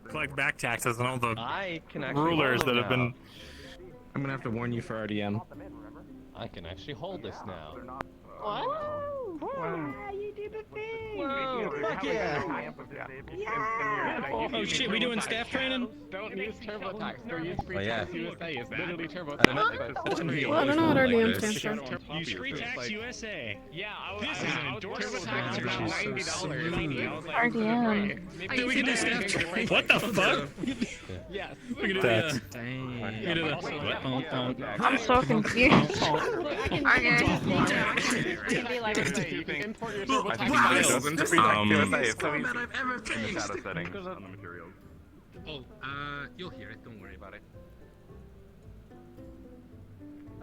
collect back taxes on all the I can rulers that have been. I'm gonna have to warn you for RDM. I can actually hold this now. What? Wow, you did the thing! Whoa, fuck yeah! Oh shit, we doing staff training? Don't use TurboTax. Don't use Free Tax USA. It's literally TurboTax. I don't know what RDM stands for. Use Free Tax USA. Yeah, This is an endorsement. $90. RDM. Dude, we can do staff training. What the fuck? Yes. We can do That's- I'm so confused. Import your I think TurboTax. it doesn't Free Tax USA, so in the status settings on the materials. Oh, you'll hear it. Don't worry about it.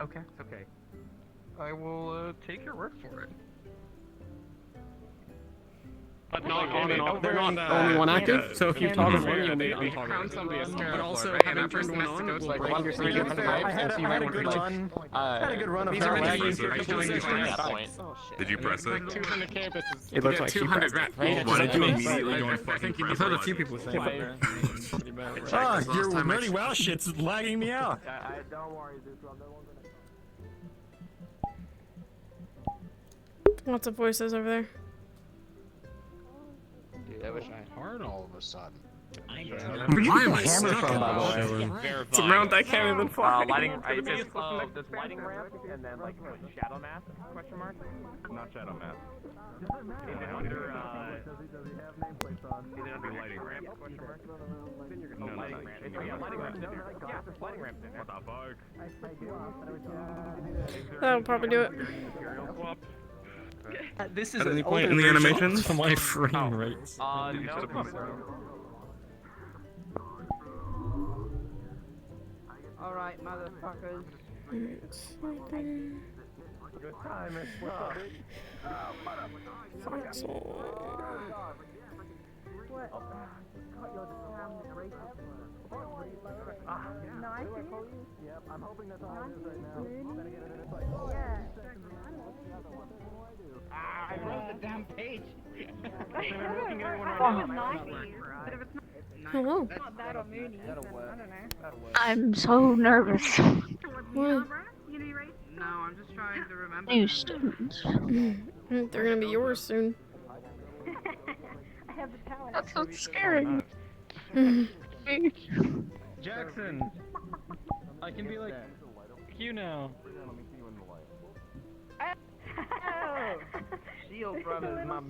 Okay, it's okay. I will take your word for it. But not on and off. They're not only one active, so if you toggle one, you'll need They untoggle crown it. somebody as But terrible, also, right? having turned one on, will break your I had a good run. had a good run of These are power meant to use be your for killing killing at at that point. Did you press it? 200 campuses. It looks like 200 rats. Why did you immediately go and I fucking think press I've heard a it? few people say that. Ah, your nerdy wow shit's lagging me out. Don't worry, dude. Lots of voices over there. Dude, I wish I had hard all of a sudden. Where you get hammer from, by the way? It's a mount I can't even fly. Lighting, there's lighting ramp and then like shadow mask question mark. Not Shadow Mask. Either under lighting ramp question mark. No, Lighting ramp. Yeah, lighting ramp. Yeah, lighting ramp. What the fuck? That'll probably do it. This is At any an point older in the version. animations? To my frame rates. No. Alright, motherfuckers. It's right there. Good time, it's what's up? Fossil. Yep, I'm hoping that's all it is right now. I wrote the damn page. Hello. I'm so nervous. Why? No, I'm just trying to remember. New students. They're gonna be yours soon. That's so scary. Jackson, I can be like you now. Shield brothers, my.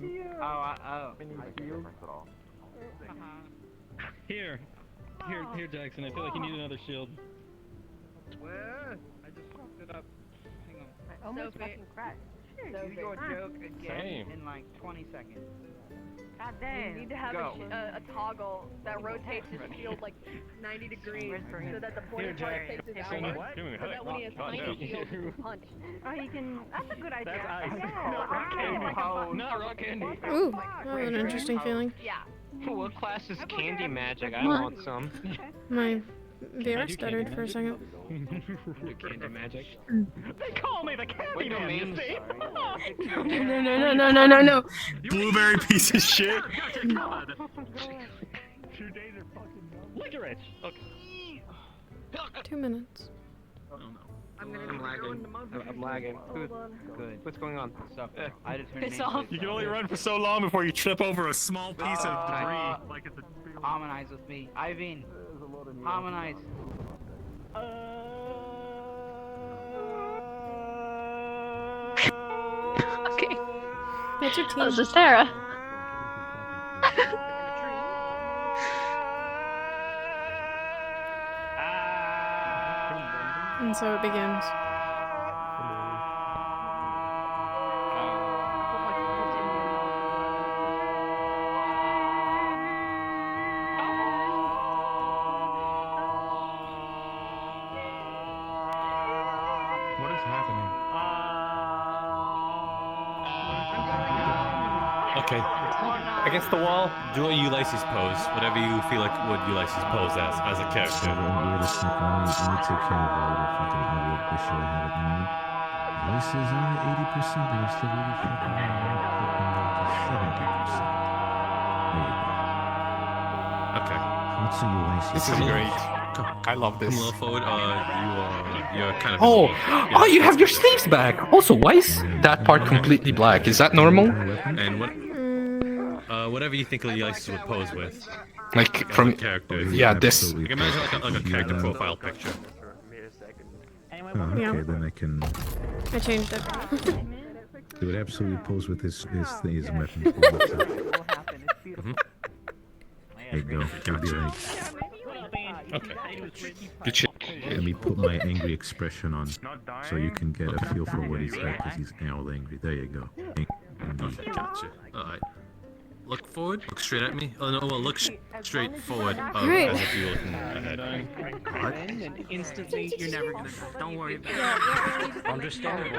Here, Jackson. I feel like you need another shield. Where? I just fucked it up. Hang on. I almost fucking crashed. Do your joke again in like 20 seconds. God You damn. need to have a toggle that rotates his shield like 90 degrees so that the pointy part faces outward. So that when he has tiny shield, he can punch. Oh, you can. That's a good idea. Not rock candy. Ooh, that was an interesting feeling. Yeah. What class is candy magic? I want some. My VR stuttered for a second. Candy magic. They call me the candy man, you see? No. Blueberry piece of shit. 2 days are fucking licorice. Okay. 2 minutes. I'm lagging. I'm lagging. Good. What's going on? I just Piss off. You can only run for so long before you trip over a small piece of debris. Like it's a Harmonize with me. Ivan. Harmonize. Okay. What's your team? This is Sarah. And so it begins. What is happening? Okay. Against the wall, do a Ulysses pose. Whatever you feel like would Ulysses pose as a character. Wait a second, let me take care of all the fucking audio issue I had at the moment. Voices are at 80%, but they're still really fucking loud. Put them down to 70%. There you go. Okay. What's a UIC? This is great. I love this. Come a little forward. You're kind of. Oh, oh, you have your sleeves back. Also, why is that part completely black? Is that normal? And what? Whatever you think Ulysses would pose with. Like from character. Yeah, this. You can imagine like a character profile picture. Oh, okay, then I can. I changed it. He would absolutely pose with his weapons. There you go. He'll be like. Good shit. Let me put my angry expression on, so you can get a feel for what he's like, because he's all angry. There you go. Okay, gotcha. Alright. Look forward. Look straight at me. Oh no, well, look straight forward. Right. As if you were looking ahead. And instantly, you're never gonna die. Don't worry about it. Understandable.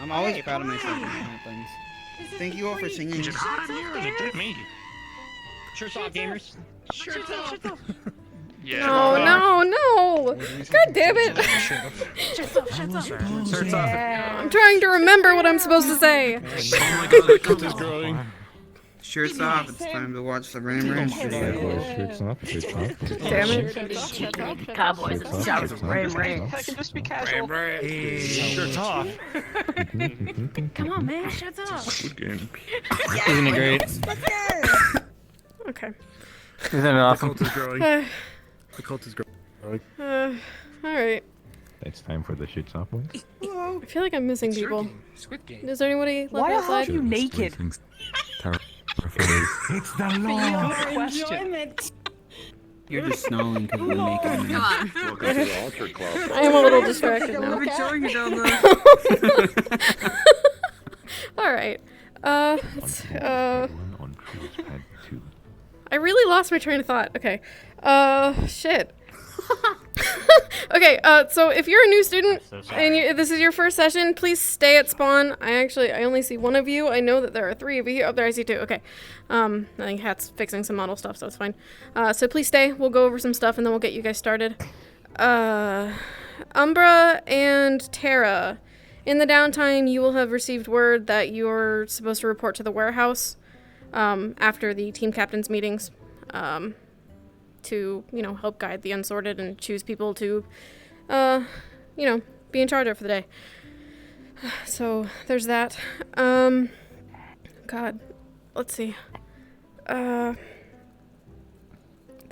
I'm always proud of myself when that happens. Thank you all for singing. Shirts off, gamers. Shirts off. Yeah. No. God damn it. Shirts off. Shirts off. I'm trying to remember what I'm supposed to say. Oh my god, the cult is growing. Shirts off. It's time to watch the Ram Ram video. Shirts off. Shirts off. Damn it. Cowboys and shouts of Ram Ram. I can just be casual. Shirts off. Come on, man. Shirts off. Good game. Isn't it great? Okay. Isn't it awesome? The cult is growing. The cult is growing. Alright. It's time for the shirts off boys. I feel like I'm missing people. Squid Game. Is there anybody left Why outside? are you naked? It's the law. You're just snarling because we're making a Come on. I am a little distracted now. Alright. I really lost my train of thought. Okay. Shit. Okay, so if you're a new student and this is your first session, please stay at spawn. I only see one of you. I know that there are 3 of you. Oh, there I see 2. Okay. I think Hat's fixing some model stuff, so it's fine. So please stay. We'll go over some stuff and then we'll get you guys started. Umbra and Terra. In the downtime, you will have received word that you're supposed to report to the warehouse after the team captains meetings. To, help guide the unsorted and choose people to, be in charge of for the day. So, there's that. God, let's see. There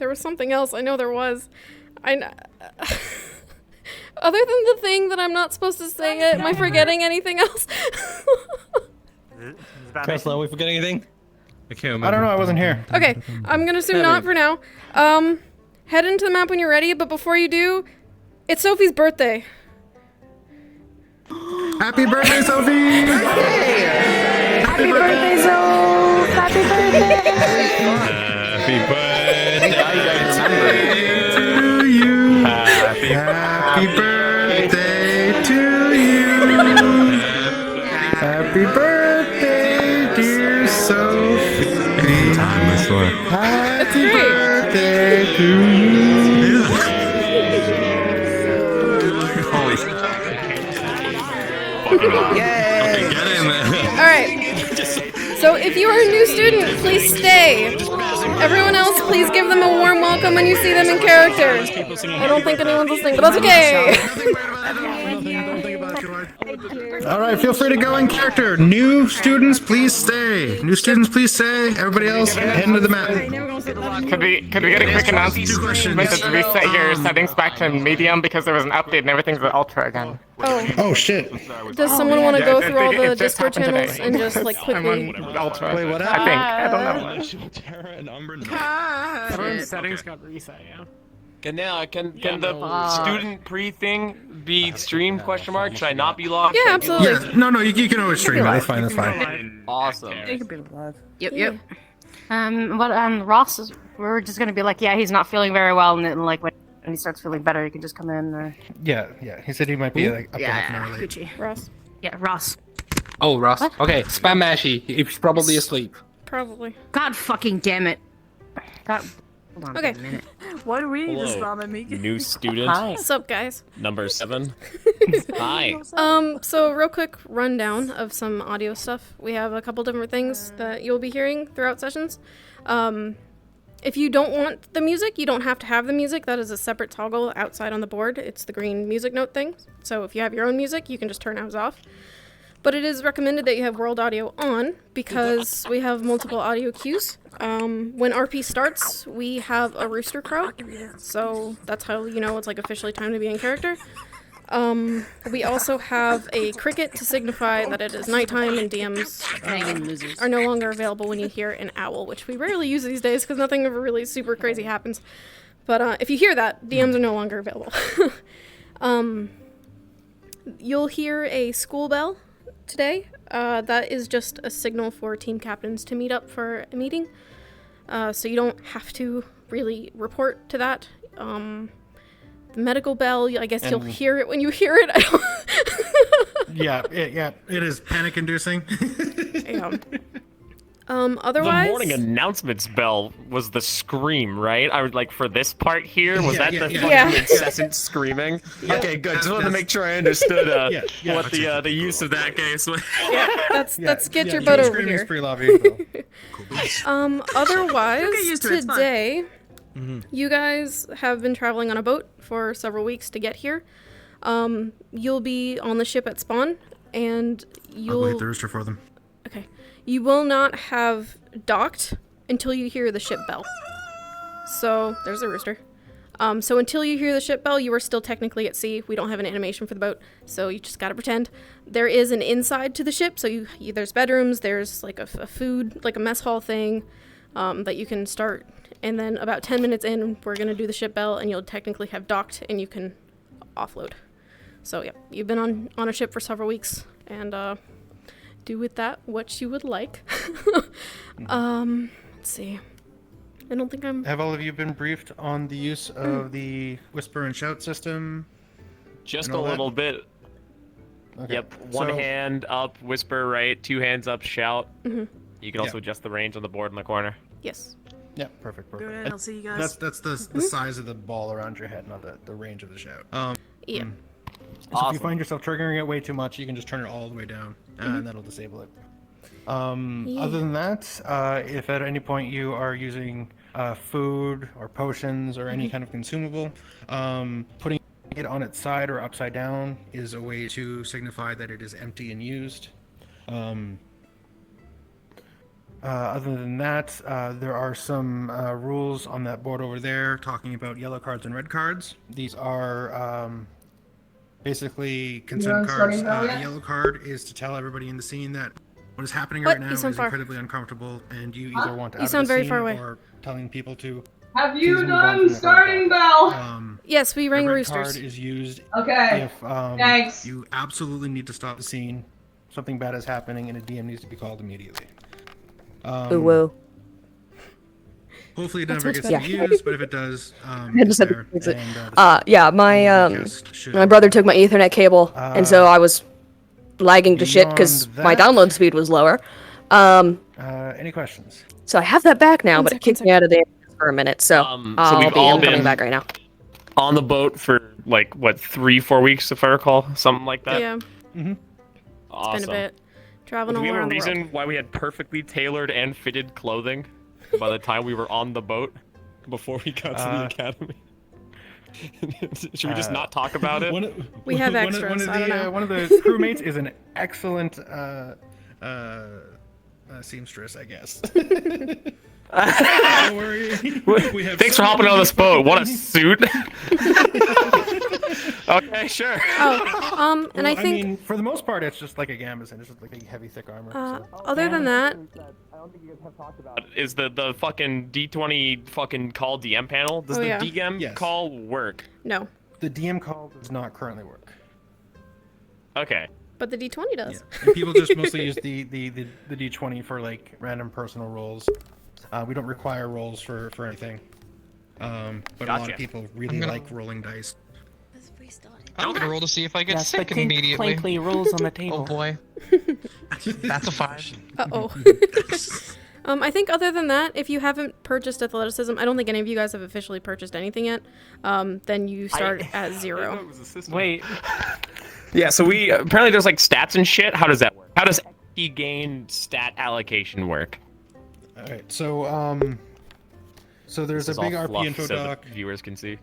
was something else. I know there was. Other than the thing that I'm not supposed to say it, am I forgetting anything else? Tesla, are we forgetting anything? I can't remember. I don't know. I wasn't here. Okay, I'm gonna assume not for now. Head into the map when you're ready, but before you do, it's Sophie's birthday. Happy birthday, Sophie! Happy birthday, Zoe! Happy birthday! Happy birthday to you! Happy birthday to you! Happy birthday, dear Sophie! Happy birthday to you! Holy Yay! get in there. Alright. So if you are a new student, please stay. Everyone else, please give them a warm welcome when you see them in character. I don't think anyone's listening, but that's okay. Alright, feel free to go in character. New students, please stay. New students, please stay. Everybody else, head into the map. Could we get a quick announcement to reset your settings back to medium because there was an update and everything's at ultra again? Oh shit. Does someone want to go through all the Discord channels and just quickly? Ultra. Wait, what I think. I don't know. Terra and Umbra. Everyone's settings got reset, yeah. Can the student pre-thing be streamed, question mark? Should I not be logged? Yeah, absolutely. Yeah, no, you can always stream it. That's fine, that's fine. Awesome. Yep. Ross is, we're just gonna be like, yeah, he's not feeling very well, and then when he starts feeling better, he can just come in. Yeah. He said he might be like up to half an hour late. Gucci. Ross. Yeah, Ross. Oh, Ross. What? Okay, spam Mashy. He's probably asleep. Probably. God fucking damn it. God. Hold on Okay. a minute. Why do we need to Hello, spam at me? new student. What's up, guys? Number 7. Hi. So real quick rundown of some audio stuff. We have a couple different things that you'll be hearing throughout sessions. If you don't want the music, you don't have to have the music. That is a separate toggle outside on the board. It's the green music note thing. So if you have your own music, you can just turn ours off. But it is recommended that you have world audio on because we have multiple audio cues. When RP starts, we have a rooster crow. So that's how you know it's like officially time to be in character. We also have a cricket to signify that it is nighttime and DMs are no longer available when you hear an owl, which we rarely use these days because nothing ever really super crazy happens. But if you hear that, DMs are no longer available. You'll hear a school bell today. That is just a signal for team captains to meet up for a meeting. So you don't have to really report to that. The medical bell, I guess you'll hear it when you hear it. Yeah, it is panic-inducing. Yeah. Otherwise... The morning announcements bell was the scream, right? I would like for this part here. Was that the fucking incessant screaming? Yeah. Okay, good. Just wanted to make sure I understood what that's the use of that case was. Let's get your butt over here. Free lobby. Otherwise, today, you guys have been traveling on a boat for several weeks to get here. You'll be on the ship at spawn, and you'll... I'll wait the rooster for them. Okay. You will not have docked until you hear the ship bell. So, there's a rooster. So until you hear the ship bell, you are still technically at sea. We don't have an animation for the boat, so you just gotta pretend. There is an inside to the ship, so there's bedrooms, there's like a food, like a mess hall thing that you can start. And then about 10 minutes in, we're gonna do the ship bell, and you'll technically have docked, and you can offload. So yeah, you've been on a ship for several weeks, and do with that what you would like. Let's see. I don't think I'm... Have all of you been briefed on the use of the whisper and shout system? Just a little bit. Okay. Yep. One hand up, whisper right. 2 hands up, shout. Mm-hmm. You can also adjust the range on the board in the corner. Yes. Yeah, perfect. Good, I'll see you guys. That's the size of the ball around your head, not the range of the shout. Yeah. So if you find yourself triggering it way too much, you can just turn it all the way down, and that'll disable it. Other than that, if at any point you are using food or potions or any kind of consumable, putting it on its side or upside down is a way to signify that it is empty and used. Other than that, there are some rules on that board over there talking about yellow cards and red cards. These are basically consent cards. A yellow card is to tell everybody in the scene that what is happening right now is incredibly uncomfortable, and you either want to out of the scene or telling people to. Have you done starting bell? Yes, we rang the red roosters. card is used Okay. if Thanks. you absolutely need to stop the scene, something bad is happening, and a DM needs to be called immediately. Woo. Hopefully it never gets to be used, but if it does, I just had to fix it. Yeah, my brother took my Ethernet cable, and so I was lagging to shit because my download speed was lower. Any questions? So I have that back now, but it kicked me out of there for a minute, so I'll be coming back right now. On the boat for like what 3-4 weeks, if I recall, something like that. Yeah. Awesome. It's been a bit. Traveling all Do we have a around the reason world. why we had perfectly tailored and fitted clothing by the time we were on the boat before we got to the academy? Should we just not talk about it? We have extras. I don't know. One of the crewmates is an excellent seamstress, I guess. Don't worry. Thanks for hopping on this boat. What a suit. Okay, sure. And I think mean, for the most part, it's just like a gambeson. It's just like a heavy, thick armor. Other than that, Is the fucking D20 fucking call DM panel? Does the DM call work? No. The DM call does not currently work. Okay. But the D20 does. Yeah. And people just mostly use the D20 for like random personal rolls. We don't require rolls for anything. But a lot of people really like rolling dice. I'm gonna roll to see if I get sick put pink immediately. plankly rolls on the table. Oh boy. That's a 5. Uh-oh. I think other than that, if you haven't purchased athleticism, I don't think any of you guys have officially purchased anything yet, then you start at 0. Wait. Yeah, so apparently there's like stats and shit. How does that work? How does XP gain stat allocation work? All right, so there's This a is big all RP fluff info so doc. that viewers can see.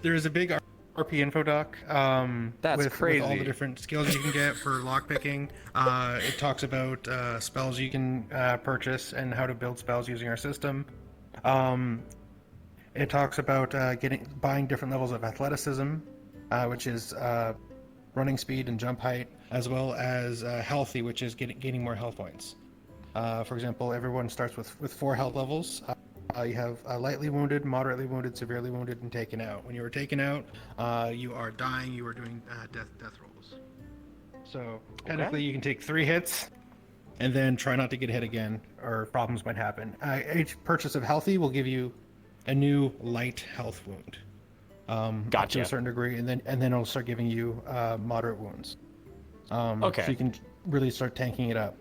There is a big RP info doc. That's with all crazy. the different skills you can get for lockpicking. It talks about spells you can purchase and how to build spells using our system. It talks about buying different levels of athleticism, which is running speed and jump height, as well as healthy, which is gaining more health points. For example, everyone starts with 4 health levels. You have lightly wounded, moderately wounded, severely wounded, and taken out. When you are taken out, you are dying. You are doing death rolls. So technically, you can take 3 hits, and then try not to get hit again, or problems might happen. Each purchase of healthy will give you a new light health wound. Up Gotcha. to a certain degree, and then it'll start giving you moderate wounds. Okay. So you can really start tanking it up.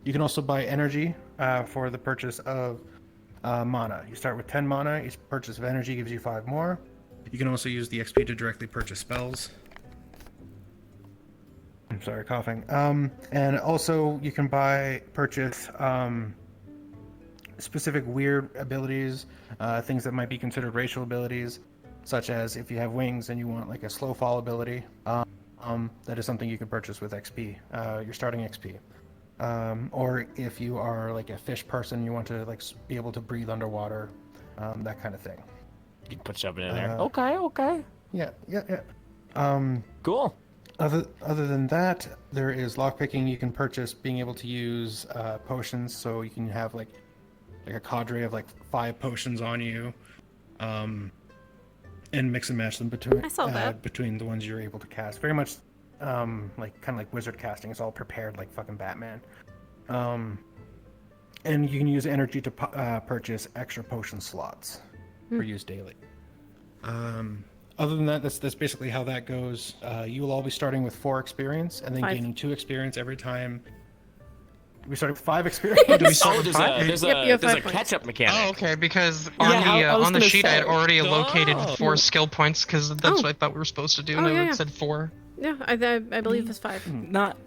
You can also buy energy for the purchase of mana. You start with 10 mana. Each purchase of energy gives you 5 more. You can also use the XP to directly purchase spells. I'm sorry, coughing. And also you can purchase specific weird abilities, things that might be considered racial abilities, such as if you have wings and you want like a slow fall ability. That is something you can purchase with XP, your starting XP. Or if you are like a fish person, you want to like be able to breathe underwater, that kind of thing. You can put something in there. Okay. Yeah. Cool. Other than that, there is lockpicking. You can purchase being able to use potions, so you can have like a cadre of like 5 potions on you, and mix and match them between the ones you're able to cast. Very much kind of like wizard casting. It's all prepared like fucking Batman. And you can use energy to purchase extra potion slots for use daily. Other than that, that's basically how that goes. You will all be starting with 4 experience and then 5. gaining 2 experience every time. We started with 5 experience. Do we start with 5? There's you have a 5 points. catch-up mechanic. Oh, okay, because Yeah, on the sheet I had say. already located 4 skill points, because that's what I thought we were supposed to do, and it said 4. Yeah, I believe it's 5. Not.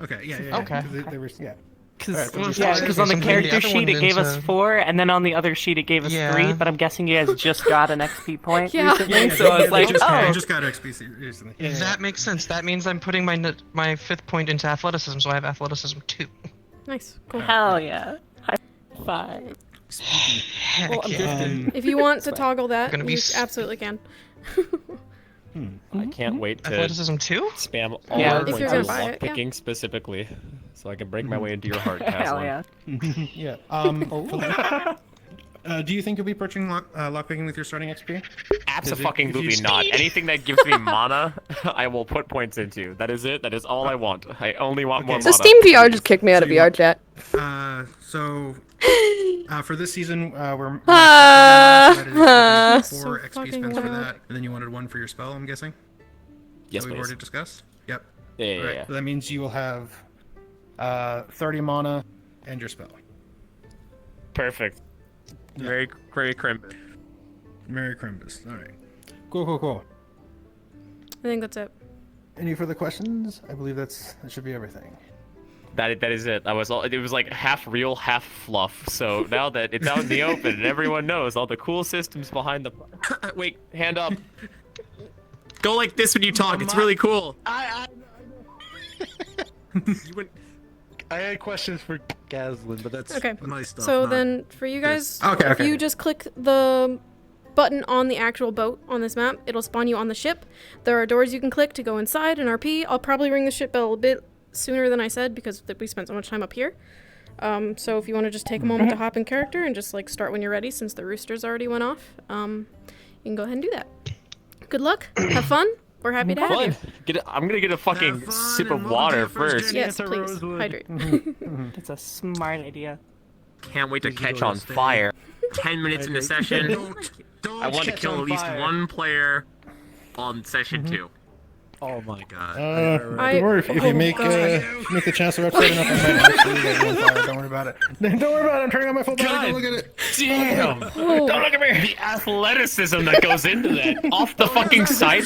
Okay, yeah. Okay. There was, yeah. Because on the character sheet it gave us 4, and then on the other sheet it gave us 3. But I'm guessing you guys just got an XP point recently, so I was like, I just got XP recently. That makes sense. That means I'm putting my 5th point into athleticism, so I have athleticism 2. Nice, cool. Hell yeah. High 5. Heck yeah. If you want to toggle that, Gonna be you absolutely can. I can't wait to Athleticism 2? spam all Yeah, our if points you're on gonna buy it, yeah. lockpicking specifically, so I can break my way into your heart, Hell Caslin. yeah. Yeah. Do you think you'll be purchasing lockpicking with your starting XP? Absolutely not. Anything that gives me mana, I will put points into. That is it. That is all I want. I only want more So mana. Steam VR just kicked me out of VR chat. For this season, we're Ah. 4 XP spends for that, and then you wanted 1 for your spell, I'm guessing? Yes, we've please. already discussed? Yep. Yeah. Alright, so that means you will have 30 mana and your spell. Perfect. Yeah. Merry Crimbus. Merry Crimbus. Alright. Cool. I think that's it. Any further questions? I believe that should be everything. That is it. It was like half real, half fluff. So now that it's out in the open and everyone knows all the cool systems behind the. Wait, hand up. Go like this when you talk. It's really cool. I had questions for Caslin, but that's Okay. my stuff. So not then, for you guys, Okay, if you just click the button on the actual boat on this map, it'll spawn you on the ship. There are doors you can click to go inside and RP. I'll probably ring the ship bell a bit sooner than I said because we spent so much time up here. So if you want to just take a moment to hop in character and just like start when you're ready, since the roosters already went off, you can go ahead and do that. Good luck. Have fun. We're happy to have you. I'm gonna get a fucking sip of water first. Yes, please. Hydrate. That's a smart idea. Can't wait to catch on fire. 10 minutes into session. I want to kill at least 1 player on session 2. Oh my god. Don't worry, if you make the chancellor upset enough, I might actually let you on fire. Don't worry about it. Don't worry about it. I'm turning on my full body. Don't look at it. Damn! Don't look at me! The athleticism that goes into that. Off the fucking side.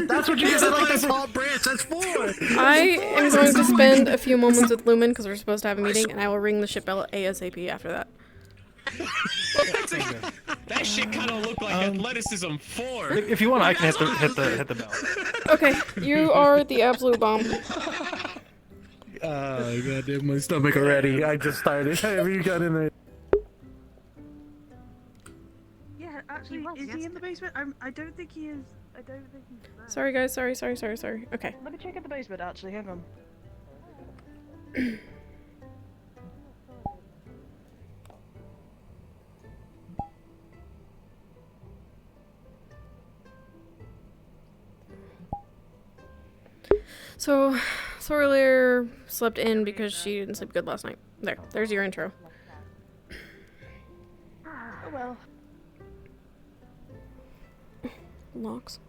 That's what you said, like the top branch. That's 4. I am going to spend a few moments with Lumen because we're supposed to have a meeting, and I will ring the ship bell ASAP after that. That shit kind of looked like athleticism 4. If you want, I can hit the bell. Okay, you are the absolute bomb. Oh goddamn, my stomach already. I just started. Have you got in there? Yeah, actually, is he in the basement? I don't think he is. I don't think he's there. Sorry, guys. Sorry. Okay. Let me check in the basement, actually. Hang on. So earlier slept in because she didn't sleep good last night. There's your intro. Oh well. Locks.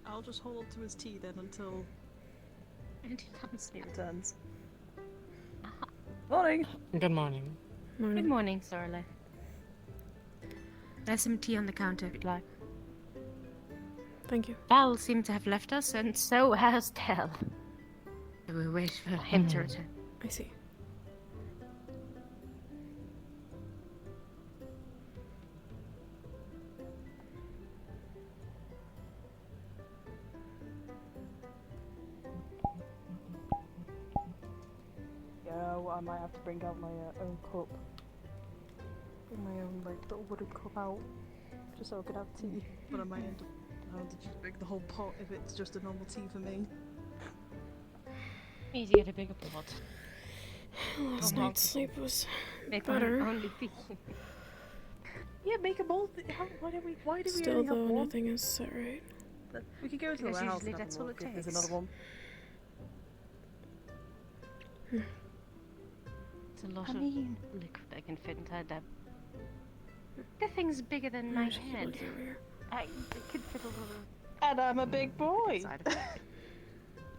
I'll just hold to his tea then until he returns. Morning. Good morning. Good morning, Sorley. There's some tea on the counter if you'd like. Thank you. Val seemed to have left us, and so has Tell. We wait for him to return. I see. Yeah, well, I might have to bring out my own cup. Bring my own like little wooden cup out, just so I can have tea. But I might end up having to just make the whole pot if it's just a normal tea for me. Easy, get a bigger pot. Last night's sleep was Make better. only tea. Yeah, make a bowl. Why do we Still, only have though, one? nothing is set right. We could go to the Because warehouse usually and have that's a all look it if there's takes. another one. It's a lot I of mean- liquid I can fit inside that. The thing's bigger than my head. I could fit a little. And I'm a big boy. Inside of it.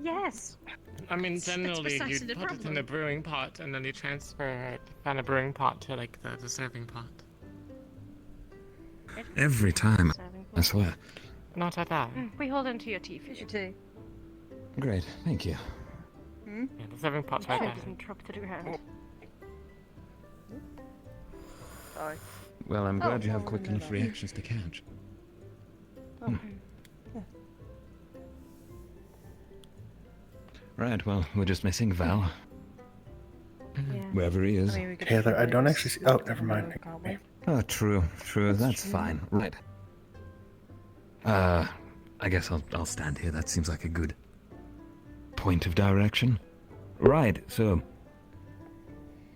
Yes. I mean, That's generally, precisely you'd the put it in problem. the brewing pot, and then you transfer it from the brewing pot to, like, the serving pot. Every time, I swear. Not at all. We hold on to your tea, Fisher. Tea. Great, thank you. Hmm? Yeah, the serving pot's right Sure there. doesn't drop to the ground. Sorry. Well, I'm glad you have well, quick no, enough no. reactions to catch. Oh. Yeah. Right, well, we're just missing Val. Yeah. Wherever he is. I mean, we could Taylor, I don't try actually see. Oh, never mind. can't we? Oh, true, that's fine. Right. I guess I'll stand here. That seems like a good point of direction. Right, so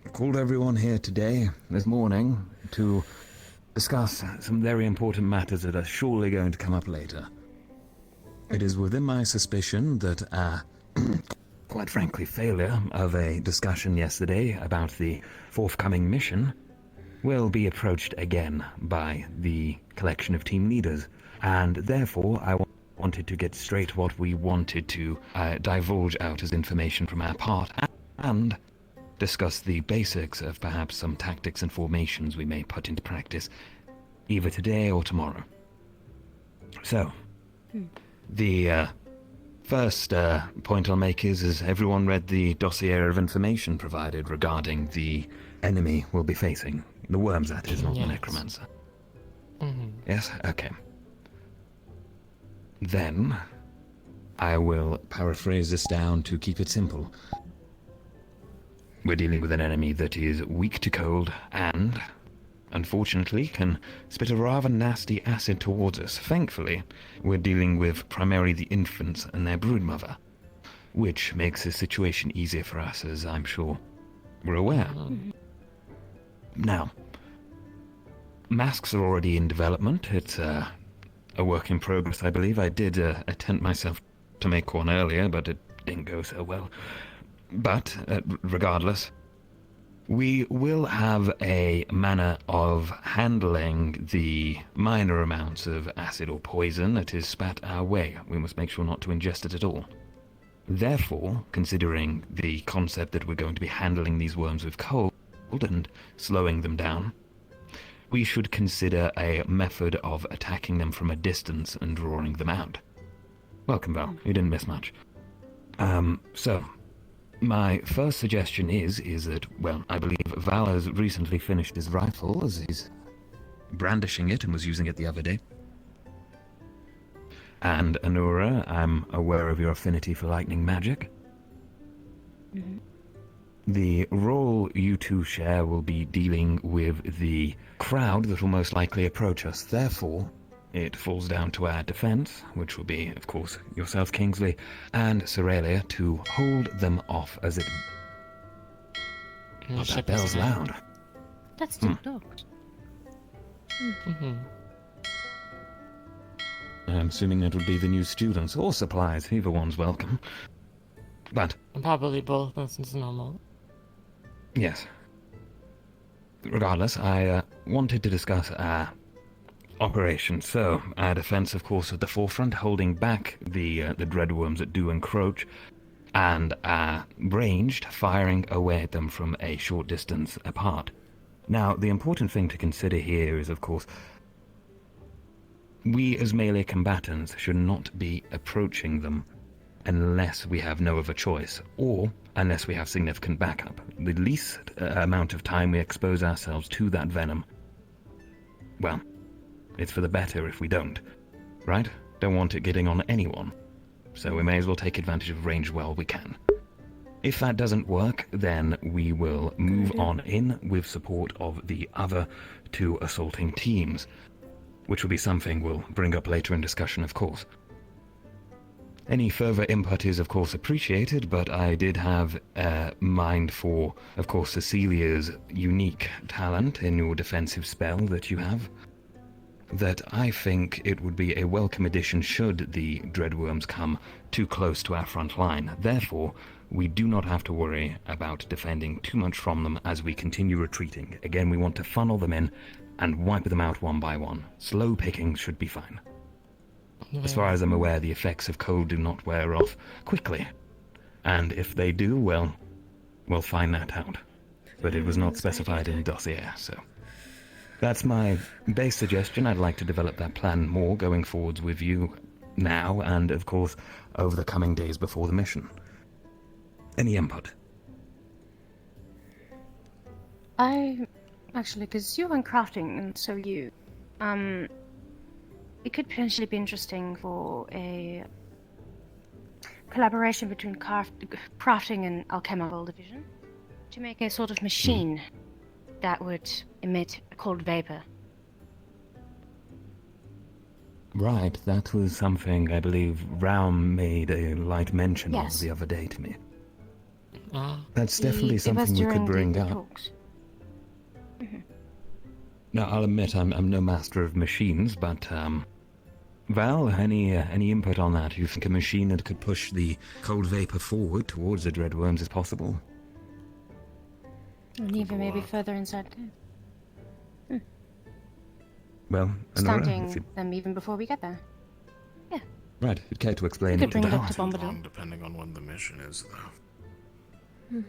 I called everyone here today, this morning, to discuss some very important matters that are surely going to come up later. It is within my suspicion that, quite frankly, failure of a discussion yesterday about the forthcoming mission will be approached again by the collection of team leaders, and therefore I wanted to get straight what we wanted to divulge out as information from our part, and discuss the basics of perhaps some tactics and formations we may put into practice, either today or tomorrow. So, the first point I'll make is, has everyone read the dossier of information provided regarding the enemy we'll be facing? The worms, that is, not Yes. the Necromancer. Mm-hmm. Yes? Okay. Then, I will paraphrase this down to keep it simple. We're dealing with an enemy that is weak to cold and, unfortunately, can spit a rather nasty acid towards us. Thankfully, we're dealing with primarily the infants and their broodmother, which makes the situation easier for us, as I'm sure we're aware. Now, masks are already in development. It's a work in progress, I believe. I did attempt myself to make one earlier, but it didn't go so well. But, regardless, We will have a manner of handling the minor amounts of acid or poison that is spat our way. We must make sure not to ingest it at all. Therefore, considering the concept that we're going to be handling these worms with cold and slowing them down, we should consider a method of attacking them from a distance and drawing them out. Welcome, Val. You didn't miss much. So, my first suggestion is that, well, I believe Val has recently finished his rifle as he's brandishing it and was using it the other day. And Anura, I'm aware of your affinity for lightning magic. Mm-hmm. The role you two share will be dealing with the crowd that will most likely approach us. Therefore, it falls down to our defense, which will be, of course, yourself, Kingsley, and Soralia, to hold them off as it... Oh, that bell's loud. That's the dog. I'm assuming it would be the new students or supplies. Either one's welcome. But... Probably both, since it's normal. Yes. Regardless, I wanted to discuss our operation. So, our defense, of course, at the forefront, holding back the dreadworms that do encroach, and our ranged, firing away at them from a short distance apart. Now, the important thing to consider here is, of course, we as melee combatants should not be approaching them unless we have no other choice, or unless we have significant backup. The least amount of time we expose ourselves to that venom, well, it's for the better if we don't, right? Don't want it getting on anyone, so we may as well take advantage of range while we can. If that doesn't work, then we will move on in with support of the other two assaulting teams, which will be something we'll bring up later in discussion, of course. Any further input is, of course, appreciated, but I did have mind for, of course, Cecilia's unique talent in your defensive spell that you have, that I think it would be a welcome addition should the dreadworms come too close to our front line. Therefore, we do not have to worry about defending too much from them as we continue retreating. Again, we want to funnel them in and wipe them out one by one. Slow pickings should be fine. As far as I'm aware, the effects of cold do not wear off quickly. And if they do, well, we'll find that out. But it was not specified in the dossier, so... That's my base suggestion. I'd like to develop that plan more going forwards with you now, and of course, over the coming days before the mission. Any input? Actually, because you went crafting, and so you, it could potentially be interesting for a collaboration between crafting and alchemical division to make a sort of machine that would emit a cold vapor. Right, that was something I believe Raum made a light mention of the other day to me. That's definitely something we could bring up. Now, I'll admit I'm no master of machines, but Val, any input on that? You think a machine that could push the cold vapor forward towards the dreadworms is possible? And even maybe further inside. Well, stunting them even before we get there. Yeah. Right, you'd care to explain could bring it up to Bombadil. Depending on when the mission is, though.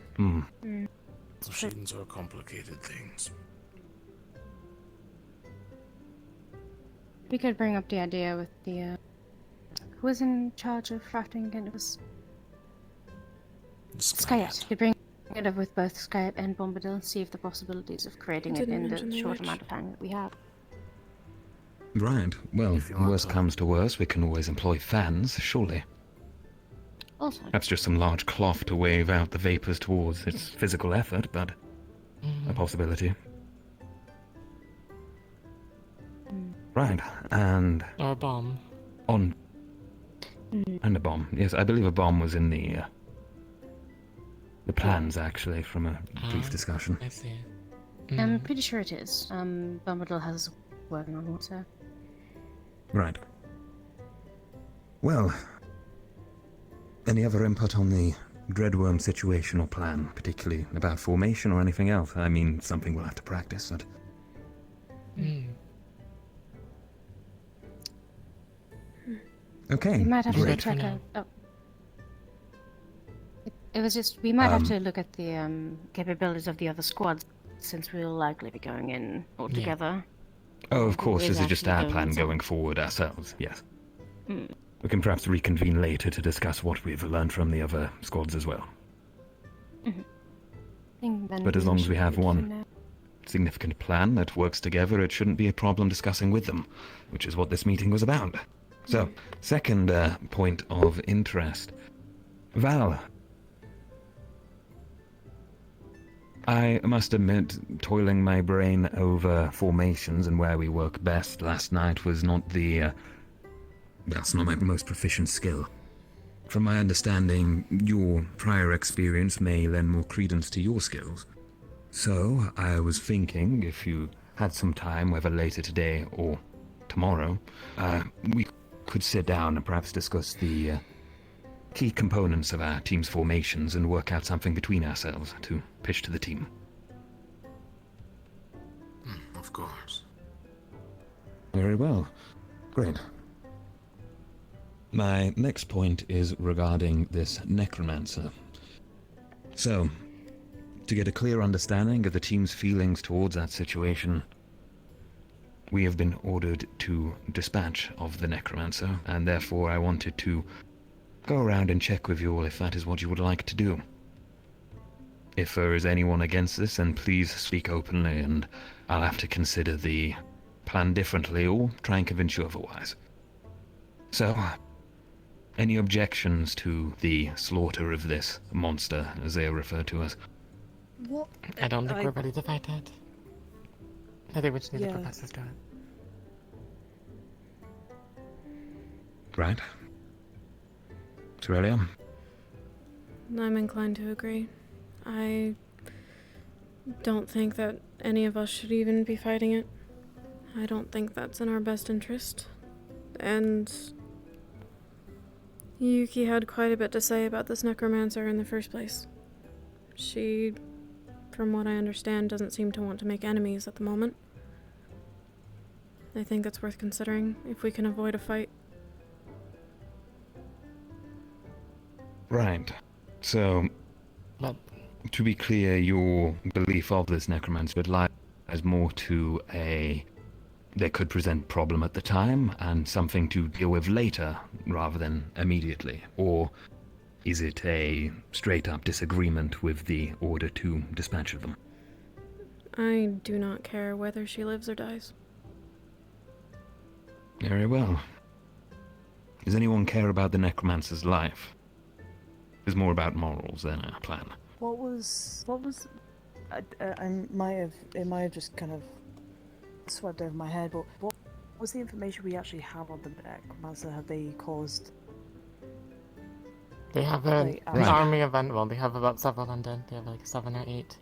Machines are complicated things. We could bring up the idea with the who was in charge of crafting again? It was Skyet. You could bring it up with both Skyet and Bombadil, see if the possibilities of creating it in the short amount of time that we have. Right. Well, worst comes to worst, we can always employ fans, surely. Also. That's just some large cloth to wave out the vapors towards its physical effort, but a possibility. Right, and... Or a bomb. And a bomb. Yes, I believe a bomb was in the plans, actually, from a brief discussion. I see. I'm pretty sure it is. Bombadil has working on one, so... Right. Well, any other input on the Dreadworm situational plan, particularly about formation or anything else? I mean, something we'll have to practice at. Okay, We might have to great. check out. Oh. It was just we might have to look at the capabilities of the other squads, since we'll likely be going in all together. Oh, of course, With this is just our actually plan going going forward ourselves, yes. Mm. We can perhaps reconvene later to discuss what we've learned from the other squads as well. But as long as we have one significant plan that works together, it shouldn't be a problem discussing with them, which is what this meeting was about. So, second point of interest. Val. I must admit, toiling my brain over formations and where we work best last night was not that's not my most proficient skill. From my understanding, your prior experience may lend more credence to your skills. So, I was thinking, if you had some time, whether later today or tomorrow, we could sit down and perhaps discuss the key components of our team's formations and work out something between ourselves to pitch to the team. Of course. Very well. Great. My next point is regarding this Necromancer. So, to get a clear understanding of the team's feelings towards that situation, we have been ordered to dispatch of the Necromancer, and therefore I wanted to go around and check with you all if that is what you would like to do. If there is anyone against this, then please speak openly, and I'll have to consider the plan differently or try and convince you otherwise. So, any objections to the slaughter of this monster, as they are referred to as? What? I don't think we're ready to fight it. I think we just need the Yeah. professors to do it. Right. Aurelia? I'm inclined to agree. I don't think that any of us should even be fighting it. I don't think that's in our best interest. And Yuki had quite a bit to say about this Necromancer in the first place. She, from what I understand, doesn't seem to want to make enemies at the moment. I think it's worth considering if we can avoid a fight. Right. So, to be clear, your belief of this Necromancer would lie as more to they could present problem at the time and something to deal with later rather than immediately? Or is it a straight-up disagreement with the order to dispatch of them? I do not care whether she lives or dies. Very well. Does anyone care about the Necromancer's life? It's more about morals than a plan. What was? It might have just kind of swept over my head. But what was the information we actually have on the Necromancer? Have they caused? They have an army of well, they have about several undead. They have like 7 or 8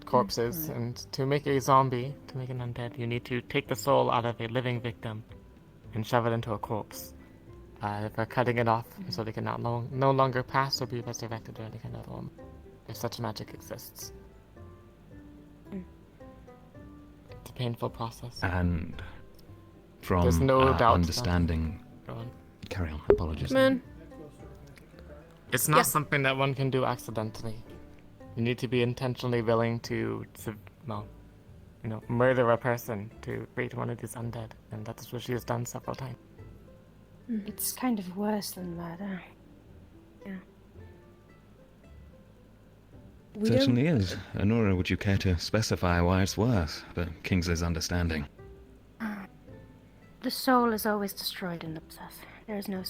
corpses, and to make a zombie, to make an undead, you need to take the soul out of a living victim and shove it into a corpse. They're cutting it off so they can no longer pass or be resurrected or any kind of form, if such magic exists. It's a painful process. And from There's no doubt understanding... Go on. Carry on, apologies. Come on. It's not something that one can do accidentally. You need to be intentionally willing to murder a person to create one of these undead, and that's what she has done several times. It's kind of worse than murder. Yeah. Certainly is. Honora, would you care to specify why it's worse, for Kingsley's understanding? The soul is always destroyed in the possess. There is no...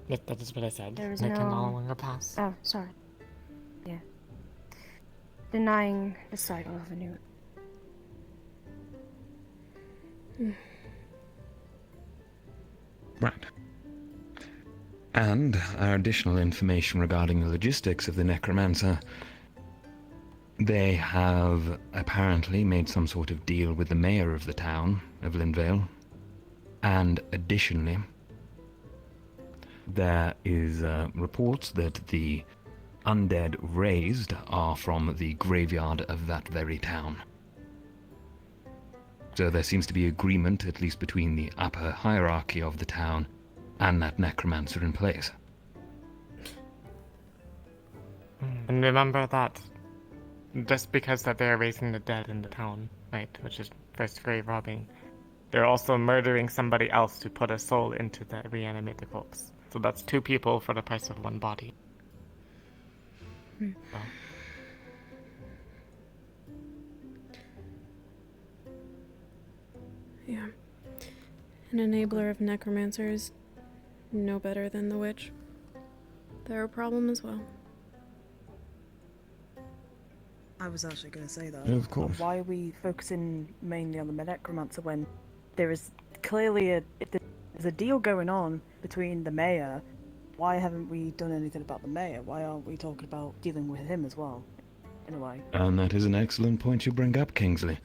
Yes, that is what I said. There is They no... can no longer pass. Oh, sorry. Yeah. Denying the cycle of a new... Right. And our additional information regarding the logistics of the Necromancer. They have apparently made some sort of deal with the mayor of the town of Linvale. And additionally, there is reports that the undead raised are from the graveyard of that very town. So there seems to be agreement, at least between the upper hierarchy of the town and that necromancer in place. And remember that just because that they're raising the dead in the town, right, which is first grave robbing, they're also murdering somebody else to put a soul into the reanimated corpse. So that's 2 people for the price of 1 body. So. Yeah. An enabler of Necromancer is no better than the witch. They're a problem as well. I was actually going to say that. Of course. Why are we focusing mainly on the Necromancer when there is clearly there's a deal going on between the mayor? Why haven't we done anything about the mayor? Why aren't we talking about dealing with him as well, in a way? And that is an excellent point you bring up, Kingsley.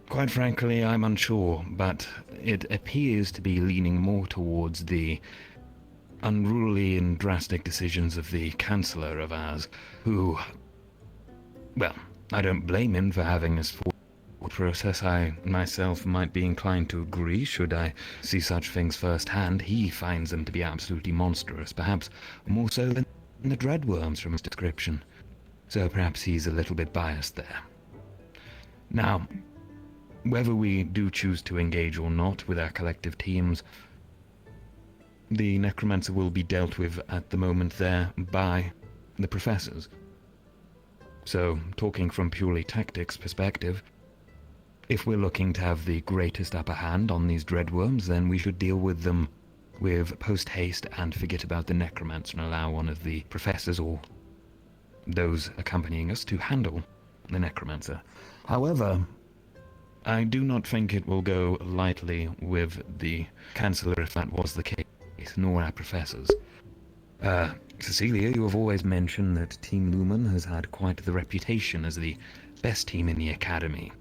Quite frankly, I'm unsure, but it appears to be leaning more towards the unruly and drastic decisions of the Chancellor of ours, who... Well, I don't blame him for having this thought process. I myself might be inclined to agree should I see such things firsthand. He finds them to be absolutely monstrous, perhaps more so than the Dreadworms from his description. So perhaps he's a little bit biased there. Now, whether we do choose to engage or not with our collective teams, the Necromancer will be dealt with at the moment there by the professors. So, talking from purely tactics perspective, if we're looking to have the greatest upper hand on these Dreadworms, then we should deal with them with post-haste and forget about the Necromancer and allow one of the professors or those accompanying us to handle the Necromancer. However, I do not think it will go lightly with the Chancellor if that was the case, nor our professors. Cecilia, you have always mentioned that Team Lumen has had quite the reputation as the best team in the Academy.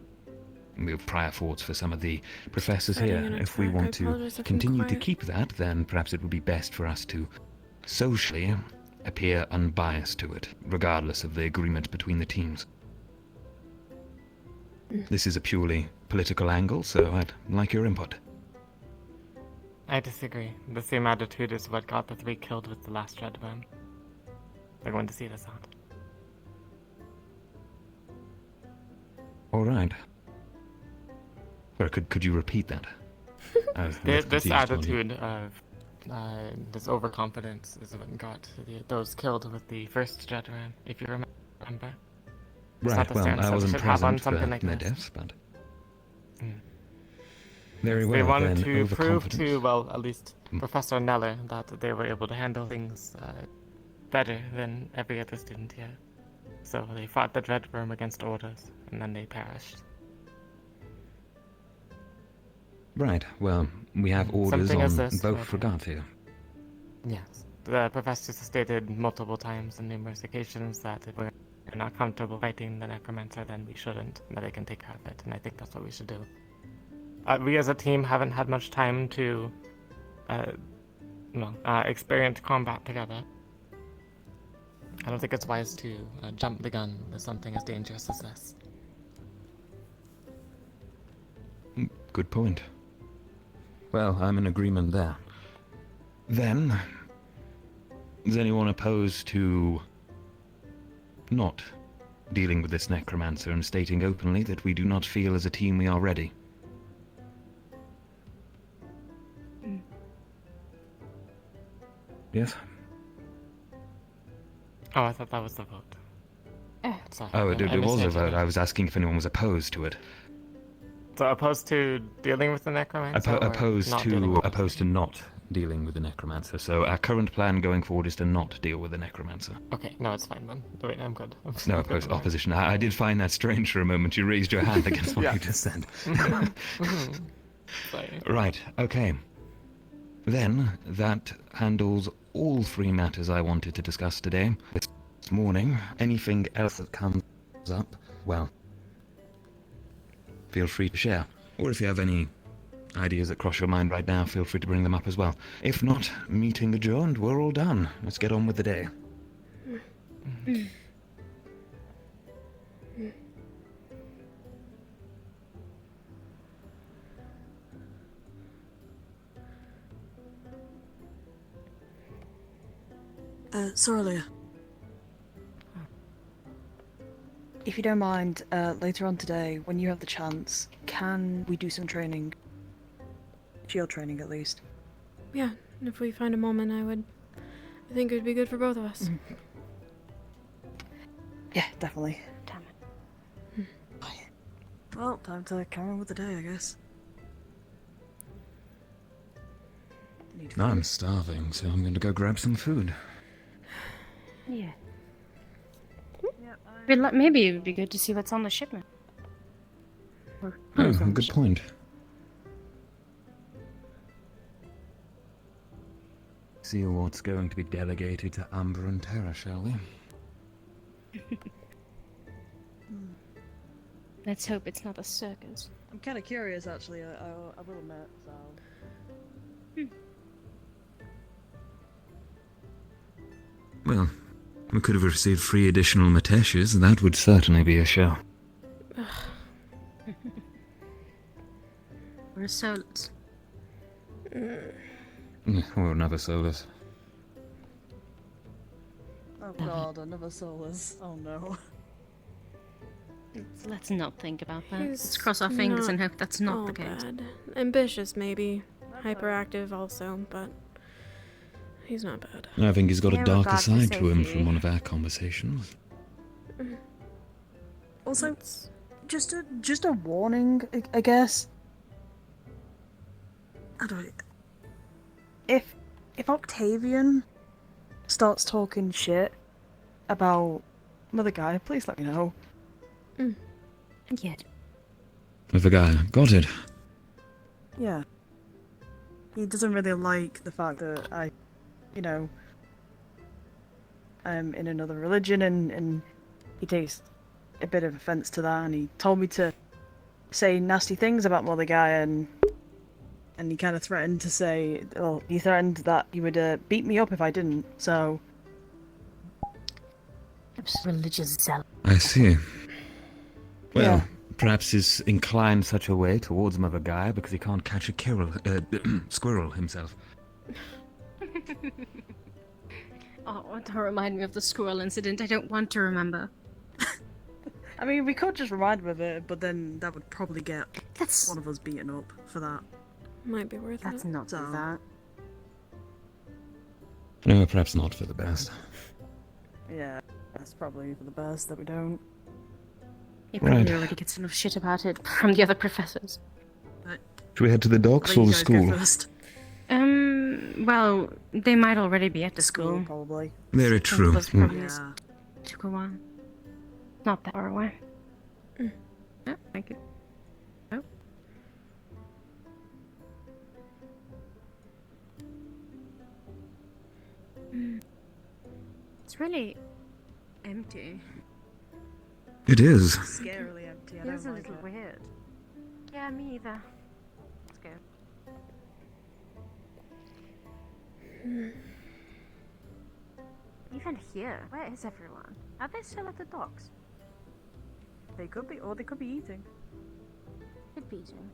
We have prior thoughts for some of the professors here. If we want to continue to keep that, then perhaps it would be best for us to socially appear unbiased to it, regardless of the agreement between the teams. This is a purely political angle, so I'd like your input. I disagree. The same attitude is what got the 3 killed with the last Dreadworm. They're going to see this out. Alright. Or could you repeat that? This attitude of this overconfidence is what got those killed with the first Dreadworm, if you remember. Right, well, I wasn't present for their deaths, but... Very well, they wanted then, to prove overconfidence. to, well, at least Professor Neller, that they were able to handle things better than every other student here. So they fought the Dreadworm against orders, and then they perished. Right, well, we have orders Something as on this, both regards here. Yes. The professors stated multiple times and numerous occasions that if we're not comfortable fighting the Necromancer, then we shouldn't, that they can take care of it, and I think that's what we should do. We as a team haven't had much time to experience combat together. I don't think it's wise to jump the gun with something as dangerous as this. Good point. Well, I'm in agreement there. Then, is anyone opposed to not dealing with this Necromancer and stating openly that we do not feel as a team we are ready? Yes? Oh, I thought that was the vote. Sorry, Oh, it I was a misheard vote. you. I was asking if anyone was opposed to it. So opposed to dealing with the Necromancer? or Opposed not dealing with to not dealing with the Necromancer. So our current plan going forward is to not deal with the Necromancer. Okay, no, it's fine then. Wait, I'm good. No, opposition. I did find that strange for a moment. You raised your hand against what Yeah. you just said. Sorry. Right, okay. Then, that handles all 3 matters I wanted to discuss today. This morning, anything else that comes up, well, feel free to share. Or if you have any ideas that cross your mind right now, feel free to bring them up as well. If not, meeting adjourned, we're all done. Let's get on with the day. Soralia. If you don't mind, later on today, when you have the chance, can we do some training? Shield training, at least. Yeah, if we find a moment, I think it would be good for both of us. Yeah, definitely. Damn it. Well, time to carry on with the day, I guess. I'm starving, so I'm going to go grab some food. Yeah. But maybe it would be good to see what's on the shipment. Oh, good point. See what's going to be delegated to Amber and Terra, shall we? Let's hope it's not a circus. I'm kind of curious, actually. I will admit. So. Well, we could have received 3 additional Mateshes. That would certainly be a show. We're souls. Or another Solus. Oh god, another Solus. Oh no. Let's not think about that. He's Let's cross our fingers not and hope that's not all the case. bad. Ambitious, maybe. Hyperactive, also, but he's not bad. I think he's got a Yeah, darker regard side to to him safety. from one of our conversations. Also, just a warning, I guess. I don't. If Octavian starts talking shit about another guy, please let me know. Yeah. With a guy. Got it. Yeah. He doesn't really like the fact that I'm in another religion, and he takes a bit of offense to that, and he told me to say nasty things about Mother Guy, and he kind of threatened to say, well, he threatened that he would beat me up if I didn't, so... Religious zealot. I see. Well, Yeah. perhaps he's inclined such a way towards Mother Gaia because he can't catch a squirrel himself. Oh, don't remind me of the squirrel incident. I don't want to remember. I mean, we could just remind him of it, but then that would probably get one of us beaten up for that. Might be worth Let's it. not do that. No, perhaps not for the best. Yeah, that's probably for the best that we don't. He probably Right. already gets enough shit about it from the other professors. Should we head to the docks or the school? Well, they might already be at the school. Probably. Very true. Those probably took a while. Not that far away. Oh, thank you. Oh. It's really empty. It is. Scarily empty. It is a little weird. Yeah, me either. Let's go. Even here, where is everyone? Are they still at the docks? They could be, or they could be eating. Could be eating.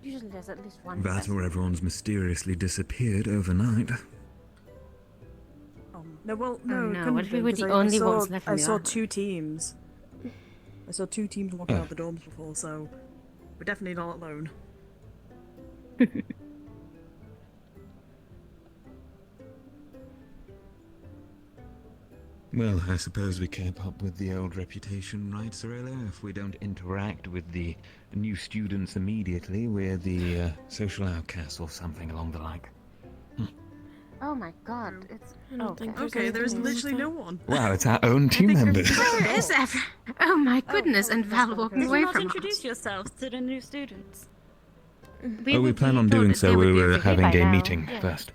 Usually there's at least one. That or everyone's mysteriously disappeared overnight. No, well, no. Oh, it no, couldn't what if we be, were 'cause the I only saw, ones left on I the saw island? 2 teams. I saw 2 teams walking out the dorms before, so we're definitely not alone. Well, I suppose we keep up with the old reputation, right, Sorella? If we don't interact with the new students immediately, we're the social outcasts or something along the like. Oh my god, it's. I don't think there's Okay, there's anything literally wrong no one. Wow, it's our own team members. Where is everyone? Oh my goodness, and Val walking Did away you not from introduce us. yourselves to the new students? We plan on doing so. We were having a meeting first.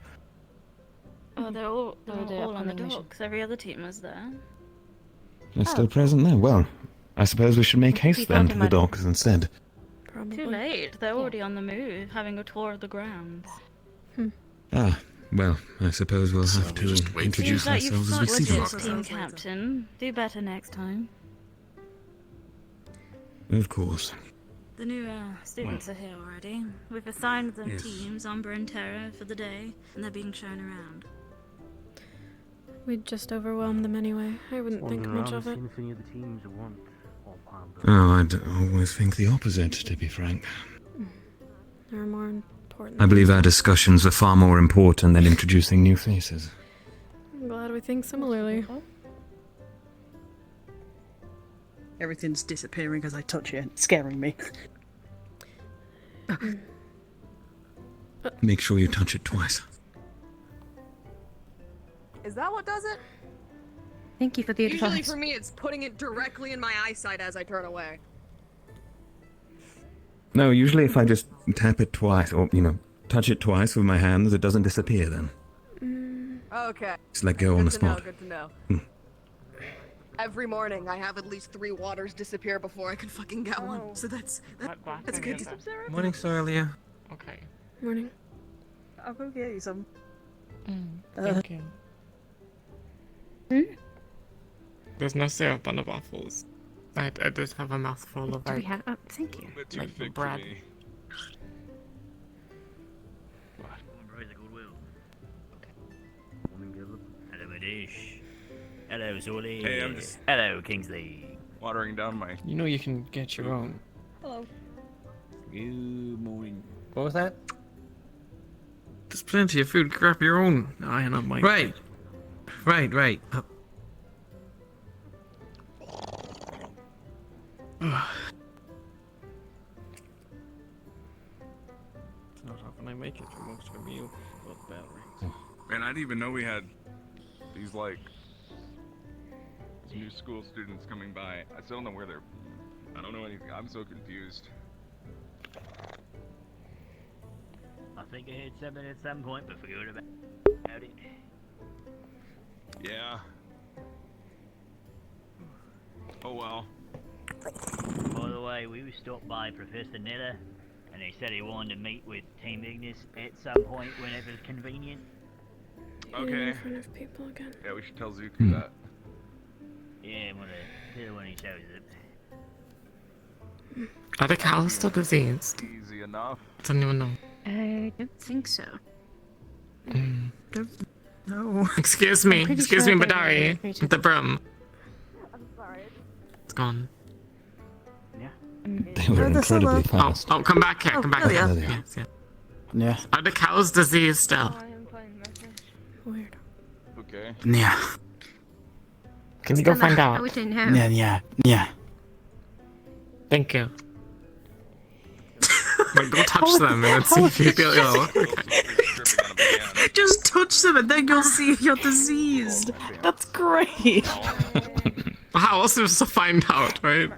Oh, they're all up on on the the mission. docks. Every other team is there. They're still present there. Well, I suppose we should make We haste then thought to it the might- docks instead. Well, Too late. They're already on the move, having a tour of the grounds. Ah, well, I suppose we'll have to introduce Seems like ourselves as you've we see fucked them. it, team captain. Do better next time. Of course. The new students are here already. We've assigned them Yes. teams, Umbra and Terra, for the day, and they're being shown around. We'd just overwhelm them anyway. I wouldn't think much of it. Oh, I'd always think the opposite, to be frank. There are more important. I believe our discussions are far more important than introducing new faces. I'm glad we think similarly. Everything's disappearing as I touch it, it's scaring me. Make sure you touch it twice. Is that what does it? Thank you for the Usually advice. for me, it's putting it directly in my eyesight as I turn away. No, usually if I just tap it twice, or, touch it twice with my hands, it doesn't disappear then. Okay. Just let go on the Good to know, spot. good to know. Hmm. Every morning, I have at least 3 waters disappear before I can fucking get one. So that's good. Morning, Sorelia. Okay. Morning. I'll go get you some. Thank you. There's no syrup on the waffles. I just have a mouthful of Do we like, have? Oh, thank you. like bread. Hello, Adish. Hello, Zoli. Hey, I'm just Hello, Kingsley. watering down my. You know you can get your own. Hello. Good morning. What was that? There's plenty of food. Grab your own. I and I might. Right. It's not often I make it for most of a meal. Well, batteries. Man, I didn't even know we had these new school students coming by. I still don't know where they're. I don't know anything. I'm so confused. I think I heard something at some point, but forgot about it. Yeah. Oh well. By the way, we were stopped by Professor Nella, and he said he wanted to meet with Team Ignis at some point whenever it's convenient. Okay. In front of people again. Yeah, we should tell Zuko that. Yeah, I'm gonna tell when he shows up. Are the cows still diseased? Easy enough. I don't even know. I don't think so. No. Excuse me, I'm pretty excuse sure me, they were Badari. created. With the broom. I'm sorry. It's gone. They were incredibly fast. Oh, come back here, come back here. Earlier. Yes, yes. Yeah. Are the cows diseased still? Weird. Okay. Yeah. Can you go find I out? wouldn't know. Yeah. Thank you. Wait, go touch them and see if you feel ill. Just touch them and then you'll see if you're diseased. That's great. How else is to find out, right?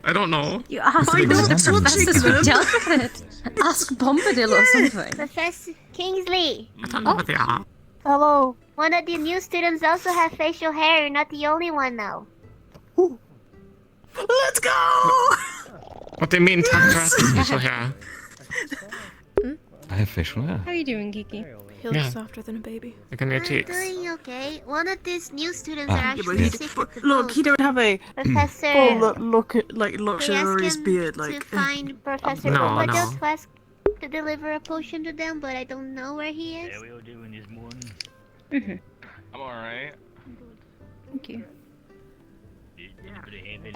I don't know. You asked I know, the touching professors who them. dealt with it. Ask Bombadil or something. Professor Kingsley. I don't know what they are. Hello. One of the new students also have facial hair. You're not the only one now. Let's go! What do you mean, Tantra facial hair? I have facial hair. How are you doing, Kiki? He looks Yeah. softer than a baby. Look on your I'm cheeks. doing okay. One of these new students Ah. are Yeah, actually but sick But at the look, coast. he don't have a Professor. full look at like We luxurious asked him beard. to Like find Professor No, Bombadil no. to ask to deliver a potion to them, but I don't know where he is. Yeah, we were doing this morning. I'm alright. Thank you.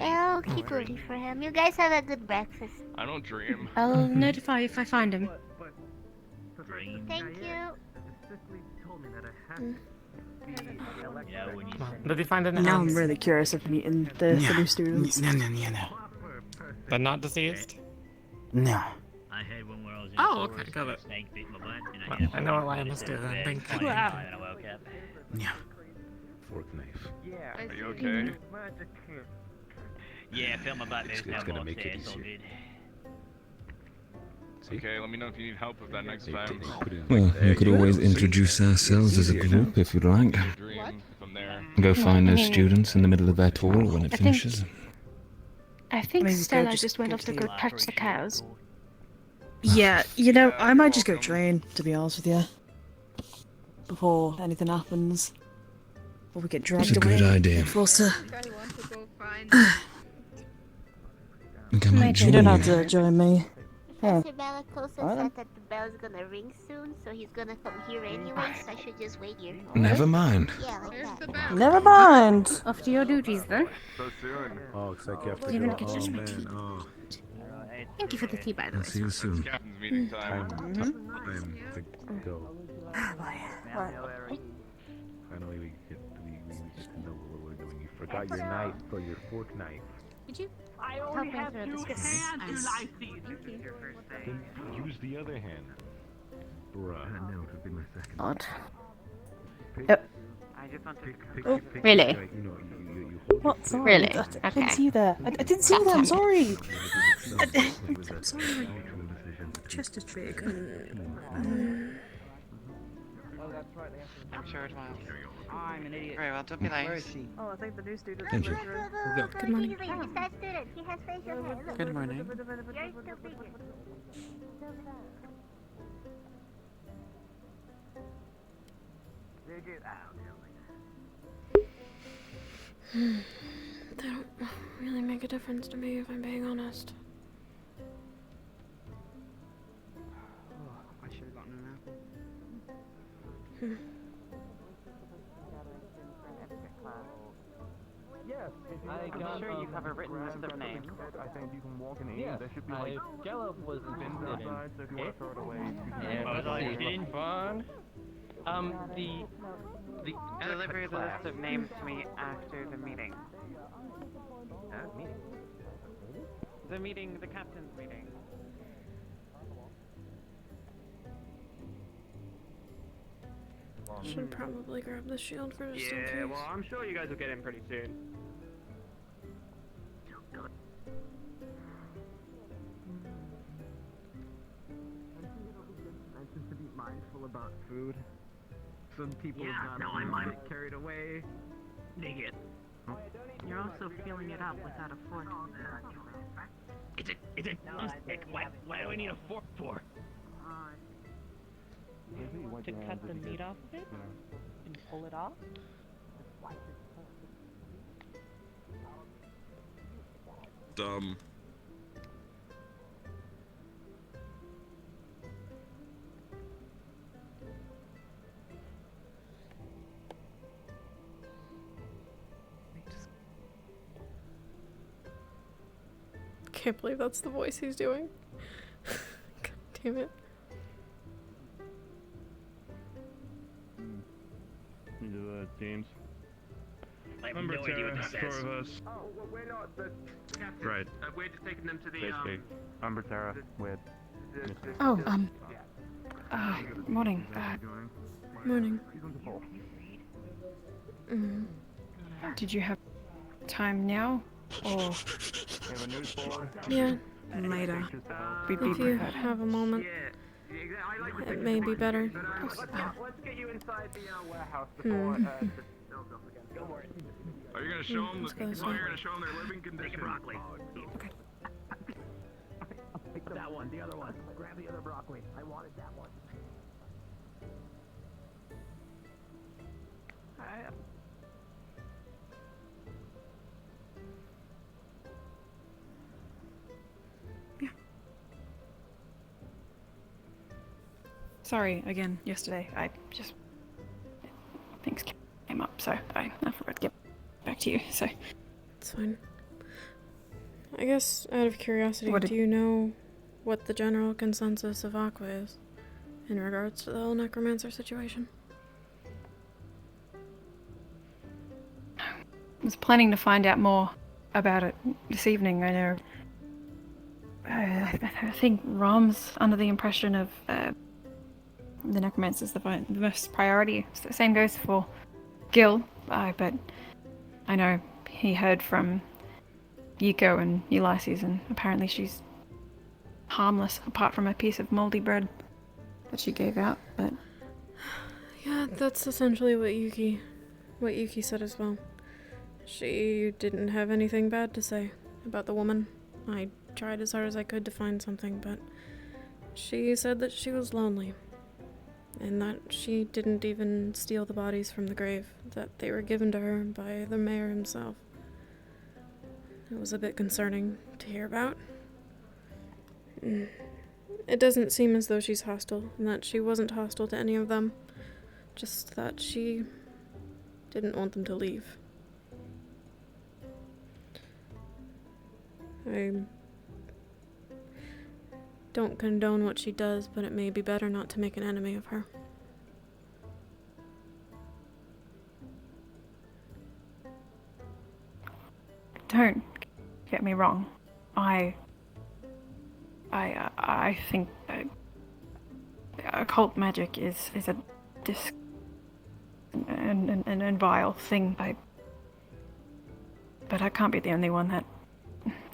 I'll keep looking for him. You guys have a good breakfast. I don't dream. I'll notify you if I find him. Thank you. Yeah, when you Did you find an now I'm ants? really curious of meeting the new students. No. They're not diseased? No. I had one where I was in Oh, a okay, forest got and a it. snake bit my butt, and Well, hit a I know what fork I and must it do was then, bad. thank Funny, you. and I woke up. Yeah. Fork knife. Are you okay? Yeah, I felt my butt It's moved down gonna more make it upstairs, all easier. good. Okay, let me know if you need help with that next They time. put it in Well, like we that. could always introduce ourselves as a group if you'd like. Dream from there. Go find I those mean, students in the middle of their tour when it I think- finishes. I think Maybe go Stella just just went go off to to go the touch the cows. Yeah, you know, I might just go train, to be honest with you. Before anything happens. Before we get dragged That's a away. good idea. Forced to... Can I You join don't you? have to join me. Yeah. Professor Malacosa Alright said that the bell is gonna ring soon, so he's gonna come here anyway, so I should just wait here. Never mind. Yeah, like that. Never mind. Off to your duties then. So soon. Oh, looks like you have to You're go. gonna get Oh, your man. tea. Oh. Thank you for the tea, by the I'll way. see you soon. Captain's meeting time. Time to go. Finally, we get to know what we're doing. You forgot your knife or your fork knife. Did you? I only have 2 hands, Then use the other hand. Bruh. No, it would be my second. Odd. Yep. I just want to. Really? What? Sorry. Really? I Okay. didn't see you there. I didn't see you there, I'm sorry. I'm sorry. Chest is big. I'm sure it will. I'm an idiot. Very well, don't be Where late. is she? Oh, I think the new student. Thank you. Good morning. He's that student. He has facial hair. Look. Good morning. You're still bigger. They don't really make a difference to me if I'm being honest. I should have gotten an apple. Yes, I'm sure you have a written list of names. I think you can walk in Yeah, there should be like Gallup was bins outside, so if you want to throw it away, you can Yeah, throw it away. fun. The deliver the list of names to me after the meeting. The captain's meeting. Should probably grab the shield for just in case. Yeah, well, I'm sure you guys will get in pretty soon. Just to be mindful about food. Some people Yeah, no, I'm I'm carried away. dig it. You're also filling it up without a fork. It's a stick. Why do I need a fork for? To cut the meat off of it and pull it off. Dumb. Can't believe that's the voice he's doing. God damn it. James. I have no idea what this says. us. Oh, well, we're not the captain. Right. We're just taking them to the, Amber Terra with. Oh, Morning. Morning. Did you have time now, or Yeah, later? if you have a moment, it may be better. Let's get you inside the warehouse before the build up again. Go for it. Are you gonna show them Let's go this way. you're gonna show them their living conditions? Broccoli. Okay. That one, the other one. Grab the other broccoli. I wanted that one. Sorry again. Yesterday, I just things came up, so I forgot to get back to you. So It's fine. I guess, out of curiosity, What do did- you know what the general consensus of Aqua is in regards to the whole Necromancer situation? I was planning to find out more about it this evening. I know. I think Rom's under the impression of the Necromancer's the most priority. The same goes for Gil, but I know he heard from Yuko and Ulysses, and apparently she's harmless apart from a piece of moldy bread that she gave out. But Yeah, that's essentially what Yuki said as well. She didn't have anything bad to say about the woman. I tried as hard as I could to find something, but She said that she was lonely, and that she didn't even steal the bodies from the grave, that they were given to her by the mayor himself. It was a bit concerning to hear about. It doesn't seem as though she's hostile, and that she wasn't hostile to any of them, just that she didn't want them to leave. I don't condone what she does, but it may be better not to make an enemy of her. Don't get me wrong. I think occult magic is a and vile thing. But I can't be the only one that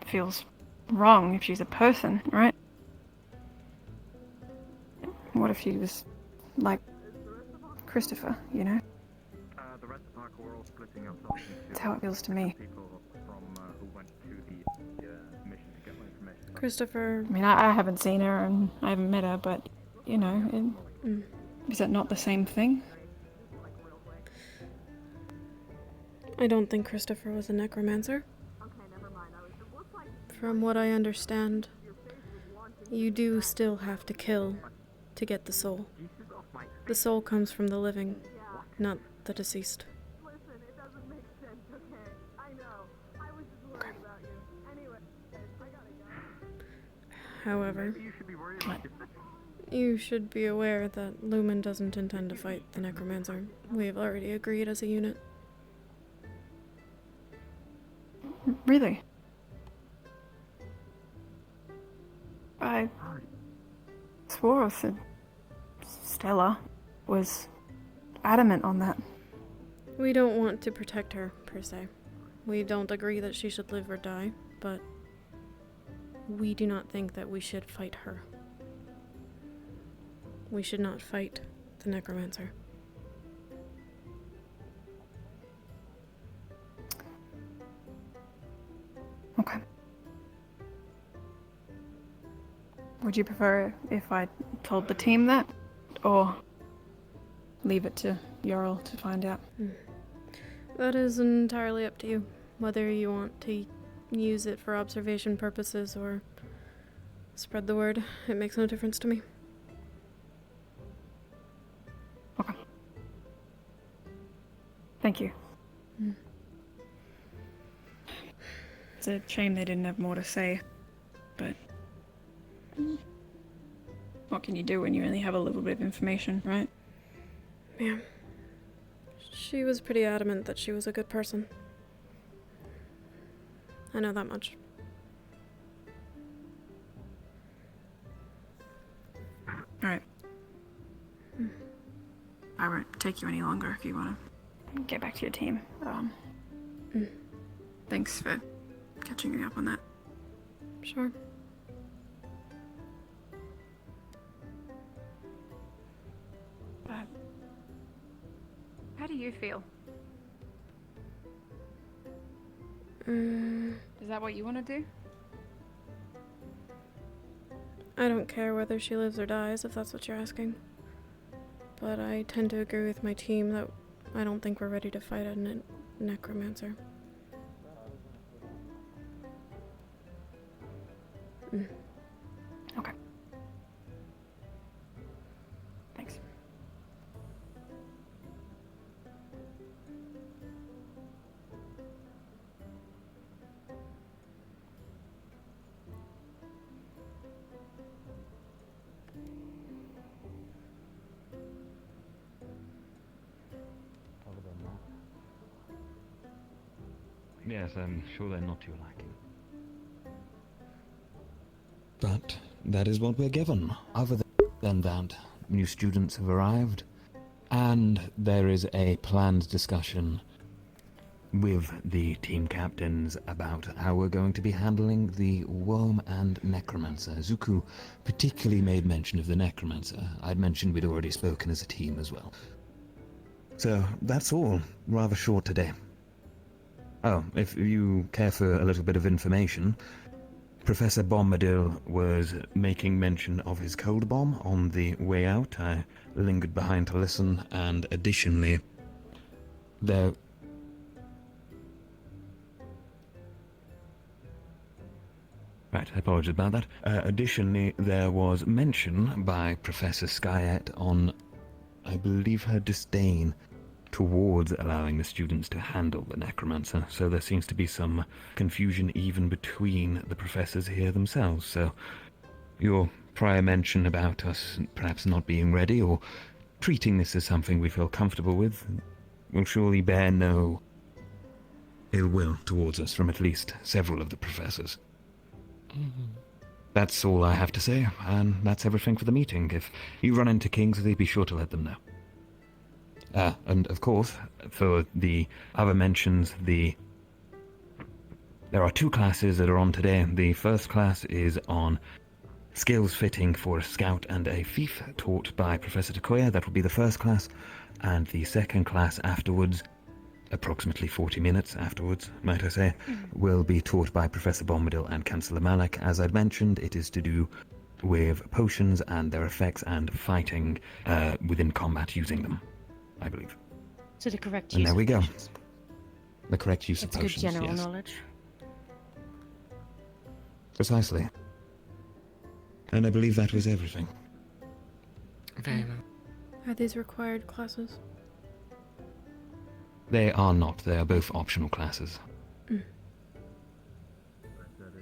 feels wrong if she's a person, right? What if she was like Christopher, you know? The rest of our core all splitting up talking to That's how it feels to me. people from who went to the mission to get more information. Christopher... I mean, I haven't seen her and I haven't met her, but, you know, is that not the same thing? I don't think Christopher was a necromancer. From what I understand, you do still have to kill to get the soul. The soul comes from the living, not the deceased. However, you should be aware that Lumen doesn't intend to fight the Necromancer. We have already agreed as a unit. Really? I swore that Stella was adamant on that. We don't want to protect her, per se. We don't agree that she should live or die, but we do not think that we should fight her. We should not fight the Necromancer. Okay. Would you prefer if I told the team that? Or leave it to Jarl to find out? That is entirely up to you. Whether you want to use it for observation purposes or spread the word, it makes no difference to me. Okay. Thank you. It's a shame they didn't have more to say, but what can you do when you only have a little bit of information, right? Yeah. She was pretty adamant that she was a good person. I know that much. Alright. I won't take you any longer if you want to get back to your team. Thanks for catching me up on that. Sure. How do you feel? Is that what you want to do? I don't care whether she lives or dies, if that's what you're asking. But I tend to agree with my team that I don't think we're ready to fight a necromancer. Okay. Thanks. Yes, I'm sure they're not to your liking. But that is what we're given. Other than that, new students have arrived, and there is a planned discussion with the team captains about how we're going to be handling the Worm and Necromancer. Zuku particularly made mention of the Necromancer. I'd mentioned we'd already spoken as a team as well. So that's all. Rather short today. Oh, if you care for a little bit of information, Professor Bombadil was making mention of his cold bomb on the way out. I lingered behind to listen, and additionally, there... Right, I apologize about that. Additionally, there was mention by Professor Skyette on, I believe, her disdain towards allowing the students to handle the Necromancer, so there seems to be some confusion even between the professors here themselves. So your prior mention about us perhaps not being ready or treating this as something we feel comfortable with will surely bear no ill will towards us from at least several of the professors. That's all I have to say, and that's everything for the meeting. If you run into Kingsley, be sure to let them know. And of course, for the other mentions, there are 2 classes that are on today. The first class is on skills fitting for a scout and a thief, taught by Professor Takoya. That will be the first class. And the second class afterwards, approximately 40 minutes afterwards, might I say, will be taught by Professor Bombadil and Chancellor Malak. As I'd mentioned, it is to do with potions and their effects and fighting within combat using them, I believe. So the correct And use there we of go. potions. The correct use It's of good potions, general yes. knowledge. Precisely. And I believe that was everything. Very well. Are these required classes? They are not. They are both optional classes.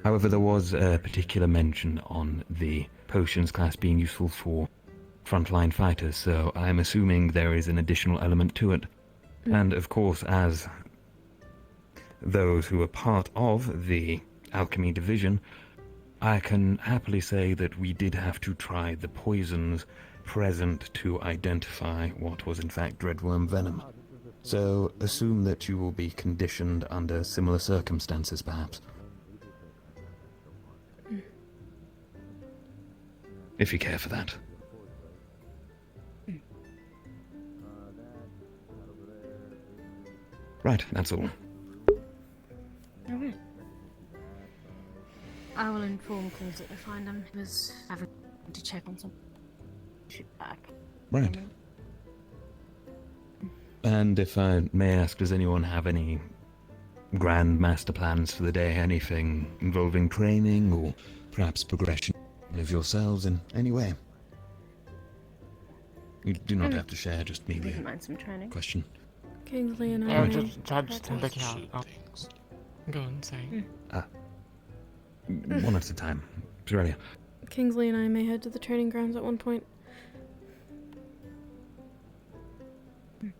However, there was a particular mention on the potions class being useful for frontline fighters, so I'm assuming there is an additional element to it. And of course, as those who are part of the alchemy division, I can happily say that we did have to try the poisons present to identify what was in fact Dreadworm venom. So assume that you will be conditioned under similar circumstances, perhaps. If you care for that. Right, that's all. Alright. I will inform Kingsley to find him. He was having to check on some shoot back. Right. And if I may ask, does anyone have any grand master plans for the day? Anything involving training or perhaps progression of yourselves in any way? You do not have to share, just me. Wouldn't mind some training. Question. Kingsley and I. Yeah, may Judge head to the to- cow. Oh. Go on, sorry. One at a time. Australia. Kingsley and I may head to the training grounds at one point.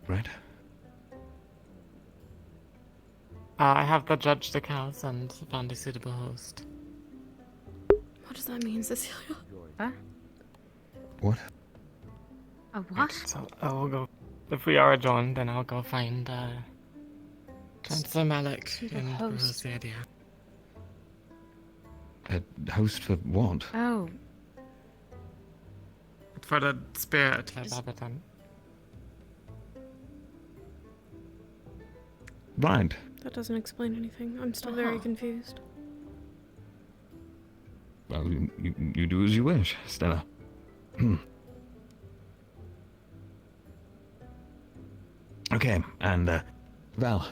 Right. I have the judge the cows and found a suitable host. What does that mean, Cecilia? Huh? What? A what? So I will go. If we are adjourned, then I'll go find Chancellor Malik Suitable and host. propose the idea. A host for what? Oh. For the spirit of Abaddon. Right. That doesn't explain anything. I'm still very confused. Well, you do as you wish, Stella. Okay, and Val.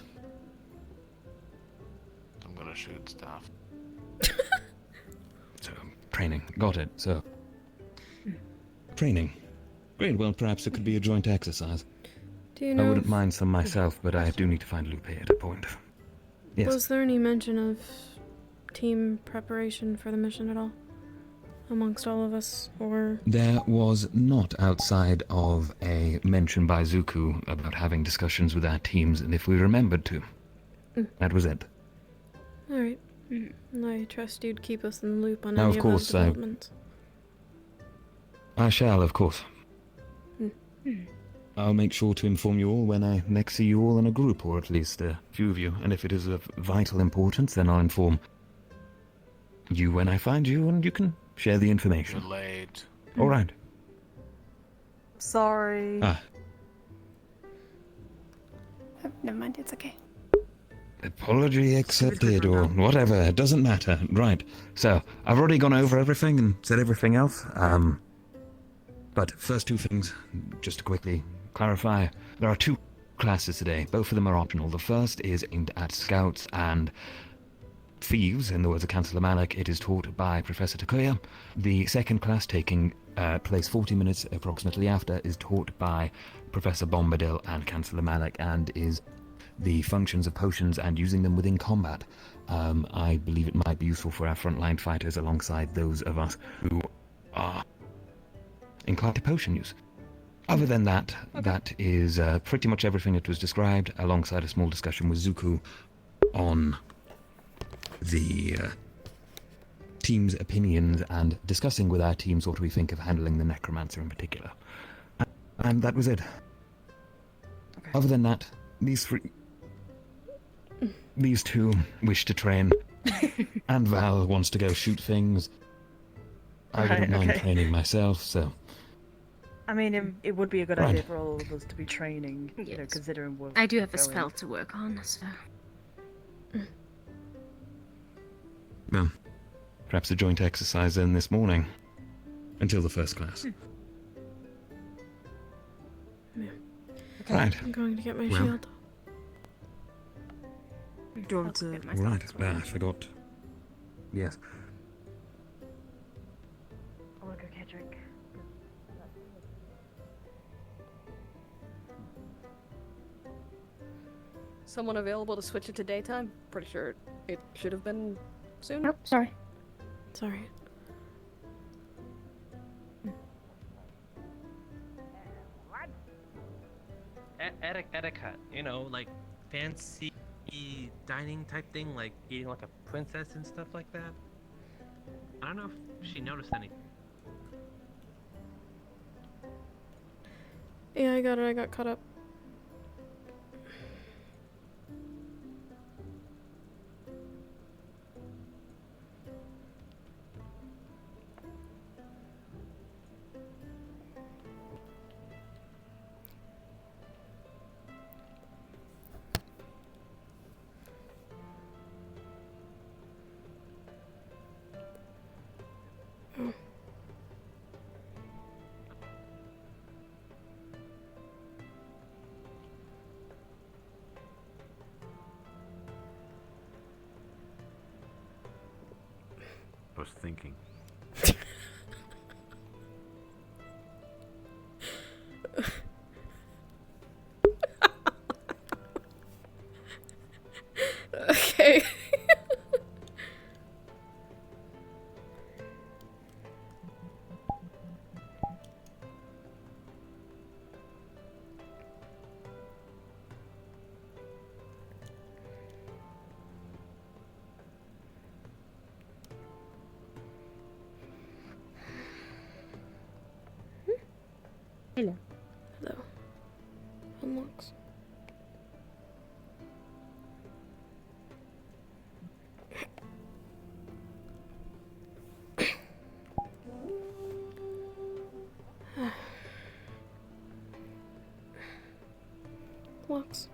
I'm gonna shoot stuff. So, training. Got it. So, training. Great, well, perhaps it could be a joint exercise. Do you I know? wouldn't mind some myself, but I do need to find Lupe at a point. Yes. Was there any mention of team preparation for the mission at all? Amongst all of us, or There was not, outside of a mention by Zuku about having discussions with our teams, and if we remembered to. That was it. alright. I trust you'd keep us in the loop on Now, any of of course, those developments. I shall, of course. I'll make sure to inform you all when I next see you all in a group, or at least a few of you, and if it is of vital importance, then I'll inform you when I find you, and you can share the information. You're late. All right. Sorry. Ah, Oh, never mind, it's okay. Apology accepted, or whatever. It doesn't matter. Right. So, I've already gone over everything and said everything else. But first two things, just to quickly clarify. There are two classes today. Both of them are optional. The first is aimed at scouts and thieves. In the words of Councillor Malik, it is taught by Professor Takuya. The second class, taking place 40 minutes approximately after, is taught by Professor Bombadil and Councillor Malik, and is the functions of potions and using them within combat. I believe it might be useful for our frontline fighters alongside those of us who are inclined to potion use. Other than that, that is pretty much everything that was described, alongside a small discussion with Zuko on the team's opinions and discussing with our teams what we think of handling the Necromancer in particular. And that was it. Other than that, these two wish to train, and Val wants to go shoot things. I wouldn't mind training myself, so... I mean, it would be a good Right. idea for all of us to be training, you know, considering we're I do have a going. spell to work on, so. Well, perhaps a joint exercise then this morning, until the first class. Yeah. Right. I'm going to get my Well. shield. Do you want to... Right, I forgot. Yes. I want to go get a drink. Someone available to switch it to daytime? Pretty sure it should have been soon. Nope, sorry. Sorry. Etiquette, you know, like fancy dining type thing, like eating like a princess and stuff like that. I don't know if she noticed anything. Yeah, I got it. I got caught up. I was thinking. Okay. Hello. Hello. Unlocks. Locks.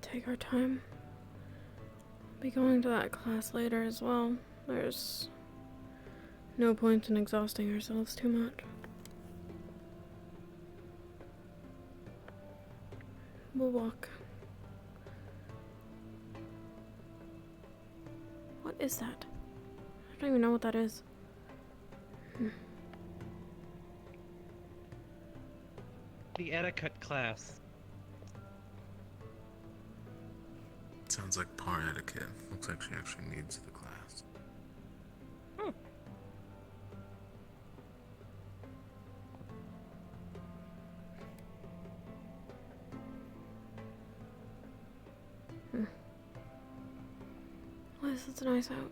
Take our time. Be going to that class later as well. There's no point in exhausting ourselves too much. We'll walk. What is that? I don't even know what that is. The etiquette class. Sounds like par etiquette. Looks like she actually needs the class. Guys, it's nice out.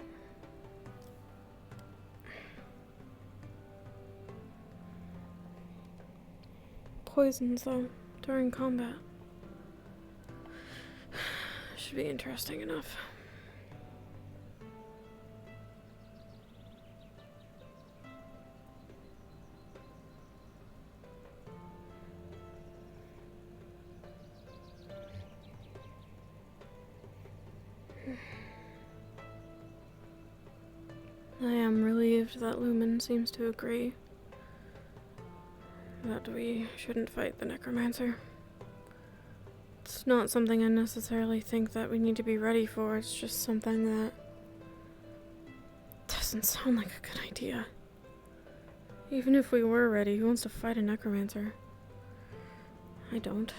Poisons, though, during combat. Should be interesting enough. I am relieved that Lumen seems to agree that we shouldn't fight the Necromancer. It's not something I necessarily think that we need to be ready for, it's just something that doesn't sound like a good idea. Even if we were ready, who wants to fight a Necromancer? I don't.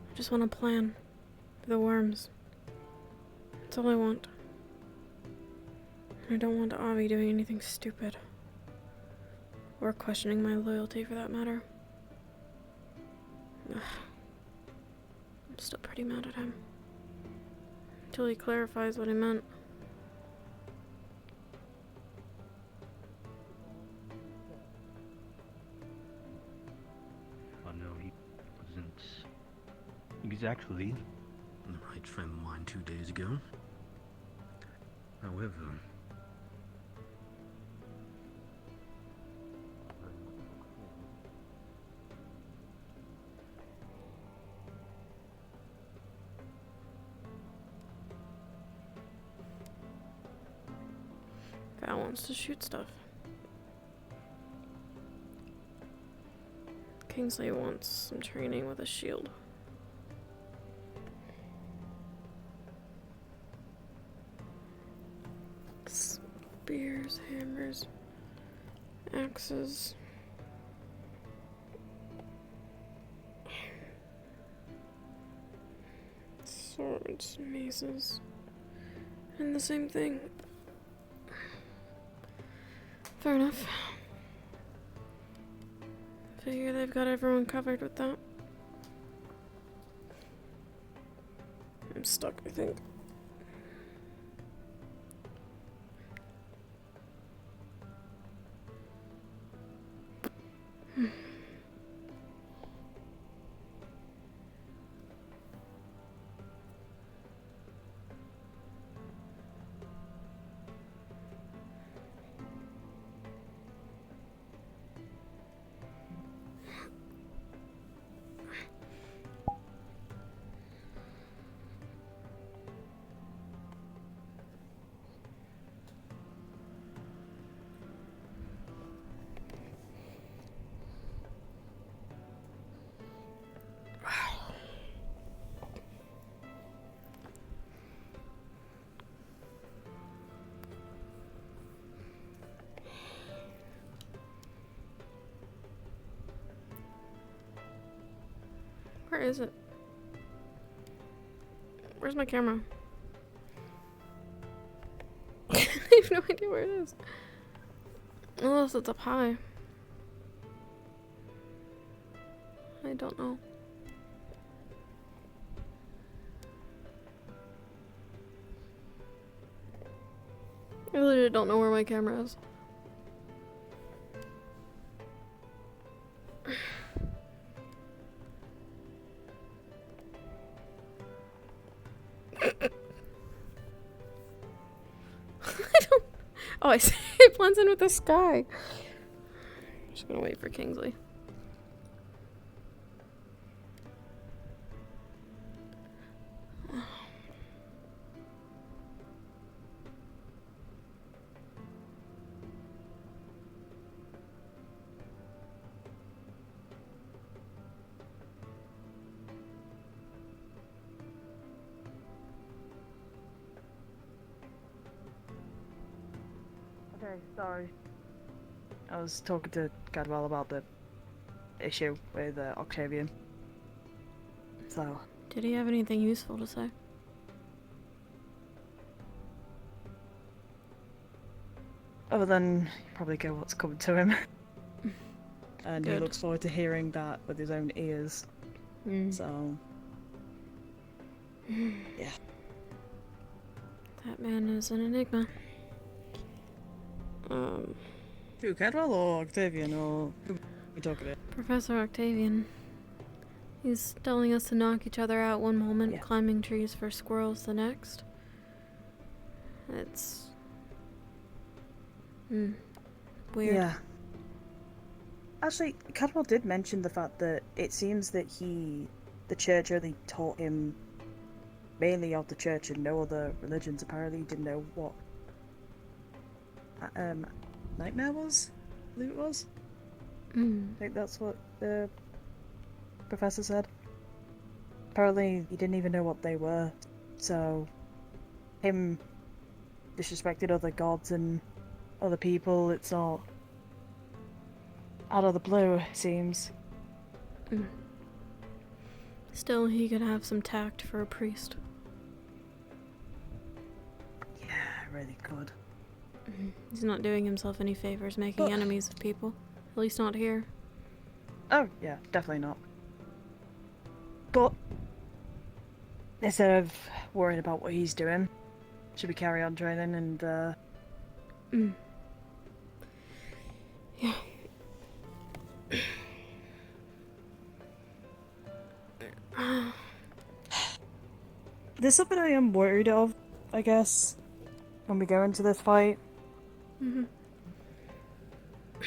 I just want a plan for the worms. That's all I want. I don't want Avi doing anything stupid. Or questioning my loyalty for that matter. Ugh. I'm still pretty mad at him. Until he clarifies what he meant. I know he wasn't exactly the right frame of mind 2 days ago. However, Val wants to shoot stuff. Kingsley wants some training with a shield. Spears, hammers, axes. Swords, maces. And the same thing. Fair enough. Figure they've got everyone covered with that. I'm stuck, I think. Where is it? Where's my camera? I have no idea where it is. Unless it's up high. I don't know. I literally don't know where my camera is. Oh, I see. It blends in with the sky. Just gonna wait for Kingsley. Okay, sorry. I was talking to Gadwell about the issue with Octavian. So. Did he have anything useful to say? other than probably get what's coming to him. And he Good. looks forward to hearing that with his own ears. So, yeah. That man is an enigma. Who, Cadwell or Octavian, or who are you talking about? Professor Octavian. He's telling us to knock each other out one moment, climbing trees for squirrels the next. It's... weird. Yeah. Actually, Cadwell did mention the fact that it seems that the church only taught him mainly of the church and no other religions. Apparently he didn't know what nightmare was? I believe it was. I think that's what the professor said. Apparently he didn't even know what they were. So him disrespecting other gods and other people, it's all out of the blue, it seems. Still, he could have some tact for a priest. Yeah, really could. He's not doing himself any favors making enemies of people. At least not here. Oh, yeah, definitely not. But instead of worrying about what he's doing, should we carry on training and Yeah. There's something I am worried of, I guess, when we go into this fight. I'm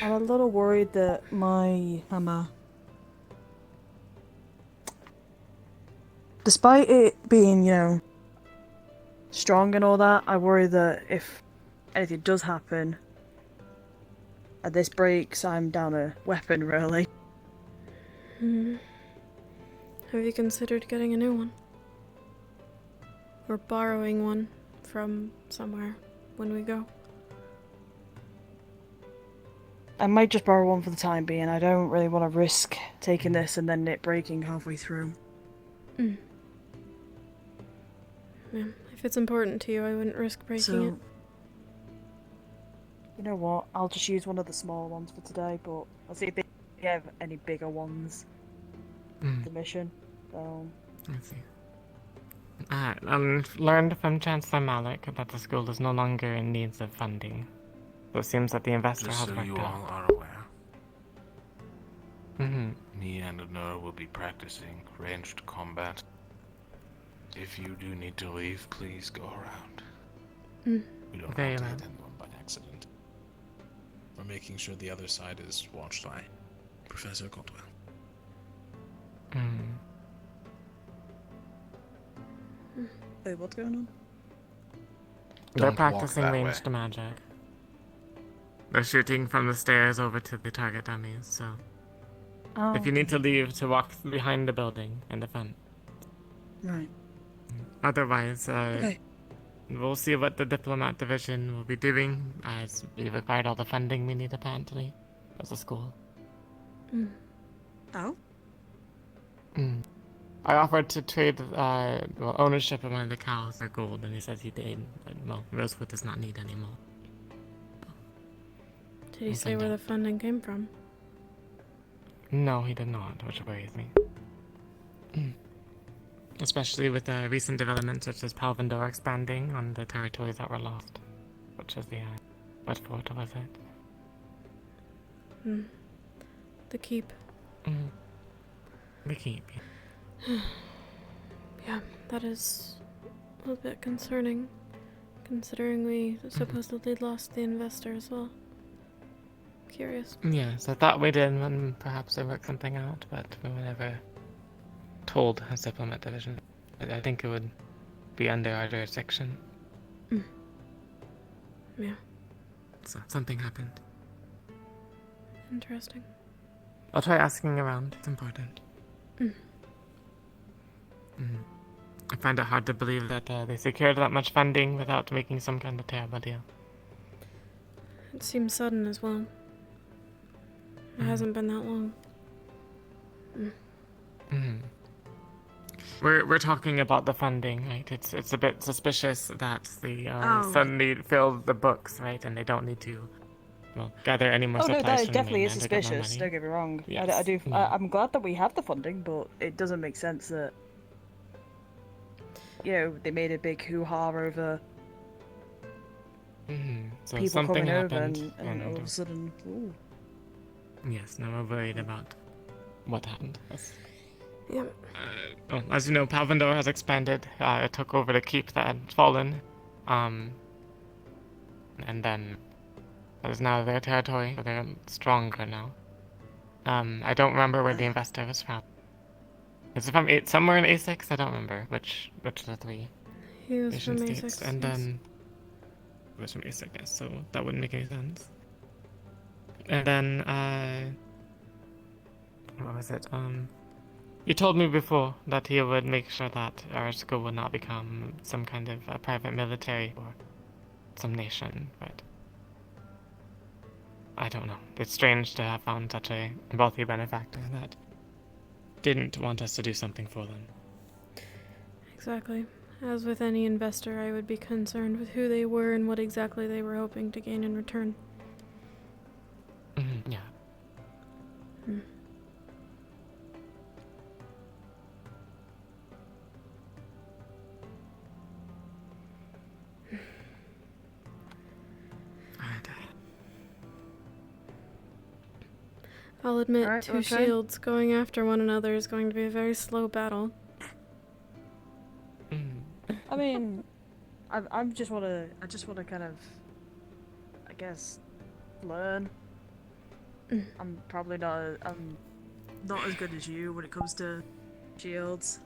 a little worried that my hammer, despite it being, you know, strong and all that, I worry that if anything does happen and this breaks, I'm down a weapon, really. Have you considered getting a new one? Or borrowing one from somewhere when we go? I might just borrow one for the time being. I don't really want to risk taking this and then it breaking halfway through. Yeah, if it's important to you, I wouldn't risk breaking it. You know what? I'll just use one of the small ones for today, but I'll see if they have any bigger ones for the mission. So. I see. Learned from Chancellor Malik that the school is no longer in need of funding. So it seems that the investor Just has so worked you out. all are aware, me and Honora will be practicing ranged combat. If you do need to leave, please go around. We don't Very want to well. hit anyone by accident. We're making sure the other side is watched by Professor Caldwell. Wait, what's going on? They're Don't walk practicing that way. ranged magic. They're shooting from the stairs over to the target dummies, so... Oh, If you need to leave, to walk behind the building in the front. Right. Otherwise, Okay. we'll see what the diplomat division will be doing, as we've acquired all the funding we need apparently, as a school. Oh? I offered to trade ownership of one of the cows for gold, and he says he did. But, well, Rosewood does not need any more. Did he We'll say find where out. the funding came from? No, he did not, which worries me. Especially with recent developments such as Palvindor expanding on the territories that were lost, which is the what fort was it? The keep. The keep. Yeah, that is a bit concerning, considering we supposedly lost the investor as well. Curious. Yes, I thought we did, and perhaps they worked something out, but we were never told as diplomat division. I think it would be under our jurisdiction. Yeah, So something happened. interesting. I'll try asking around. It's important. I find it hard to believe that they secured that much funding without making some kind of terrible deal. It seems sudden as well. It hasn't been that long. We're talking about the funding, right? It's a bit suspicious that the Oh. suddenly filled the books, right? And they don't need to, well, gather any more Oh no, supplies that from definitely the is mainland to get more suspicious. money. Don't get me wrong. Yes. I do. Yeah. I'm glad that we have the funding, but it doesn't make sense that they made a big hoo-ha over So people something coming over, happened, and all of a sudden, ooh. Yes, now we're worried about what happened. Yes. Yep. Well, as you know, Palvindor has expanded. It took over the keep that had fallen. And then that is now their territory, so they're stronger now. I don't remember where the investor was from. Is it from somewhere in A6? I don't remember which of the three He was nation from states. A6. And yes. then it was from A6, yes, so that wouldn't make any sense. And then what was it? You told me before that he would make sure that our school would not become some kind of a private military or some nation, but I don't know. It's strange to have found such a wealthy benefactor that didn't want us to do something for them. Exactly. As with any investor, I would be concerned with who they were and what exactly they were hoping to gain in return. Yeah. Hmm. I'll admit, Alright, two okay. shields going after one another is going to be a very slow battle. I mean, I just wanna kind of, I guess, learn. I'm probably I'm not as good as you when it comes to shields.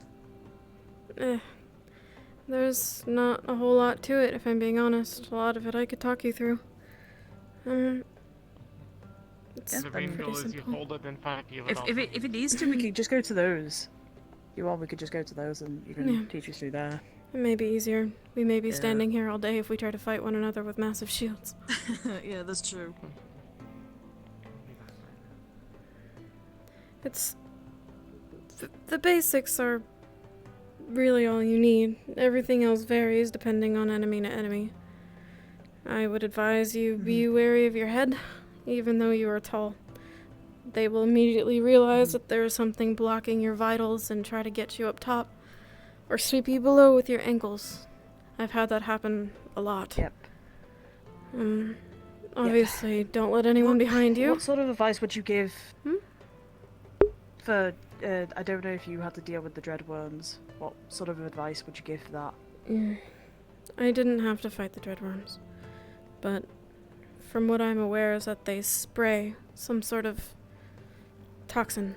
There's not a whole lot to it, if I'm being honest. A lot of it I could talk you through. It's The main pretty goal is you simple. hold it in front of you. If it needs to, we can just go to those. You want, we could just go to those, and you can Yeah. teach us through there. It may be easier. We may be Yeah. standing here all day if we try to fight one another with massive shields. Yeah, that's true. It's... The basics are really all you need. Everything else varies depending on enemy to enemy. I would advise you be wary of your head, even though you are tall. They will immediately realize that there is something blocking your vitals and try to get you up top, or sweep you below with your ankles. I've had that happen a lot. Yep. Obviously, don't let anyone behind you. What sort of advice would you give for, I don't know if you had to deal with the Dreadworms. What sort of advice would you give for that? I didn't have to fight the Dreadworms, but from what I'm aware is that they spray some sort of toxin.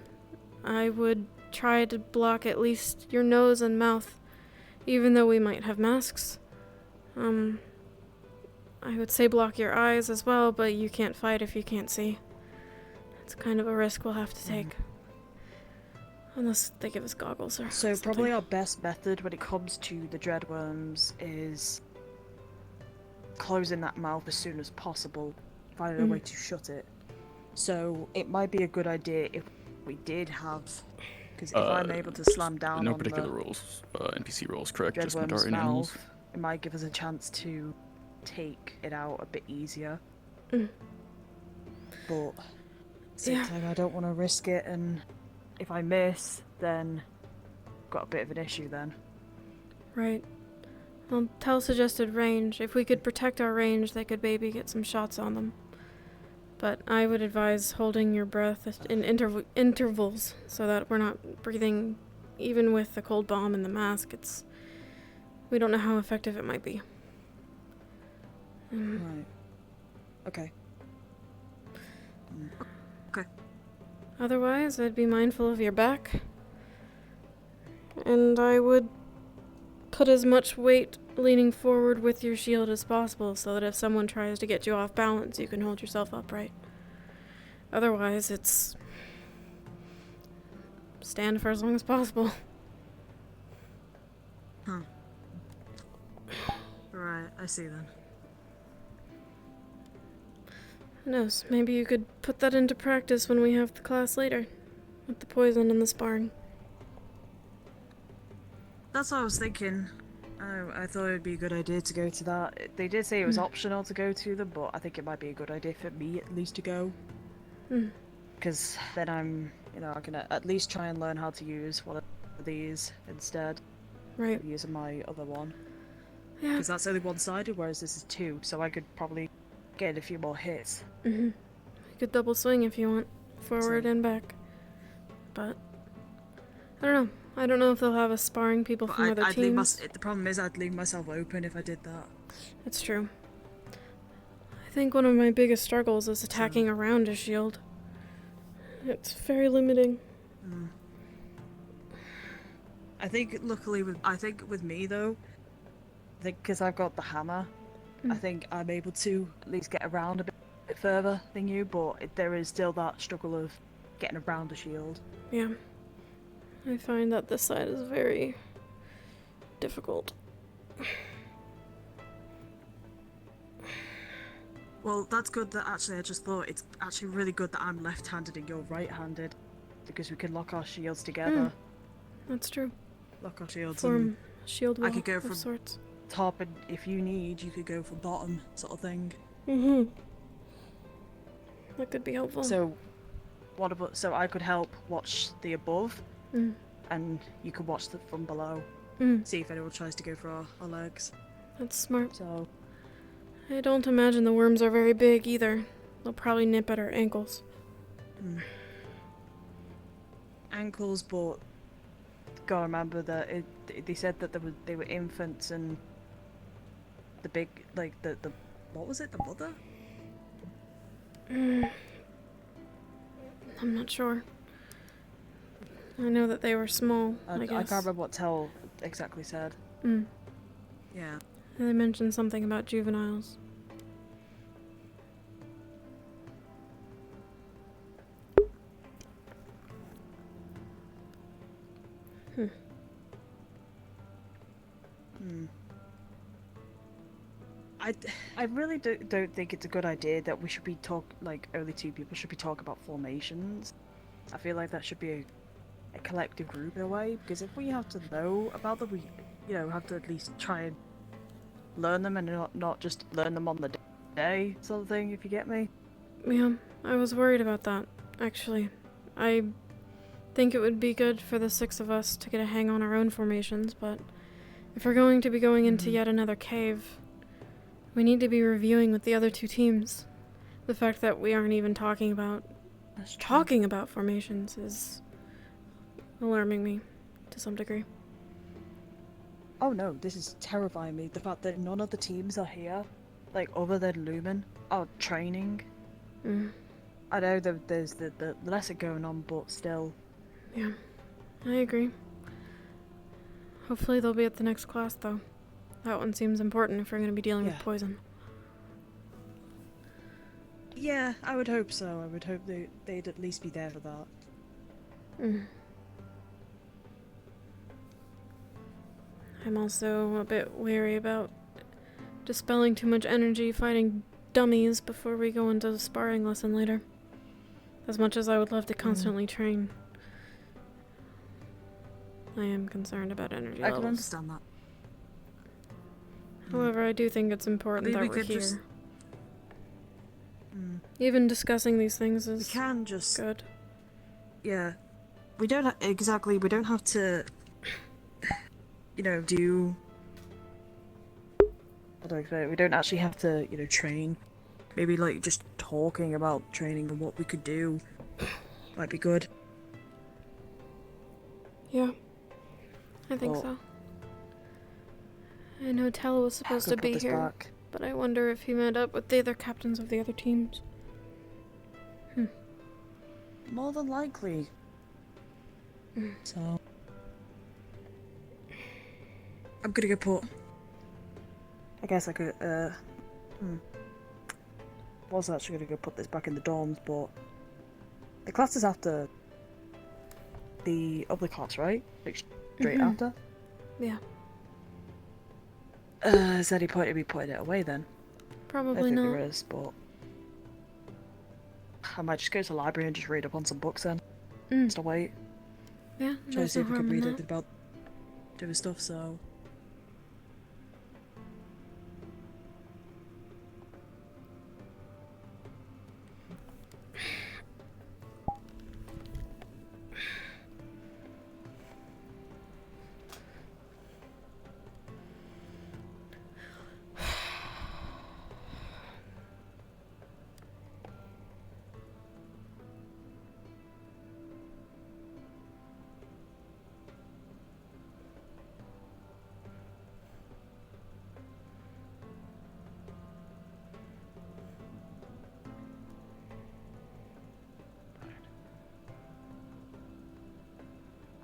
I would try to block at least your nose and mouth, even though we might have masks. I would say block your eyes as well, but you can't fight if you can't see. It's kind of a risk we'll have to take. Unless they give us goggles or So something. probably our best method when it comes to the Dreadworms is closing that mouth as soon as possible, finding a way to shut it. So it might be a good idea if we did have, because if I'm able to slam down no on particular the rules, NPC rules, correct? Just Dreadworm's Mentarian animals. mouth, it might give us a chance to take it out a bit easier. But at the same time, I don't want to risk it, and if I miss, then I've got a bit of an issue then. Right. Well, Tell suggested range. If we could protect our range, they could maybe get some shots on them. But I would advise holding your breath in intervals so that we're not breathing, even with the cold bomb and the mask. We don't know how effective it might be. Right. Okay. Okay. Otherwise, I'd be mindful of your back. And I would put as much weight leaning forward with your shield as possible so that if someone tries to get you off balance, you can hold yourself upright. Otherwise, it's stand for as long as possible. Huh. Right, I see then. Who knows? Maybe you could put that into practice when we have the class later, with the poison and the sparring. That's what I was thinking. I thought it'd be a good idea to go to that. They did say it was optional to go to them, but I think it might be a good idea for me at least to go. Because then I'm, I can at least try and learn how to use one of these instead of using my other one. Yeah. Because that's only one-sided, whereas this is two, so I could probably get a few more hits. You could double swing if you want, forward and back. But I don't know. I don't know if they'll have us sparring people from other teams. The problem is I'd leave myself open if I did that. It's true. I think one of my biggest struggles is attacking around a shield. It's very limiting. I think luckily with me though, because I've got the hammer, I think I'm able to at least get around a bit further than you, but there is still that struggle of getting around the shield. Yeah. I find that this side is very difficult. Well, that's good that I just thought it's actually really good that I'm left-handed and you're right-handed, because we can lock our shields together. That's true. Lock our shields. Form shield wall I could go of from sorts. top, and if you need, you could go from bottom, sort of thing. That could be helpful. So I could help watch the above, and you could watch from below. See if anyone tries to go for our legs. That's smart. So I don't imagine the worms are very big either. They'll probably nip at our ankles. Ankles, but gotta remember that they said that they were infants and the big the what was it, the mother? I'm not sure. I know that they were small, I guess. I can't remember what Tell exactly said. Yeah. They mentioned something about juveniles. I really don't think it's a good idea that we should be only two people should be talking about formations. I feel like that should be a collective group in a way, because if we have to know about them, we have to at least try and learn them and not just learn them on the day sort of thing, if you get me. Yeah, I was worried about that, actually. I think it would be good for the 6 of us to get a hang on our own formations, but if we're going to be going into yet another cave, we need to be reviewing with the other 2 teams. The fact that we aren't even talking about formations is alarming me to some degree. Oh no, this is terrifying me. The fact that none of the teams are here, other than Lumen, are training. I know that there's the lesson going on, but still. Yeah, I agree. Hopefully they'll be at the next class, though. That one seems important if we're going to be dealing with poison. Yeah, I would hope so. I would hope they'd at least be there for that. I'm also a bit wary about dispelling too much energy fighting dummies before we go into the sparring lesson later. As much as I would love to constantly train, I am concerned about energy levels. I can understand that. However, I do think it's important that we're here. Just... Even discussing these things is good. Yeah. We don't have to, do... How do I say it? We don't actually have to, train. Maybe, just talking about training and what we could do might be good. Yeah. I think so. I know Tell was supposed to be here, but I wonder if he met up with the other captains of the other teams. More than likely. So... I'm gonna go put... I guess I could, was actually gonna go put this back in the dorms, but... The class is after... the other class, right? Straight after? Yeah. Is there any point in me putting it away then? Probably I think not. there is, but... I might just go to the library and just read up on some books then. Just wait. Yeah, Try to see if we can read anything about doing stuff, so.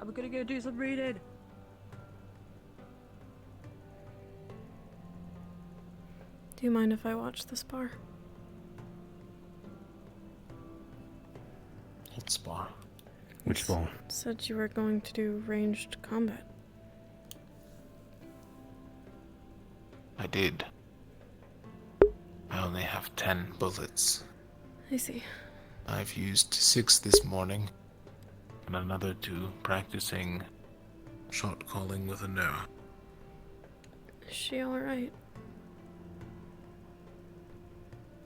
I'm gonna go do some reading. Do you mind if I watch the spar? What spar? Which spar? Said you were going to do ranged combat. I did. I only have 10 bullets. I see. I've used 6 this morning, and another 2 practicing shot calling with a no. Is she alright?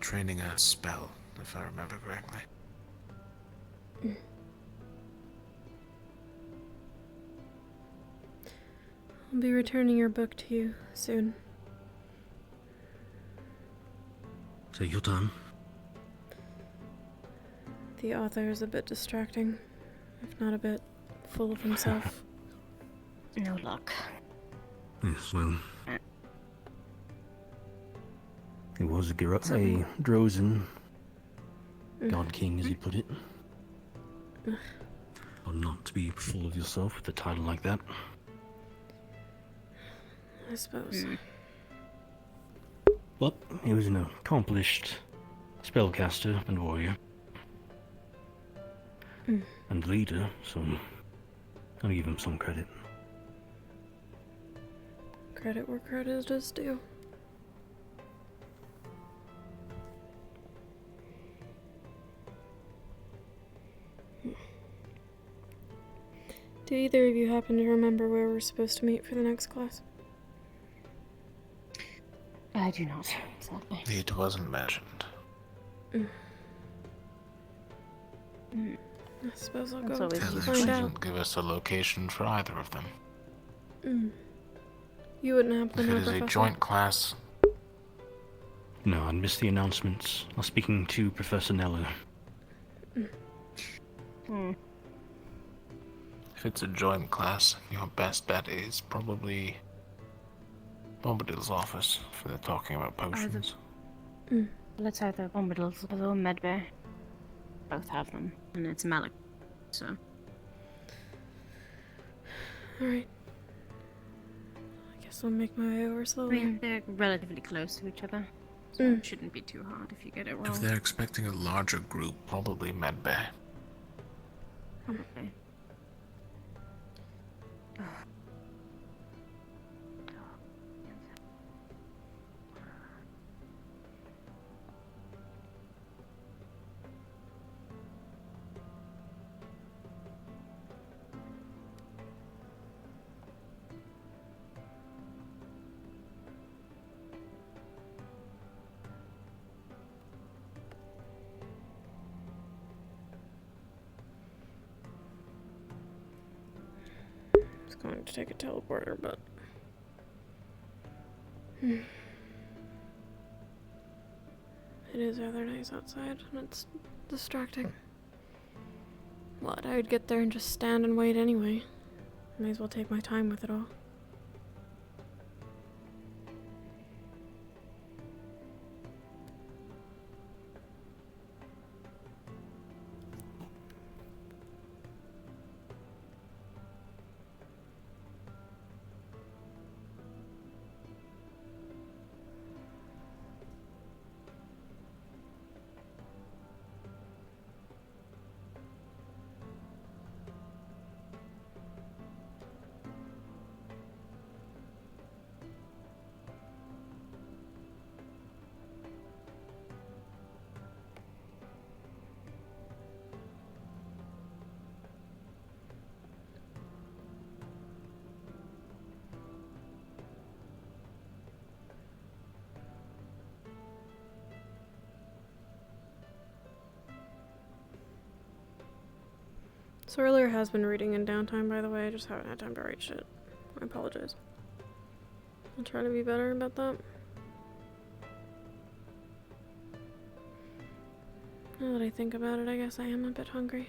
Training a spell, if I remember correctly. I'll be returning your book to you soon. Take your time. The author is a bit distracting, if not a bit full of himself. No luck. Yes, well. He was a Drozen God King, as he put it. Or not to be full of yourself with a title like that. I suppose. But he was an accomplished spellcaster and warrior. And leader, so I'll give him some credit. Credit where credit is due. Do either of you happen to remember where we're supposed to meet for the next class? I do not, sadly. It wasn't mentioned. I suppose I'll go Heather find out. didn't give us a location for either of them. You wouldn't happen to If know, it is a Professor? joint class, No, I missed the announcements. I was speaking to Professor Neller. if it's a joint class, your best bet is probably Bombadil's office, for they're talking about potions. Let's either Bombadil's or Medbay. Both have them, and it's Malik, so. Alright. I guess I'll make my way over I slowly. mean, they're relatively close to each other, so it shouldn't be too hard if you get it wrong. If they're expecting a larger group, probably Medbay. Probably. I was going to take a teleporter, but... It is rather nice outside, and it's distracting. What, I would get there and just stand and wait anyway. May as well take my time with it all. Sorler has been reading in downtime, by the way. I just haven't had time to write shit. I apologize. I'll try to be better about that. Now that I think about it, I guess I am a bit hungry.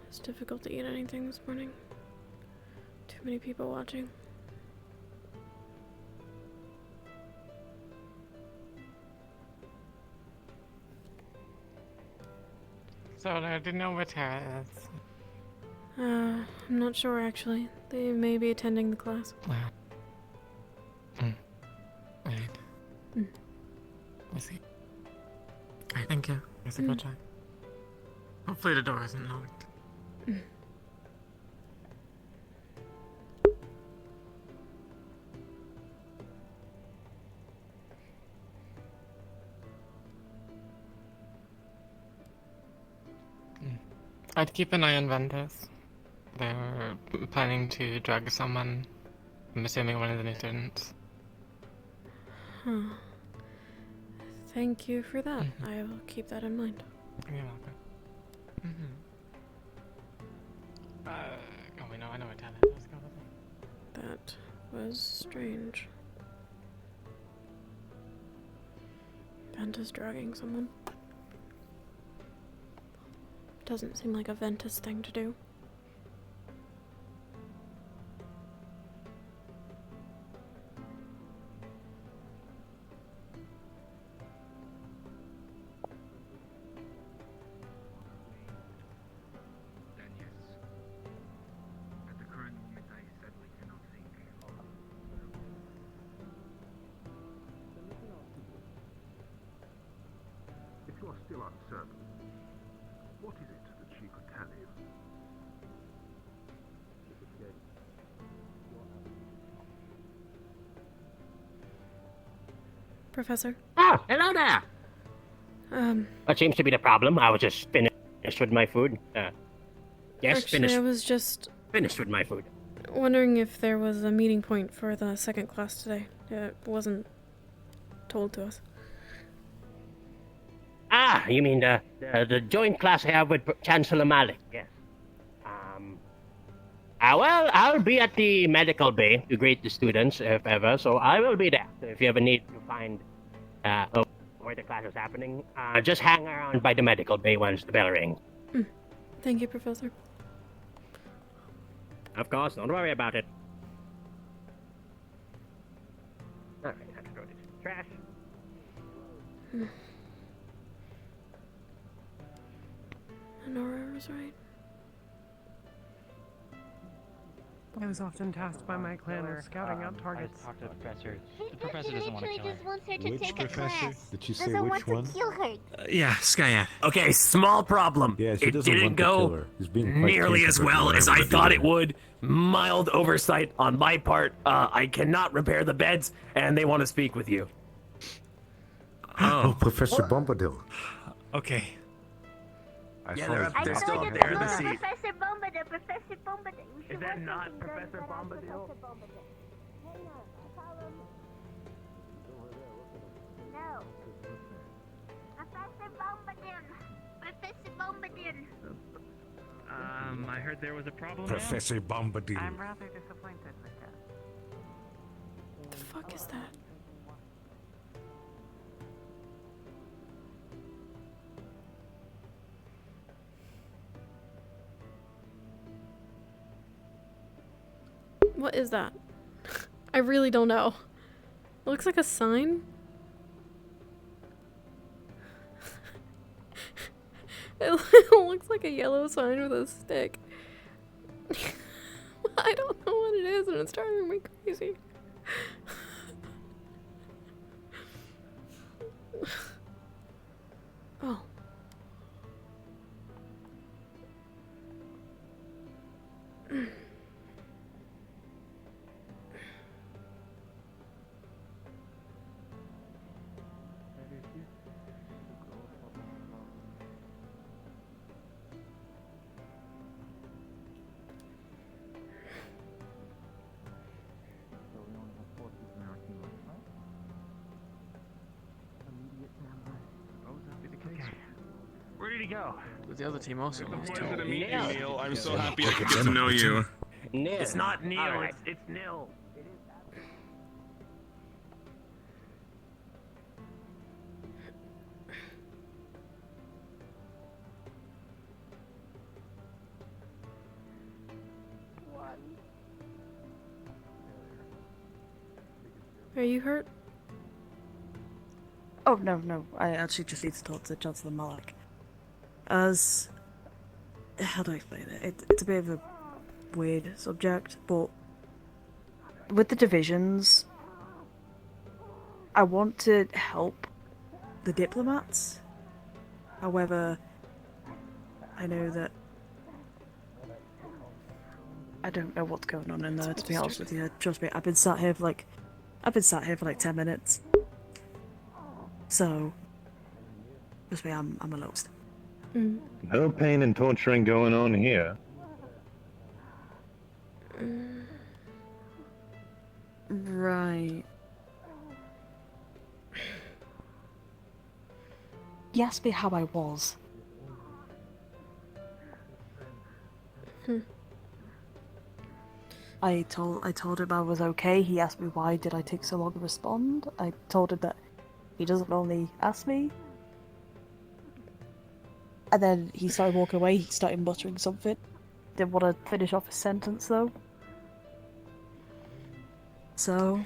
It's difficult to eat anything this morning. Too many people watching. So I didn't know where Tara is. I'm not sure actually. They may be attending the class. Wow. Right. I see. Alright, thank you. Here's a good check. Hopefully the door isn't locked. I'd keep an eye on vendors. They're planning to drug someone. I'm assuming one of the new students. Huh. Thank you for that. I will keep that in mind. You're welcome. Oh, I know what Tara is. Let's go with it. That was strange. Ventus drugging someone. Doesn't seem like a Ventus thing to do. Then yes. At the current moment, I sadly cannot think of. If you are still uncertain, what is it that she could tell you? Professor? Oh, hello there! What seems to be the problem? I was just finished with my food. Yes, Actually, finished. I was just Finished with my food. wondering if there was a meeting point for the second class today. It wasn't told to us. Ah, you mean the joint class I have with Chancellor Malik? Yes. Well, I'll be at the medical bay to greet the students if ever, so I will be there. So if you ever need to find where the class is happening, just hang around by the medical bay once the bell rings. Thank you, Professor. Of course, don't worry about it. Alright, I have to throw this in the trash. Nora was right. I was often tasked by my clan with scouting out targets. Talk to the professor. The He professor doesn't want to kill her. just wants her to Which take a professor? class. Did she say Doesn't which want one? to kill her. Yeah, Skyat. Okay, small problem. Yeah, she it doesn't didn't want to kill go her. He's being quite nearly as patient with well as whatever I they're thought it doing. would. Mild oversight on my part. I cannot repair the beds, and they want to speak with you. Oh, Professor Bombadil. Okay. I they're saw still his there in the seat. Professor Bombadil, Professor Bombadil. We should Is that work not something good, Professor but I'm Bombadil? Professor Bombadil. Hang on, I call him. No. Professor Bombadil. Professor Bombadil. I heard there was a problem. Professor Bombadil. I'm rather disappointed with that. What the fuck is that? What is that? I really don't know. It looks like a sign. It looks like a yellow sign with a stick. I don't know what it is and it's driving me crazy. Oh. Where'd he go? The other team also lost. pleasure to meet you, Neil. I'm so happy I could get to know you. Neil. It's not Neil, All right. it's Nil. Are you hurt? Oh, no. I actually just need to talk to Chancellor Malik. As... How do I explain it? It's a bit of a weird subject, but... With the divisions... I want to help the diplomats. However... I know that... I don't know what's going on in there, to be honest with you. Trust me, I've been sat here for like 10 minutes. So, trust me, I'm lost. No pain and torturing going on here. Right. He asked me how I was. I told him I was okay. He asked me why did I take so long to respond. I told him that he doesn't normally ask me. And then he started walking away. He started muttering something. Didn't want to finish off his sentence though. So.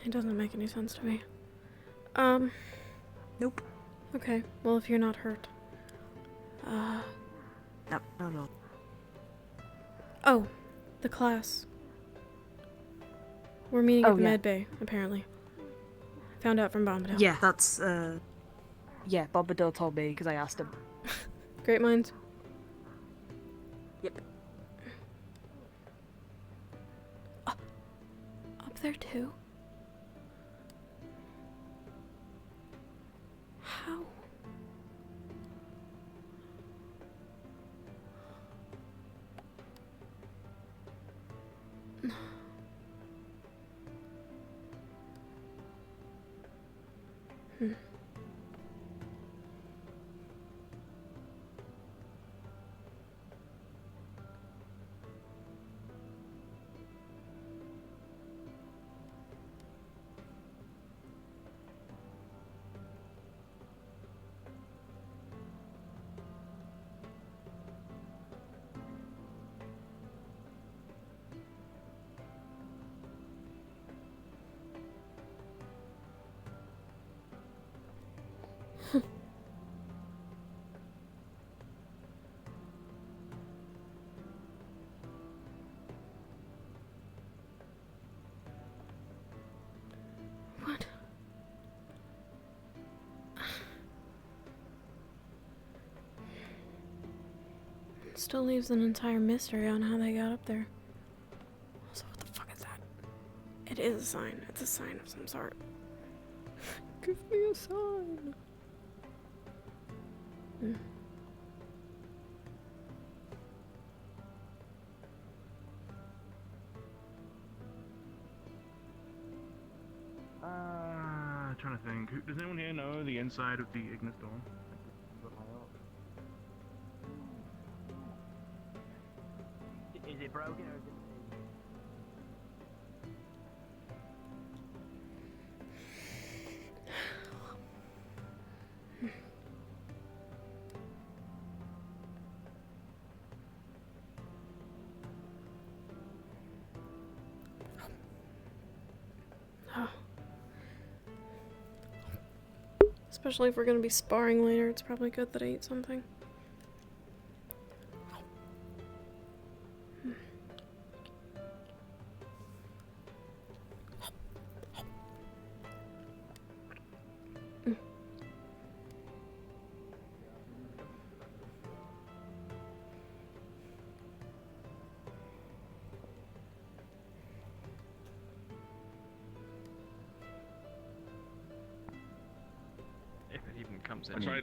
It doesn't make any sense to me. Nope. Okay, well, if you're not hurt. No. Oh, the class. We're meeting at the yeah. med bay, apparently. Found out from Bombadil. Yeah, that's, yeah, Bombadil told me because I asked him. Great minds. Yep. Up there too? How? What? Still leaves an entire mystery on how they got up there. Also, what the fuck is that? It is a sign. It's a sign of some sort. Give me a sign. Trying to think. Does anyone here know the inside of the Ignis Dome? Is it broken or is it? Especially if we're gonna be sparring later, it's probably good that I eat something.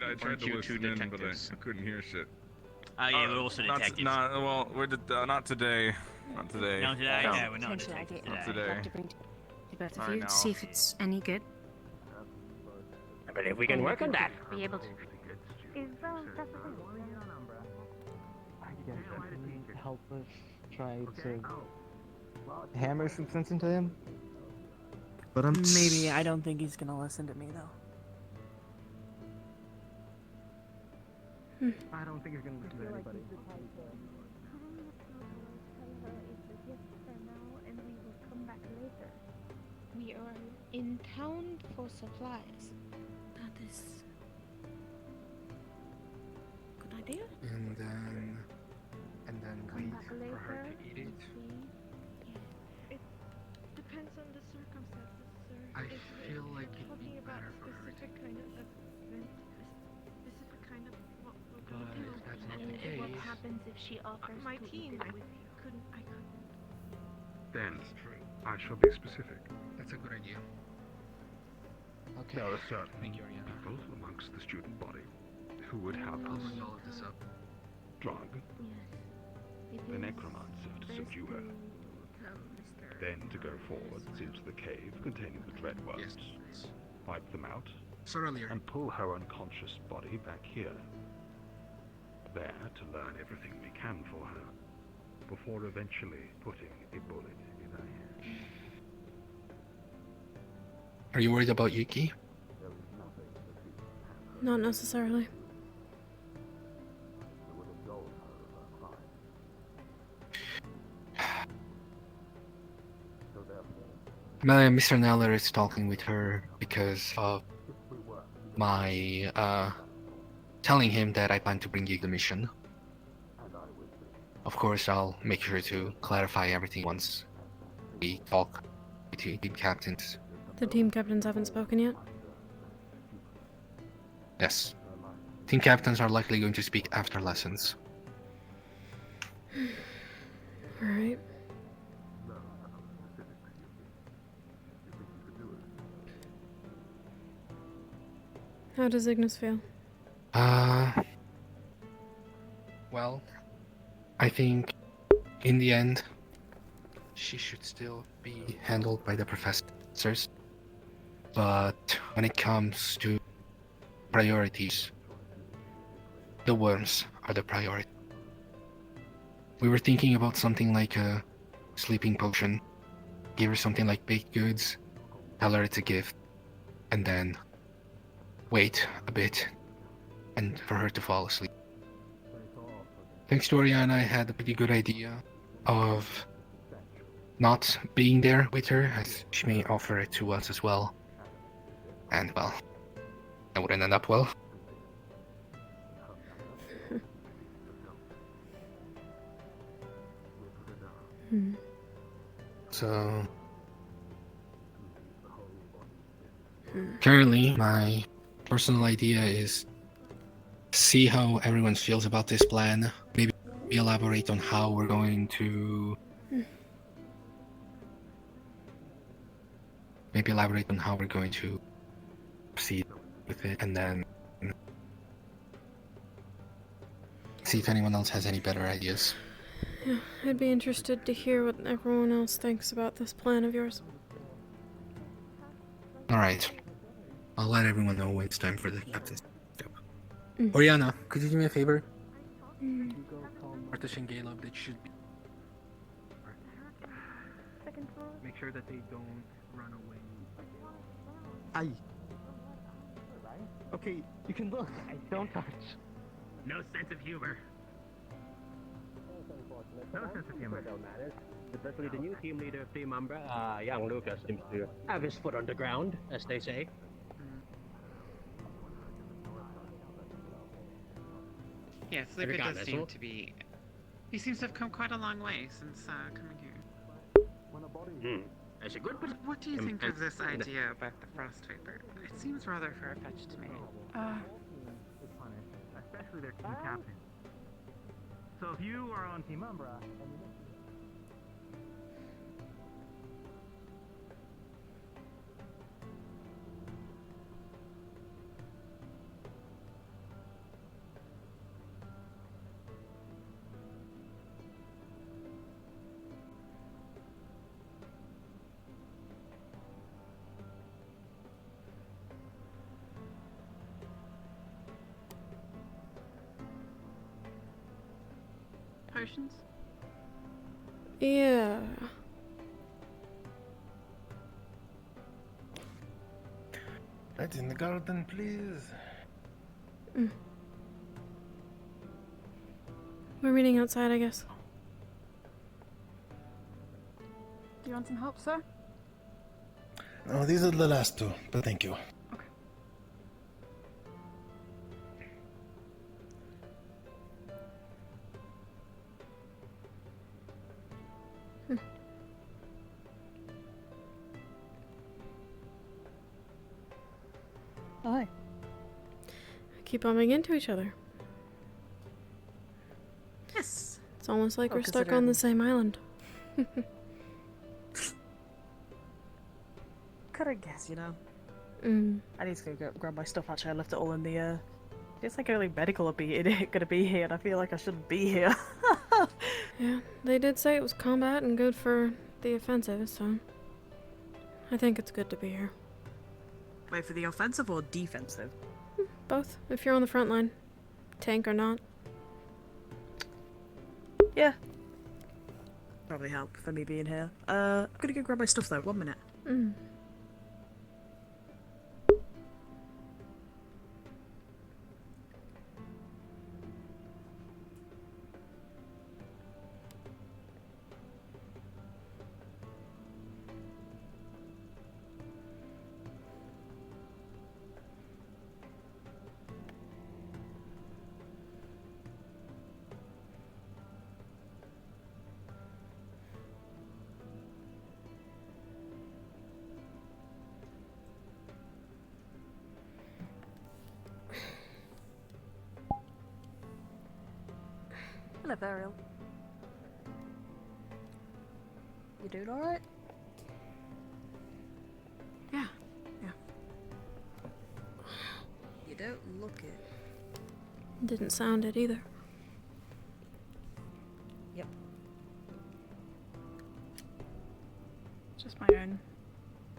I tried to listen in, but I couldn't hear shit. Oh yeah, we're also detectives. Not today. Not today. Not today, no, we're not Potentially, detectives I'd today. like to bring to both of Alright, you to see if it's any good. I believe we can work on that. Be able to I guess you can help us try to hammer some sense into him. But Maybe. I don't think he's gonna listen to me though. I don't think he's gonna listen to anybody. We are in town for supplies. That is good idea. And then Come wait back for her later to eat it. and see. It depends on the circumstances, sir. I If feel we're like it'd talking be about better a for her to specific kind of event, a specific kind of what we're But gonna do. if that's not And the what case- happens if she offers My to team, eat I it with you? I couldn't. Then, I shall be specific. That's a good idea. Okay. There are certain Thank you, Ariana. people amongst the student body who would have I'll us bring all of this up. drug It the is Necromancer to best subdue her. to tell Mr. Then to go forwards into the cave containing the Dreadworms, wipe them out, and pull her unconscious body back here. There to learn everything we can for her, before eventually putting a bullet in her head. Are you worried about Yuki? Not necessarily. Mr. Neller is talking with her because of my telling him that I plan to bring you the mission. Of course, I'll make sure to clarify everything once we talk with the team captains. The team captains haven't spoken yet. Yes. Team captains are likely going to speak after lessons. Alright. How does Ignis feel? Well, I think in the end, she should still be handled by the professors. But when it comes to priorities, the worms are the priority. We were thinking about something like a sleeping potion, give her something like baked goods, tell her it's a gift, and then wait a bit and for her to fall asleep. Thanks to Oriana, I had a pretty good idea of not being there with her, as she may offer it to us as well. And well, that wouldn't end up well. So currently my personal idea is see how everyone feels about this plan, maybe elaborate on how we're going to proceed with it, and then see if anyone else has any better ideas. Yeah, I'd be interested to hear what everyone else thinks about this plan of yours. Alright. I'll let everyone know when it's time for the captain's job. Mm. Oriana, could you do me a favor? Mm. Partition Caleb, that should be... Make sure that they don't run away. Aye. Okay, you can look. Don't touch. No sense of humor. No sense of humor. Especially the new team leader of Team Umbra, young Lucas, seems to have his foot on the ground, as they say. Yeah, Sleeper does Regardless, seem well- to be... He seems to have come quite a long way since coming here. That's a good. What do you think of this idea about the Frost Viper? It seems rather far-fetched to me. Especially their team captain. So if you are on Team Umbra, potions? Yeah. Right in the garden, please. We're meeting outside, I guess. Do you want some help, sir? No, these are the last two, but thank you. Hi. Keep bumping into each other. Yes. It's almost like Well, we're stuck on the same island. Could I guess, you know? Mm. I need to go grab my stuff. Actually, I left it all in the. It's like early medical gonna be here, and I feel like I shouldn't be here. Yeah, they did say it was combat and good for the offensive, so I think it's good to be here. Wait, for the offensive or defensive? Both, if you're on the front line, tank or not. Yeah. Probably help for me being here. I'm gonna go grab my stuff though. 1 minute. Mm. Hello, Burial. You doing alright? Yeah. You don't look it. Didn't sound it either. Yep. Just my own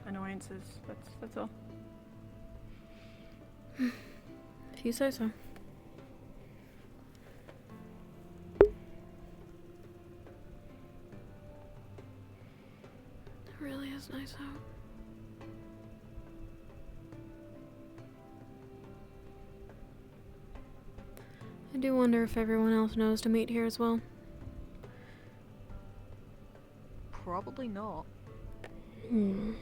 annoyances. That's all. If you say so. It really is nice out. I do wonder if everyone else knows to meet here as well. Probably not. Hmm.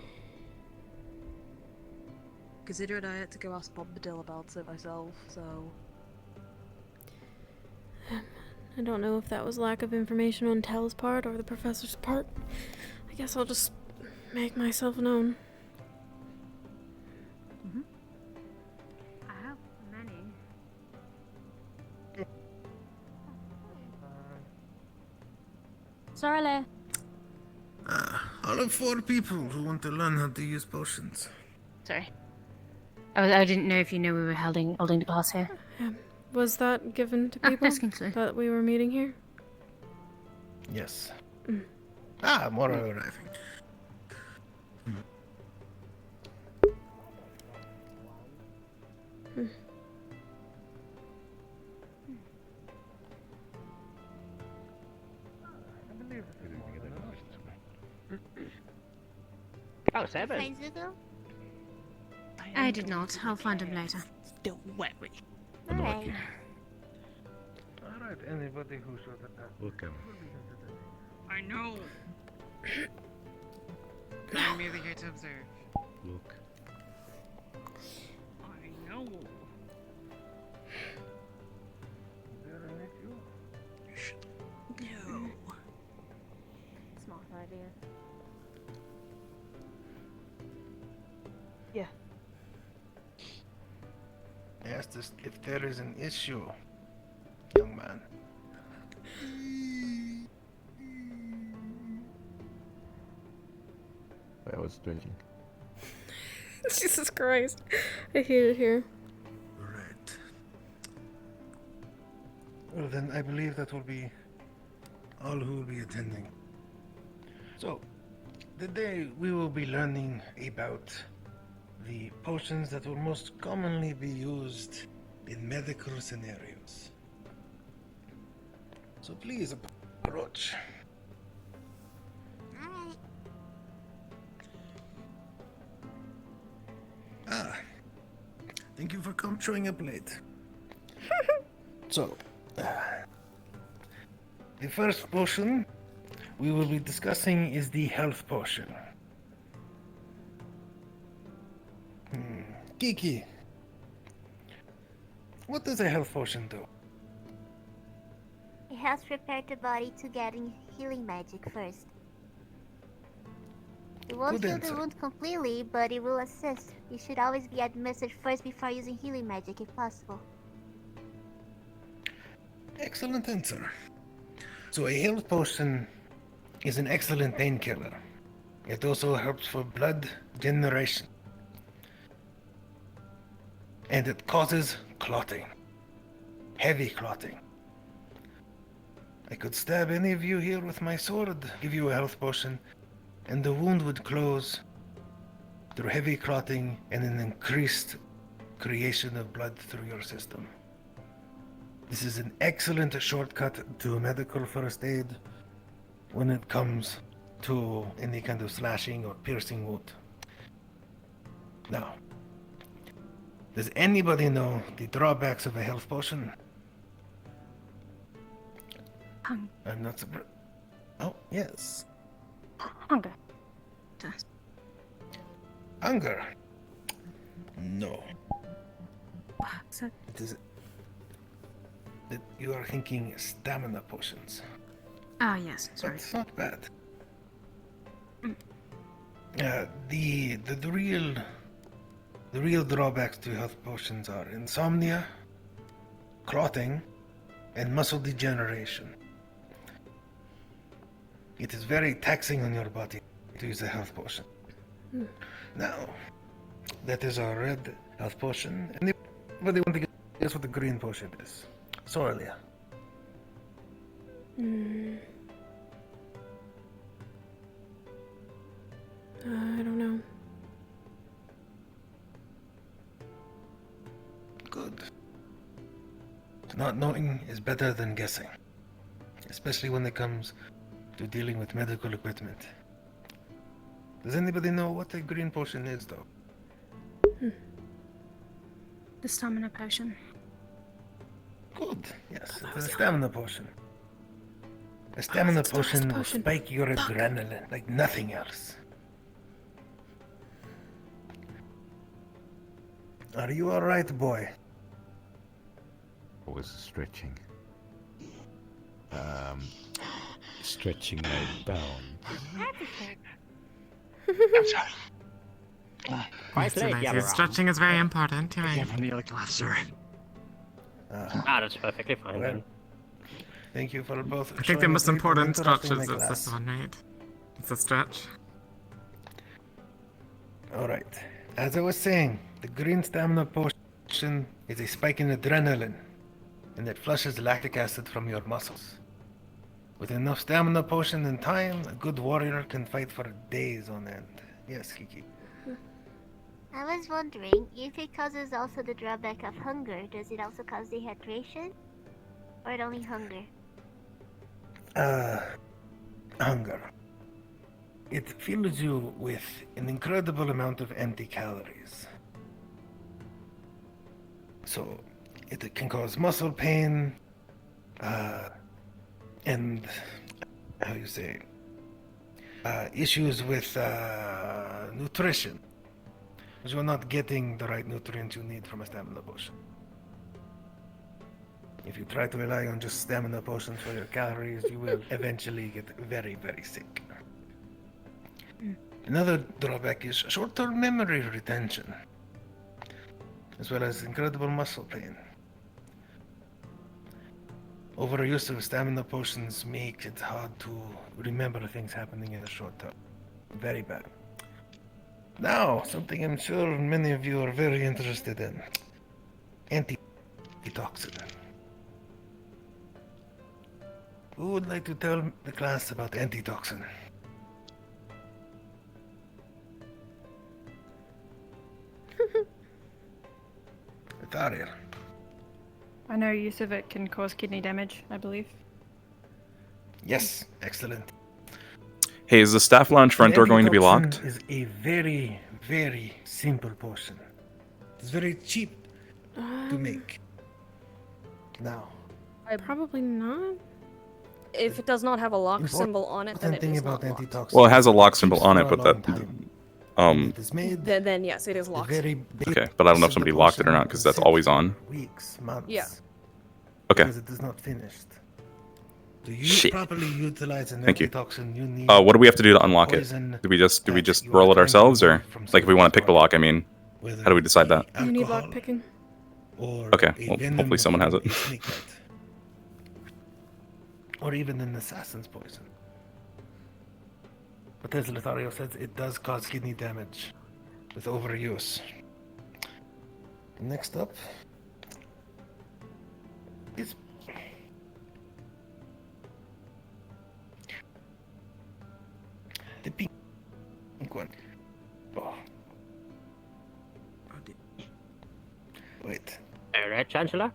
Considering I had to go ask Bombadil about it myself, so... I don't know if that was lack of information on Tel's part or the professor's part. I guess I'll just make myself known. I have many. Sorry. All of 4 people who want to learn how to use potions. Sorry. I didn't know if you knew we were holding the class here. Was that given to people that we were meeting here? Yes. Mm. More are arriving. Hmm. Oh, 7. I did not. I'll find him later. Still wary. Alright. Alright, anybody who should attack. Welcome. I know. I'm merely here to observe. Look. I know. No. Smart idea. Yeah. I asked us if there is an issue, young man. I was drinking. Jesus Christ. I hate it here. Right. Well, then I believe that will be all who will be attending. So, today we will be learning about the potions that will most commonly be used in medical scenarios. So please, approach. Ah, thank you for showing up late. So, the first potion we will be discussing is the health potion. Kiki, what does a health potion do? It helps prepare the body to getting healing magic first. It won't Good heal answer. the wound completely, but it will assist. It should always be administered first before using healing magic if possible. Excellent answer. So a health potion is an excellent painkiller. It also helps for blood generation. And it causes clotting. Heavy clotting. I could stab any of you here with my sword, give you a health potion, and the wound would close through heavy clotting and an increased creation of blood through your system. This is an excellent shortcut to medical first aid when it comes to any kind of slashing or piercing wound. Now, does anybody know the drawbacks of a health potion? I'm not surprised. Oh, yes. Hunger. Hunger? No. So, It is that you are thinking stamina potions. ah, yes. Sorry. That's not bad. The real drawbacks to health potions are insomnia, clotting, and muscle degeneration. It is very taxing on your body to use a health potion. Now, that is our red health potion. Anybody want to guess what the green potion is? Sorelia. I don't know. Good. Not knowing is better than guessing. Especially when it comes to dealing with medical equipment. Does anybody know what a green potion is, though? the stamina potion. Good. Yes, it's a stamina potion. A stamina potion will spike your adrenaline like nothing else. Are you alright, boy? I was stretching. Stretching my bound. Quite late, yeah. Stretching is very important. You're right. From the other class, sir. That's perfectly fine then. Thank you for both. I think the most important stretch is the this one, right? It's a stretch. Alright. As I was saying, the green stamina potion is a spike in adrenaline, and it flushes lactic acid from your muscles. With enough stamina potion and time, a good warrior can fight for days on end. Yes, Kiki. I was wondering, if it causes also the drawback of hunger, does it also cause dehydration? Or only hunger? Hunger. It fills you with an incredible amount of empty calories. So, it can cause muscle pain, and, how you say, issues with nutrition. Because you're not getting the right nutrients you need from a stamina potion. If you try to rely on just stamina potions for your calories, you will eventually get very, very sick. Another drawback is short-term memory retention, as well as incredible muscle pain. Overuse of stamina potions makes it hard to remember things happening in the short term. Very bad. Now, something I'm sure many of you are very interested in. Antitoxin. Who would like to tell the class about antitoxin? Tharia. I know use of it can cause kidney damage, I believe. Yes, excellent. Hey, is the staff lounge front door going to be Antitoxin locked? is a very, very simple potion. It's very cheap to make. Now, Probably not. If it does not have a lock symbol on it, then it is not locked. antitoxin. Well, it has a lock symbol on it, but that. Then yes, it is locked. Okay, but I don't know if somebody locked it or not because that's always on. Weeks, months. Yeah. Okay. Because it is not finised. To Shit. properly utilize an Thank you. antitoxin, you need What do we have to do to unlock it? poison Do we just roll it ourselves, or like if we want to pick the lock? I mean, how do we decide that? You need lock picking. Okay, well, hopefully someone has it. Or even an assassin's poison. But as Lothario says, it does cause kidney damage with overuse. Next up is the pink one. Oh. Wait. Right, Chancellor?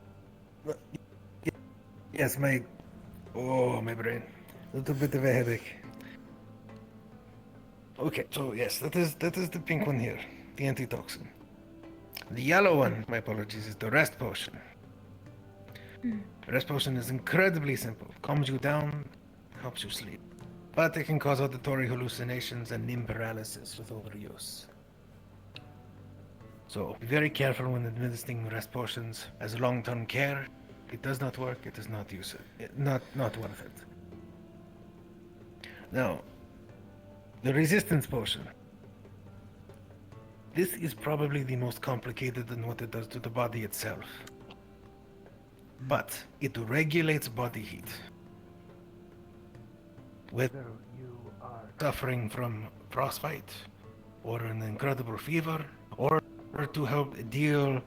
Yes, my brain. A little bit of a headache. Okay, so yes, that is the pink one here, the antitoxin. The yellow one, my apologies, is the rest potion. The rest potion is incredibly simple. Calms you down, helps you sleep. But it can cause auditory hallucinations and limb paralysis with overuse. So be very careful when administering rest potions as long-term care. It does not work, it is not use it. Not worth it. Now, the resistance potion. This is probably the most complicated in what it does to the body itself. But it regulates body heat. Whether you are suffering from frostbite, or an incredible fever, or to help deal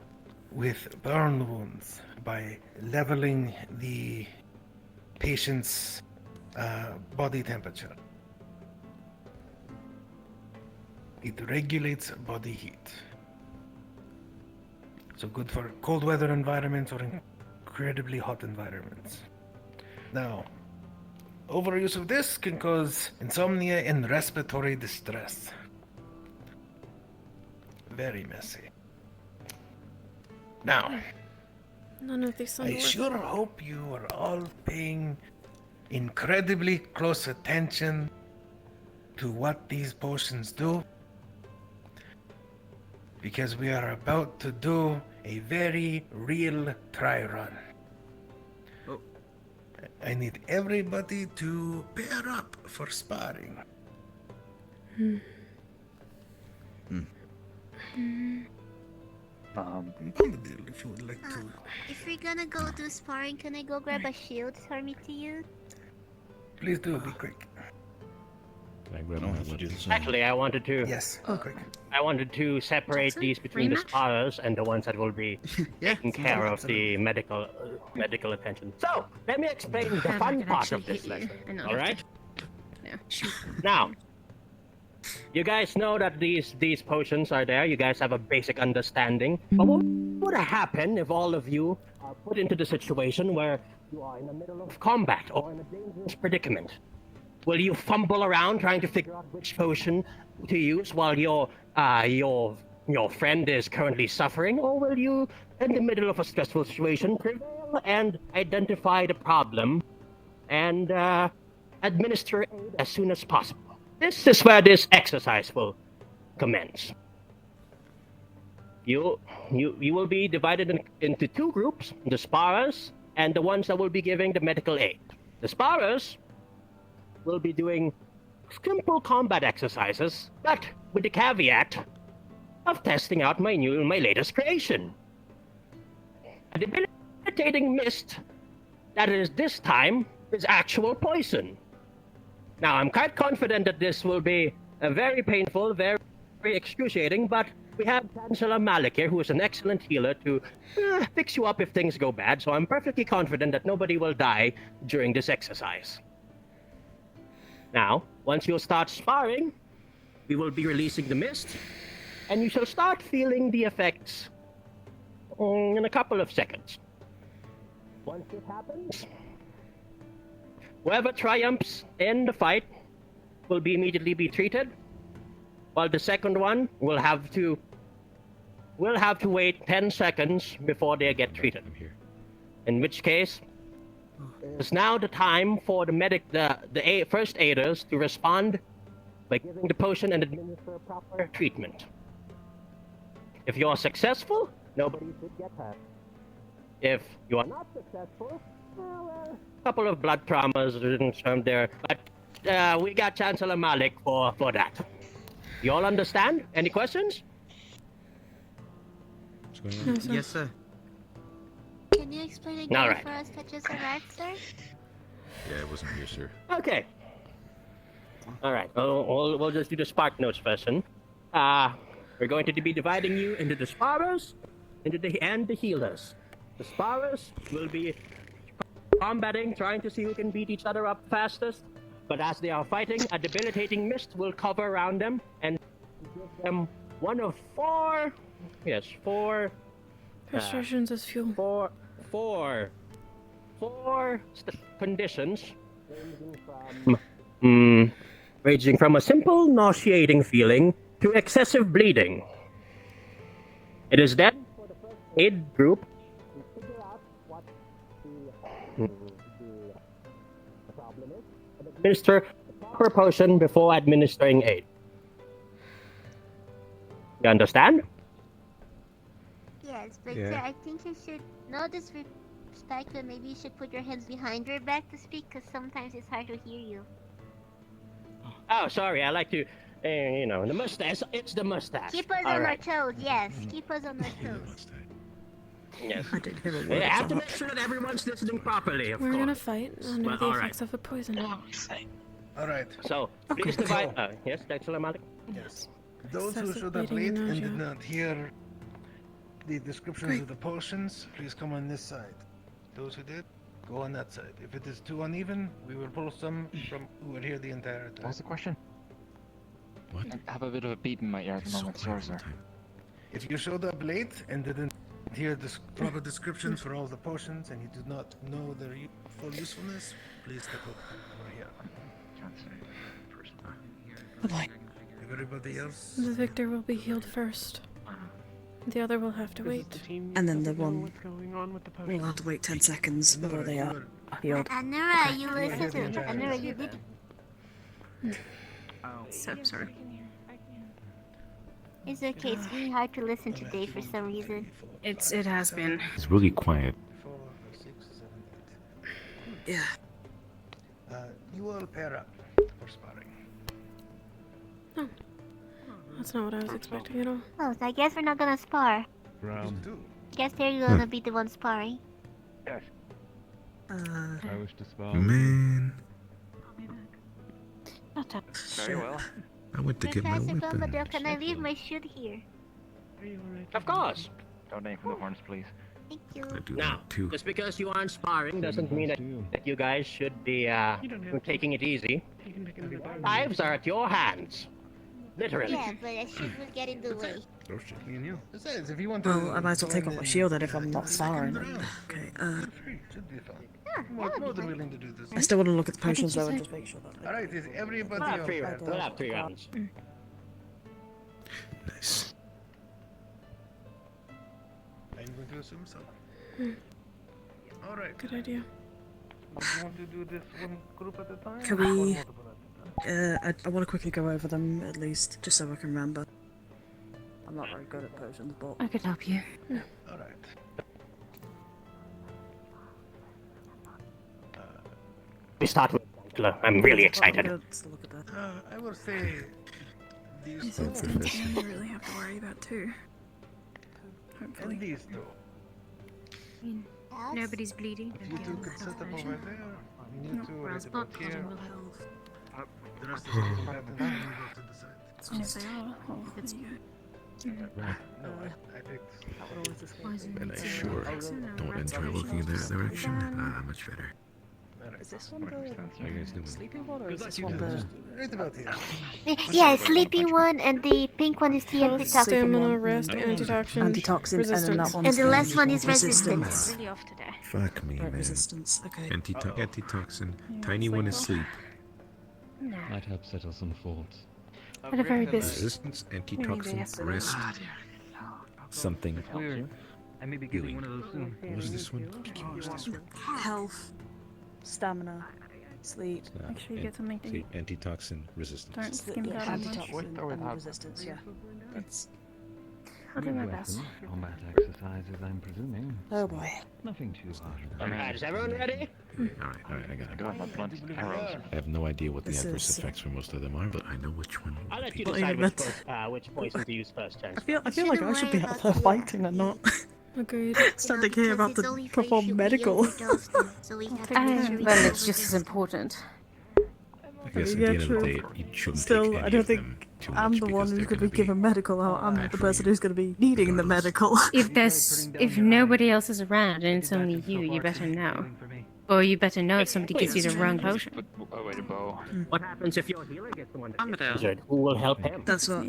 with burn wounds by leveling the patient's body temperature. It regulates body heat. So good for cold weather environments or incredibly hot environments. Now, overuse of this can cause insomnia and respiratory distress. Very messy. Now, None of these sound I worth sure it. hope you are all paying incredibly close attention to what these potions do, because we are about to do a very real try run. I need everybody to pair up for sparring. If you would like to. If we're gonna go do sparring, can I go grab a shield for me to use? Please do, be quick. Actually, I wanted to. Yes, quick. I wanted to separate these between the sparrers and the ones that will be taking care of the medical attention. So let me explain the fun part of this lesson. All right. Now, you guys know that these potions are there. You guys have a basic understanding. But what would happen if all of you are put into the situation where you are in the middle of combat or in a dangerous predicament? Will you fumble around trying to figure out which potion to use while your friend is currently suffering, or will you, in the middle of a stressful situation, prevail and identify the problem and administer aid as soon as possible? This is where this exercise will commence. You will be divided into two groups: the sparrers and the ones that will be giving the medical aid. The sparrers will be doing simple combat exercises, but with the caveat of testing out my latest creation. A debilitating mist that is this time is actual poison. Now, I'm quite confident that this will be very painful, very excruciating, but we have Chancellor Malik here, who is an excellent healer, to fix you up if things go bad, so I'm perfectly confident that nobody will die during this exercise. Now, once you start sparring, we will be releasing the mist, and you shall start feeling the effects in a couple of seconds. Once this happens, Whoever triumphs in the fight will be immediately be treated, while the second one will have to wait 10 seconds before they get treated. In which case, it's now the time for the first aiders to respond by giving the potion and administer proper treatment. If you are successful, nobody should get hurt. If you are not successful, well, a couple of blood traumas in there, but we got Chancellor Malik for that. You all understand? Any questions? Yes, sir. Can you explain again All right. for us that just arrived, sir? Yeah, I wasn't here, sir. Okay. All right. We'll just do the spark notes first. We're going to be dividing you into the sparrers and the healers. The sparrers will be combating, trying to see who can beat each other up fastest. But as they are fighting, a debilitating mist will cover around them and give them one of four. Yes, four. Frustrations as fuel. Four conditions ranging from a simple nauseating feeling to excessive bleeding. It is then for the first aid group to figure out what the problem is and administer the proper potion before administering aid. You understand? Yes, but Yeah. sir, I think you should know this respect, but maybe you should put your hands behind your back to speak, because sometimes it's hard to hear you. Oh, sorry. I like to, the mustache. It's the mustache. Keep us All on right. our toes, yes. Keep us on our toes. Yes. I did hear I have to make sure that everyone's listening properly, of We're course. gonna fight under Well, the all right. effects of the poison. All right. So, please divide. Yes, Chancellor Malik? Yes. Those who Excessive showed up bleeding late and and did nausea. not hear the descriptions of the potions, please come on this side. Those who did, go on that side. If it is too uneven, we will pull some from who were here the entire time. What's the question? What? I have a bit of a beat in my ear at the moment, sorry, sir. If you showed up late and didn't hear the proper descriptions for all the potions and you do not know their full usefulness, please step over here. Goodbye. Everybody else? The victor will be healed first. The other will have to wait. And then the one will have to wait 10 seconds before they are healed. Anura, you listen to Anura, you did. So sorry. It's okay, it's really hard to listen today for some reason. It has been. It's really quiet. 4, 6, 7, 8. Yeah. You all pair up for sparring. Oh. That's not what I was expecting at all. Oh, so I guess we're not gonna spar. Guess they're gonna be the ones sparring. Yes. I wish to spar. Man, Very well. I went to get my Professor weapon. Bombadil, can I leave my shoot here? Of course. Don't aim for the horns, please. Thank you. I do Now, that too. just because you aren't sparring doesn't mean that you guys should be taking it easy. Knives are at your hands. Literally. Yeah, but a shoot will get in the way. Oh shit, me and you. Besides, if you want to. Well, I might as well take off my shield then if I'm not sparring. Okay, Should be fine. More than willing to do this. I still want to look at the potions though and just make sure that. Alright, is everybody We'll have all three paired rounds. up? We'll have 3 rounds. Nice. I'm going to assume so. Alright. Good idea. Do you want to do this one group at a time? Can or we? multiple at a time? I want to quickly go over them at least, just so I can remember. I'm not very good at potions, but I could help you. Alright. We start with Chancellor. I'm really excited. Let's look at that. I will say these These two. incidents you really have to worry about too. Hopefully. And these two. Nobody's bleeding. If you two could set up over there, and you two right about here. The rest of the people have to move to the side. Yes, they are. Oh, that's good. No, I picked. And I sure don't enjoy looking in that direction. Much better. Is this one How you guys the doing? sleeping one, or is this one the... Right about here. Yeah, sleepy one, and the pink one is the Health, antitoxin. stamina, rest, antitoxin, Antitoxin, resistance. and then that one's And the the last one is resistance. resistance. Really off today. Fuck me, Right, man. resistance, okay. Antitoxin. Tiny one is sleep. No. Might help settle some thoughts. Had a very busy. Resistance, antitoxin, rest. Something. I may be getting one of those soon. What was this one? What was this one? Health, stamina, sleep. Make sure you get something to eat. Antitoxin, resistance. Don't skim down on much. Antitoxin and resistance, yeah. That's... I'll do my best. Combat exercises, I'm presuming. Oh boy. Nothing too hard. Alright, is everyone ready? Alright, I got it. I have no idea what the adverse effects for most of them are, but I know which one. I'll let you Not decide even which poison to use first, Chance. I feel like I should be out there fighting and not Agreed. standing here about to perform medical. Well, it's just as important. I guess at the end of the day, you shouldn't Still, take I any don't of them think too I'm much the one because who's they're going to be given medical. I'm the person who's going to be needing the medical. If nobody else is around and it's only you, you better know. Or you better know if somebody gives you the wrong potion. What happens if your healer gets the one that I'm gets down. injured? Who will help him? That's not...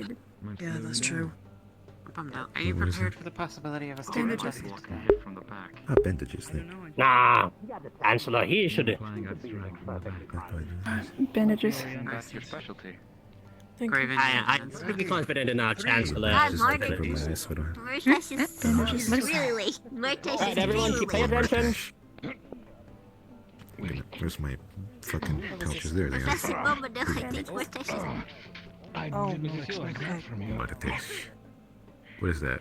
Yeah, that's true. I'm down. Are you prepared for the possibility of a standard Bandages. from the back? bandages then. Nah, the Chancellor, he should. Bandages. That's your specialty. Thank Graven. I'm pretty confident in our Chancellor. Cover my ass, what do I- Murtash is really late. Murtash Alright, is everyone, really keep paying late. attention. Where's my fucking pouches? There they Professor are. Bombadil, I think Murtash is... Oh, no. What a taste. What is that?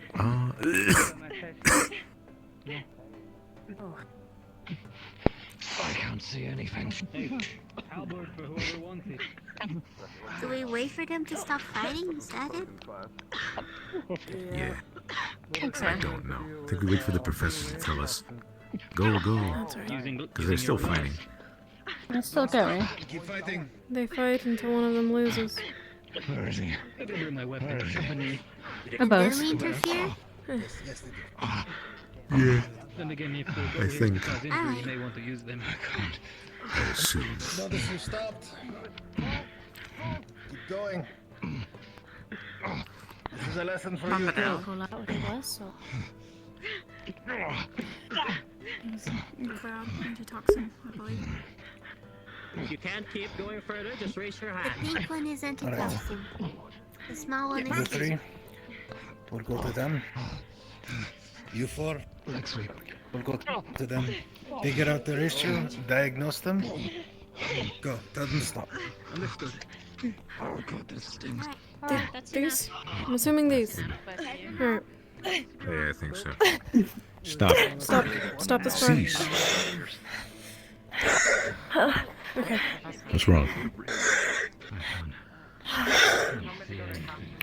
I can't see anything. Do we wait for them to stop fighting? Is that it? Yeah. Think so. I don't know. I think we wait for the professor to tell us. Go, go. Because they're still fighting. It's still going. Keep fighting. They fight until one of them loses. Where is he? Or both. Do we interfere? Yes, they do. Yeah. Then again, if I think. Alright. you may want to use them. I assume. Notice you stopped. Keep going. This is a lesson for you too. Pull out what it was, so. Antitoxin, I believe. If you can't keep going further, just raise your The hand. pink one is antitoxin. The small one You is... three. We'll go to them. You four. We'll go to them. Figure out their issue. Diagnose them. Go. Tell them to stop. Understood. Oh god, this stings. These? I'm assuming these. Alright. Yeah, I think so. Stop. Stop the sparring. Cease. Okay. What's wrong?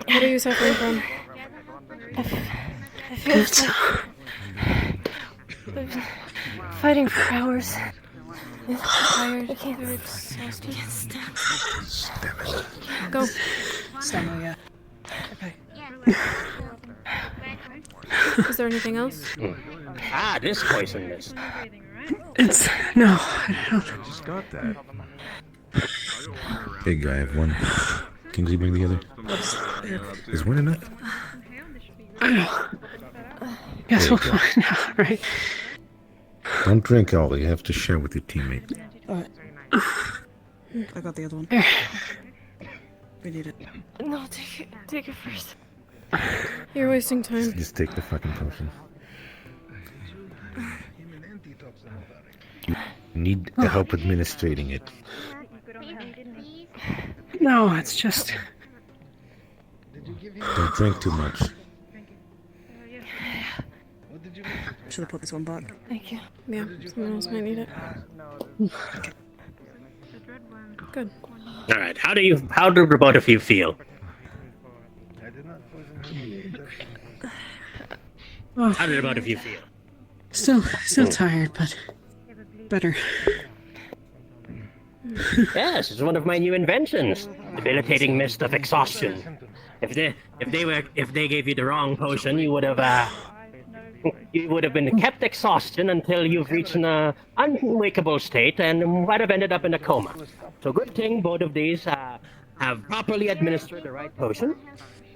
What are you suffering from? I feel so. I've been fighting for hours. I'm tired. I can't. They're exhausted. Go. Stamina, yeah. Okay. Is there anything else? Ah, this poison is. It's... No, I don't... Just got that. Hey, guy, I have one. Kingsley, bring the other. Is one enough? I know. Guess we'll find out, right? Don't drink all. You have to share with your teammate. Alright. I got the other one. We need it. No, take it first. You're wasting time. Just take the fucking potion. You need help administrating it. No, it's just... Don't drink too much. Should I put this one back? Thank you. Yeah, someone else might need it. Good. Alright, how do the both of you feel? I did not poison him. How did the both of you feel? Still tired, but better. Yes, it's one of my new inventions. Debilitating mist of exhaustion. If they gave you the wrong potion, you would have you would have been kept exhaustion until you've reached an unwakeable state and might have ended up in a coma. So good thing both of these have properly administered the right potion.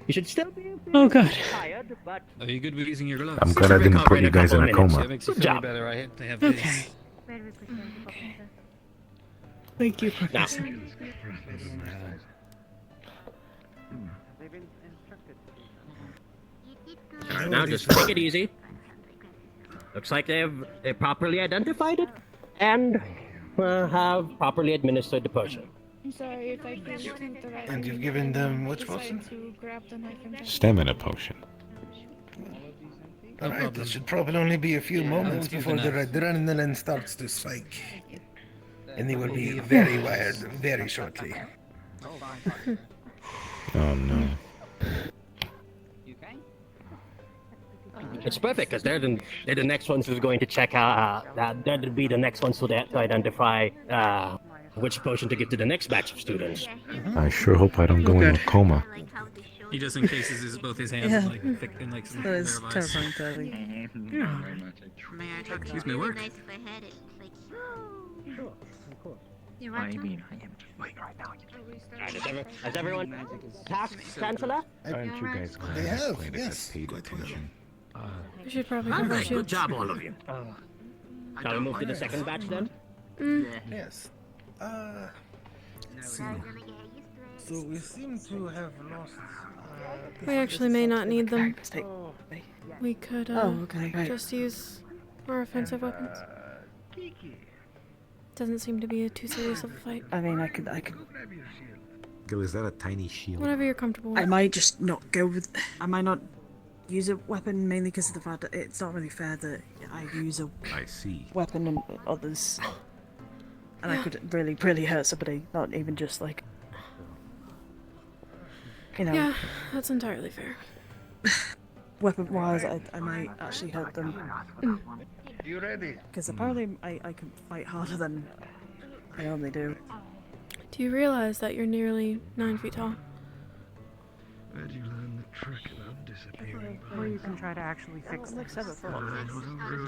You should still be tired, but Are you good with using your gloves? I'm glad I didn't put you guys in a coma. That makes you Good feel job. better. I have to have Okay. Thank you, Now, Professor. now just take it easy. Looks like they've properly identified it and have properly administered the potion. I'm sorry if I didn't interrupt. And you've given them which potion? To grab the knife and Stamina potion. Alright, that should probably only be a few moments before the adrenaline starts to spike. And they will be very wired very shortly. Oh no. It's perfect because they're the next ones who's going to check out. They'll be the next ones to identify which potion to give to the next batch of students. I sure hope I don't go in a coma. He just encases both his hands Yeah. like thick in like some That is pair of eyes. terrifying, Charlie. May I talk Excuse me, work. Nice if I had it. Like, Sure, of course. you want some? I am wait right now. Has everyone passed Chancellor? Aren't you guys glad They I have, played yes. paid attention? We should probably All cover right, good shields. job, all of you. Shall we move to the second batch then? Yes. So we seem to have lost. We actually may not need them. Take- We could okay, right. just use our offensive weapons. Doesn't seem to be too serious of a fight. I mean, I could. Girl, is that a tiny shield? Whatever you're comfortable with. I might just not go with. I might not use a weapon mainly because of the fact that it's not really fair that I use a I see. weapon and others, and I could really hurt somebody. Not even just like, you know. Yeah, that's entirely fair. Weapon-wise, I might actually hurt them. You ready? Because apparently I can fight harder than I normally do. Do you realize that you're nearly 9 feet tall? Where'd you learn the trick about disappearing? Or you can try to actually fix I'm like 7 foot.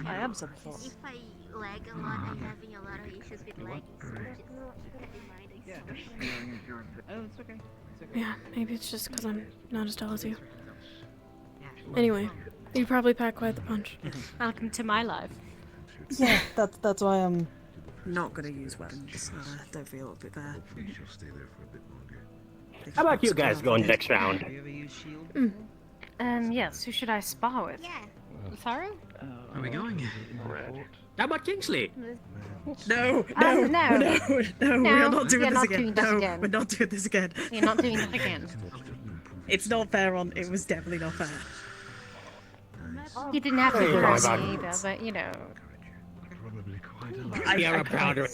I am 7 foot. If I lag a lot, I'm having a lot of issues with lagging, so just keep that in mind. Oh, it's okay. Yeah, maybe it's just because I'm not as tall as you. Anyway, you probably pack quite the punch. Welcome to my life. Yeah, that's why I'm not gonna use weapons. I don't feel it would be fair. She'll stay there for a bit longer. How about you guys going next round? Yes, who should I spar with? Yeah. Sorry? Are we going? How about Kingsley? No, no. we're not doing You're this not again. doing this No, again. we're not doing this again. You're not doing that again. It's not fair on. It was definitely not fair. You didn't have to Hey, curse Bobby. me either, but you know. Probably quite a lot. You're a prouder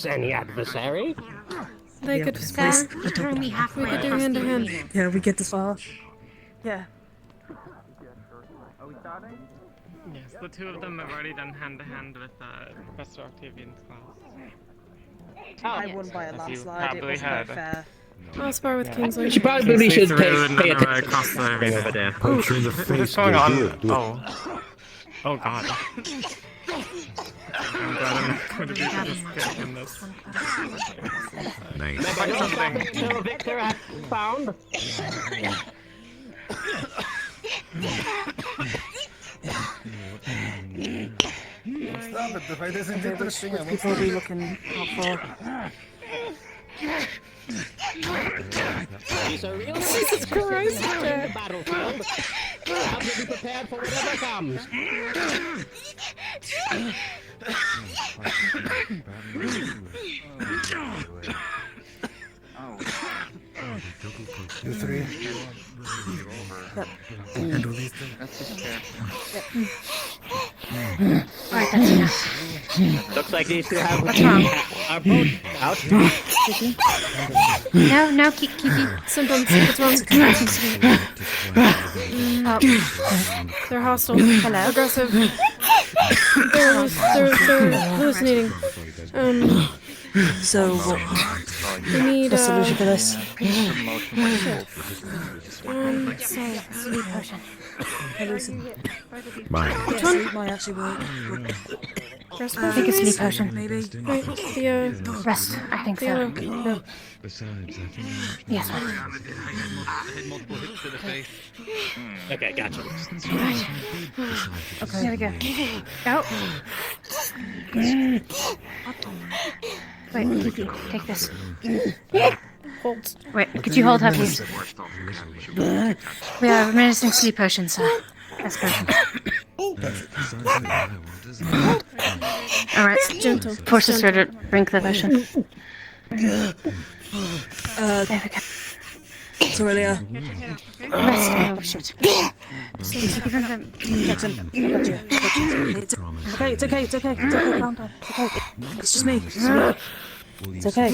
any adversary. They Yeah, could please. spar. Throw me halfway We could do across hand the to hand. arena. Yeah, we get this far. Yeah. Are we starting? Yes, the two of them have already done hand-to-hand with Professor Octavian's class. I won by a As you landslide. It probably wasn't very heard. fair. I'll spar with Kingsley. You probably should pay attention across the thing over there. Punch you in the What's face. going go on? do it, do it. Oh god. I'm glad I'm not going to be this good in this. Nice. Fight something. Until Victor has found. Stop it, the fight isn't interesting. I won't People will stop be it. looking out for. He's a real Jesus Christ, Jack. battlefield. Have to be prepared for whatever comes. You three. Handle these things. That's just fair. Alright, that's enough. Looks like these two have What's wrong? are both out. No, keep it. Symptoms. What's wrong? They're hostile. Hello? Aggressive. They're hallucinating. So, We need what's the solution for this? Sleep potion. Hey, Lucy. Mine. Yeah, sleep might actually work. Rest potion? I think it's sleep potion. Maybe. Wait, the Rest. I think so. No. Besides, I think Yes. I had multiple hits to the face. Okay, gotcha. Okay. Here we go. Go. Wait, Kiki, take this. Hold. Wait, could you hold her, please? We are administering sleep potions, sir. Rest potion. Alright, Gentle. force us to drink the potion. There we go. Aurelia. Rest. Oh, shit. Jackson. It's okay, it's okay, it's okay. It's okay, calm down. It's okay. It's just me. It's okay.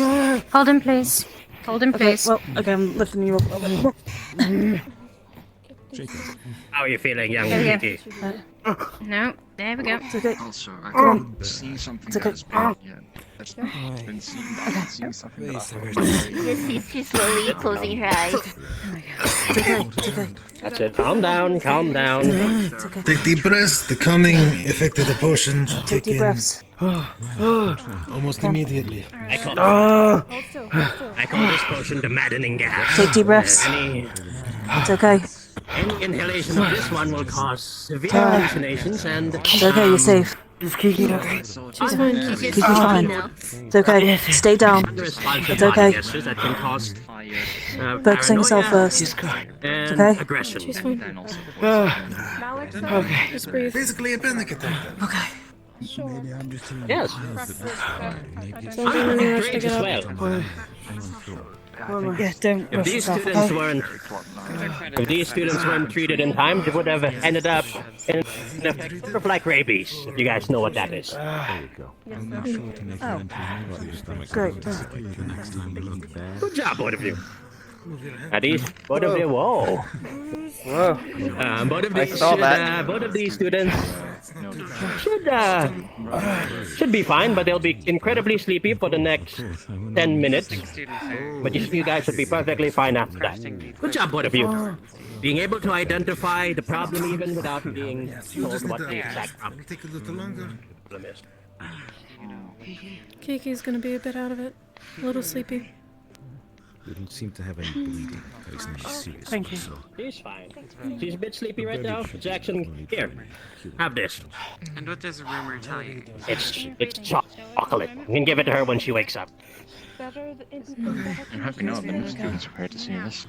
Hold him, please. Hold him, Okay, please. well, okay, I'm lifting you up. How are you feeling, young There we go. Kiki? No, there we go. It's okay. Also, I Come on. haven't seen something It's okay. that has been, that's been seen, I haven't seen something that She's slowly closing her eyes. It's okay, it's okay. That's it. Calm down, calm down. It's okay. Take deep breaths. The calming effect of the potion should Take kick deep in breaths. almost immediately. I call this potion the maddening gas. Take deep breaths. Any It's okay. inhalation of this one will cause severe Alright. hallucinations and... It's okay, you're safe. Is Kiki okay? She's fine. Kiki's fine. It's okay. Stay down. It's okay. That can cause Focus on yourself paranoia first. and Okay? aggression. She's fine. Okay. Just breathe. Basically a panic attack. Okay. Yes. Don't do any rush to get up. Well. Yeah, don't If rush these yourself, students okay? weren't treated in time, they would have ended up in a of like rabies. If you guys know what that is. Great. Good job, both of you. At least both of you. Whoa. Both of these saw that. both of these students should be fine, but they'll be incredibly sleepy for the next 10 minutes. But you guys should be perfectly fine after that. Good job, both of you. Being able to identify the problem even without being told what the exact problem Take a little longer. is. Kiki's gonna be a bit out of it. A little sleepy. We don't seem to have any bleeding. It's not serious. Thank you. She's fine. She's a bit sleepy right now. Jackson, here, have this. And what does the rumor tell you? It's chocolate. You can give it to her when she wakes up. I'm happy now that the students are here to see this.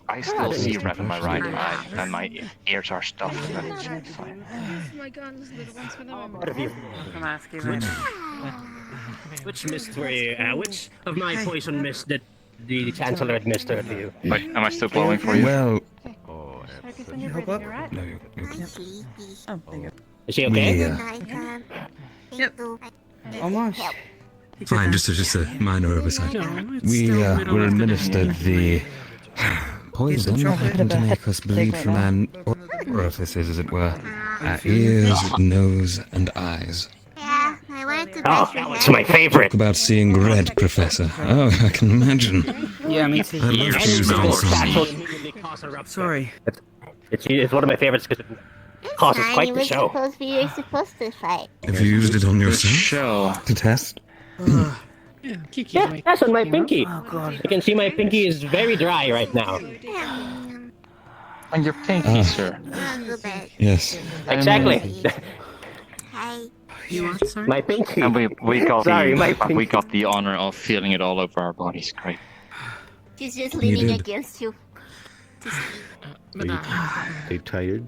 I still see red in my right eye, and my ears are stuffed, and it's fine. What have you? I'm asking right Which mist were you? Which of my poison mist did the Chancellor administer to you? Wait, am I still blowing for you? Well, Can you help up? no, you're Oh, there you Is she okay? Yep. Almost. Fine, just a minor oversight. We were administered the poison to make us bleed from our orifices, as it were. Our ears, nose, and eyes. Yeah, I wanted to Oh, it's my favorite. Talk about seeing red, Professor. Oh, I can imagine. Yeah, me too. I love to use all Sorry. It's one of my favorites because it causes quite the show. You're supposed to fight. Have you used it on yourself? Show. To test? Yeah, that's on my pinky. Oh, God. You can see my pinky is very dry right now. On your pinky, sir. Yes. Exactly. Hi. You what, sorry? My pinky. And we got Sorry, my we pinky. got the honor of feeling it all over our bodies. Great. She's just leaning did. against you. Are you tired?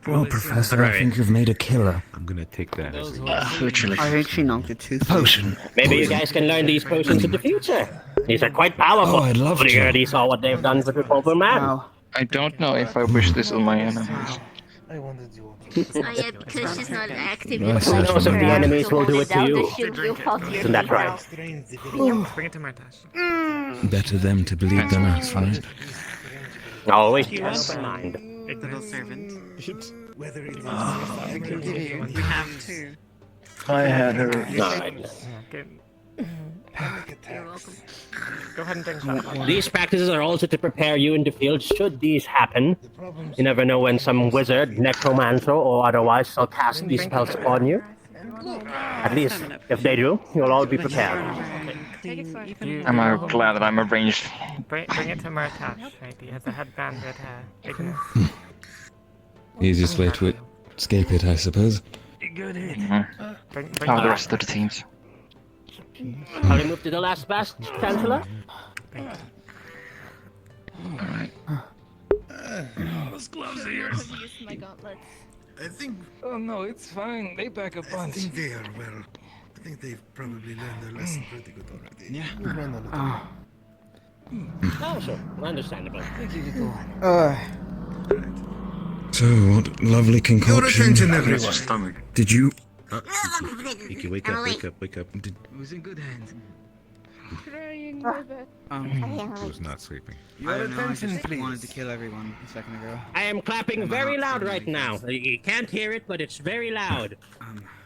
Well, Professor, I think you've made a killer. I'm gonna take that as Literally. I think she knocked it too. potion. Maybe you guys can learn these potions in the future. These are quite powerful. Oh, I'd love You to. already saw what they've done with the Purple Man. Wow. I don't know if I wish this on my enemies. I wanted you. Oh yeah, because she's not active. No, I Most certainly Most of the her enemies will do it to without you. the shield, you'll fall to your Isn't that feet right? Bring it to Martash. Better them to bleed than us, right? Always keep an open mind. Little servant. Whether it is We have to. I had her. Alright. Panic attacks. Go ahead and drink some. These practices are also to prepare you in the field should these happen. You never know when some wizard, necromancer, or otherwise will cast these spells upon you. At least, if they do, you'll all be prepared. I'm glad that I'm arranged. Bring it to Murtash, right? He has a headband with Ignis. Easiest way to escape it, I suppose. How are the rest of the teams? Shall we move to the last best, Chancellor? Alright. Those gloves of yours. My gauntlets. I think. Oh no, it's fine. They back a I bunch. think they are well. I think they've probably learned their lesson pretty good already. Yeah. We've learned a little. Oh, sure. Understandable. So, what lovely concoction. Your attention, everyone. Did you... Iki, wake up, wake up, wake up. It was in good hands. Trying my best. Who's not sleeping? Your attention, I just please. wanted to kill everyone a second ago. I am clapping very loud right now. You can't hear it, but it's very loud.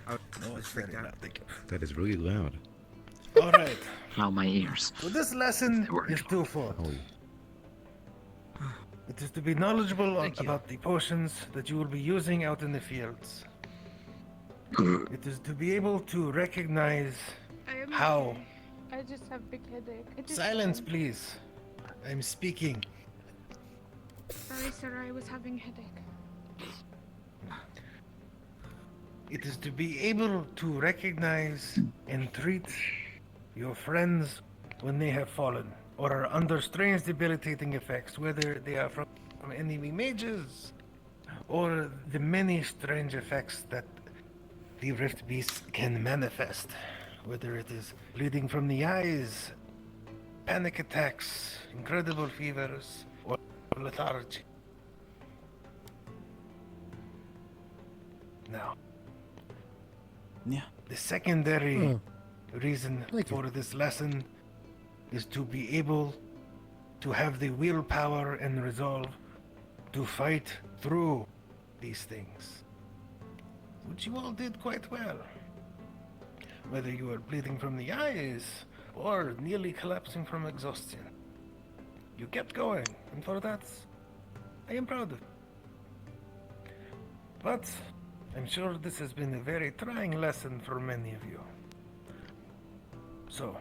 Oh, it's very loud. Thank you. That is really loud. All right. Now my ears. So this lesson is twofold. It is to be knowledgeable about the potions that you will be using out in the fields. It is to be able to recognize how. I just have big headache. Silence, please. I'm speaking. Sorry, sir. I was having headache. It is to be able to recognize and treat your friends when they have fallen or are under strange debilitating effects, whether they are from enemy mages or the many strange effects that the Rift Beasts can manifest, whether it is bleeding from the eyes, panic attacks, incredible fevers, or lethargy. Now, the secondary reason for this lesson is to be able to have the willpower and resolve to fight through these things, which you all did quite well. Whether you are bleeding from the eyes or nearly collapsing from exhaustion, you kept going, and for that, I am proud of you. But I'm sure this has been a very trying lesson for many of you. So,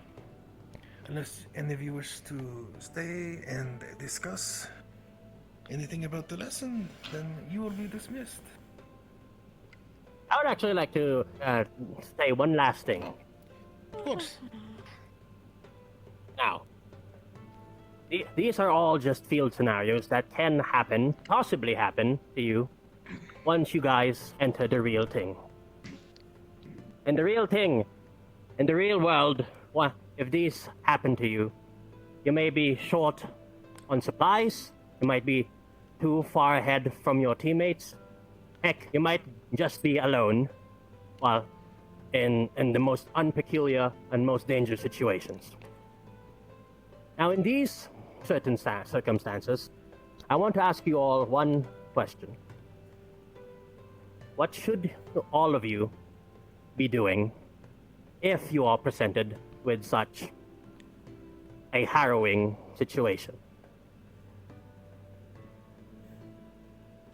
unless any of you wish to stay and discuss anything about the lesson, then you will be dismissed. I would actually like to say one last thing. Of course. Now, these are all just field scenarios that can happen, possibly happen to you, once you guys enter the real thing. And the real thing, in the real world, if these happen to you, you may be short on supplies, you might be too far ahead from your teammates, heck, you might just be alone, while in the most unpeculiar and most dangerous situations. Now, in these certain circumstances, I want to ask you all one question. What should all of you be doing if you are presented with such a harrowing situation?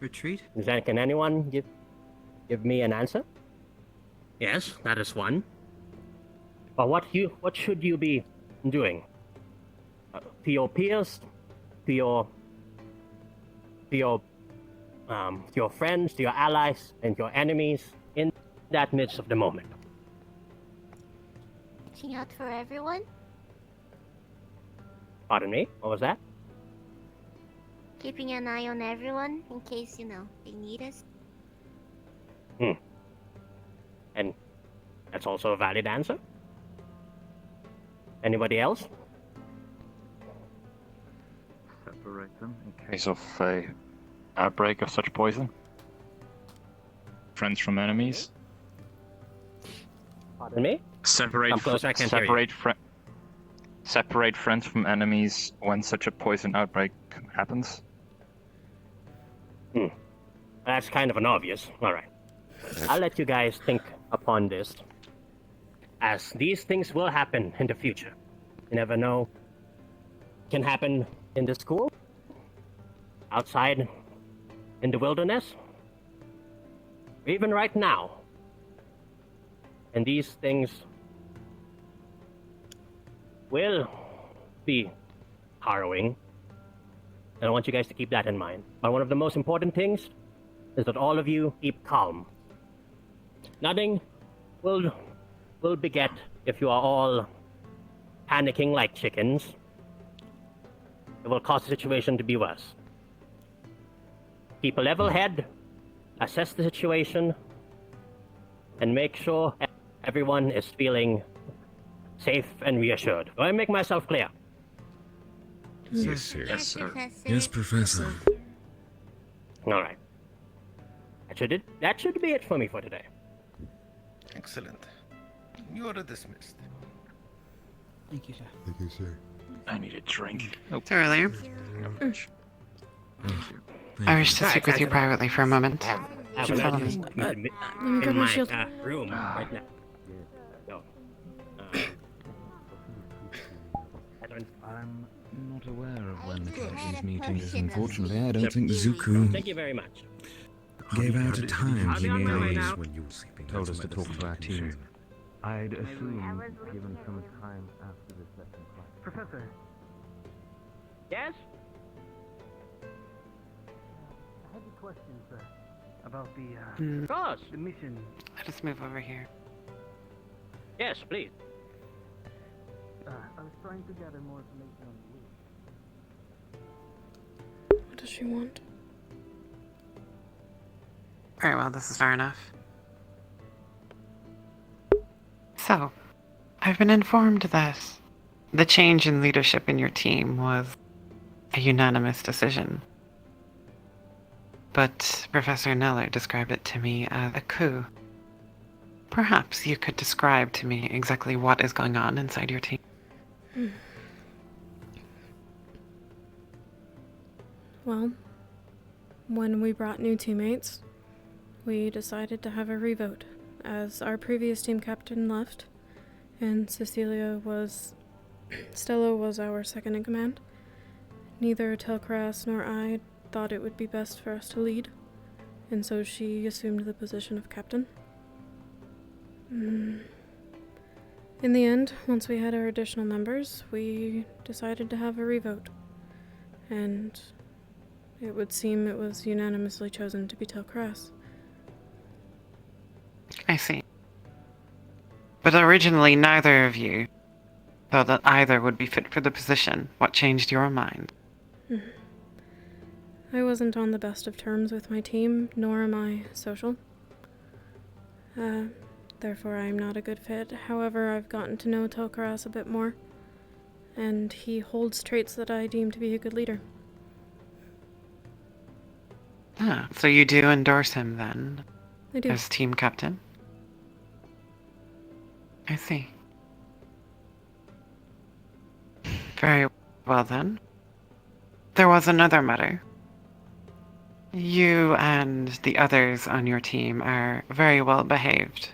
Retreat? Can anyone give me an answer? Yes, that is one. But what should you be doing? To your peers, to your friends, to your allies, and your enemies in that midst of the moment. Looking out for everyone? Pardon me? What was that? Keeping an eye on everyone in case, they need us. And that's also a valid answer. Anybody else? Separate them in case of a outbreak of such poison. Friends from enemies. Pardon me? Separate. Come closer, I can't hear you. Separate friends from enemies when such a poison outbreak happens. That's kind of an obvious. All right. I'll let you guys think upon this. as these things will happen in the future. You never know. It can happen in the school, outside in the wilderness, even right now. And these things will be harrowing. And I want you guys to keep that in mind. But one of the most important things is that all of you keep calm. Nothing will beget if you are all panicking like chickens. It will cause the situation to be worse. Keep a level head, assess the situation, and make sure everyone is feeling safe and reassured. Do I make myself clear? Yes, sir. Yes, sir. Yes, Professor. All right. That should be it for me for today. Excellent. You are dismissed. Thank you, sir. Thank you, sir. I need a drink. It's earlier. I wish to speak with you privately for a moment. Have Should a follow nice- me. Let me in grab my my shield. room right now. No. I don't. I'm not aware of when the captain's meeting is. Unfortunately, I don't think Zuko Thank you very much. gave out a time. I'll He be on my way merely now. When you were sleeping, told us that's to my talk to our concern. team. I'd assume, given some time after this lesson class. Professor, Yes? I had a question, sir, about Of course. the mission. Let us move over here. Yes, please. I was trying to gather more information on the What does she want? Very well, this is far enough. So, I've been informed that the change in leadership in your team was a unanimous decision. But Professor Neller described it to me as a coup. Perhaps you could describe to me exactly what is going on inside your team. Well, when we brought new teammates, we decided to have a revote, as our previous team captain left, and Stella was our second in command. Neither Telcrass nor I thought it would be best for us to lead, and so she assumed the position of captain. In the end, once we had our additional members, we decided to have a revote, and it would seem it was unanimously chosen to be Telcrass. I see. But originally, neither of you thought that either would be fit for the position. What changed your mind? I wasn't on the best of terms with my team, nor am I social. Therefore, I'm not a good fit. However, I've gotten to know Telcrass a bit more, and he holds traits that I deem to be a good leader. Ah, so you do endorse him then? I do. As team captain? I see. Very well then. There was another matter. You and the others on your team are very well behaved.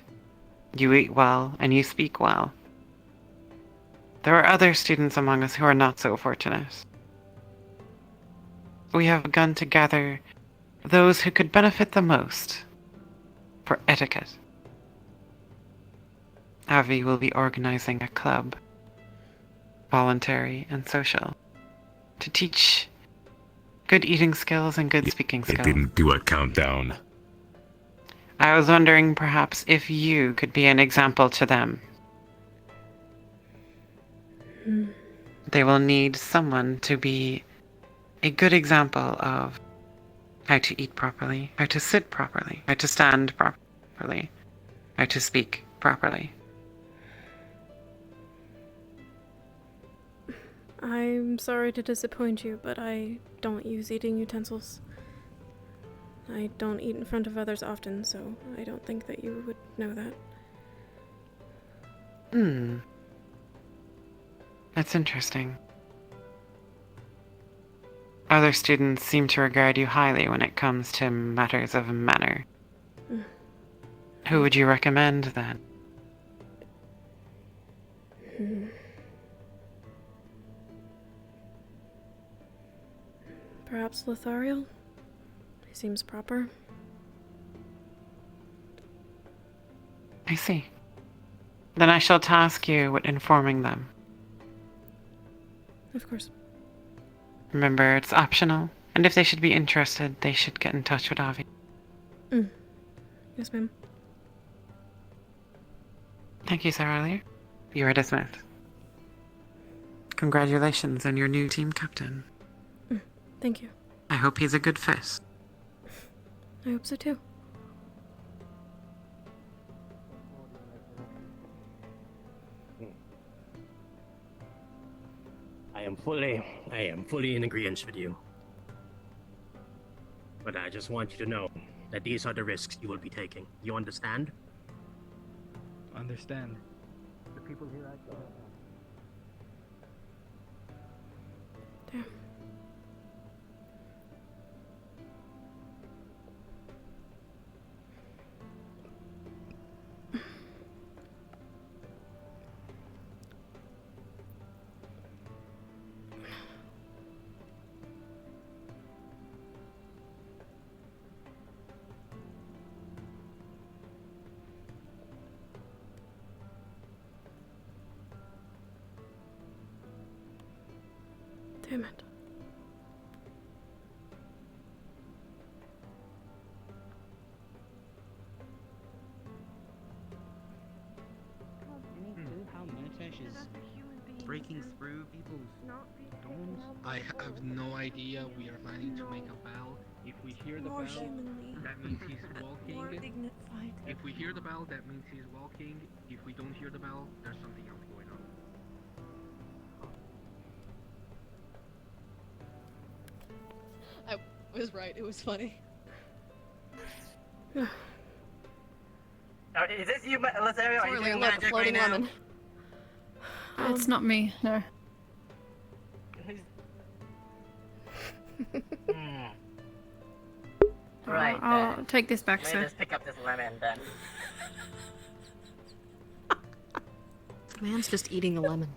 You eat well and you speak well. There are other students among us who are not so fortunate. We have begun to gather those who could benefit the most for etiquette. Avi will be organizing a club, voluntary and social, to teach good eating skills and good speaking They skills. didn't do a countdown. I was wondering perhaps if you could be an example to them. They will need someone to be a good example of how to eat properly, how to sit properly, how to stand properly, how to speak properly. I'm sorry to disappoint you, but I don't use eating utensils. I don't eat in front of others often, so I don't think that you would know that. That's interesting. Other students seem to regard you highly when it comes to matters of manner. Who would you recommend then? Perhaps Lothariel? He seems proper. I see. Then I shall task you with informing them. Of course. Remember, it's optional, and if they should be interested, they should get in touch with Avi. Yes, ma'am. Thank you, Sir Arlier. You are dismissed. Congratulations on your new team captain. Thank you. I hope he's a good fit. I hope so too. I am fully in agreement with you. But I just want you to know that these are the risks you will be taking. You understand? Understand. The people here I Damn. Damn it. How Murtash is breaking through people's domes? I have no idea. We are planning to make a bell. If we hear the bell, that means he's walking. If we hear the bell, that means he's walking. If we don't hear the bell, there's something else going on. I was right. It was funny. Oh, is this you, Lazario? Are you doing Look, magic floating right now? lemon. It's not me, no. Right. I'll take this back, Let me sir. just pick up this lemon then. The man's just eating a lemon.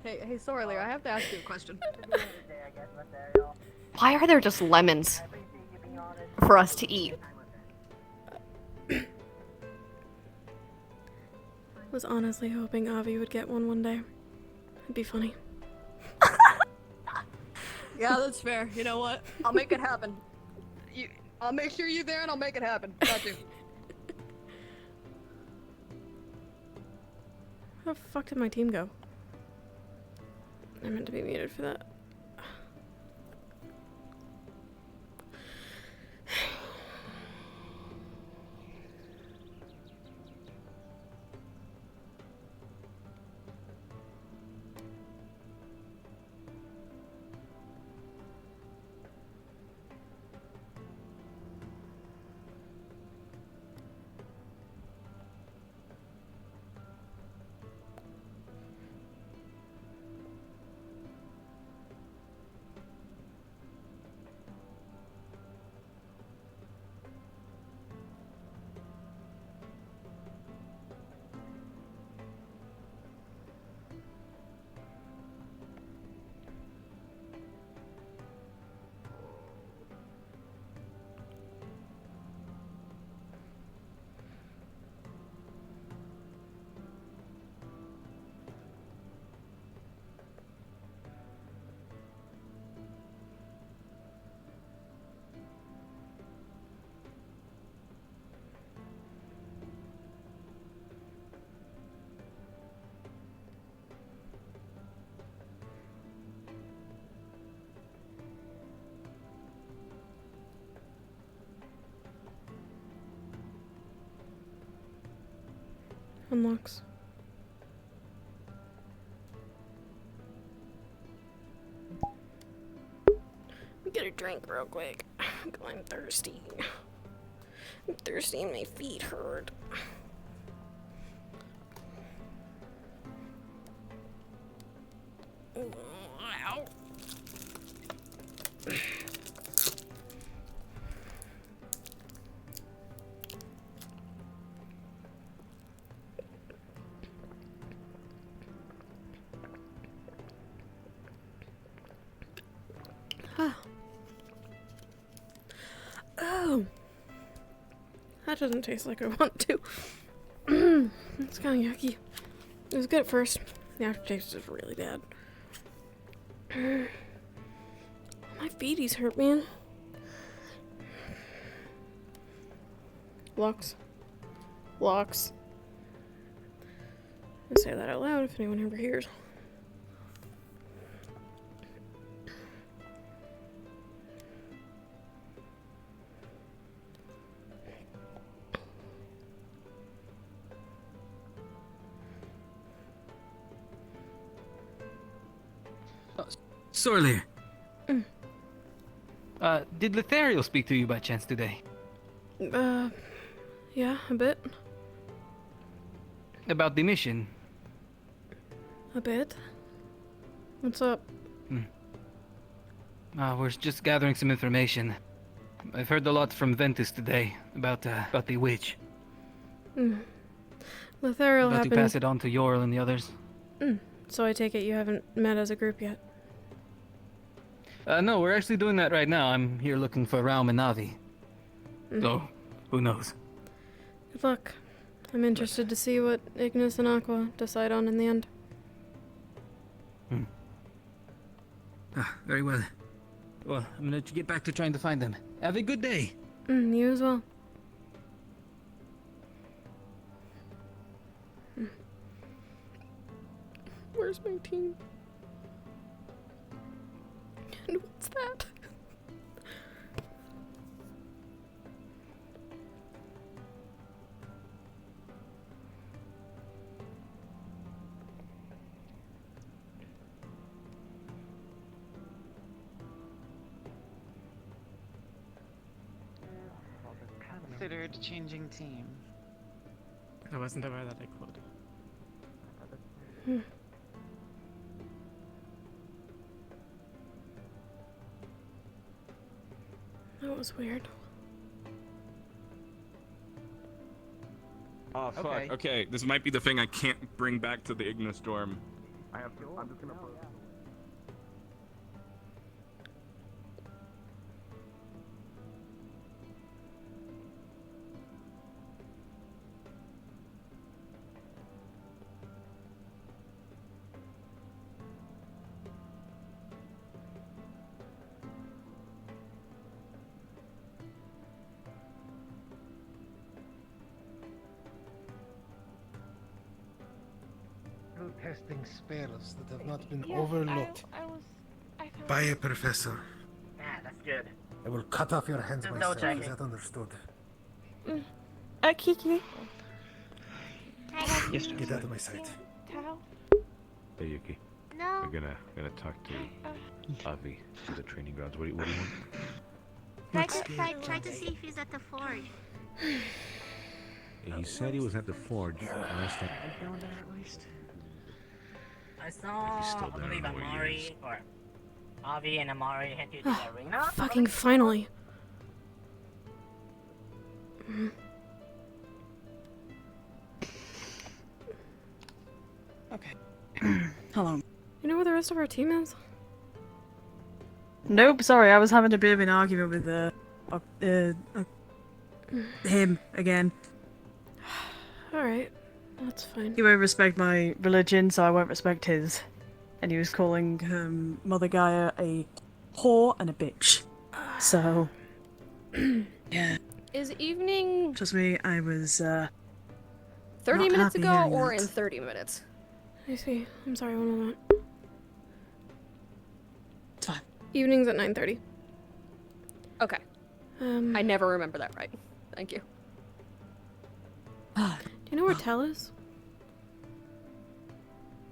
Hey, Sorley, I have to ask you a question. Why are there just lemons for us to eat? Was honestly hoping Avi would get one day. It'd be funny. Yeah, that's fair. You know what? I'll make it happen. I'll make sure you're there and I'll make it happen. Got you. How the fuck did my team go? I meant to be muted for that. Unlocks. Get a drink real quick. I'm thirsty. I'm thirsty and my feet hurt. Ow. That doesn't taste like I want to. It's kind of yucky. It was good at first. The aftertaste is really bad. My feeties hurt, man. Locks. Locks. I'll say that out loud if anyone ever hears. Sorlier. Did Lethariel speak to you by chance today? Yeah, a bit. About the mission? A bit. What's up? We're just gathering some information. I've heard a lot from Ventus today about the witch. Lethariel About happened... to pass it on to Yorl and the others. So I take it you haven't met as a group yet? No, we're actually doing that right now. I'm here looking for Raum and Navi. So, who knows? Good luck. I'm interested to see what Ignis and Aqua decide on in the end. Very well. Well, I'm gonna let you get back to trying to find them. Have a good day. You as well. Where's my team? And what's that? Considered changing team. I wasn't aware that I could. That was weird. Oh fuck. Okay, this might be the thing I can't bring back to the Ignis Storm. I'm just gonna put... Testing spells that have not been overlooked by a professor. Yeah, that's good. I will cut off your hands Just myself. double-checking. Is that understood? Kiki. Yes, get out of my sight. Hey Yuki. No. I'm gonna talk to Avi to the training grounds. What do you want? Try to see if he's at the forge. He said he was at the forge last time. I saw, still I down believe on where he Amari, or Avi and Amari head to the arena. Fucking finally. Okay. Hello. You know where the rest of our team is? Nope, sorry, I was having a bit of an argument with him again. Alright, that's fine. He won't respect my religion, so I won't respect his. And he was calling Mother Gaia a whore and a bitch. So, yeah. Is evening Trust me, I was 30 not minutes happy ago hearing or that. in 30 minutes? I see. I'm sorry, one moment. It's fine. Evening's at 9:30. Okay. I never remember that right. Thank you. Do you know where Tell is?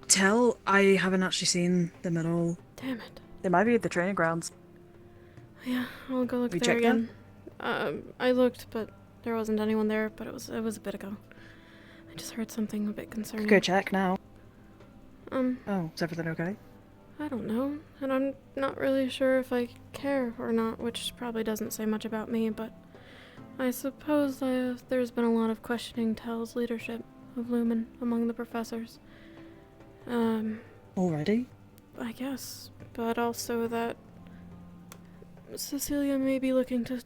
Tell, I haven't actually seen them at all. Damn it. They might be at the training grounds. Yeah, I'll go look We there checked again. I looked, but there wasn't anyone there, but it was a bit ago. I just heard something a bit concerning. Go check now. Oh, is everything okay? I don't know, and I'm not really sure if I care or not, which probably doesn't say much about me, but I suppose there's been a lot of questioning Tell's leadership of Lumen among the professors. Already? I guess, but also that Cecilia may be looking to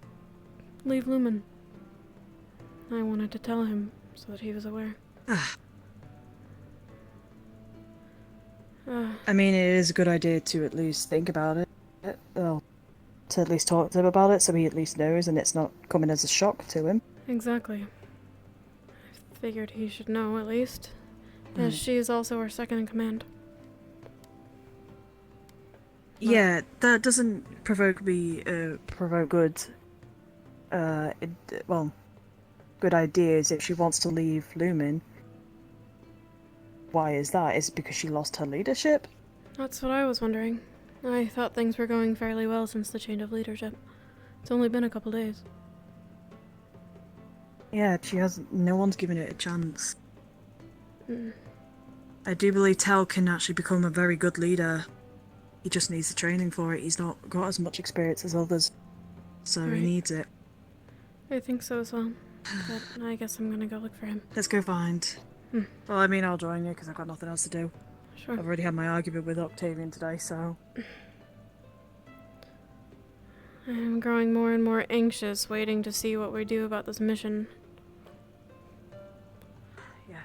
leave Lumen. I wanted to tell him so that he was aware. I mean, it is a good idea to at least think about it. Well, to at least talk to him about it so he at least knows and it's not coming as a shock to him. Exactly. I figured he should know, at least. As she is also our second in command. Yeah, that doesn't provoke me, provoke good, good ideas if she wants to leave Lumen. Why is that? Is it because she lost her leadership? That's what I was wondering. I thought things were going fairly well since the change of leadership. It's only been a couple days. Yeah, no one's given it a chance. I do believe Tel can actually become a very good leader. He just needs the training for it. He's not got as much experience as others, so he needs it. I think so as well. But I guess I'm gonna go look for him. Let's go find. Well, I mean, I'll join you because I've got nothing else to do. Sure. I've already had my argument with Octavian today, so... I'm growing more and more anxious, waiting to see what we do about this mission. Yeah.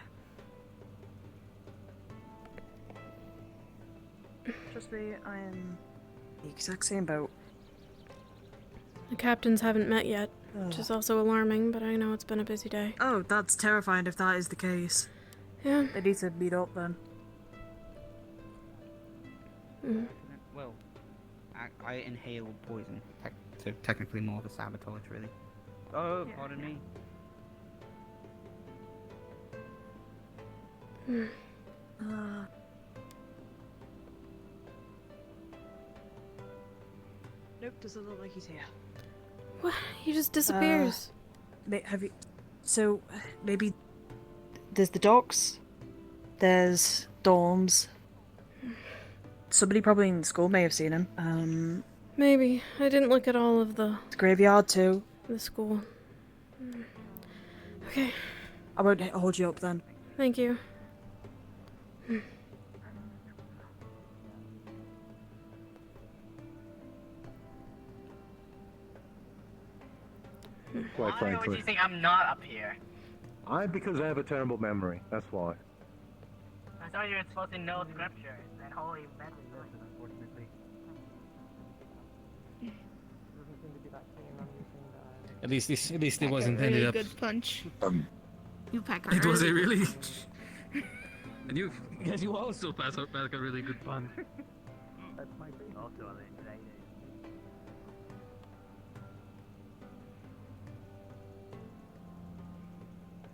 Trust me, I am the exact same boat. The captains haven't met yet, which is also alarming, but I know it's been a busy day. Oh, that's terrifying if that is the case. Yeah. They need to meet up then. Well, I inhale poison, so technically more of a sabotage, really. Oh, pardon me. Nope, doesn't look like he's here. What? He just disappears. Have you... So, maybe... There's the docks. There's dorms. Somebody probably in school may have seen him. Maybe. I didn't look at all of the Graveyard too. The school. Okay. I won't hold you up then. Thank you. Quite Why would frankly. you think I'm not up here? Because I have a terrible memory. That's why. I thought you were supposed to know scripture and holy medicine. Unfortunately. At least it wasn't ended up. Good punch. You pack a It was really a good really. punch. And you also pass out back a really good punch. That's my thing. Also,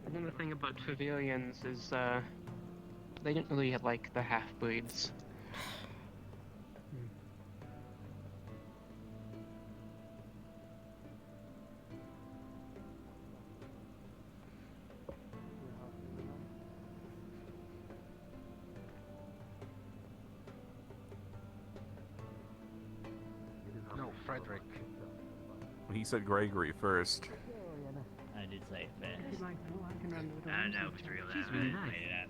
Another thing about civilians is they didn't really like the half-breeds. No, Frederick. He said Gregory first. I did say it fast. I can run with I don't know if it's real that really I nice. made it up.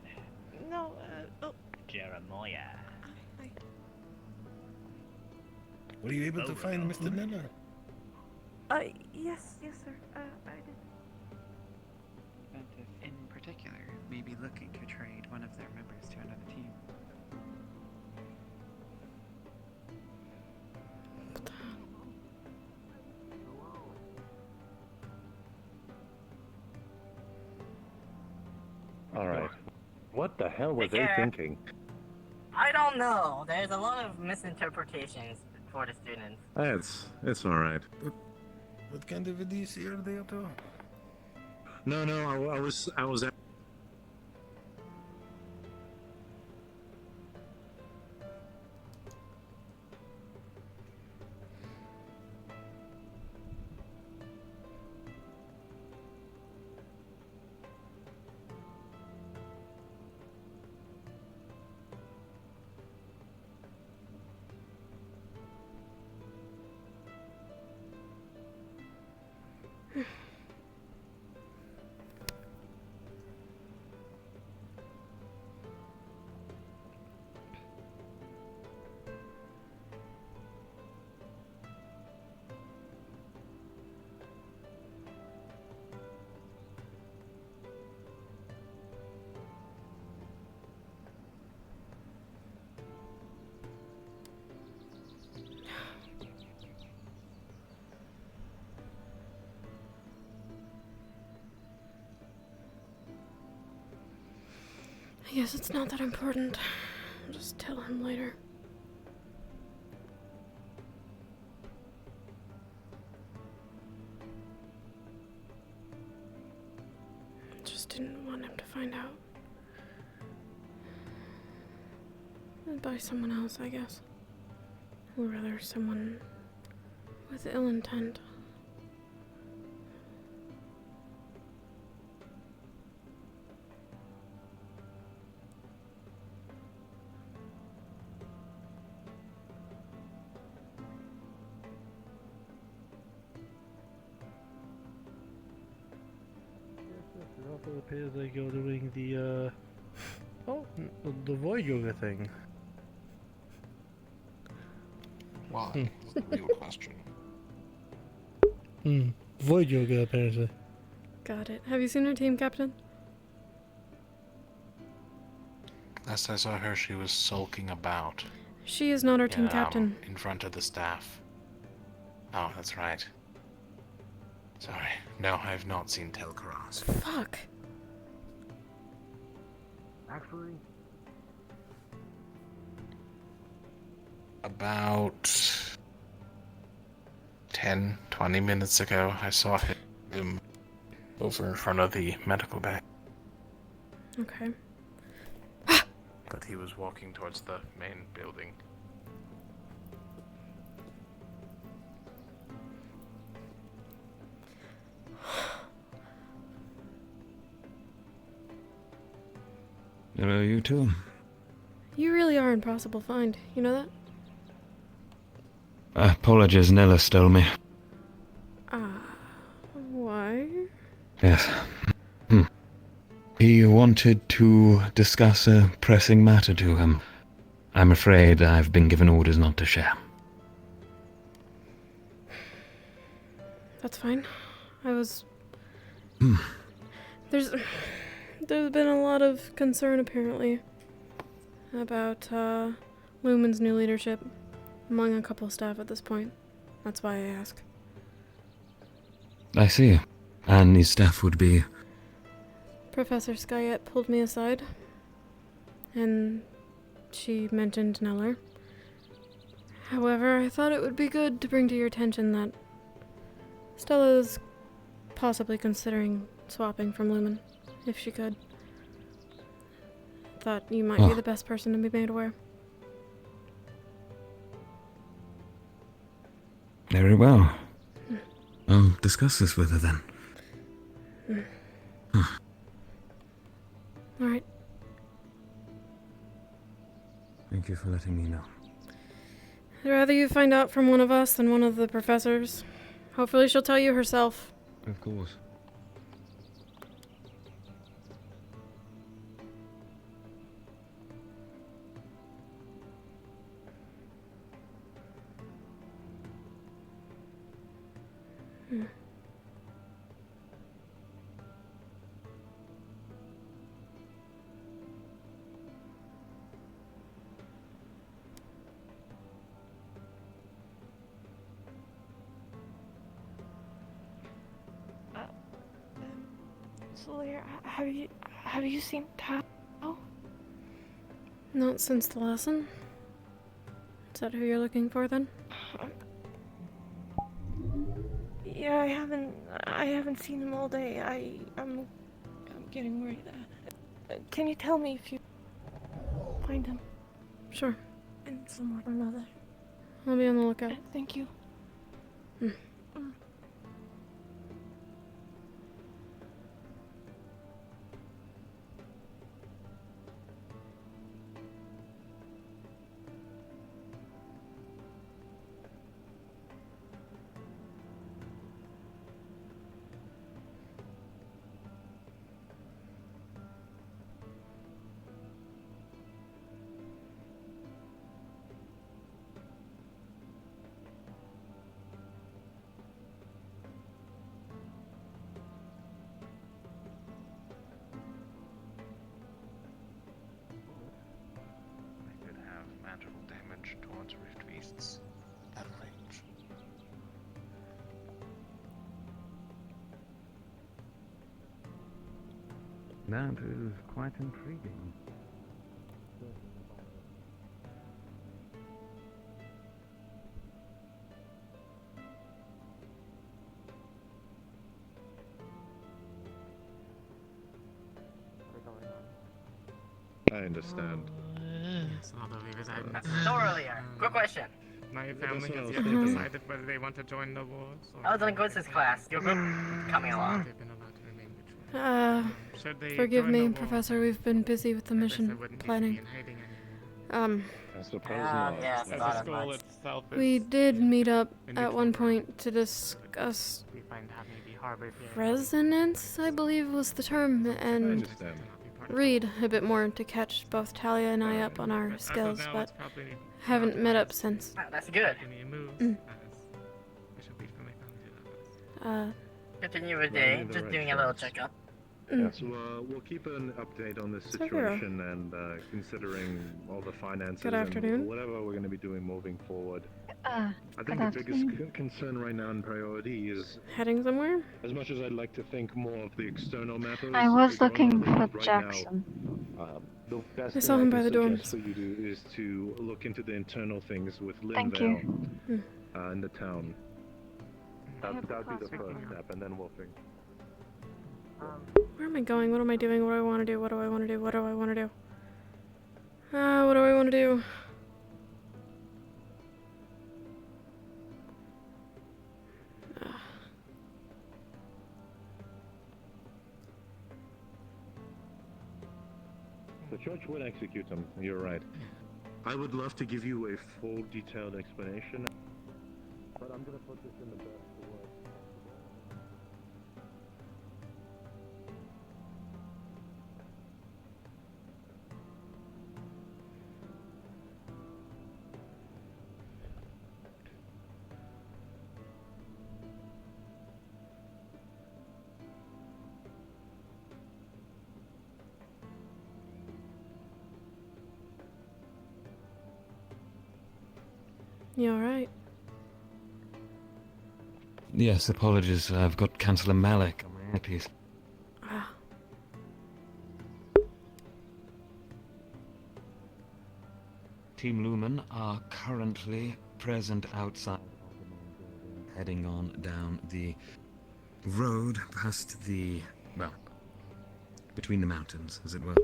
No, Jeremiah. Were you able to find Mr. Miller? yes, sir. I did. And if in particular may be looking to trade one of their members to another team. Alright. What the hell was they Yeah. thinking? I don't know. There's a lot of misinterpretations for the students. It's alright. What kind of a DC are they up to? No, I was I guess it's not that important. I'll just tell him later. Just didn't want him to find out. By someone else, I guess. Or rather, someone with ill intent. It also appears like you're doing the the void yoga thing. Why? Is the real question. Void yoga, apparently. Got it. Have you seen her team, Captain? Last I saw her, she was sulking about. She is not our team captain. In front of the staff. Oh, that's right. Sorry. No, I have not seen Telkaraz. Fuck. Actually, About 10, 20 minutes ago, I saw him over in front of the medical bay. Okay. But he was walking towards the main building. Hello, you two. You really are an impossible find. You know that? Apologies, Nella stole me. Why? Yes. He wanted to discuss a pressing matter to him. I'm afraid I've been given orders not to share. That's fine. I was... There's been a lot of concern, apparently, about Lumen's new leadership among a couple of staff at this point. That's why I ask. I see. And his staff would be... Professor Skyette pulled me aside, and she mentioned Neller. However, I thought it would be good to bring to your attention that Stella's possibly considering swapping from Lumen, if she could. Thought you might be the best person to be made aware. Very well. I'll discuss this with her then. Alright. Thank you for letting me know. I'd rather you find out from one of us than one of the professors. Hopefully she'll tell you herself. Of course. Sawyer, have you seen Tao? Not since the lesson. Is that who you're looking for then? Yeah, I haven't seen him all day. I'm getting worried. Can you tell me if you find him? Sure. In some way or another. I'll be on the lookout. Thank you. I could have magical damage towards Rift Beasts at range. That is quite intriguing. I understand. It's not over because I That's still earlier. Quick question. My family has what yet I to was decide whether they want to join the war. So I was in linguistics class. Your group coming along. they've been allowed to remain neutral. Should they Forgive join me, the war, Professor. We've been busy with the mission planning. I suppose not. Yeah, As a school itself is We did meet up a at neutral one ground. point to discuss We find that maybe harbor fear. resonance, I believe was the term, and understand. read a bit more to catch both Talia and I up on our As of skills, now, but it's probably haven't not met as up since. That's good. Any moves, Mm. as we should leave for my family to that. Continue with Well, I day. made the Just right doing a little choice. checkup. Yeah, so we'll keep an update on this So Vero. situation and considering all the finances Good and afternoon. whatever we're going to be doing moving forward. I Good think the biggest afternoon. concern right now and priority is, Heading somewhere? as much as I'd like to think more of the external matters. I was going looking on in the for world right Jackson. Now, the best I thing saw him can by the suggest dorms. for you to is to look into the internal things with Thank Linvale you. in the town. That'd be the first step, and then we'll think. Where am I going? What am I doing? What do I want to do? What do I want to do? What do I want to do? What do I want to do? The church would execute him, you're right. I would love to give you a full detailed explanation, but I'm gonna put this in the best words. You alright? Yes, apologies. I've got Councillor Malik on my earpiece. Ah. Team Lumen are currently present outside of the main building, heading on down the road past the, well, between the mountains, as it were.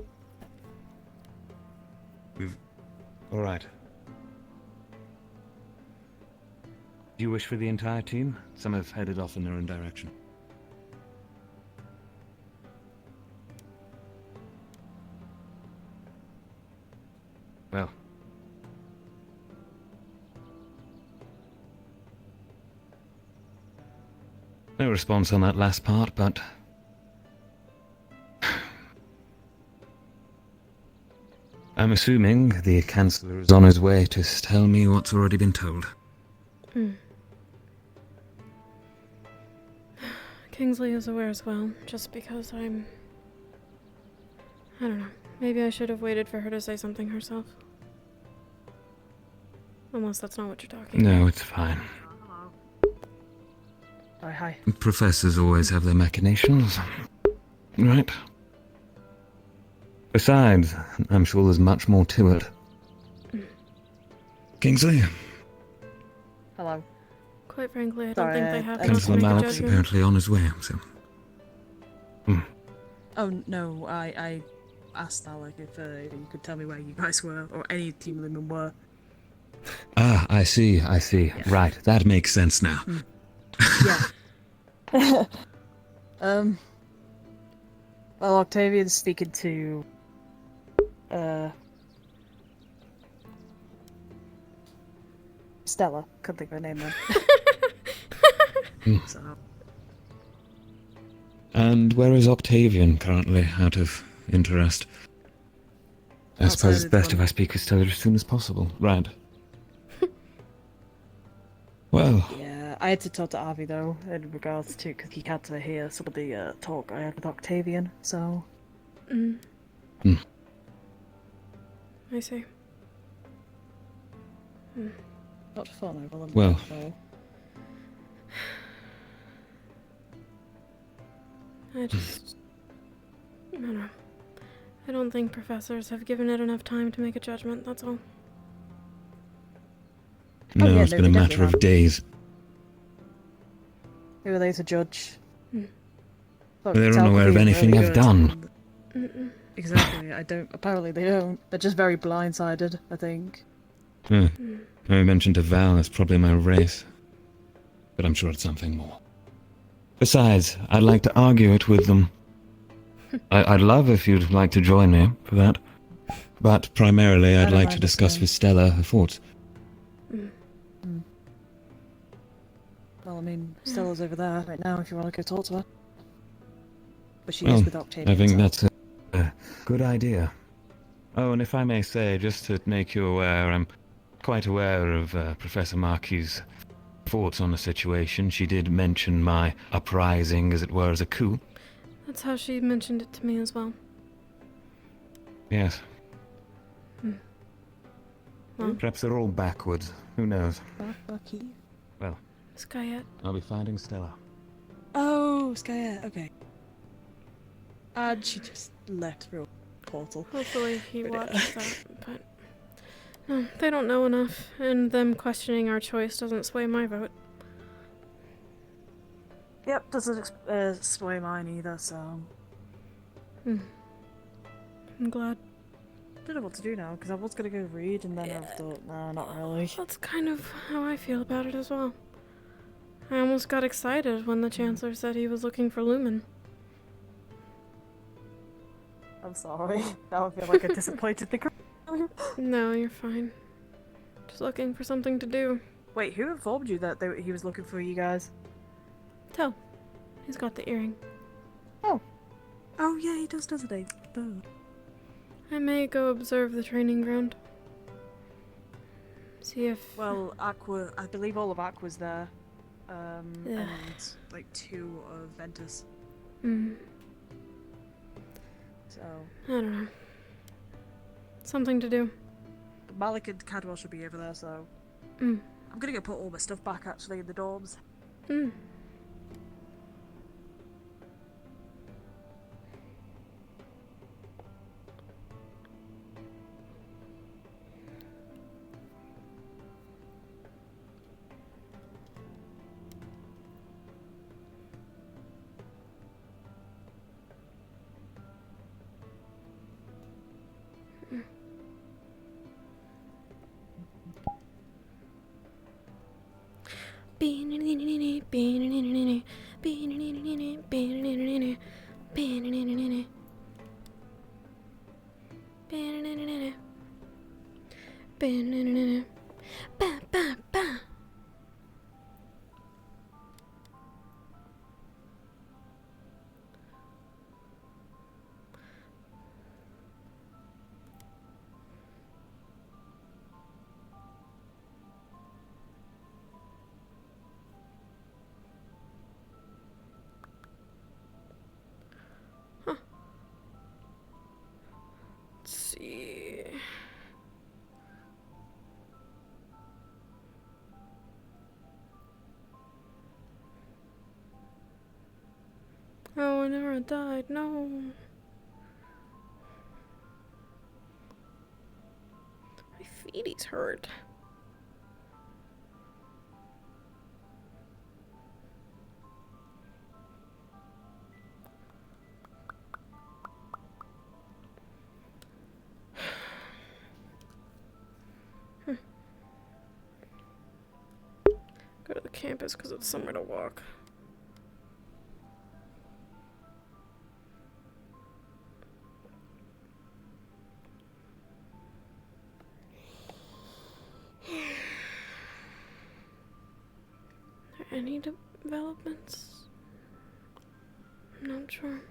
Alright. Do you wish for the entire team? Some have headed off in their own direction. Well. No response on that last part, but... I'm assuming the Chancellor is on his way to tell me what's already been told. Kingsley is aware as well, just because I don't know. Maybe I should have waited for her to say something herself. Unless that's not what you're talking about. No, it's fine. Oh, hi. Professors always have their machinations. Right? Besides, I'm sure there's much more to it. Kingsley? Hello. Quite frankly, I don't Sorry, think they have enough Councillor to make a Malik's judgment. apparently on his way, so... Oh no, I asked Alec if you could tell me where you guys were, or any Team Lumen were. Ah, I see. Right, that makes sense now. Yeah. Well, Octavian's speaking to, Stella. Couldn't think of her name then. So, And where is Octavian currently, out of interest? I suppose it's best if I speak with Stella as soon as possible. Right. Well, yeah, I had to talk to Avi though, in regards to, because he had to hear some of the talk I had with Octavian, so. I see. Not fun, I will admit, Well. though. I don't know. I don't think professors have given it enough time to make a judgment, that's all. no, yeah, it's no, been a they matter definitely of have. days. Who are they to judge? Look, They're Tal could unaware of be anything really I've good. done. exactly. I don't. Apparently, they don't. They're just very blindsided, I think. Hmm. I mentioned to Val it's probably my race. But I'm sure it's something more. Besides, I'd like to argue it with them. I'd love if you'd like to join me for that. But primarily, I'd don't like to mind discuss listening. with Stella her thoughts. Well, I mean, Stella's over there right now if you want to go talk to her. But she Well, is with Octavian. I think so- that's a good idea. Oh, and if I may say, just to make you aware, I'm quite aware of Professor Marquis' thoughts on the situation. She did mention my uprising, as it were, as a coup. That's how she mentioned it to me as well. Yes. Well, Perhaps they're all backwards. Who knows? Bucky. Well, Skyette. I'll be finding Stella. Oh, Skyette. Okay. And she just left through a portal. Hopefully he watched that, but no, they don't know enough, and them questioning our choice doesn't sway my vote. Yep, doesn't sway mine either. So. I'm glad. Don't know what to do now because I was gonna go read and then I thought, nah, not really. That's kind of how I feel about it as well. I almost got excited when the Chancellor said he was looking for Lumen. I'm sorry. Now I feel like I disappointed the group. No, you're fine. Just looking for something to do. Wait, who informed you that he was looking for you guys? Tell. He's got the earring. Oh. Oh yeah, he does, doesn't he? Boo. I may go observe the training ground. See if... Well, Aqua, I believe all of Aqua's there. Yeah. And like 2 of Ventus. So. I don't know. Something to do. Malik and Cadwell should be over there, so. Mm. I'm gonna go put all my stuff back actually in the dorms. Mm. Let's see. Oh, I never died. No. My feeties hurt. Go to the campus because it's somewhere to walk. Are there any developments? I'm not sure.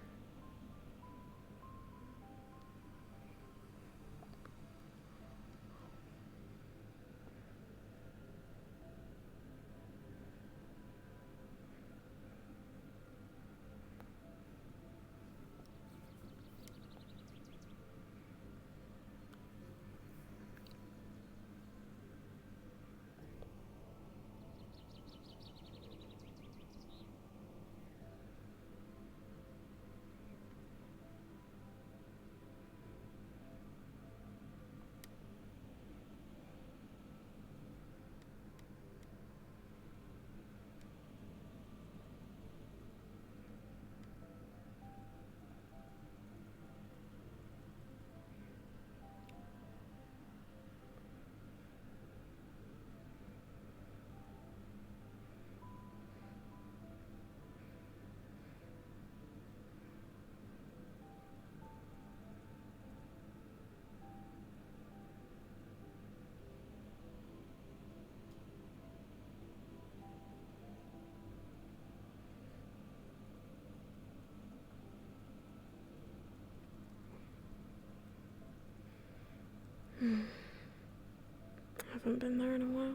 Haven't been there in a while.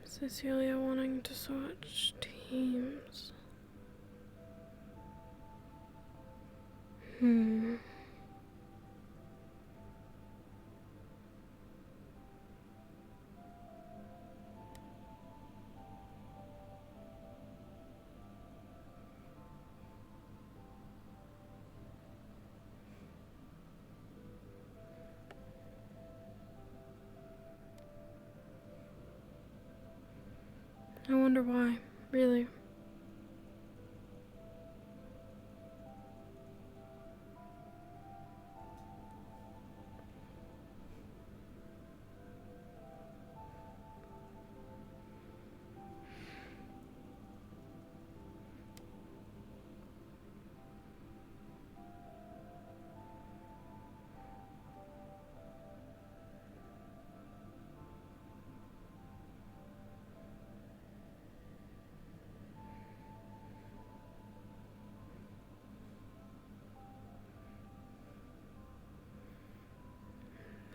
Cecilia wanting to switch teams. I wonder why, really.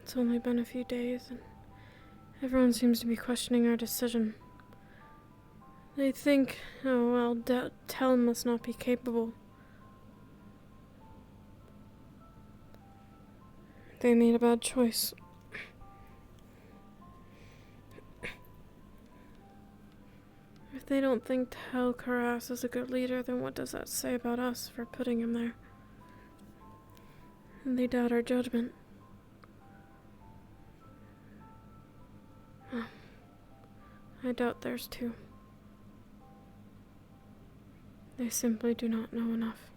It's only been a few days, and everyone seems to be questioning our decision. They think, oh well, Tell must not be capable. They made a bad choice. If they don't think Tel Karas is a good leader, then what does that say about us for putting him there? And they doubt our judgment. Oh, I doubt theirs too. They simply do not know enough.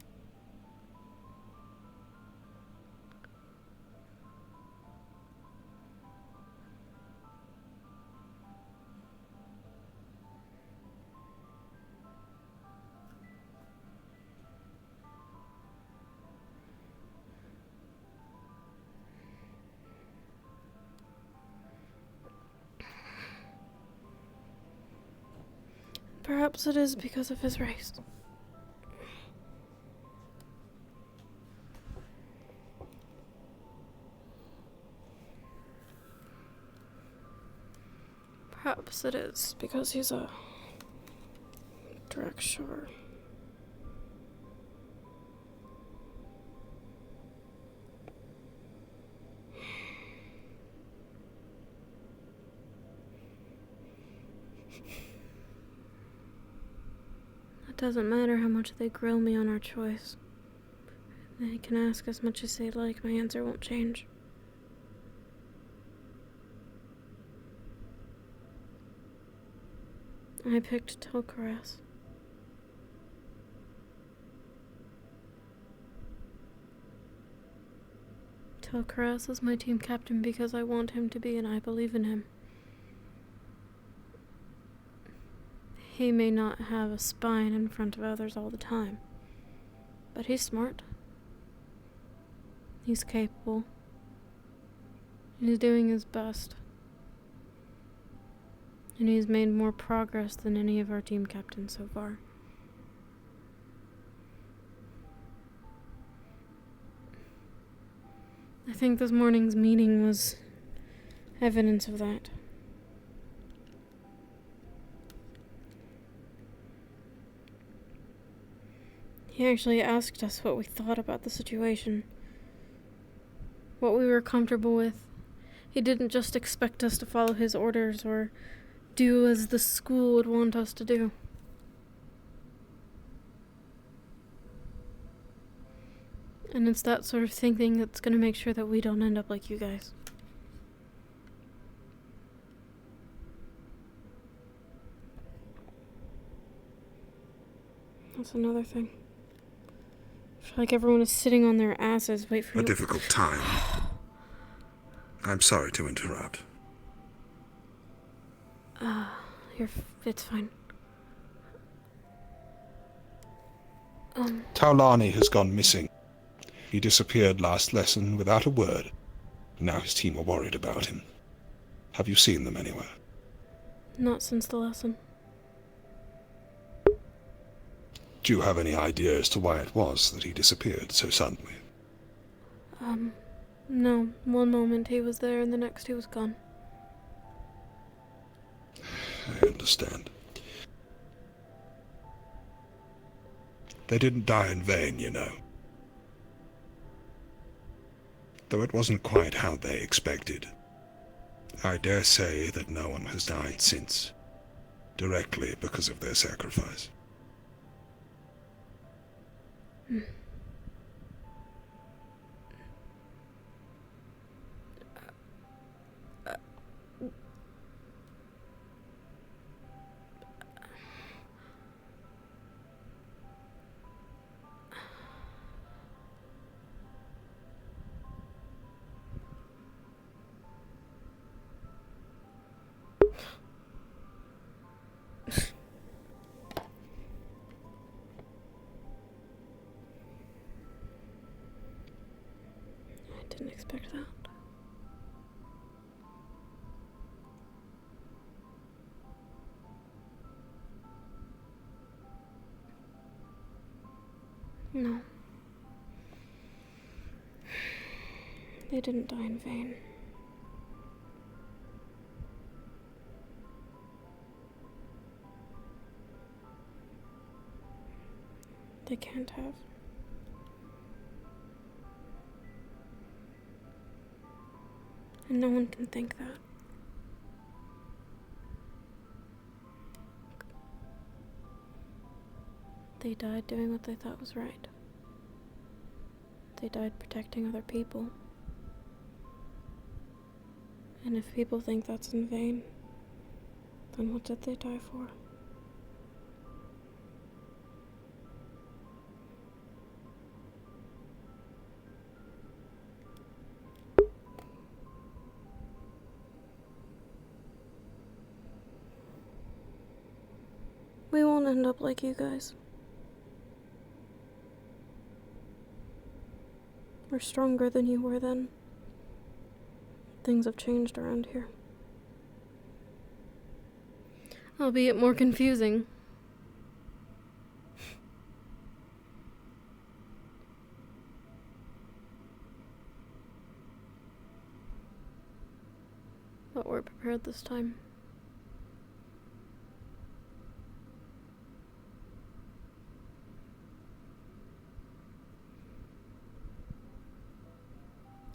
Perhaps it is because of his race. Perhaps it is because he's a Drakshar. It doesn't matter how much they grill me on our choice. They can ask as much as they like, my answer won't change. I picked Tok'ras. Tok'ras is my team captain because I want him to be and I believe in him. He may not have a spine in front of others all the time, but he's smart. He's capable. He's doing his best. And he's made more progress than any of our team captains so far. I think this morning's meeting was evidence of that. He actually asked us what we thought about the situation, what we were comfortable with. He didn't just expect us to follow his orders or do as the school would want us to do. And it's that sort of thinking that's going to make sure that we don't end up like you guys. That's another thing. I feel like everyone is sitting on their asses, wait for A you. difficult time. I'm sorry to interrupt. It's fine. Taulani has gone missing. He disappeared last lesson without a word. Now his team are worried about him. Have you seen them anywhere? Not since the lesson. Do you have any idea as to why it was that he disappeared so suddenly? No. One moment he was there and the next he was gone. I understand. They didn't die in vain, you know. Though it wasn't quite how they expected. I dare say that no one has died since, directly because of their sacrifice. I didn't expect that. No. They didn't die in vain. They can't have. And no one can think that. They died doing what they thought was right. They died protecting other people. And if people think that's in vain, then what did they die for? We won't end up like you guys. We're stronger than you were then. Things have changed around here. Albeit more confusing. But we're prepared this time.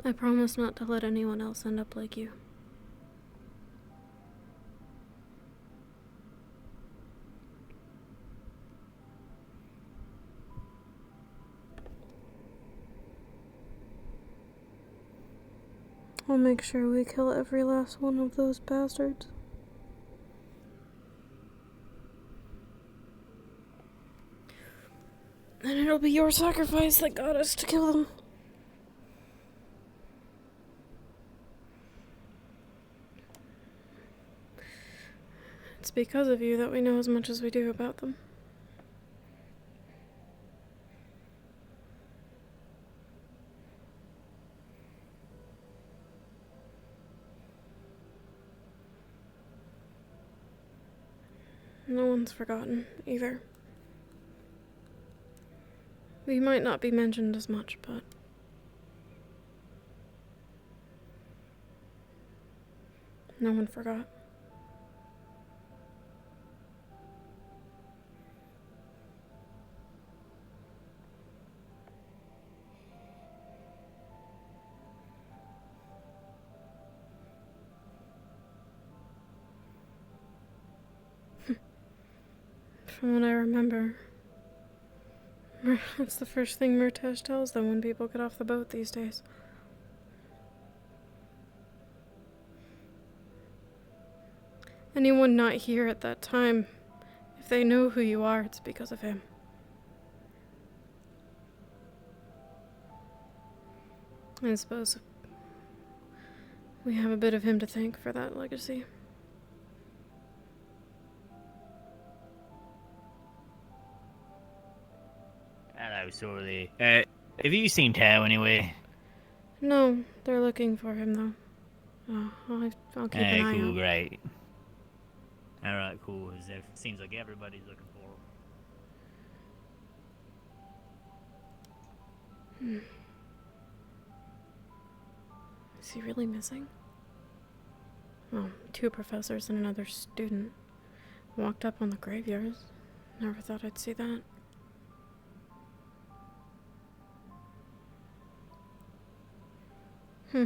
I promise not to let anyone else end up like you. I'll make sure we kill every last one of those bastards. And it'll be your sacrifice that got us to kill them. It's because of you that we know as much as we do about them. No one's forgotten, either. We might not be mentioned as much, but no one forgot. From what I remember, that's the first thing Murtash tells them when people get off the boat these days. Anyone not here at that time, if they know who you are, it's because of him. I suppose we have a bit of him to thank for that legacy. Hello, Sorley. Have you seen Tao anyway? No, they're looking for him though. I'll keep an eye cool, out. great. Alright, cool. It seems like everybody's looking for him. Is he really missing? Well, 2 professors and another student walked up on the graveyards. Never thought I'd see that. Hmm.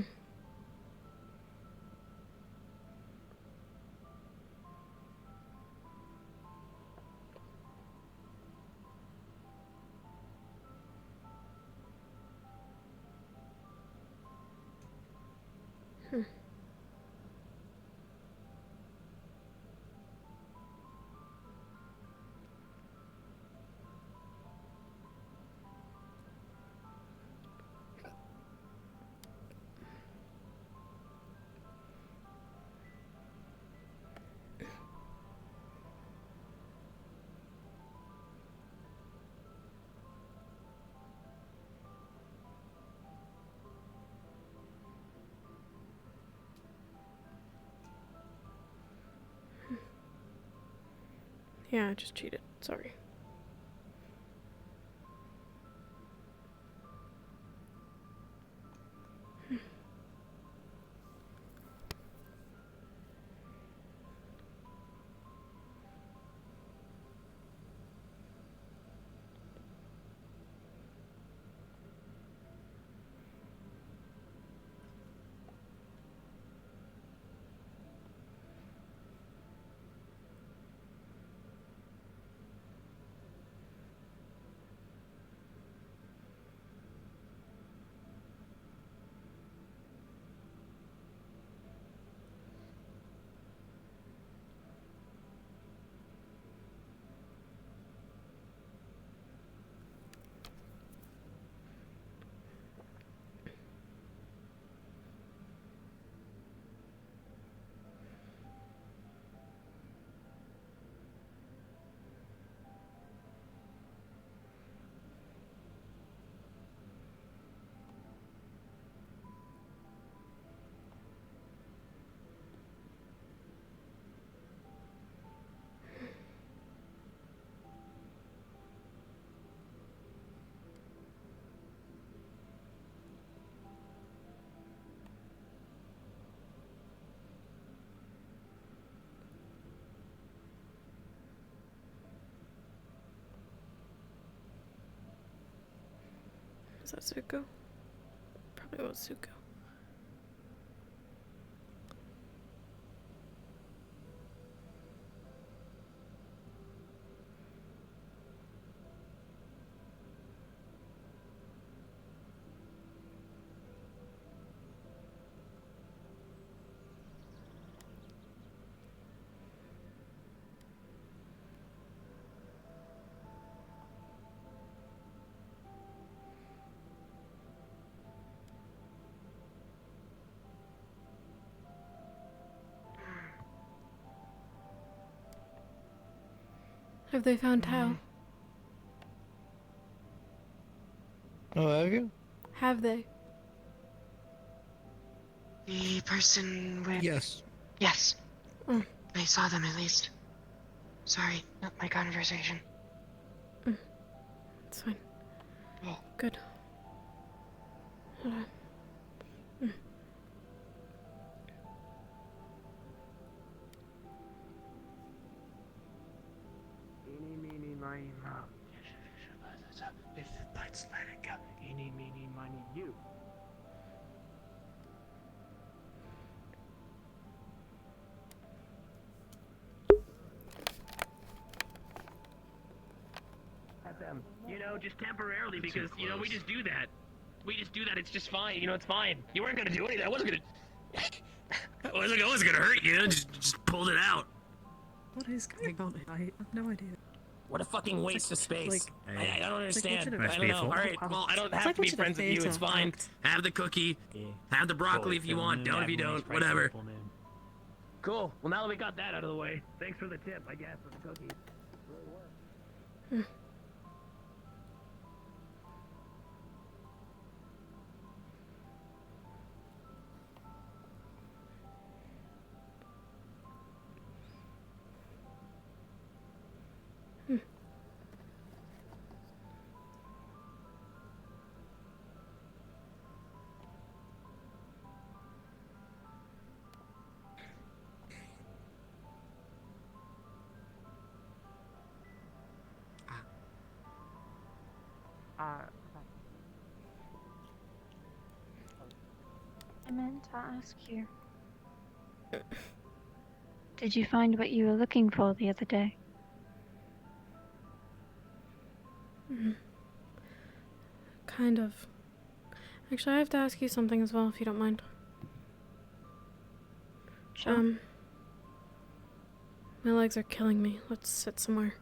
Yeah, I just cheated. Sorry. Is that Zuko? Probably was Zuko. Have they found Tao? Oh, have you? Have they? The person with... Yes. Yes. Oh. I saw them at least. Sorry, not my conversation. It's fine. Oh. Good. Hold on. Eeny, meeny, miny, moe. If let's let it go. Eeny, meeny, miny, you. At them, just temporarily because we just do that. We just do that. It's just fine. It's fine. You weren't gonna do anything. I wasn't gonna hurt you. Just pulled it out. What is going on? I have no idea. What a fucking waste of space. I don't understand. watching a I don't know. theater Alright, well, I don't It's have like to be watching a friends with you. theater It's fine. act. Have the cookie. Have the broccoli if you want. Don't if you don't. Whatever. Cool. Well, now that we got that out of the way, thanks for the tip, I guess, for the cookies. Really worked. I meant to ask you. Did you find what you were looking for the other day? Kind of. Actually, I have to ask you something as well, if you don't mind. Sure. My legs are killing me. Let's sit somewhere.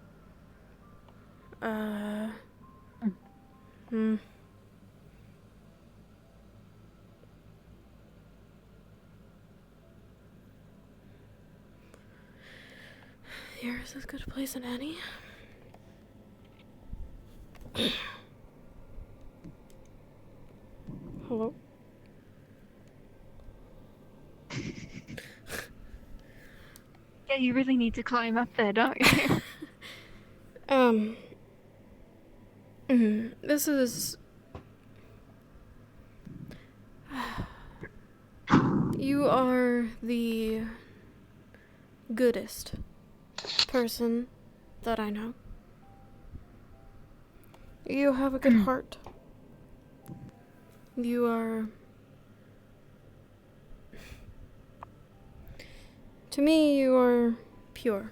Here is as good a place as any. Hello? Yeah, you really need to climb up there, don't you? This is... You are the goodest person that I know. You have a good heart. You are... To me, you are pure.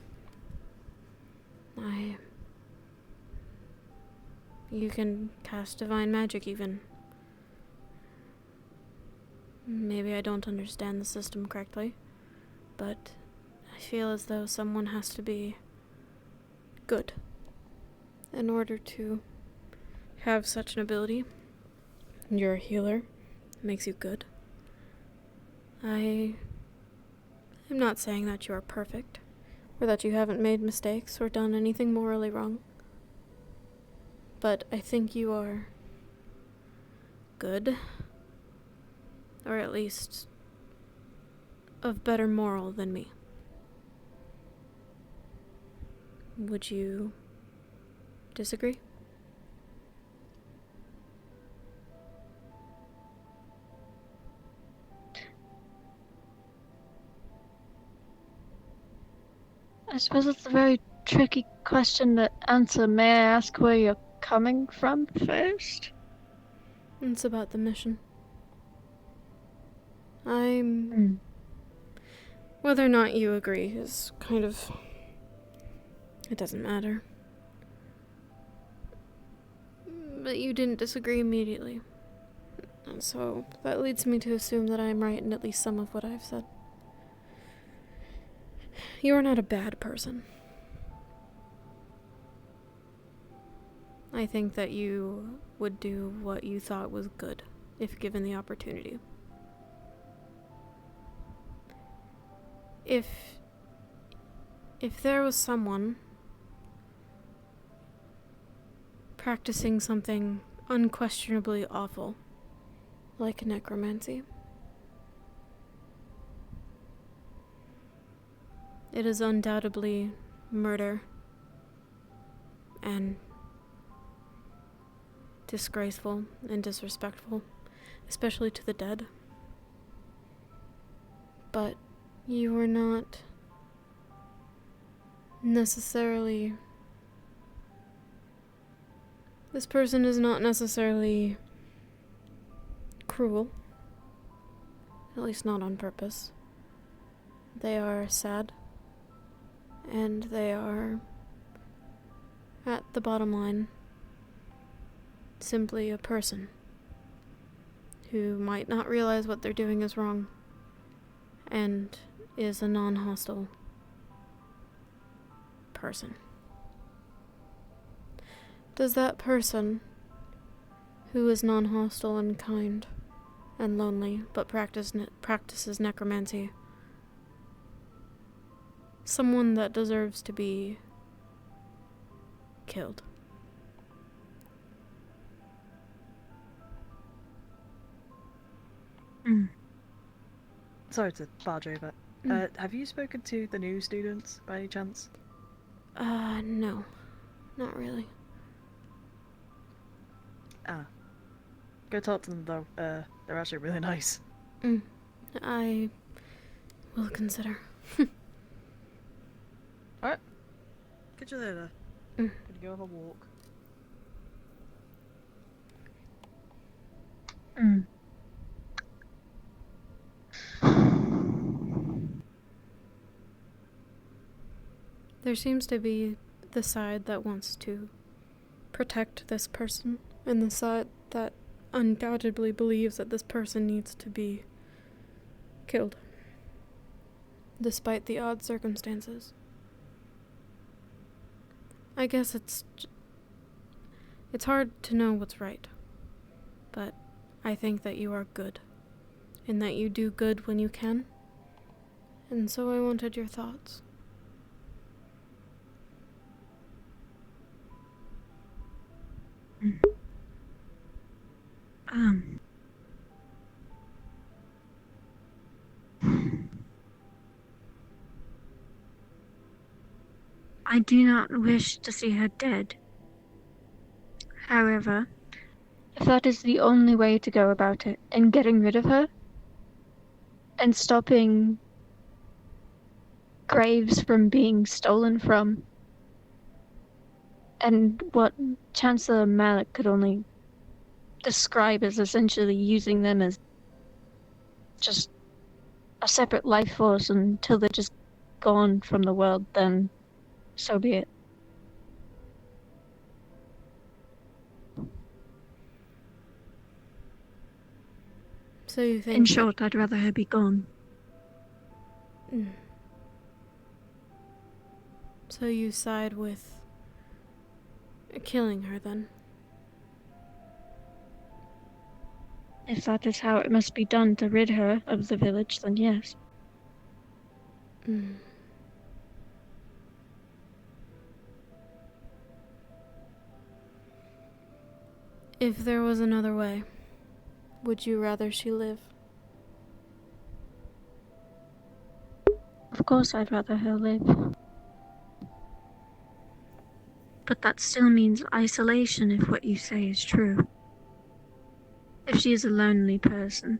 You can cast divine magic even. Maybe I don't understand the system correctly, but I feel as though someone has to be good in order to have such an ability. You're a healer. It makes you good. I'm not saying that you are perfect, or that you haven't made mistakes or done anything morally wrong. But I think you are good, or at least of better moral than me. Would you disagree? I suppose it's a very tricky question to answer. May I ask where you're coming from first? It's about the mission. Whether or not you agree is kind of... It doesn't matter. But you didn't disagree immediately. And so that leads me to assume that I'm right in at least some of what I've said. You are not a bad person. I think that you would do what you thought was good, if given the opportunity. If there was someone practicing something unquestionably awful, like necromancy, it is undoubtedly murder and disgraceful and disrespectful, especially to the dead. But you are not necessarily... This person is not necessarily cruel, at least not on purpose. They are sad, and they are, at the bottom line, simply a person who might not realize what they're doing is wrong and is a non-hostile person. Does that person who is non-hostile and kind and lonely but practices necromancy, someone that deserves to be killed? Sorry to barge over. Have you spoken to the new students by any chance? No. Not really. Go talk to them though. They're actually really nice. I will consider. Alright. Catch you later. Gonna go have a walk. Hmm. There seems to be the side that wants to protect this person, and the side that undoubtedly believes that this person needs to be killed, despite the odd circumstances. I guess it's hard to know what's right, but I think that you are good, and that you do good when you can, and so I wanted your thoughts. I do not wish to see her dead. However, if that is the only way to go about it, and getting rid of her, and stopping graves from being stolen from, and what Chancellor Malik could only describe as essentially using them as just a separate life force until they're just gone from the world, then so be it. So you think In short, I'd rather her be gone. So you side with killing her, then? If that is how it must be done to rid her of the village, then yes. If there was another way, would you rather she live? Of course I'd rather her live. But that still means isolation if what you say is true. If she is a lonely person.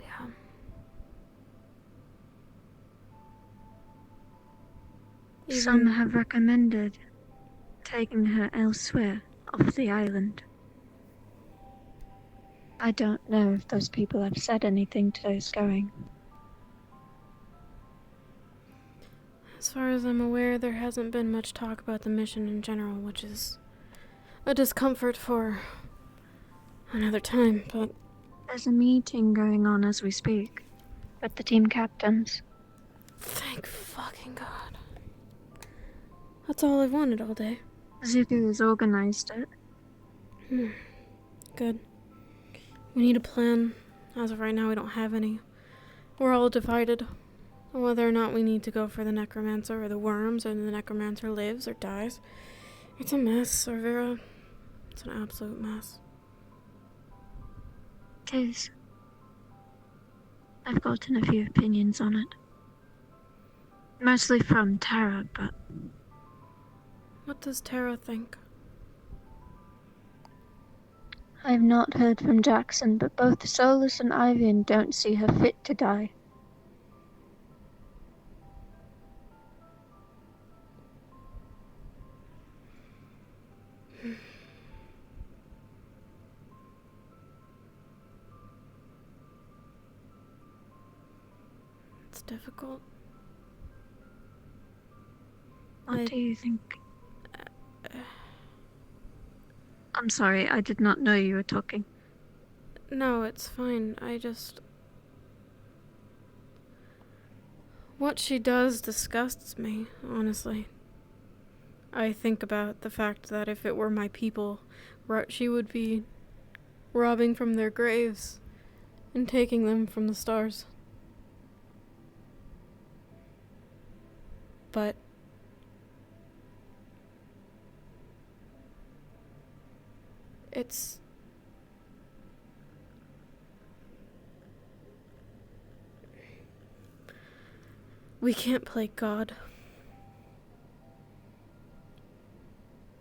Yeah. Some have recommended taking her elsewhere off the island. I don't know if those people have said anything to those going. As far as I'm aware, there hasn't been much talk about the mission in general, which is a discomfort for another time, but... There's a meeting going on as we speak, with the team captains. Thank fucking God. That's all I've wanted all day. Zuko has organized it. Good. We need a plan. As of right now, we don't have any. We're all divided on whether or not we need to go for the Necromancer or the worms, or the Necromancer lives or dies. It's a mess, Orvira. It's an absolute mess. It is. I've gotten a few opinions on it. Mostly from Tara, but... What does Tara think? I've not heard from Jackson, but both Solus and Ivian don't see her fit to die. It's difficult. What do you think? I'm sorry, I did not know you were talking. No, it's fine. What she does disgusts me, honestly. I think about the fact that if it were my people, she would be robbing from their graves and taking them from the stars. But we can't play God.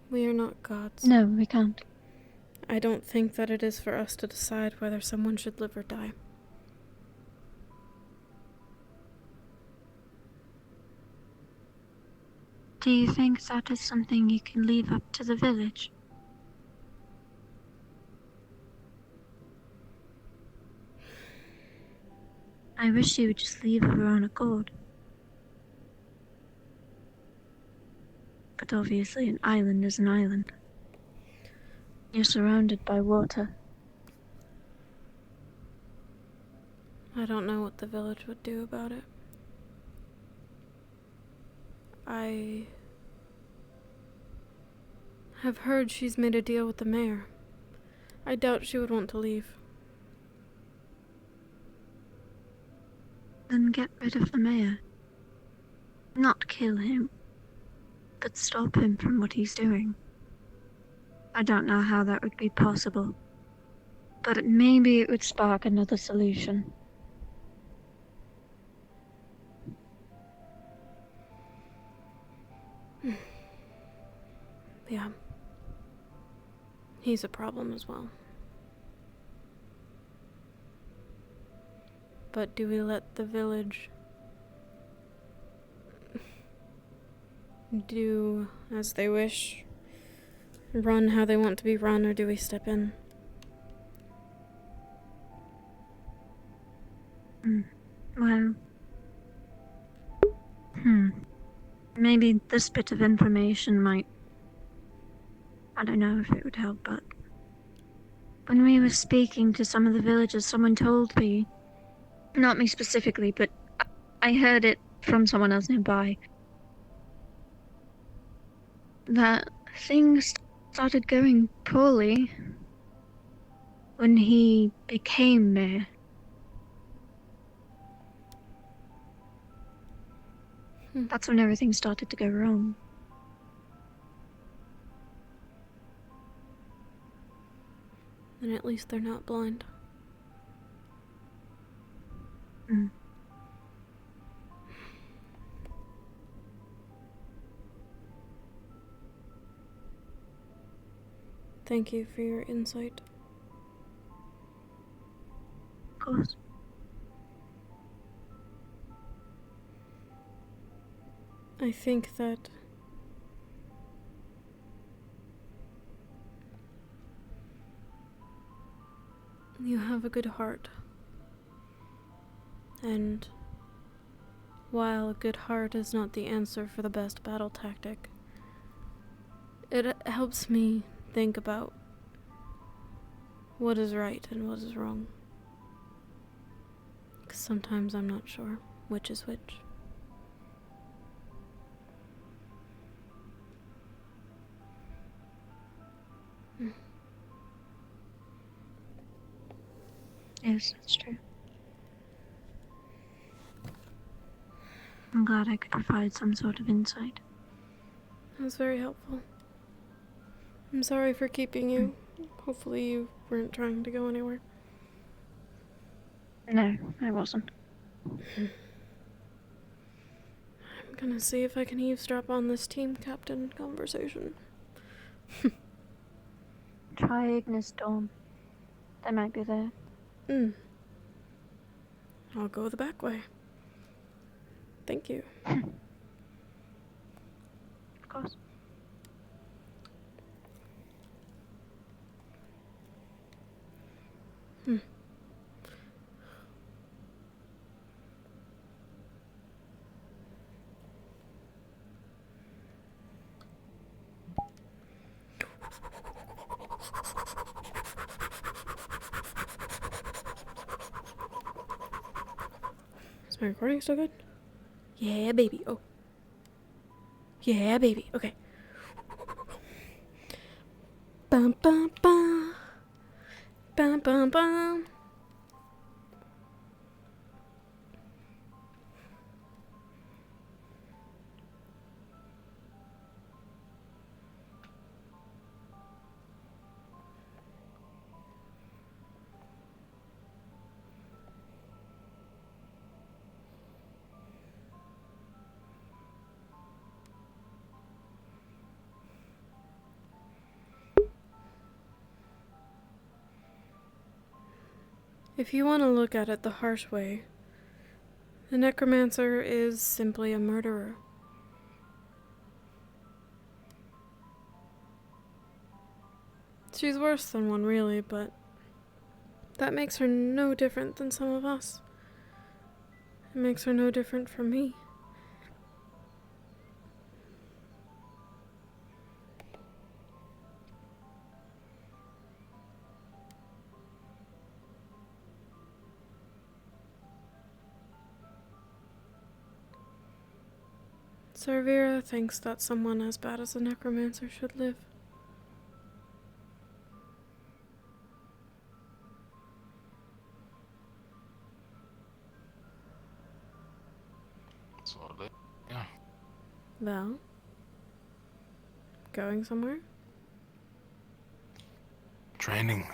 We are not gods. No, we can't. I don't think that it is for us to decide whether someone should live or die. Do you think that is something you can leave up to the village? I wish you would just leave of her own accord. But obviously an island is an island. You're surrounded by water. I don't know what the village would do about it. I have heard she's made a deal with the mayor. I doubt she would want to leave. Then get rid of the mayor. Not kill him, but stop him from what he's doing. I don't know how that would be possible, but maybe it would spark another solution. Yeah. He's a problem as well. But do we let the village do as they wish? Run how they want to be run, or do we step in? Well... Maybe this bit of information might... I don't know if it would help, but... When we were speaking to some of the villagers, someone told me... Not me specifically, but I heard it from someone else nearby. That things started going poorly when he became mayor. That's when everything started to go wrong. Then at least they're not blind. Thank you for your insight. Of course. I think that you have a good heart. And while a good heart is not the answer for the best battle tactic, it helps me think about what is right and what is wrong. 'Cause sometimes I'm not sure which is which. Yes, that's true. I'm glad I could provide some sort of insight. That was very helpful. I'm sorry for keeping you. Hopefully you weren't trying to go anywhere. No, I wasn't. I'm gonna see if I can eavesdrop on this team captain conversation. Try Ignis Storm. They might be there. I'll go the back way. Thank you. Of course. Is my recording still good? Yeah, baby. Oh. Yeah, baby. Okay. Bum bum bum. Bum bum bum. If you want to look at it the harsh way, the Necromancer is simply a murderer. She's worse than one, really, but that makes her no different than some of us. It makes her no different from me. Servira thinks that someone as bad as the Necromancer should live. Absolutely. Yeah. Well? Going somewhere? Training.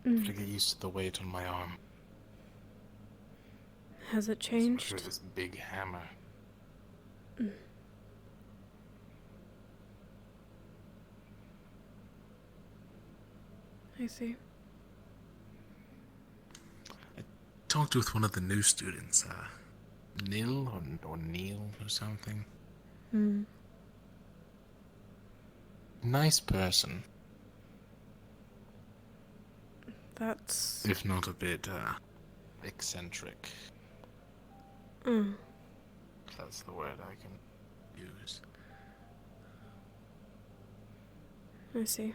To get used to the weight on my arm. Has it changed? Especially this big hammer. I see. Talked with one of the new students, Nil or Neil or something. Nice person. That's... If not a bit, eccentric. That's the word I can use. I see.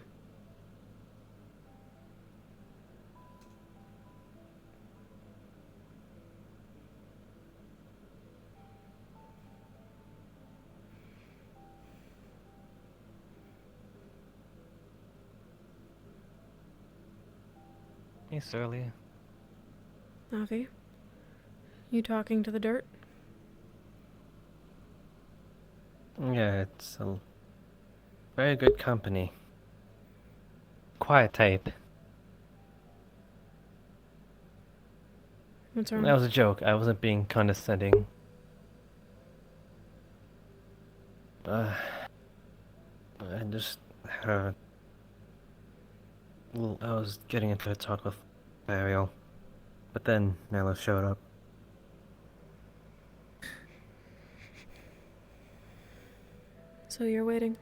Hey, Surly. Avi? You talking to the dirt? Yeah, it's a very good company. Quiet type. What's wrong? That was a joke. I wasn't being condescending. I just heard. Well, I was getting into a talk with Ariel, but then Nella showed up. So you're waiting?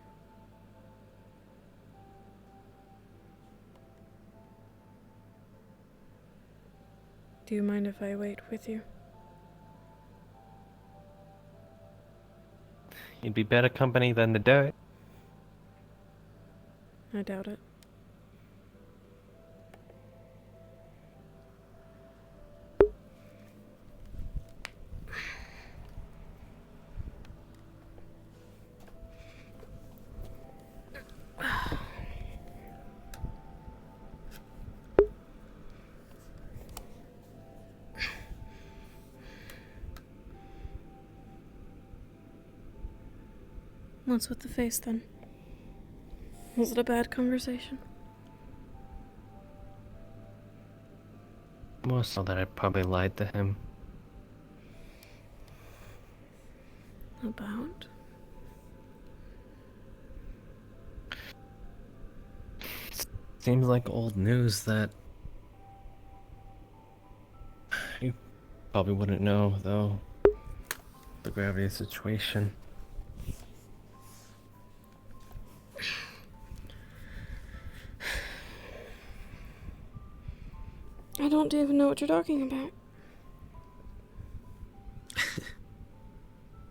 Do you mind if I wait with you? You'd be better company than the dirt. I doubt it. What's with the face then? Was it a bad conversation? More so that I probably lied to him. About? Seems like old news that you probably wouldn't know, though. The gravity of the situation. I don't even know what you're talking about.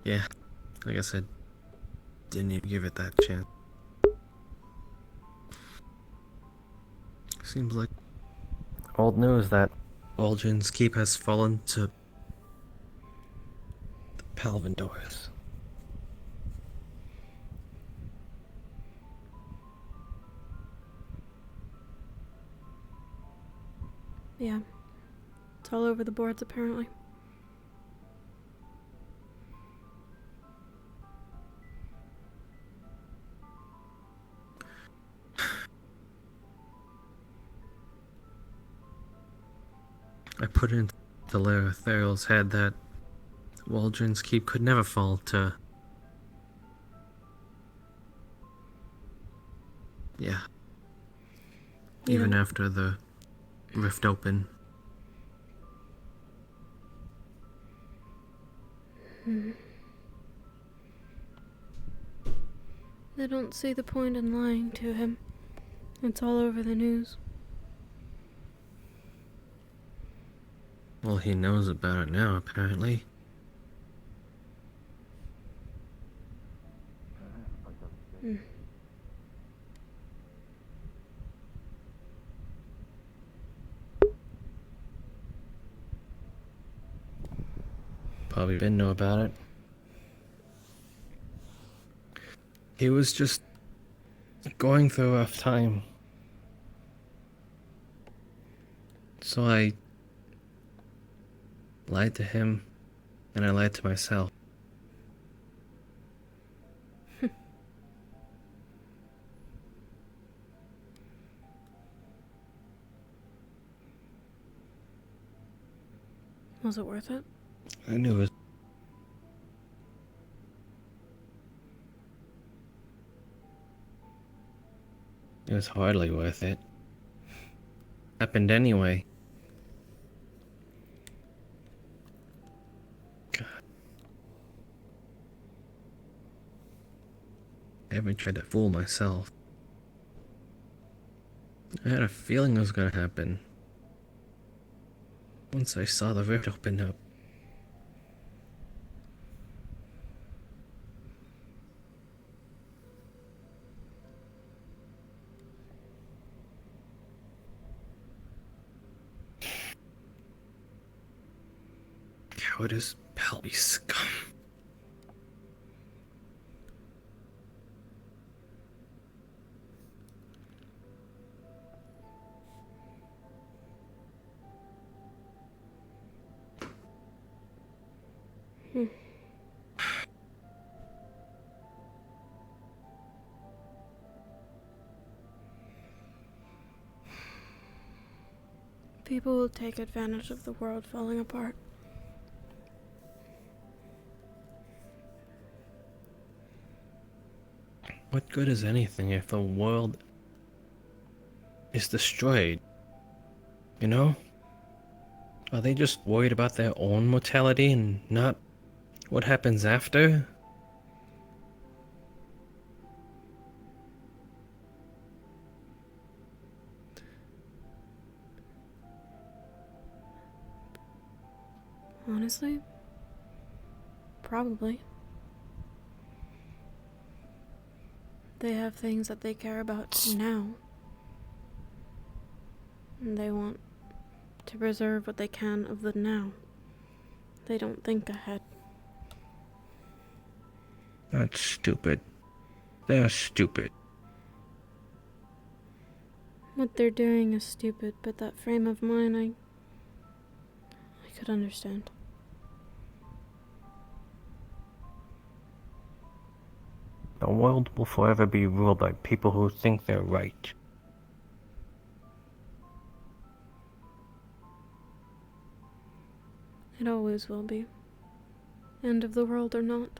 Yeah, like I said, didn't even give it that chance. Seems like old news that Waldron's keep has fallen to the Palvindors. Yeah. It's all over the boards, apparently. I put into Laratharel's head that Waldron's keep could never fall to... Yeah. Even after the rift open. They don't see the point in lying to him. It's all over the news. Well, he knows about it now, apparently. Hmm. Probably didn't know about it. He was just going through a rough time. So I lied to him, and I lied to myself. Was it worth it? I knew it was. It was hardly worth it. Happened anyway. God. I haven't tried to fool myself. I had a feeling it was gonna happen. Once I saw the rift open up. Cowardice, Palby scum. Hmm. People will take advantage of the world falling apart. What good is anything if the world is destroyed? You know? Are they just worried about their own mortality and not what happens after? Honestly? Probably. They have things that they care about now. And they want to preserve what they can of the now. They don't think ahead. That's stupid. They're stupid. What they're doing is stupid, but that frame of mind, I could understand. The world will forever be ruled by people who think they're right. It always will be. End of the world or not.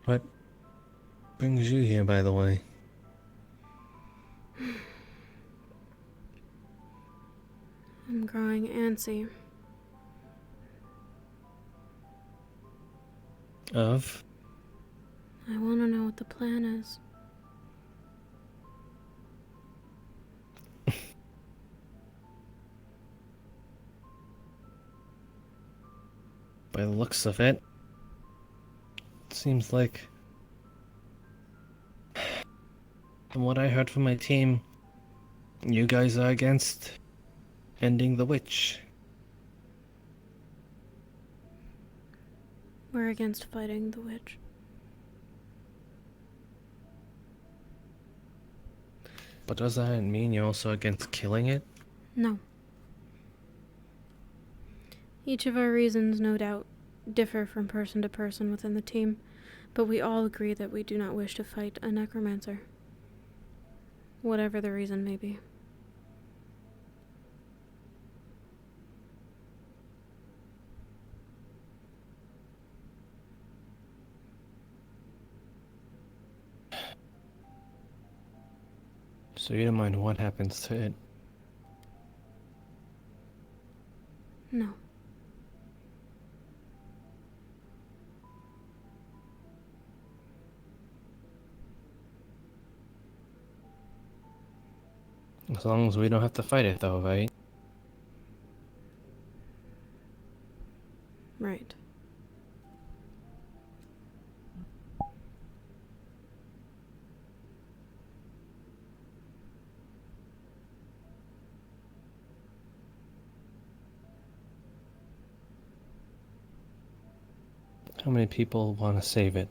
What brings you here, by the way? I'm growing antsy. Of? I want to know what the plan is. By the looks of it, seems like, from what I heard from my team, you guys are against ending the witch. We're against fighting the witch. But does that mean you're also against killing it? No. Each of our reasons, no doubt, differ from person to person within the team, but we all agree that we do not wish to fight a necromancer. Whatever the reason may be. So you don't mind what happens to it? No. As long as we don't have to fight it, though, right? Right. How many people want to save it?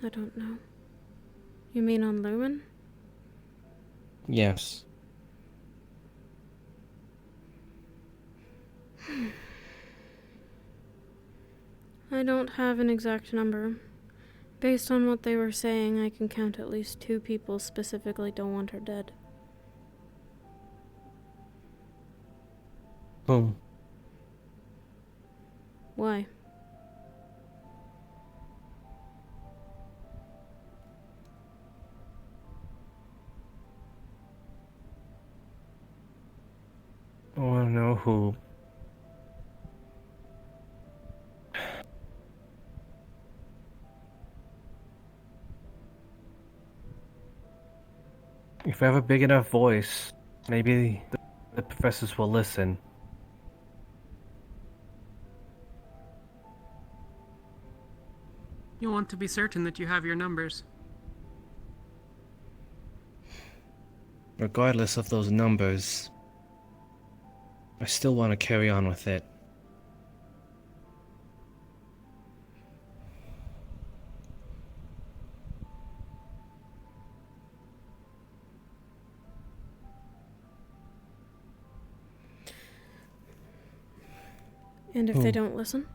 I don't know. You mean on Lumen? Yes. I don't have an exact number. Based on what they were saying, I can count at least 2 people specifically don't want her dead. Boom. Why? I want to know who. If I have a big enough voice, maybe the professors will listen. You want to be certain that you have your numbers. Regardless of those numbers, I still want to carry on with it. And if they don't listen?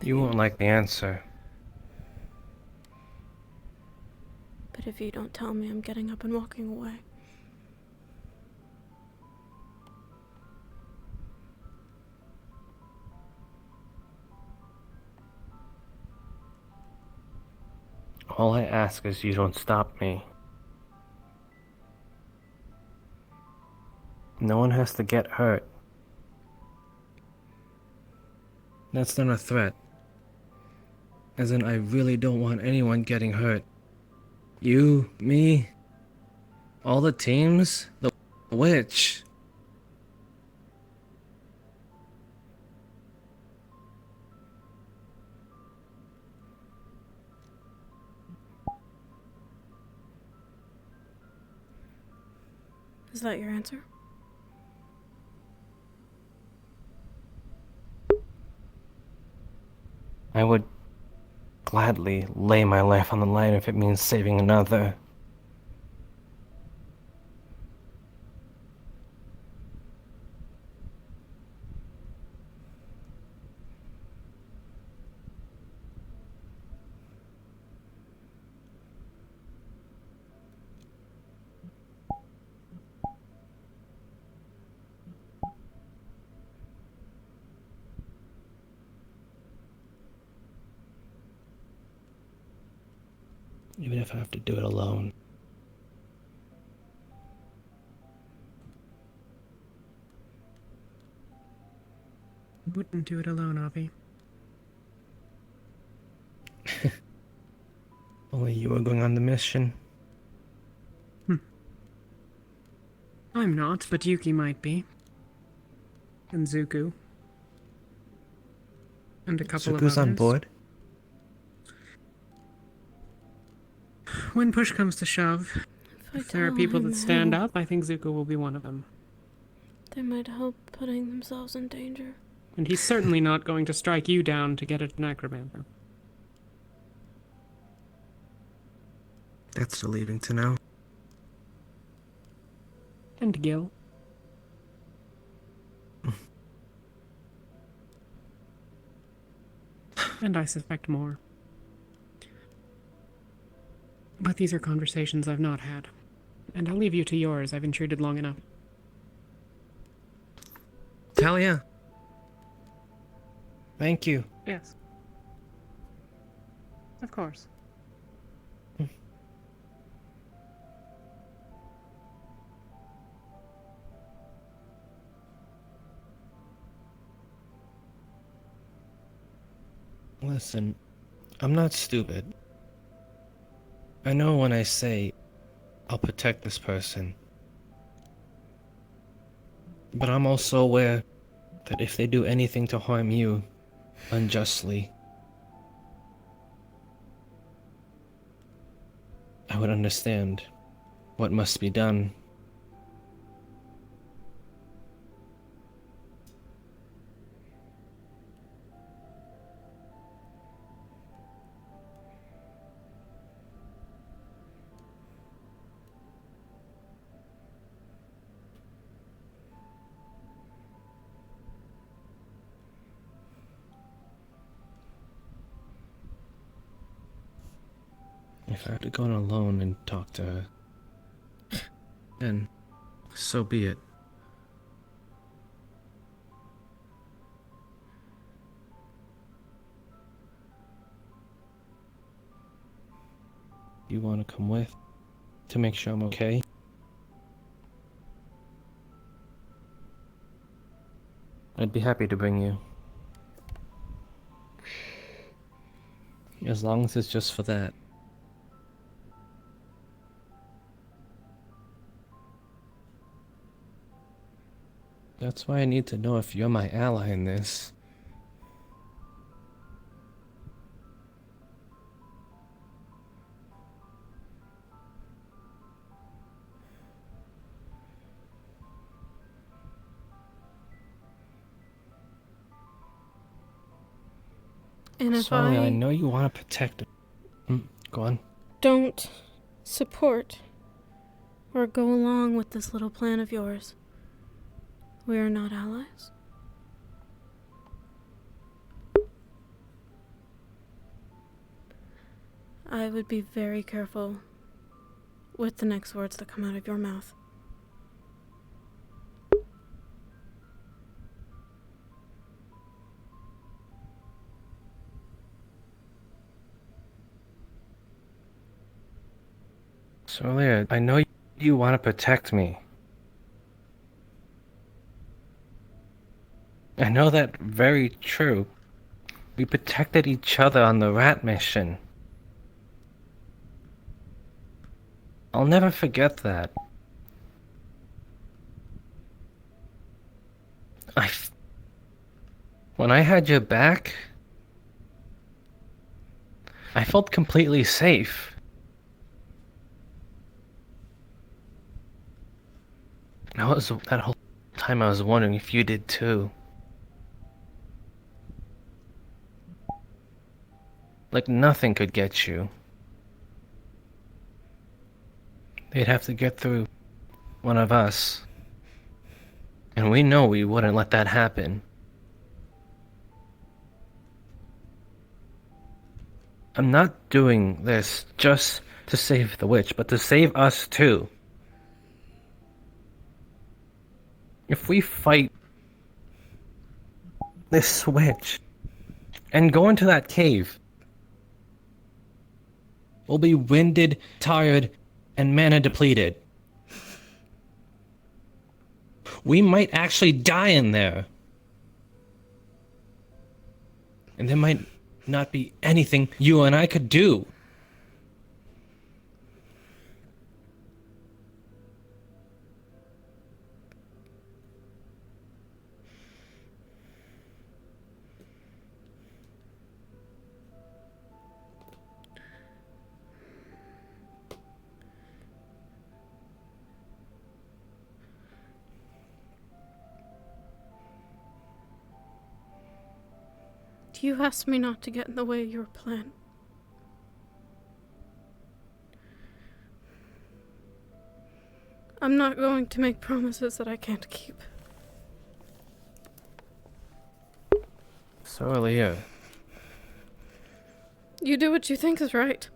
You won't like the answer. But if you don't tell me, I'm getting up and walking away. All I ask is you don't stop me. No one has to get hurt. That's not a threat. As in, I really don't want anyone getting hurt. You, me, all the teams, the witch. Is that your answer? I would gladly lay my life on the line if it means saving another. Even if I have to do it alone. Wouldn't do it alone, Avi. Only you are going on the mission. I'm not, but Yuki might be. And Zuko. And a couple of others. Zuko's on board? When push comes to shove, if there are people that stand up, up, I think Zuko will be one of them. They might help putting themselves in danger. And he's certainly not going to strike you down to get at Necromancer. That's relieving to know. And Gil. And I suspect more. But these are conversations I've not had. And I'll leave you to yours. I've intruded long enough. Talia! Thank you. Yes. Of course. Listen, I'm not stupid. I know when I say I'll protect this person. But I'm also aware that if they do anything to harm you unjustly, I would understand what must be done. If I have to go in alone and talk to her, then so be it. You want to come with to make sure I'm okay? I'd be happy to bring you. As long as it's just for that. That's why I need to know if you're my ally in this. And if Sorry, I I know you want to protect it. Go on. don't support or go along with this little plan of yours, we are not allies? I would be very careful with the next words that come out of your mouth. Solia, I know you want to protect me. I know that very true. We protected each other on the rat mission. I'll never forget that. When I had your back, I felt completely safe. That whole time I was wondering if you did too. Like nothing could get you. They'd have to get through one of us. And we know we wouldn't let that happen. I'm not doing this just to save the witch, but to save us too. If we fight this witch and go into that cave, we'll be winded, tired, and mana depleted. We might actually die in there. And there might not be anything you and I could do. You asked me not to get in the way of your plan. I'm not going to make promises that I can't keep. So, Aaliyah, You do what you think is right.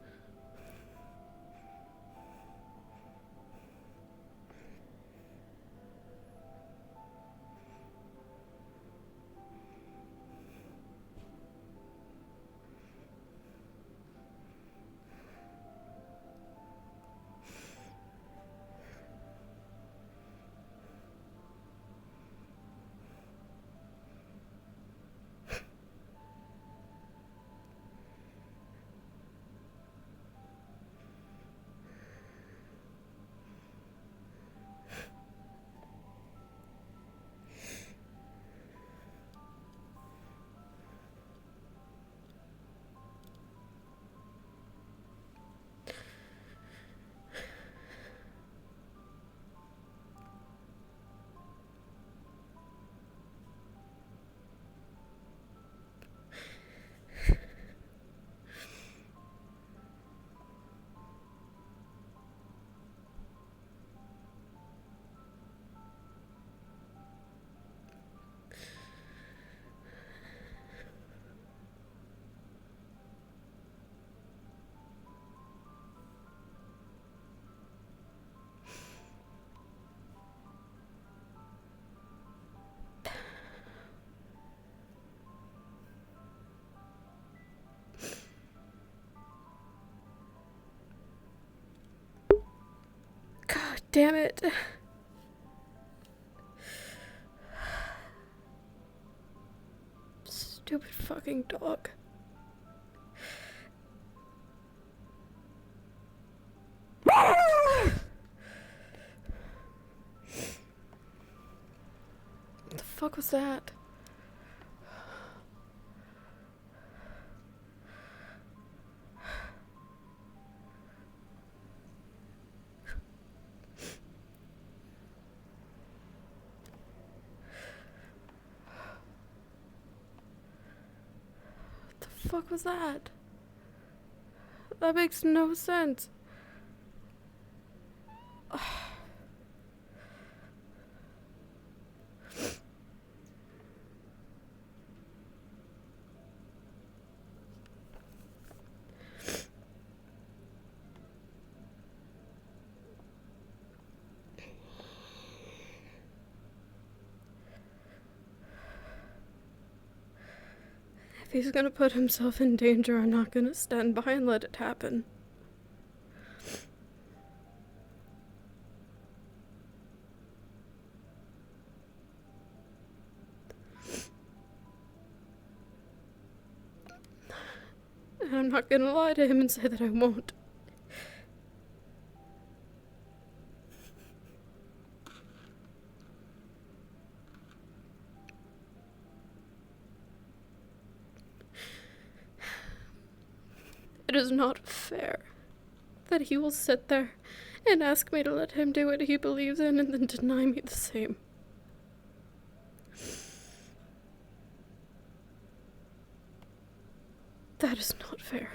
God damn it. Stupid fucking dog. What the fuck was that? The fuck was that? That makes no sense. If he's gonna put himself in danger, I'm not gonna stand by and let it happen. And I'm not gonna lie to him and say that I won't. It is not fair that he will sit there and ask me to let him do what he believes in and then deny me the same. That is not fair.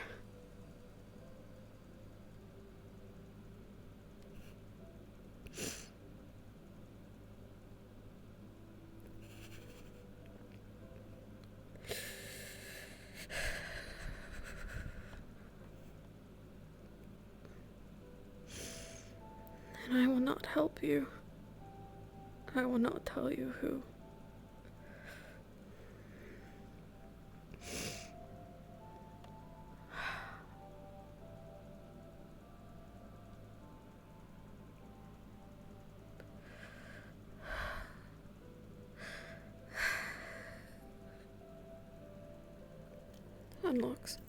And I will not help you. I will not tell you who. Unlocks.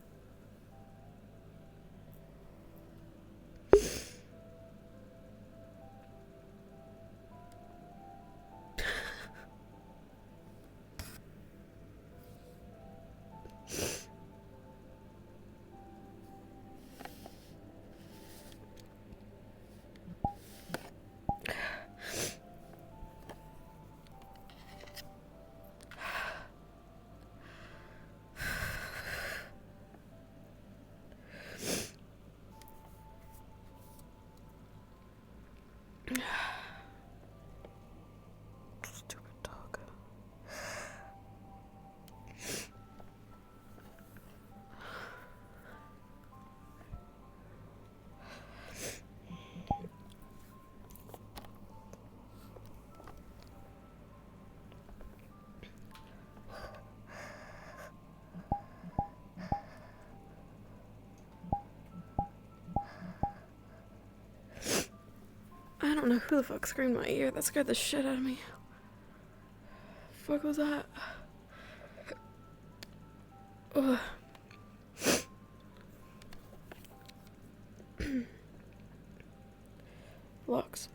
I don't know who the fuck screamed in my ear. That scared the shit out of me. Fuck was that? Ugh. Locks.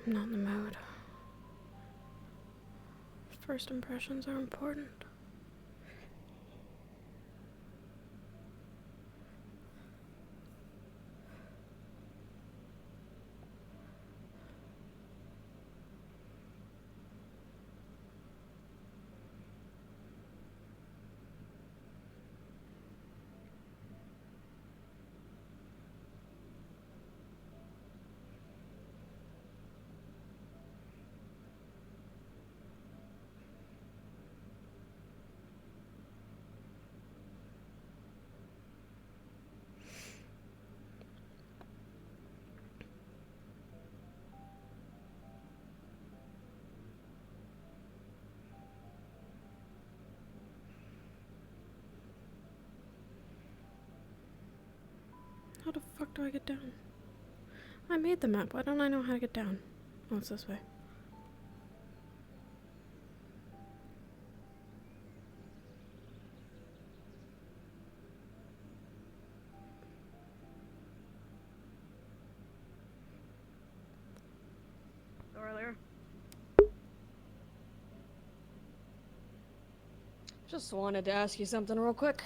I'm not in the mood. First impressions are important. How the fuck do I get down? I made the map. Why don't I know how to get down? Oh, it's this way. Earlier. Just wanted to ask you something real quick.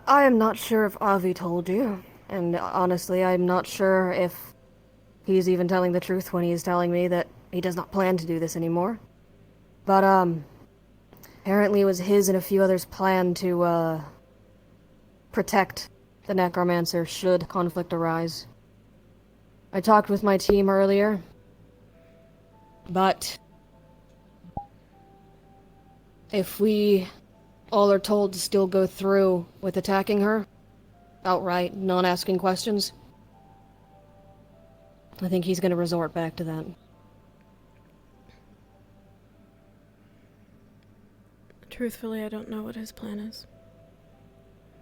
I am not sure if Avi told you, and honestly, I'm not sure if he's even telling the truth when he's telling me that he does not plan to do this anymore. But, apparently it was his and a few others' plan to, protect the Necromancer should conflict arise. I talked with my team earlier, but if we all are told to still go through with attacking her, outright, not asking questions, I think he's gonna resort back to that. Truthfully, I don't know what his plan is.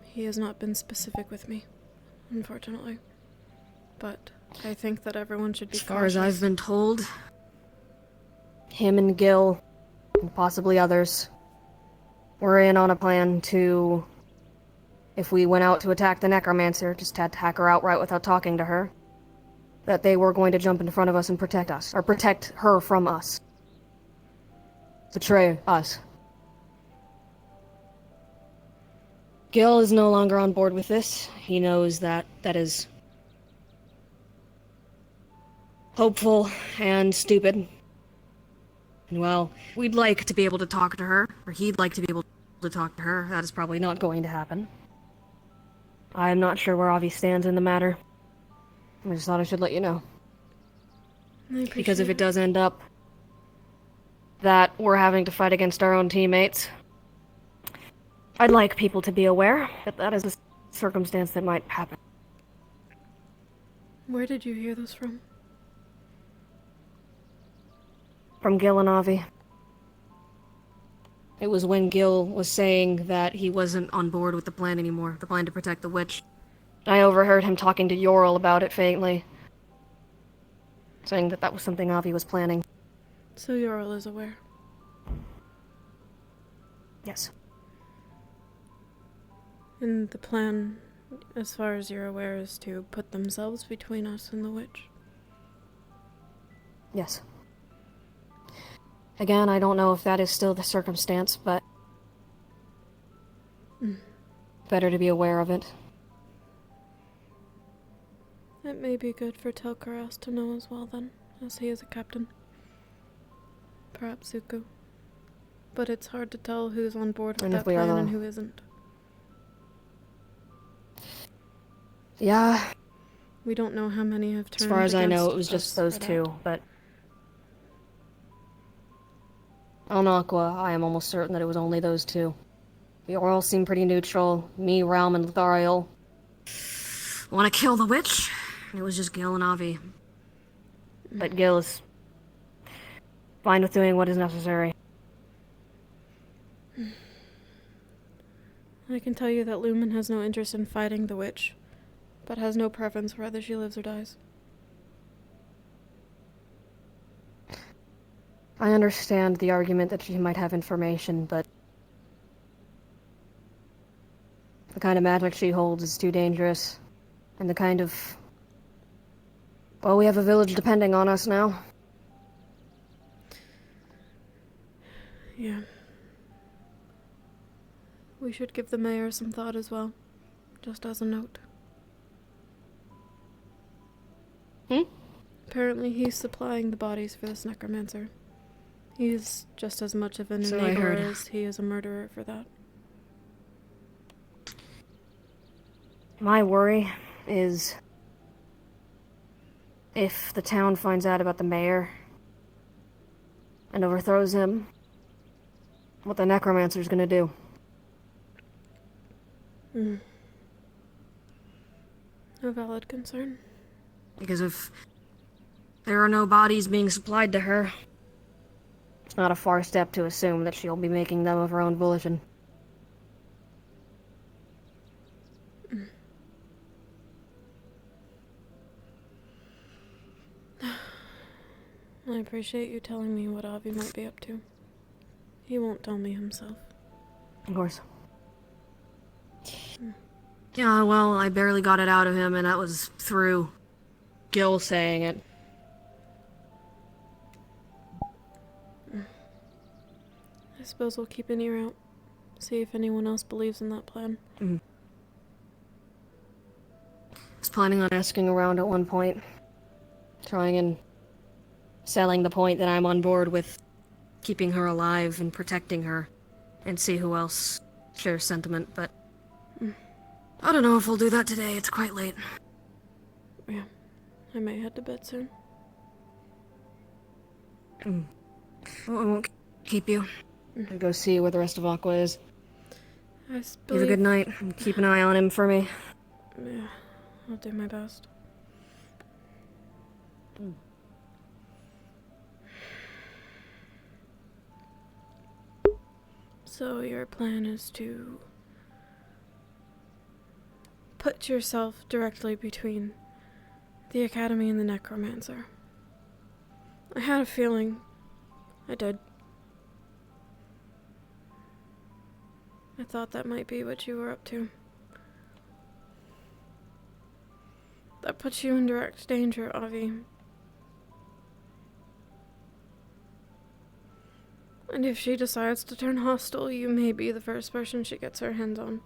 He has not been specific with me, unfortunately. But I think that everyone should be As far as cautious. I've been told, him and Gil, and possibly others, were in on a plan to, if we went out to attack the Necromancer, just had to attack her outright without talking to her, that they were going to jump in front of us and protect us, or protect her from us. Betray us. Gil is no longer on board with this. He knows that that is hopeful and stupid. And well, we'd like to be able to talk to her, or he'd like to be able to talk to her. That is probably not going to happen. I am not sure where Avi stands in the matter. I just thought I should let you know. Because if it does end up that we're having to fight against our own teammates, I'd like people to be aware that that is a circumstance that might happen. Where did you hear this from? From Gil and Avi. It was when Gil was saying that he wasn't on board with the plan anymore, the plan to protect the witch. I overheard him talking to Yorl about it faintly, saying that that was something Avi was planning. So Yorl is aware. Yes. And the plan, as far as you're aware, is to put themselves between us and the witch? Yes. Again, I don't know if that is still the circumstance, but better to be aware of it. It may be good for Telkaras to know as well then, as he is a captain. Perhaps Zuko. But it's hard to tell who's on board with And that if we are plan the- and who isn't. Yeah. We don't know how many have turned As far as I know, against it was just us those for that. two, but on Aqua, I am almost certain that it was only those two. The Oral seemed pretty neutral. Me, Realm, and Lothariel want to kill the witch. It was just Gil and Avi. But Gil is fine with doing what is necessary. I can tell you that Lumen has no interest in fighting the witch, but has no preference for whether she lives or dies. I understand the argument that she might have information, but the kind of magic she holds is too dangerous. And the kind of... Well, we have a village depending on us now. Yeah. We should give the mayor some thought as well, just as a note. Apparently he's supplying the bodies for this necromancer. He's just as much of an So I heard. enabler as he is a murderer for that. My worry is if the town finds out about the mayor and overthrows him, what the necromancer's gonna do. A valid concern. Because if there are no bodies being supplied to her, it's not a far step to assume that she'll be making them of her own volition. I appreciate you telling me what Avi might be up to. He won't tell me himself. Of course. Yeah, well, I barely got it out of him, and that was through Gil saying it. I suppose we'll keep an ear out. See if anyone else believes in that plan. I was planning on asking around at one point. Trying and selling the point that I'm on board with keeping her alive and protecting her. And see who else shares sentiment, but... I don't know if we'll do that today. It's quite late. Yeah. I may head to bed soon. Well, I won't keep you. I'll go see where the rest of Aqua is. I Have a good night. And keep an eye on him for me. Yeah, I'll do my best. So your plan is to put yourself directly between the Academy and the Necromancer. I had a feeling. I did. I thought that might be what you were up to. That puts you in direct danger, Avi. And if she decides to turn hostile, you may be the first person she gets her hands on.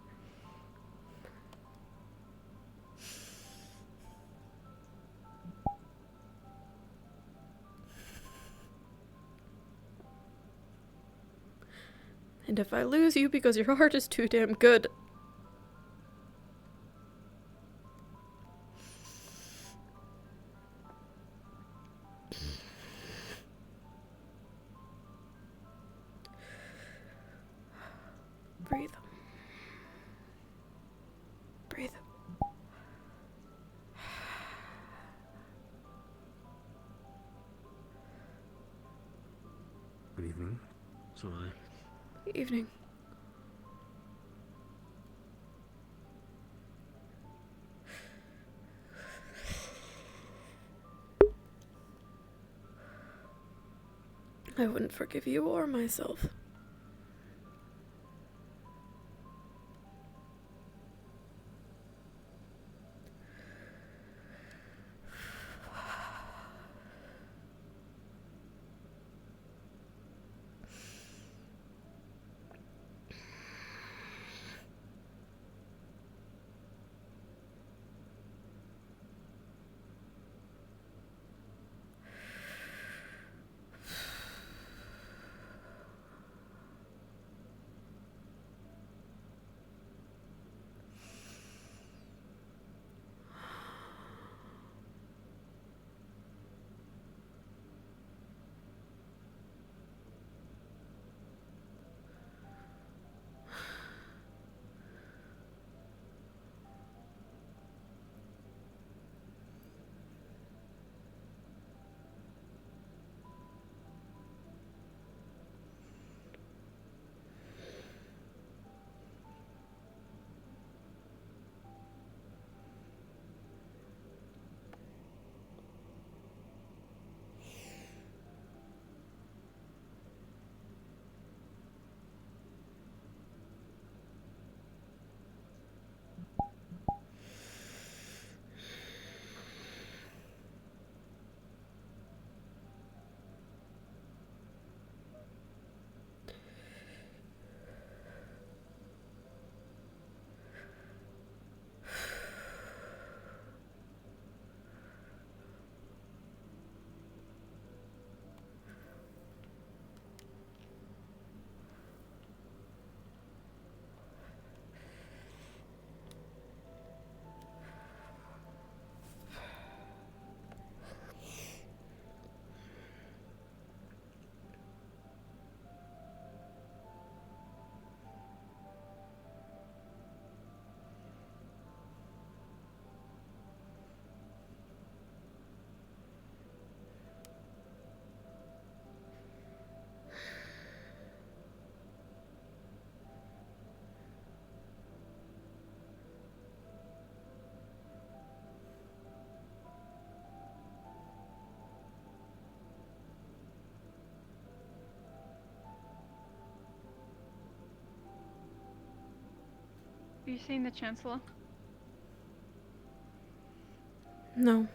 And if I lose you because your heart is too damn good... Breathe. Breathe. Good evening. Sorry. Evening. I wouldn't forgive you or myself. you seen the Chancellor? No.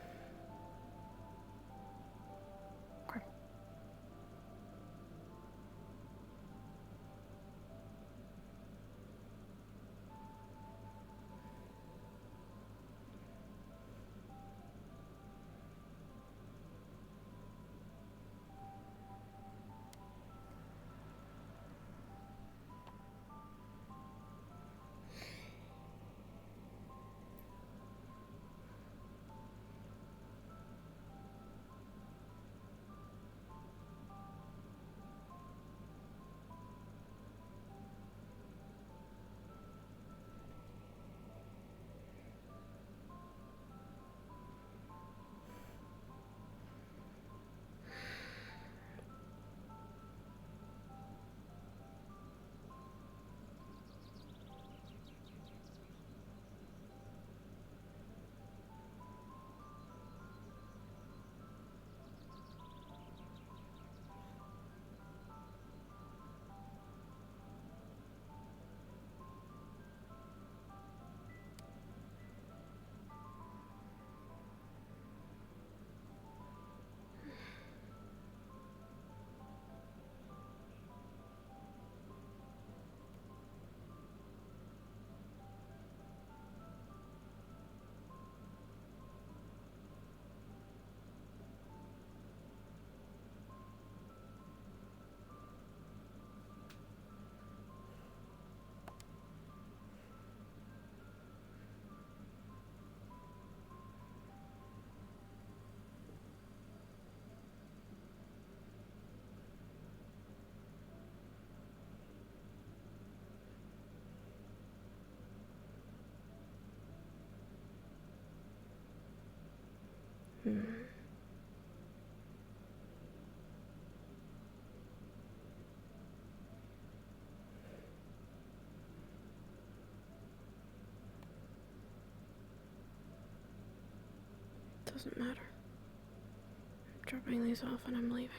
Doesn't matter. I'm dropping these off and I'm leaving.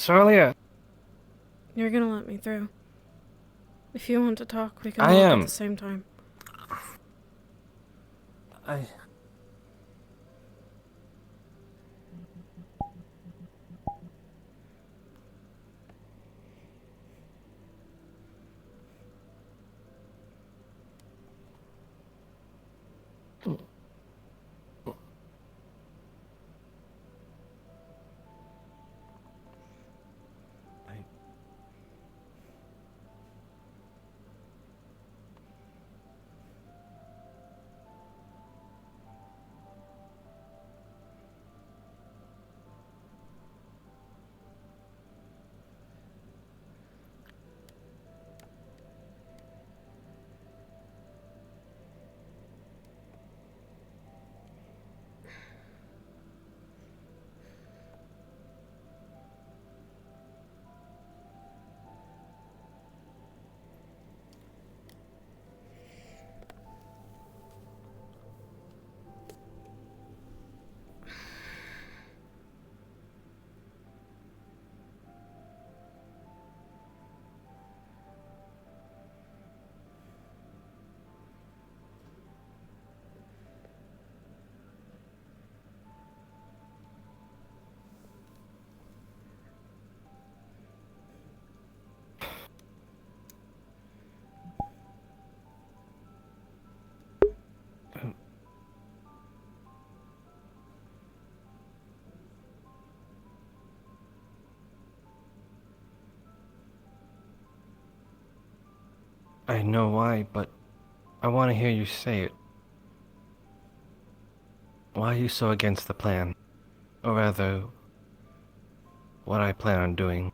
Solia, You're gonna let me through. If you want to talk, we can I walk am. at the same time. I... I know why, but I want to hear you say it. Why are you so against the plan? Or rather, what I plan on doing.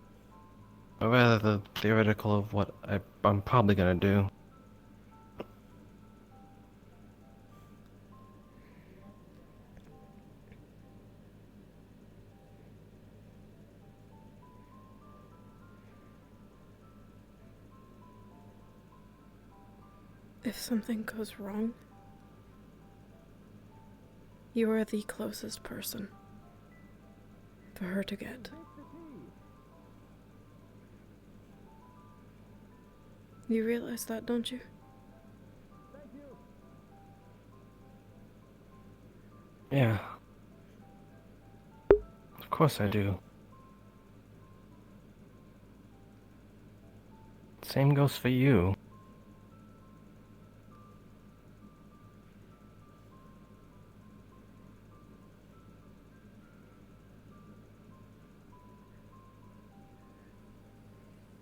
Or rather, the theoretical of what I'm probably gonna do. If something goes wrong, you are the closest person for her to get. You realize that, don't you? Yeah. Of course I do. Same goes for you.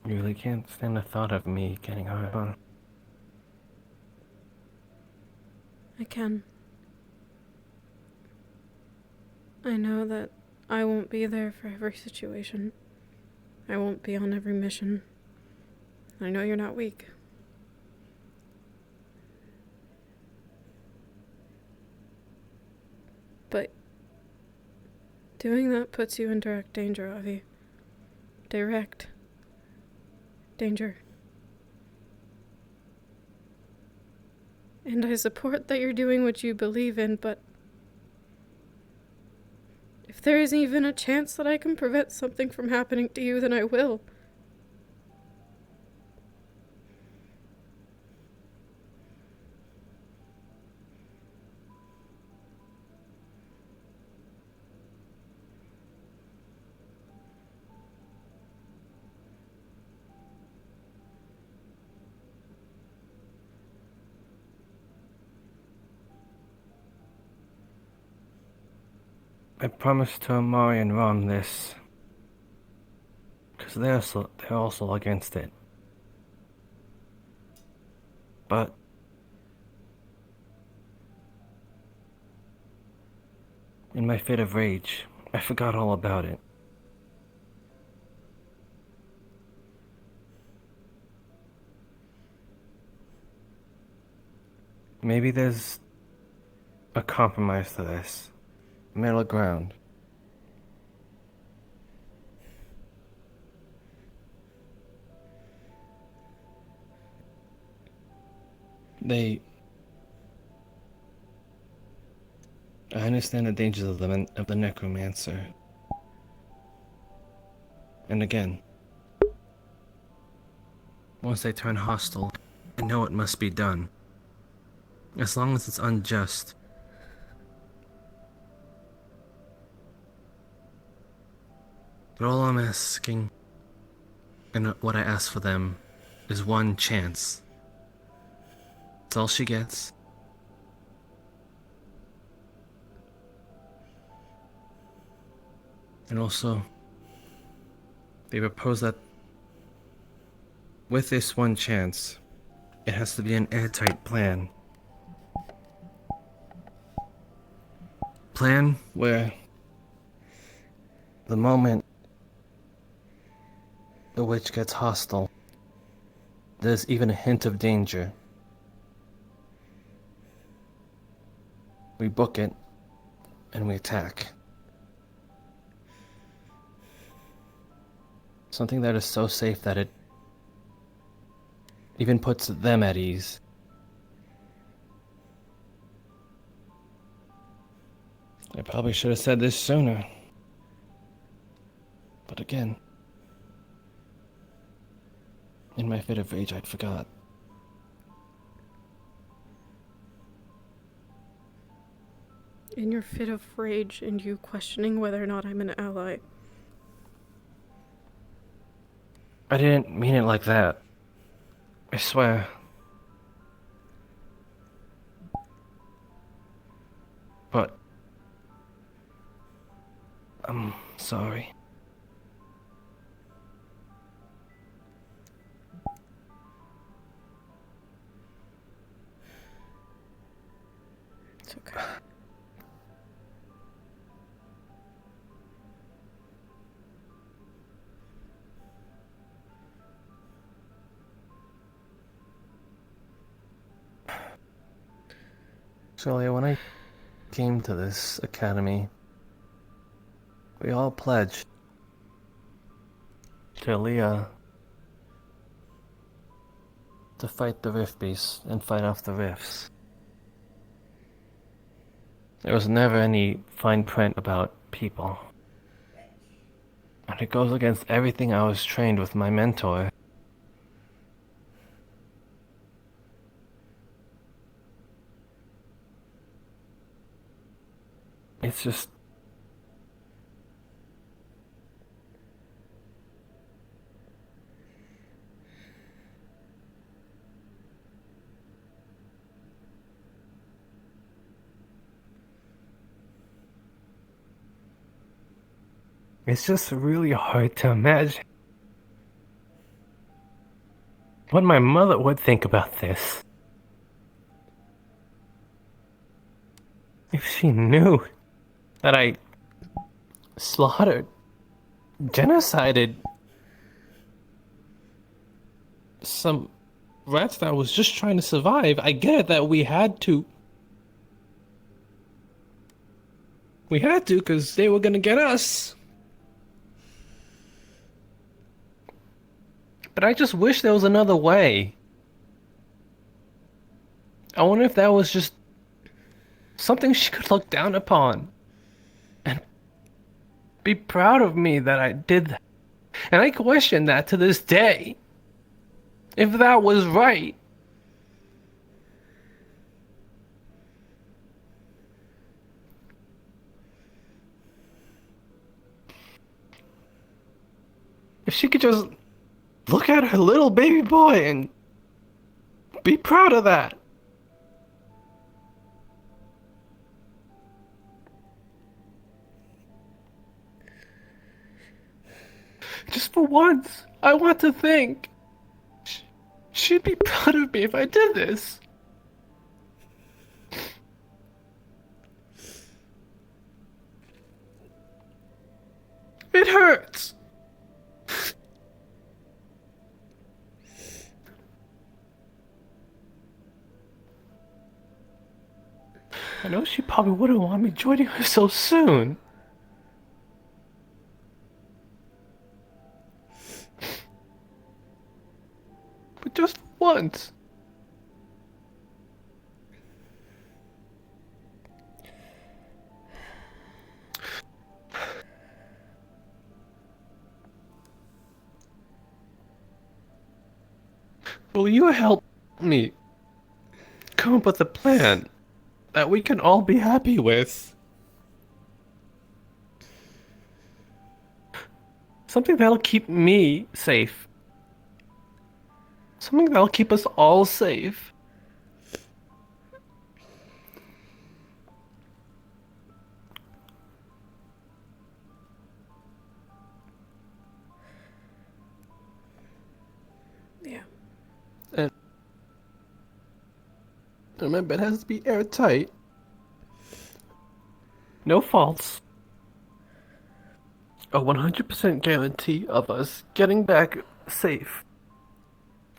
You really can't stand the thought of me getting hurt, huh? I can. I know that I won't be there for every situation. I won't be on every mission. I know you're not weak. But doing that puts you in direct danger, Avi. Direct danger. And I support that you're doing what you believe in, but if there is even a chance that I can prevent something from happening to you, then I will. I promised to Amari and Ron this, because they're also against it. But in my fit of rage, I forgot all about it. Maybe there's a compromise to this. Middle ground. I understand the dangers of the Necromancer. And again, once they turn hostile, I know it must be done. As long as it's unjust. But all I'm asking, and what I ask for them, is one chance. That's all she gets. And also, they propose that with this one chance, it has to be an airtight plan. Plan where the moment the witch gets hostile, there's even a hint of danger. We book it, and we attack. Something that is so safe that it even puts them at ease. I probably should have said this sooner. But again, in my fit of rage, I'd forgot. In your fit of rage and you questioning whether or not I'm an ally. I didn't mean it like that. I swear. But I'm sorry. Celia, when I came to this academy, we all pledged to Leah to fight the Rift Beasts and fight off the rifts. There was never any fine print about people. And it goes against everything I was trained with my mentor. It's just... It's just really hard to imagine what my mother would think about this. If she knew that I slaughtered, genocided some rats that was just trying to survive. I get it that we had to. We had to because they were gonna get us. But I just wish there was another way. I wonder if that was just something she could look down upon and be proud of me that I did that. And I question that to this day. If that was right. If she could just look at her little baby boy and be proud of that. Just for once, I want to think she'd be proud of me if I did this. It hurts. I know she probably wouldn't want me joining her so soon. But just once. Will you help me come up with a plan that we can all be happy with? Something that'll keep me safe. Something that'll keep us all safe. Yeah. And remember, it has to be airtight. No faults. A 100% guarantee of us getting back safe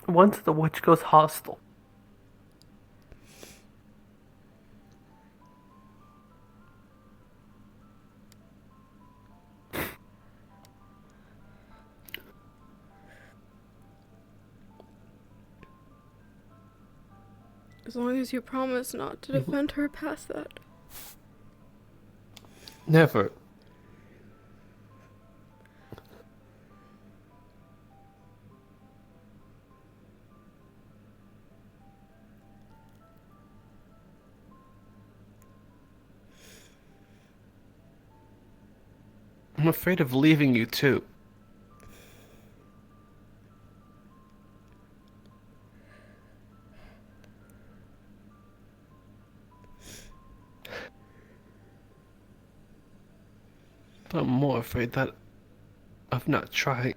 once the witch goes hostile. As long as you promise not to defend her past that. Never. I'm afraid of leaving you too. But I'm more afraid that of not trying.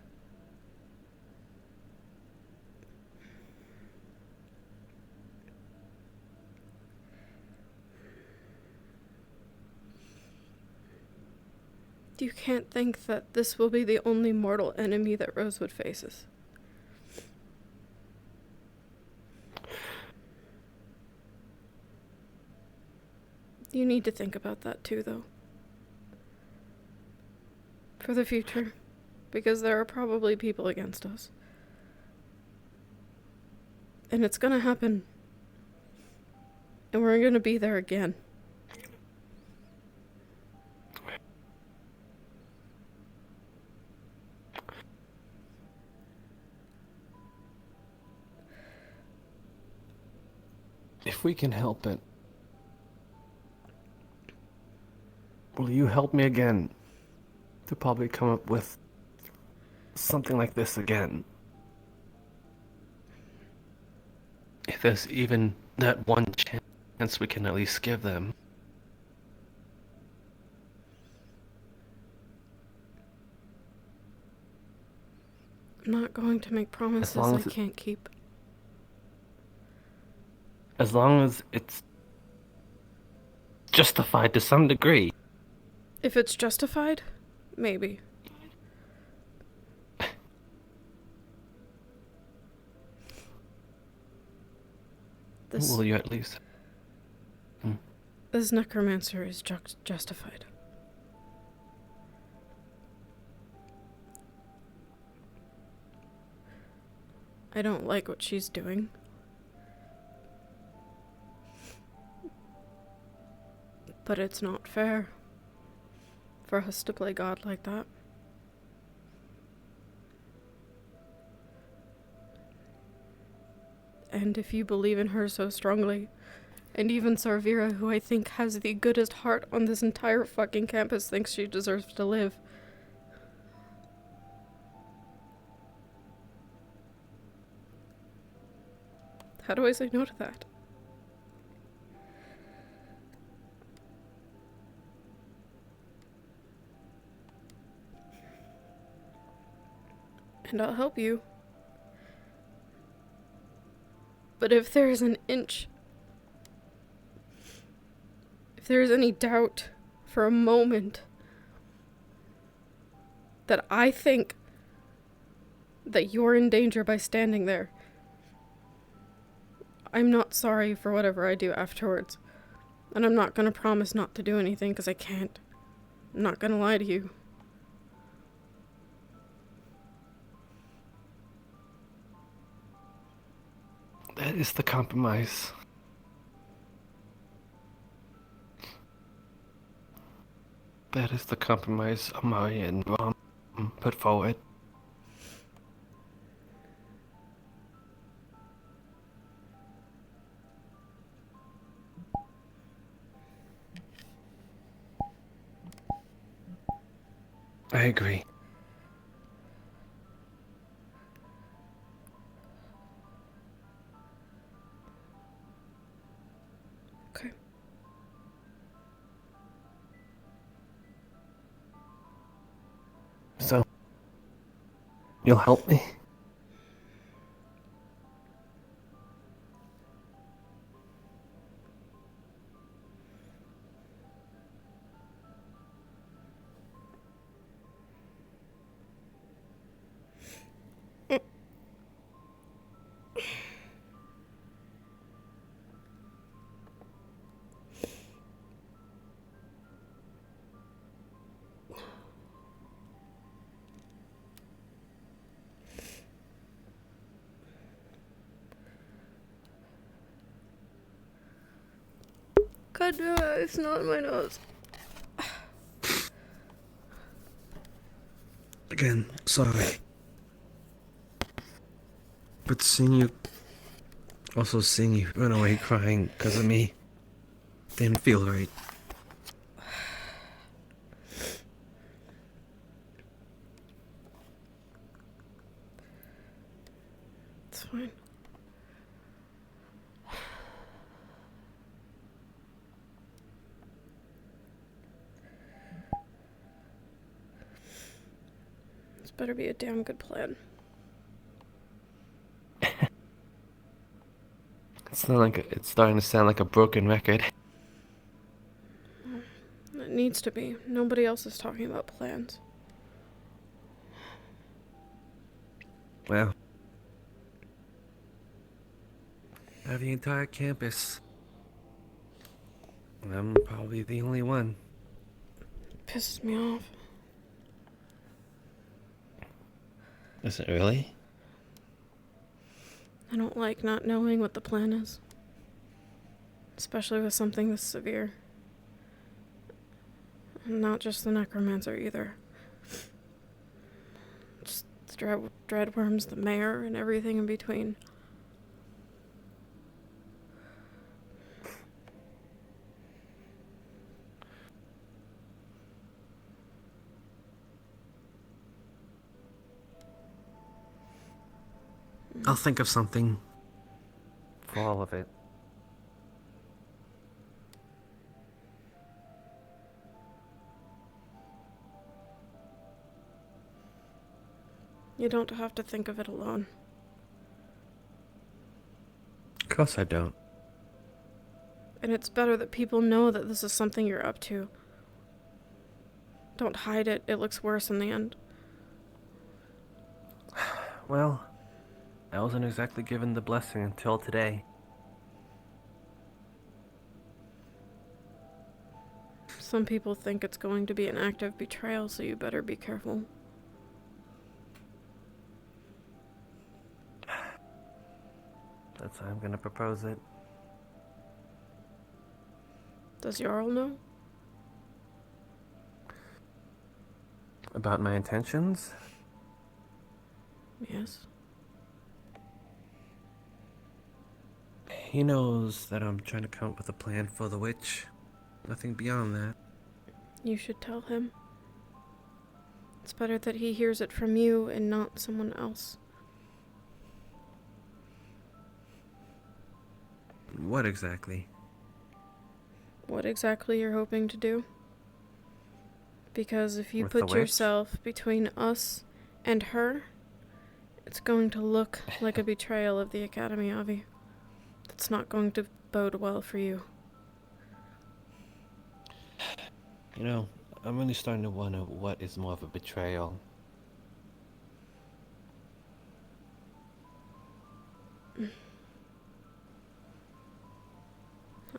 You can't think that this will be the only mortal enemy that Rosewood faces. You need to think about that too, though. For the future. Because there are probably people against us. And it's gonna happen. And we're gonna be there again. If we can help it, will you help me again to probably come up with something like this again? If there's even that one chance we can at least give them. I'm not going to make promises I can't keep. As long as it's justified to some degree. If it's justified, maybe. Will you at least? This necromancer is justified. I don't like what she's doing. But it's not fair for us to play God like that. And if you believe in her so strongly, and even Sarvira, who I think has the goodest heart on this entire fucking campus, thinks she deserves to live. How do I say no to that? And I'll help you. But if there is an inch, if there is any doubt for a moment that I think that you're in danger by standing there, I'm not sorry for whatever I do afterwards. And I'm not gonna promise not to do anything because I can't. I'm not gonna lie to you. That is the compromise. That is the compromise Amari and Rom put forward. I agree. Okay. So, you'll help me? God damn it, it's not in my nose. Again, sorry. But seeing you run away crying because of me didn't feel right. It's fine. This better be a damn good plan. It's starting to sound like a broken record. It needs to be. Nobody else is talking about plans. Well, I have the entire campus I'm probably the only one. Pisses me off. Is it really? I don't like not knowing what the plan is. Especially with something this severe. And not just the Necromancer either. Just the Dreadworms, the mayor, and everything in between. I'll think of something for all of it. You don't have to think of it alone. Of course I don't. And it's better that people know that this is something you're up to. Don't hide it. It looks worse in the end. Well, I wasn't exactly given the blessing until today. Some people think it's going to be an act of betrayal, so you better be careful. That's how I'm gonna propose it. Does Jarl know? About my intentions? Yes. He knows that I'm trying to come up with a plan for the witch. Nothing beyond that. You should tell him. It's better that he hears it from you and not someone else. What exactly? What exactly you're hoping to do? Because if you With the put witch? yourself between us and her, it's going to look like a betrayal of the Academy, Avi. It's not going to bode well for you. You know, I'm really starting to wonder what is more of a betrayal.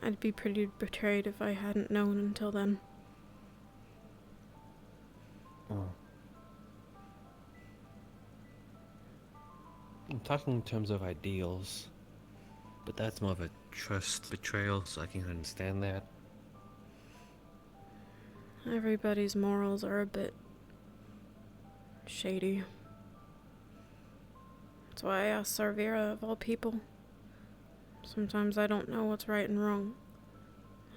I'd be pretty betrayed if I hadn't known until then. Oh. I'm talking in terms of ideals, but that's more of a trust betrayal, so I can understand that. Everybody's morals are a bit shady. That's why I asked Sarvira of all people. Sometimes I don't know what's right and wrong.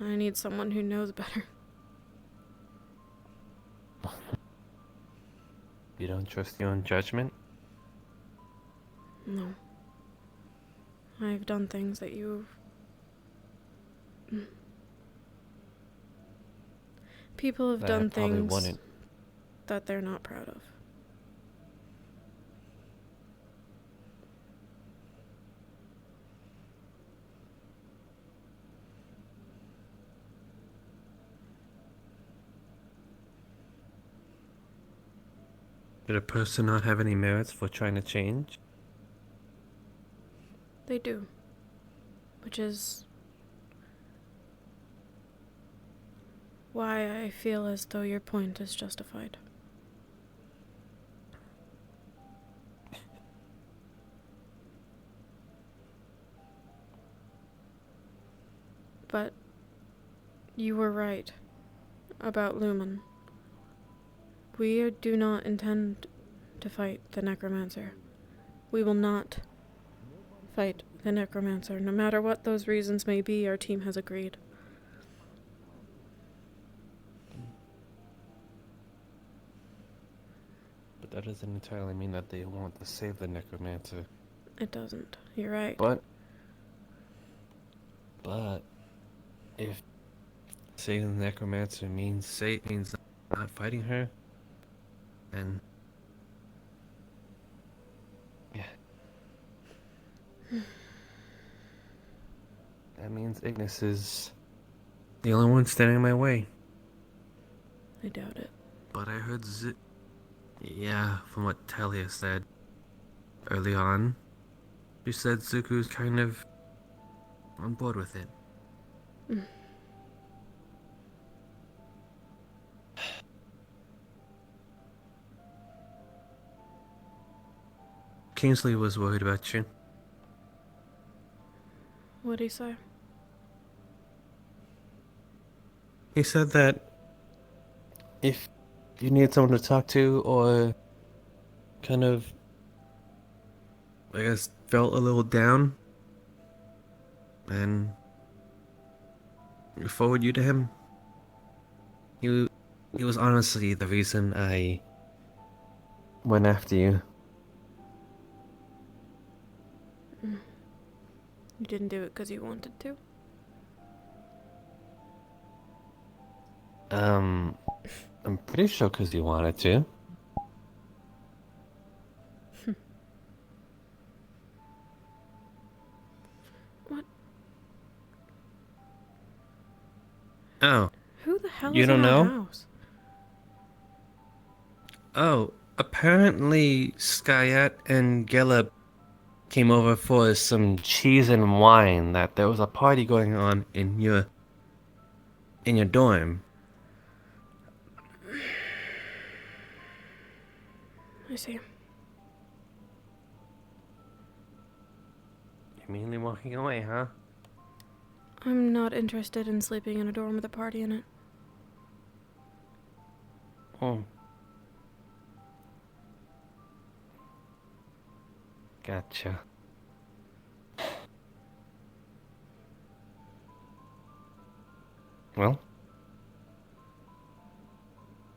I need someone who knows better. You don't trust your own judgment? No. I've done things that you've... People have That done I probably things wouldn't. that they're not proud of. Did a person not have any merits for trying to change? They do. Which is why I feel as though your point is justified. But you were right about Lumen. We do not intend to fight the Necromancer. We will not fight the Necromancer. No matter what those reasons may be, our team has agreed. But that doesn't entirely mean that they want to save the Necromancer. It doesn't. You're right. But if saving the Necromancer means not fighting her, then yeah. That means Ignis is the only one standing in my way. I doubt it. But I heard yeah, from what Talia said early on, she said Zuko's kind of on board with it. Kingsley was worried about you. What'd he say? He said that if you need someone to talk to or kind of, I guess, felt a little down, and forward you to him. He was honestly the reason I went after you. You didn't do it because you wanted to? I'm pretty sure because you wanted to. What? Oh. Who the hell You is don't in our know? house? Oh, apparently Skyat and Geleb came over for some cheese and wine. That there was a party going on in your dorm. I see. You're mainly walking away, huh? I'm not interested in sleeping in a dorm with a party in it. Oh. Gotcha. Well,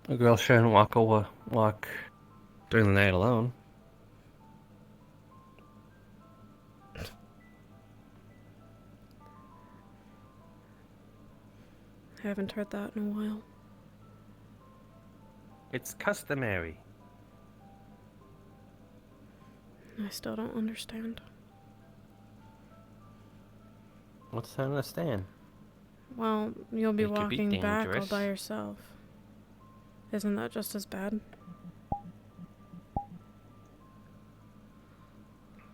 a girl shouldn't walk during the night alone. I haven't heard that in a while. It's customary. I still don't understand. What's to understand? Well, you'll be It could be walking back all dangerous. by yourself. Isn't that just as bad?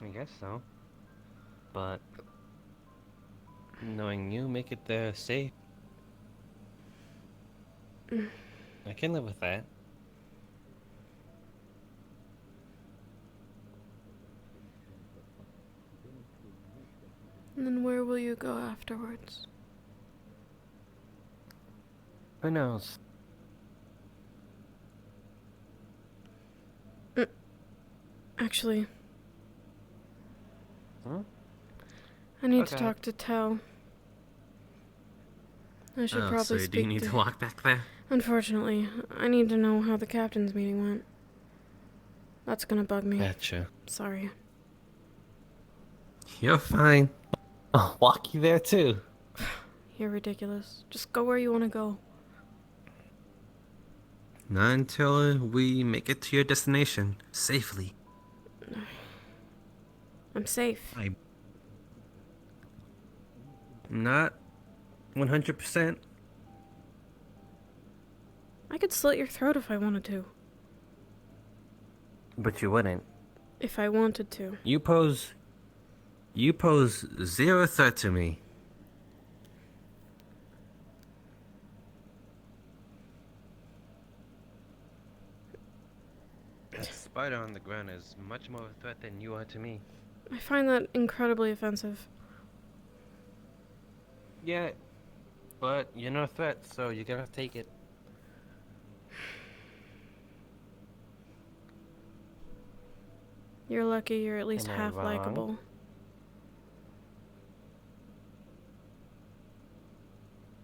I guess so. But knowing you make it there safe. I can live with that. And then where will you go afterwards? Who knows? Actually, Huh? I need to Okay. talk to Tell. I should Oh, probably so speak do you need to walk back there? Unfortunately, I need to know how the captain's meeting went. That's gonna bug me. Gotcha. Sorry. You're fine. I'll walk you there too. You're ridiculous. Just go where you want to go. Not until we make it to your destination safely. I'm safe. I'm not 100%. I could slit your throat if I wanted to. But you wouldn't. If I wanted to. You pose zero threat to me. That spider on the ground is much more of a threat than you are to me. I find that incredibly offensive. Yeah, but you're no threat, so you gotta take it. You're lucky you're at least Am I half wrong? likable.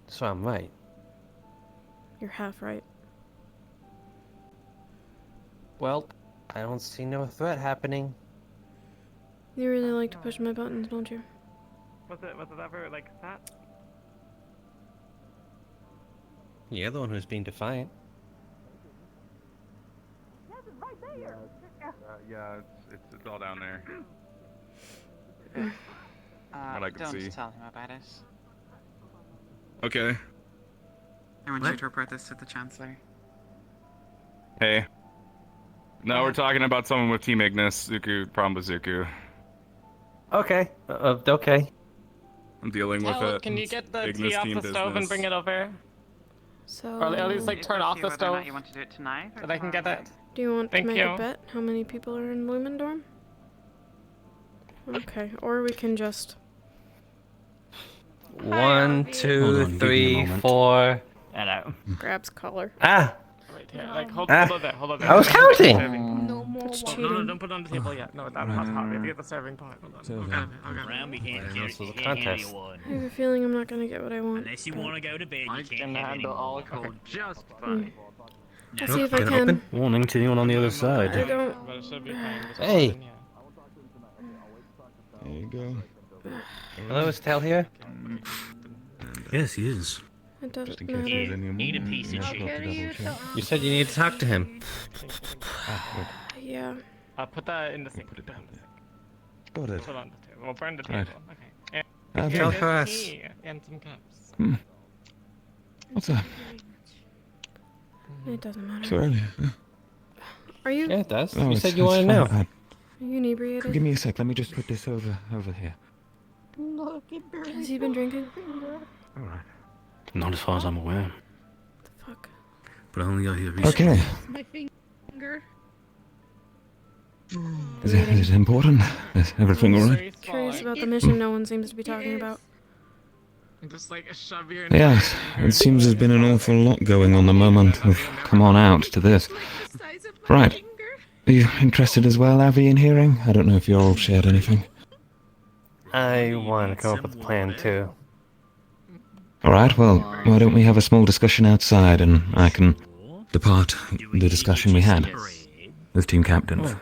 So I'm right. You're half right. Well, I don't see no threat happening. You really like to push my buttons, don't you? Was it ever like that? You're the one who's being defiant. Yeah, it's all down there. What I can don't see. tell him about it. Okay. I want you to report this to the Chancellor. Hey. No, we're talking about someone with Team Ignis. Zuku, problem with Zuku. Okay. Okay. I'm dealing with Tell, it. can you get the Ignis tea off team the stove and business. bring it over? So... Or at least, like, It's turn up off to the you whether or not stove you want to do it tonight or so that I can get tomorrow it. Do you want Thank to make you. a bet how many people are in Lumen Dorm? Okay, or we can just... 1, 2, 3, 4. Hello. Grabs collar. Ah! Right here. Like, hold Ah, on there, hold on there. I was counting! No more That's No, cheating. don't put it on the table yet. No, that's not hot. We have to get the serving pot. Hold on. So Okay, then- okay. Round, we can't I know carry, this was a can't handle contest. you one. I have a feeling I'm not gonna get what I want. Unless you want to go to bed, you I can't can have handle any more. alcohol just fine. I'll see if I Can can. open? Warning to anyone on the other side. I don't... But it should be fine. Just Hey. put it in here. There you go. Hello, is Tal here? Yes, he is. It doesn't Just in case matter. there's any more. Eat a piece of I've shit. got to double check. You said you need to talk to him. Yeah. Put that in the sink. Put it down there. Put Got it it. on the table. We'll burn the table. Right. Okay. Ah, Here, Tell there's us. tea and some cups. What's that? It doesn't matter. So early. Are you... Yeah, it does. Oh, You it's- said you it's wanted to know. fine. Are you inebriated? Give me a sec. Let me just put this over here. Has he been drinking? All right. Not as far as I'm aware. The fuck? But only I hear recently. Okay. My finger. Is it important? Is everything all right? Curious about the mission no one seems to be talking about. Just like a shove your Yes, it seems there's been an awful lot going on the moment we've come on out to this. Right. Are you interested as well, Avi, in hearing? I don't know if you all shared anything. I want to come up with a plan too. Alright, well, why don't we have a small discussion outside and I can depart the discussion we had with team captains.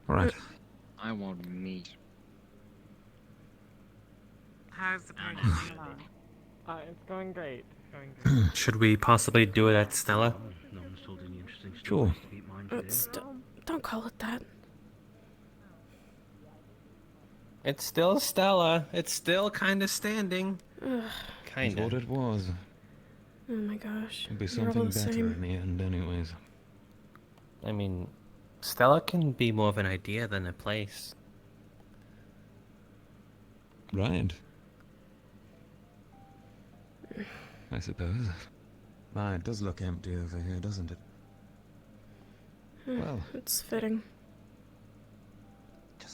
Alright. I want meat. How's the party going along? It's going great. Going great. Should we possibly do it at Stella? Sure. Don't call it that. It's still Stella. It's still kind of standing. Ugh. That's what it was. Oh my gosh. It'll be You're all something the better same. in the end, anyways. I mean, Stella can be more of an idea than a place. Right. I suppose. My, it does look empty over here, doesn't it? Well. It's fitting.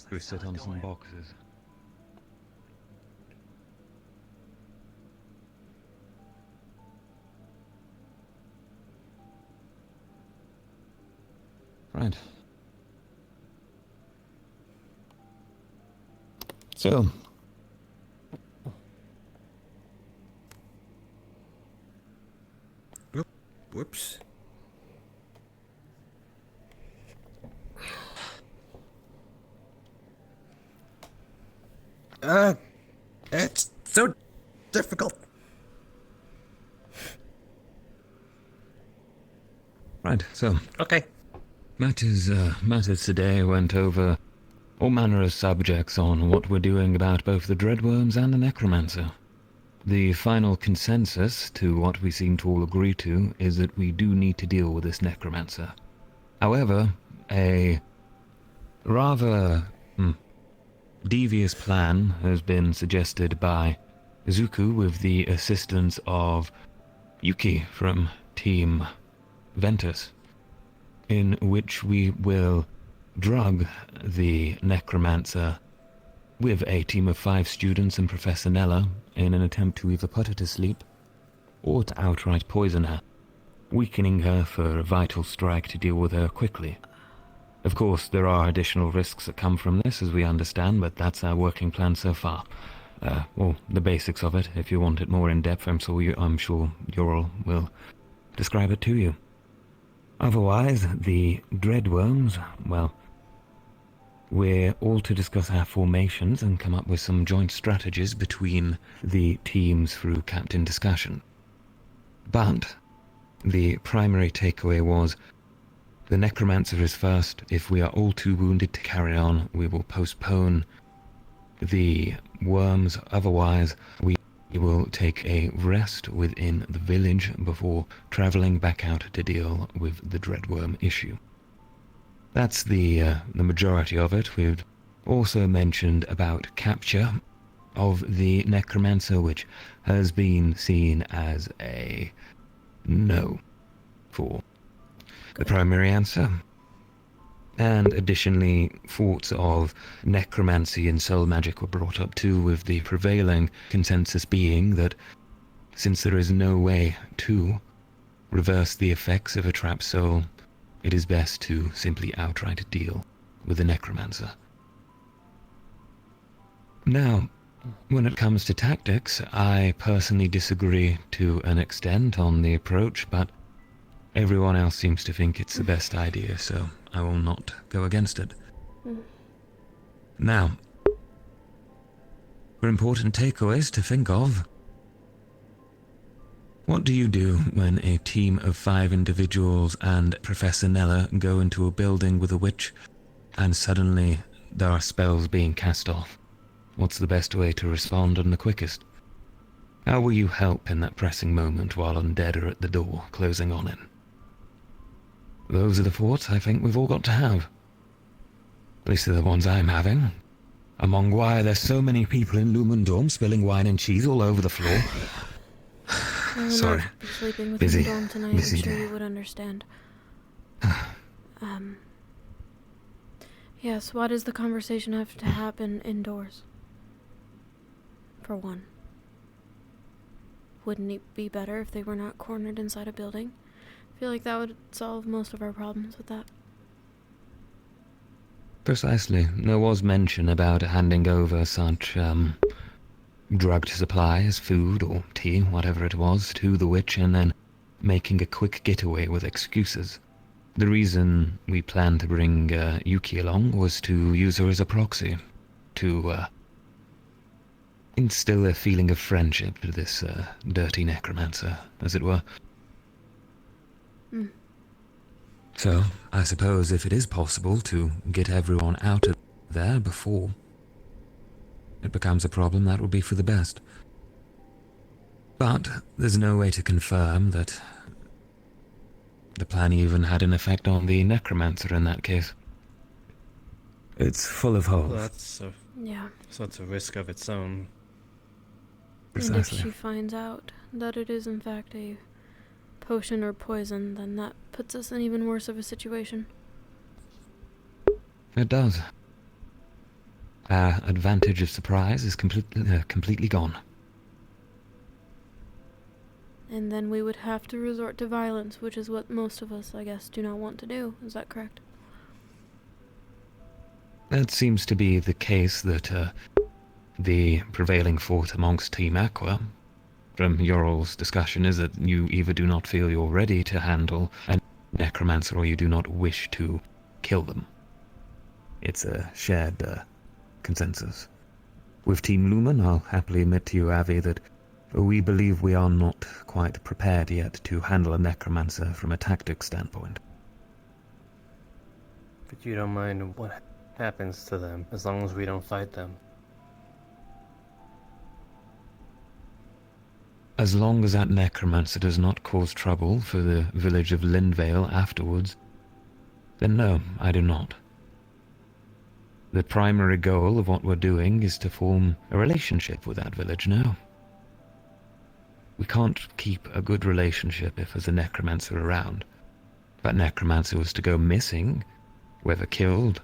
We sit on some boxes. Right. So. Whoops. It's so difficult. Right, so. Okay. Matters today went over all manner of subjects on what we're doing about both the Dreadworms and the Necromancer. The final consensus, to what we seem to all agree to, is that we do need to deal with this Necromancer. However, a rather devious plan has been suggested by Zuku with the assistance of Yuki from Team Ventus, in which we will drug the Necromancer with a team of 5 students and Professor Nella in an attempt to either put her to sleep or to outright poison her, weakening her for a vital strike to deal with her quickly. Of course, there are additional risks that come from this, as we understand, but that's our working plan so far. Well, the basics of it. If you want it more in depth, I'm sure Ural will describe it to you. Otherwise, the Dreadworms, well, we're all to discuss our formations and come up with some joint strategies between the teams through captain discussion. But the primary takeaway was the Necromancer is first. If we are all too wounded to carry on, we will postpone the worms. Otherwise, we will take a rest within the village before traveling back out to deal with the Dreadworm issue. That's the majority of it. We've also mentioned about capture of the Necromancer, which has been seen as a no for the primary answer. And additionally, thoughts of necromancy and soul magic were brought up too, with the prevailing consensus being that since there is no way to reverse the effects of a trapped soul, it is best to simply outright deal with the necromancer. Now, when it comes to tactics, I personally disagree to an extent on the approach, but everyone else seems to think it's the best idea, so I will not go against it. Now, for important takeaways to think of, what do you do when a team of 5 individuals and Professor Nella go into a building with a witch and suddenly there are spells being cast off? What's the best way to respond and the quickest? How will you help in that pressing moment while undead are at the door, closing on in? Those are the thoughts I think we've all got to have. At least they're the ones I'm having. Among why there's so many people in Lumendorm spilling wine and cheese all over the floor. Sorry. Be sleeping with Busy. Dorm tonight. Busy I'm sure day. you would understand. Yes, why does the conversation have to happen indoors? For one. Wouldn't it be better if they were not cornered inside a building? I feel like that would solve most of our problems with that. Precisely. There was mention about handing over such, drugged supplies, food or tea, whatever it was, to the witch and then making a quick getaway with excuses. The reason we planned to bring Yuki along was to use her as a proxy, to instill a feeling of friendship to this dirty necromancer, as it were. So, I suppose if it is possible to get everyone out of there before it becomes a problem, that would be for the best. But there's no way to confirm that the plan even had an effect on the necromancer in that case. It's full of holes. Yeah. So it's a risk of its own. And if she finds out that it is in fact a potion or poison, then that puts us in even worse of a situation. It does. Our advantage of surprise is completely gone. And then we would have to resort to violence, which is what most of us, I guess, do not want to do. Is that correct? It seems to be the case that the prevailing thought amongst Team Aqua, from your all's discussion, is that you either do not feel you're ready to handle a necromancer or you do not wish to kill them. It's a shared consensus. With Team Lumen, I'll happily admit to you, Avi, that we believe we are not quite prepared yet to handle a necromancer from a tactics standpoint. But you don't mind what happens to them, as long as we don't fight them. As long as that necromancer does not cause trouble for the village of Lindvale afterwards, then no, I do not. The primary goal of what we're doing is to form a relationship with that village now. We can't keep a good relationship if there's a necromancer around. If that necromancer was to go missing, whether killed,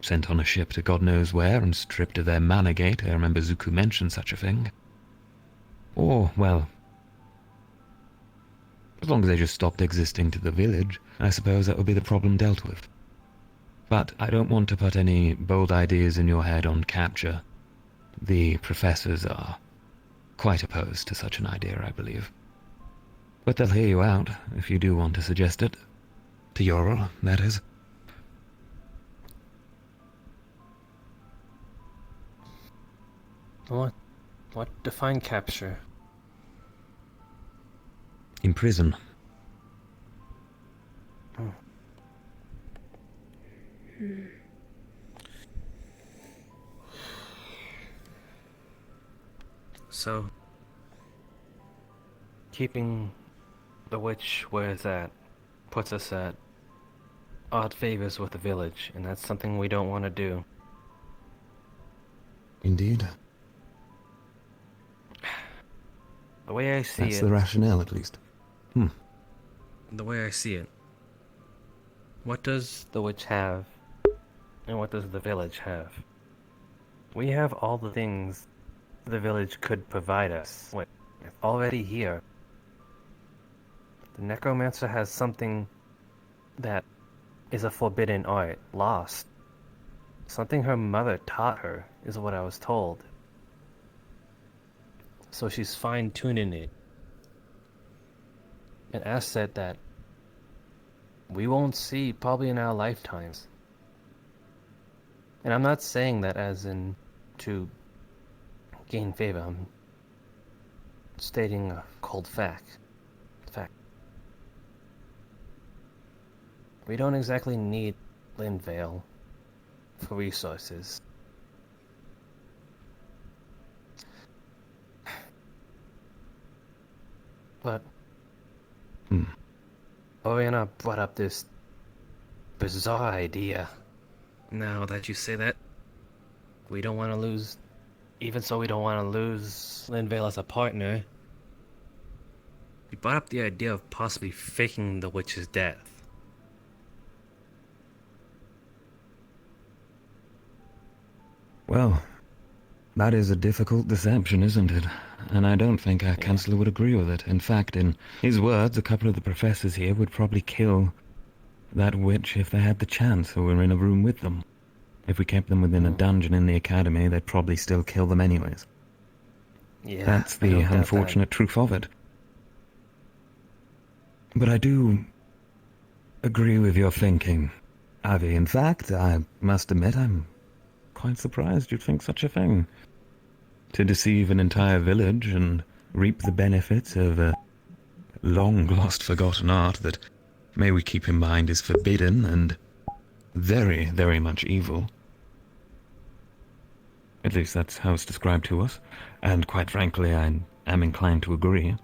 sent on a ship to God knows where and stripped of their mana gate, I remember Zuku mentioned such a thing. Or, well, as long as they just stopped existing to the village, I suppose that would be the problem dealt with. But I don't want to put any bold ideas in your head on capture. The professors are quite opposed to such an idea, I believe. But they'll hear you out if you do want to suggest it. To Yorl, that is. What define capture? In prison. So, keeping the witch where it's at puts us at odd favors with the village, and that's something we don't want to do. Indeed. The way I see That's it... the rationale, at least. The way I see it, What does the witch have, and what does the village have? We have all the things the village could provide us with. It's already here. The Necromancer has something that is a forbidden art, lost. Something her mother taught her, is what I was told. So she's fine-tuning it. An asset that we won't see probably in our lifetimes. And I'm not saying that as in to gain favor. I'm stating a cold fact. We don't exactly need Linvale for resources. But Oriana brought up this bizarre idea. Now that you say that, we don't want to lose... Even so, we don't want to lose Linvale as a partner. We brought up the idea of possibly faking the witch's death. Well, that is a difficult deception, isn't it? And I don't think our Chancellor would agree with it. In fact, in his words, a couple of the professors here would probably kill that witch if they had the chance or were in a room with them. If we kept them within a dungeon in the academy, they'd probably still kill them anyways. Yeah, that's the unfortunate truth of it. But I do agree with your thinking, Avi. In fact, I must admit I'm quite surprised you'd think such a thing. To deceive an entire village and reap the benefits of a long-lost forgotten art that, may we keep in mind, is forbidden and very, very much evil. At least that's how it's described to us, and quite frankly I am inclined to agree.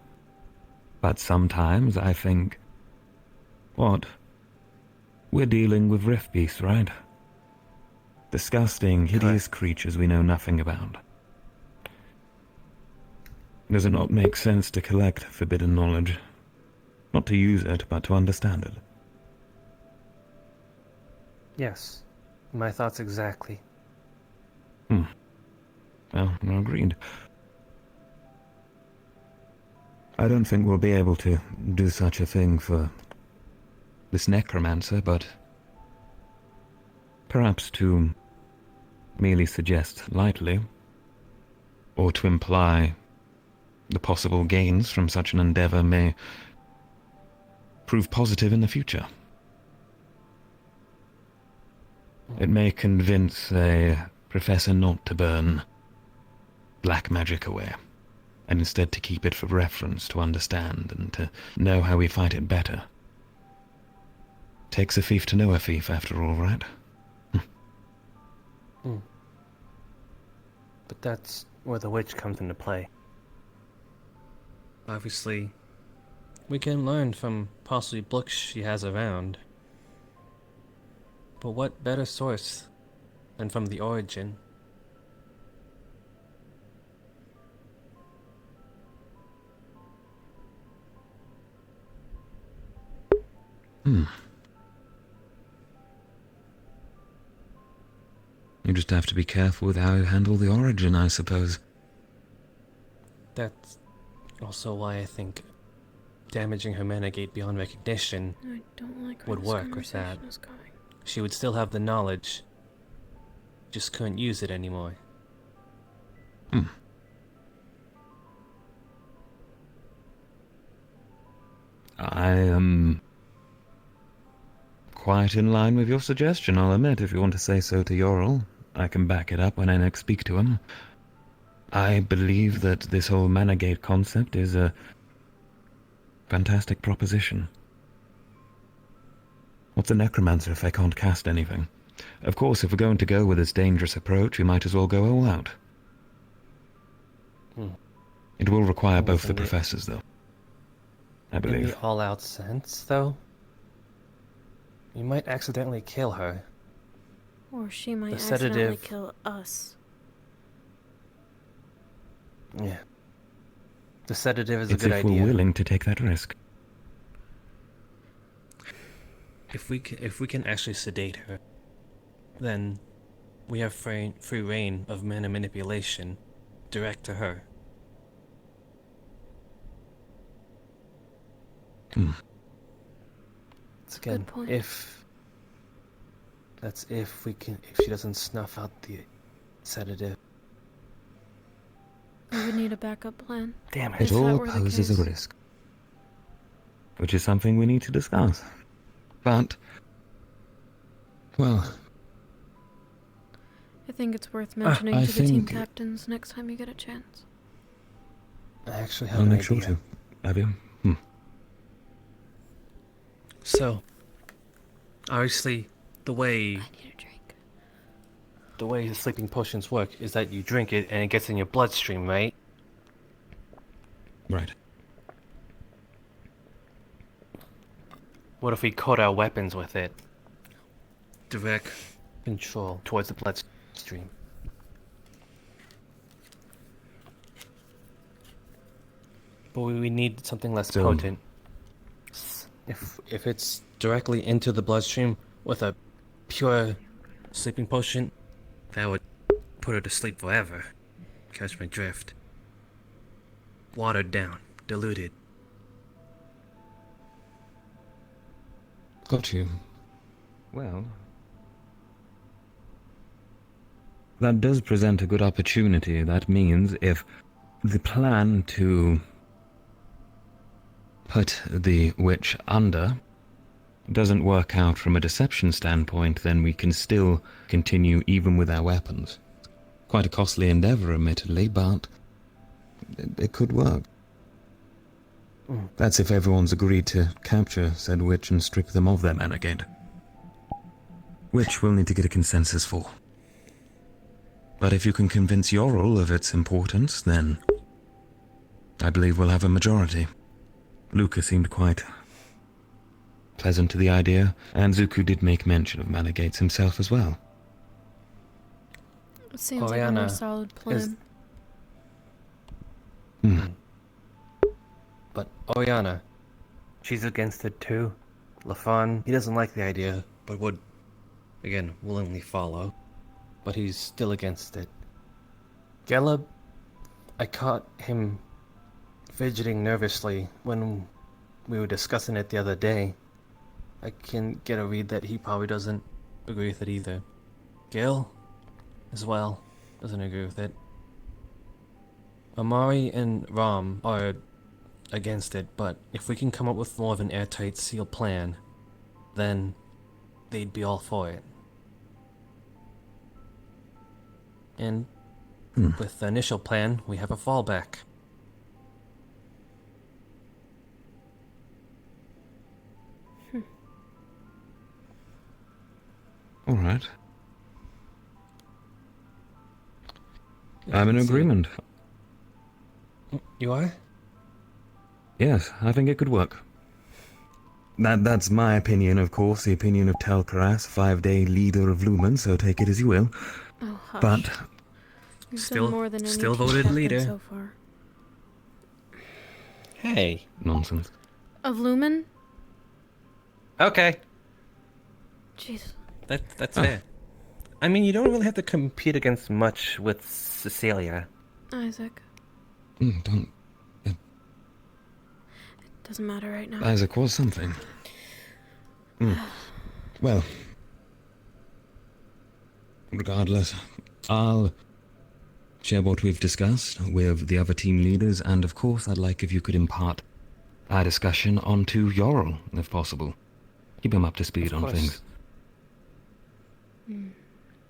But sometimes I think, what? We're dealing with rift beasts, right? Disgusting, hideous creatures we know nothing about. Does it not make sense to collect forbidden knowledge? Not to use it, but to understand it. Yes, my thoughts exactly. Well, agreed. I don't think we'll be able to do such a thing for this Necromancer, but perhaps to merely suggest lightly, or to imply the possible gains from such an endeavor may prove positive in the future. It may convince a professor not to burn black magic away, and instead to keep it for reference, to understand, and to know how we fight it better. Takes a thief to know a thief, after all, right? But that's where the witch comes into play. Obviously, we can learn from possibly books she has around. But what better source than from the origin? You just have to be careful with how you handle the origin, I suppose. That's also why I think damaging her mana gate beyond recognition I don't like where would this work with that. conversation is going. She would still have the knowledge, just couldn't use it anymore. I am quite in line with your suggestion, I'll admit. If you want to say so to Yorl, I can back it up when I next speak to him. I believe that this whole mana gate concept is a fantastic proposition. What's a necromancer if they can't cast anything? Of course, if we're going to go with this dangerous approach, we might as well go all out. It will require both the professors, though, I In believe. the all-out sense, though, you might accidentally kill her. Or she might The accidentally sedative- kill us. Yeah. The sedative is a It's good if idea. we're willing to take that risk. if we can actually sedate her, then we have free reign of mana manipulation direct to her. It's again, Good point. if she doesn't snuff out the sedative. We would need a backup plan. Damn it. It If that all were the poses a case. risk, which is something we need to discuss. But, well, I think it's worth mentioning I to the team think- captains next time you get a chance. I actually have I'll an make sure idea. to. Have you? So, obviously, the way the sleeping potions work is that you drink it and it gets in your bloodstream, right? Right. What if we coat our weapons with it? Direct control towards the bloodstream. But we need something less So- potent. If it's directly into the bloodstream with a pure sleeping potion, that would put her to sleep forever. Catch my drift. Watered down, diluted. Got you. Well, that does present a good opportunity. That means if the plan to put the witch under doesn't work out from a deception standpoint, then we can still continue even with our weapons. Quite a costly endeavor, admittedly, but it could work. That's if everyone's agreed to capture said witch and strip them of their managate. Which we'll need to get a consensus for. But if you can convince Yorl of its importance, then I believe we'll have a majority. Luca seemed quite pleasant to the idea, and Zuko did make mention of Malagates himself as well. It seems like a more Oriana solid plan. But Oriana, she's against it too. Lafon, he doesn't like the idea, but would, again, willingly follow. But he's still against it. Geleb, I caught him fidgeting nervously when we were discussing it the other day. I can get a read that he probably doesn't agree with it either. Gil, as well, doesn't agree with it. Amari and Ram are against it, but if we can come up with more of an airtight sealed plan, then they'd be all for it. And with the initial plan, we have a fallback. All right. I'm in agreement. You are? Yes, I think it could work. That's my opinion, of course, the opinion of Telkaras, 5-day leader of Lumen, so take it as you will. Oh, hush. But You've done more than any still team voted captain leader. so far. Hey. Nonsense. Of Lumen? Okay. Jeez. That's fair. I mean, you don't really have to compete against much with Cecilia. Isaac. Don't. Doesn't matter right now. Isaac was something. Well, regardless, I'll share what we've discussed with the other team leaders, and of course, I'd like if you could impart our discussion onto Yorl, if possible. Keep him up to speed Of on course. things.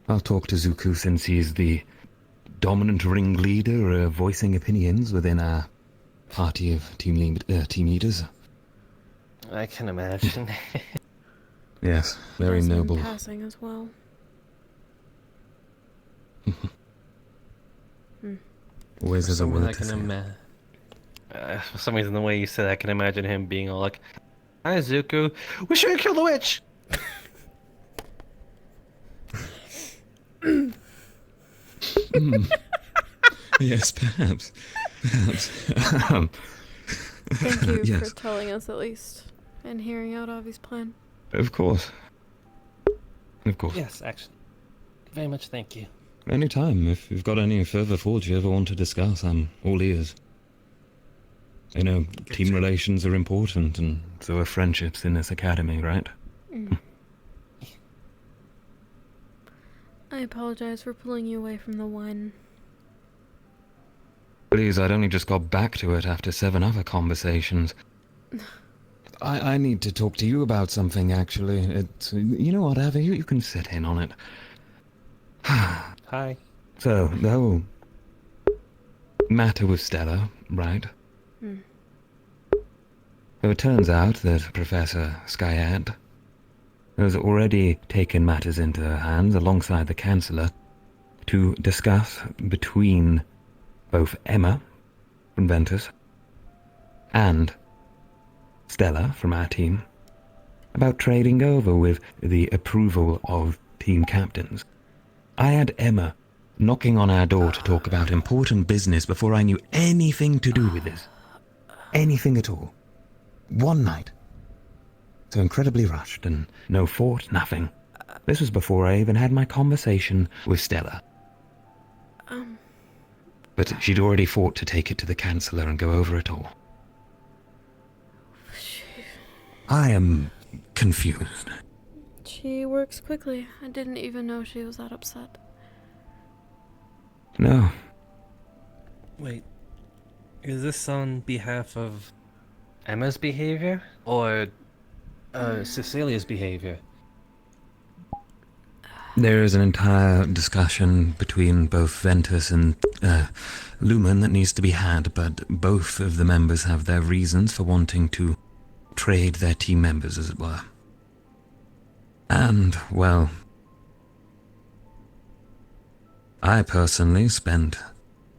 I'll talk to Zuko since he's the dominant ringleader, voicing opinions within our party of team leaders. I can imagine. Yes, very Desmond noble. Passing as well. Always has a word I to can say. for some reason, the way you said, I can imagine him being all like, "Hi, Zuko. We should kill the witch." Yes, perhaps. Perhaps. Thank you Yes. for telling us at least and hearing out Avi's plan. Of course. Of course. Yes, actually. Very much thank you. Any time. If you've got any further thoughts you ever want to discuss, I'm all ears. You know, team relations are important, and so are friendships in this academy, right? I apologize for pulling you away from the wine. Please, I'd only just got back to it after 7 other conversations. I need to talk to you about something, actually. You know what, Ava, you can sit in on it. Hi. So, the whole matter with Stella, right? So it turns out that Professor Skyad has already taken matters into her hands alongside the Chancellor to discuss between both Emma from Ventus and Stella from our team about trading over with the approval of team captains. I had Emma knocking on our door to talk about important business before I knew anything to do with this. Anything at all. One night. So incredibly rushed and no thought, nothing. This was before I even had my conversation with Stella. But she'd already thought to take it to the Chancellor and go over it all. I am confused. She works quickly. I didn't even know she was that upset. No. Wait. Is this on behalf of Emma's behavior? Or Cecilia's behavior? There is an entire discussion between both Ventus and Lumen that needs to be had, but both of the members have their reasons for wanting to trade their team members, as it were. And, well, I personally spent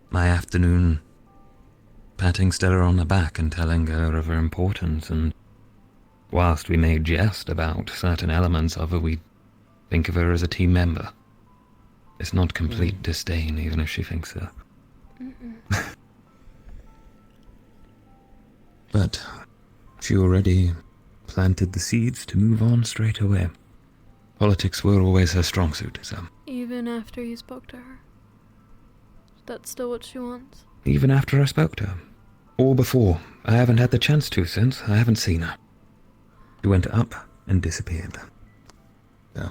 my afternoon patting Stella on the back and telling her of her importance, and whilst we may jest about certain elements of her, we think of her as a team member. It's not complete disdain, even if she thinks so. But she already planted the seeds to move on straight away. Politics were always her strong suit, so... Even after you spoke to her? That's still what she wants? Even after I spoke to her. Or before. I haven't had the chance to since. I haven't seen her. She went up and disappeared. So,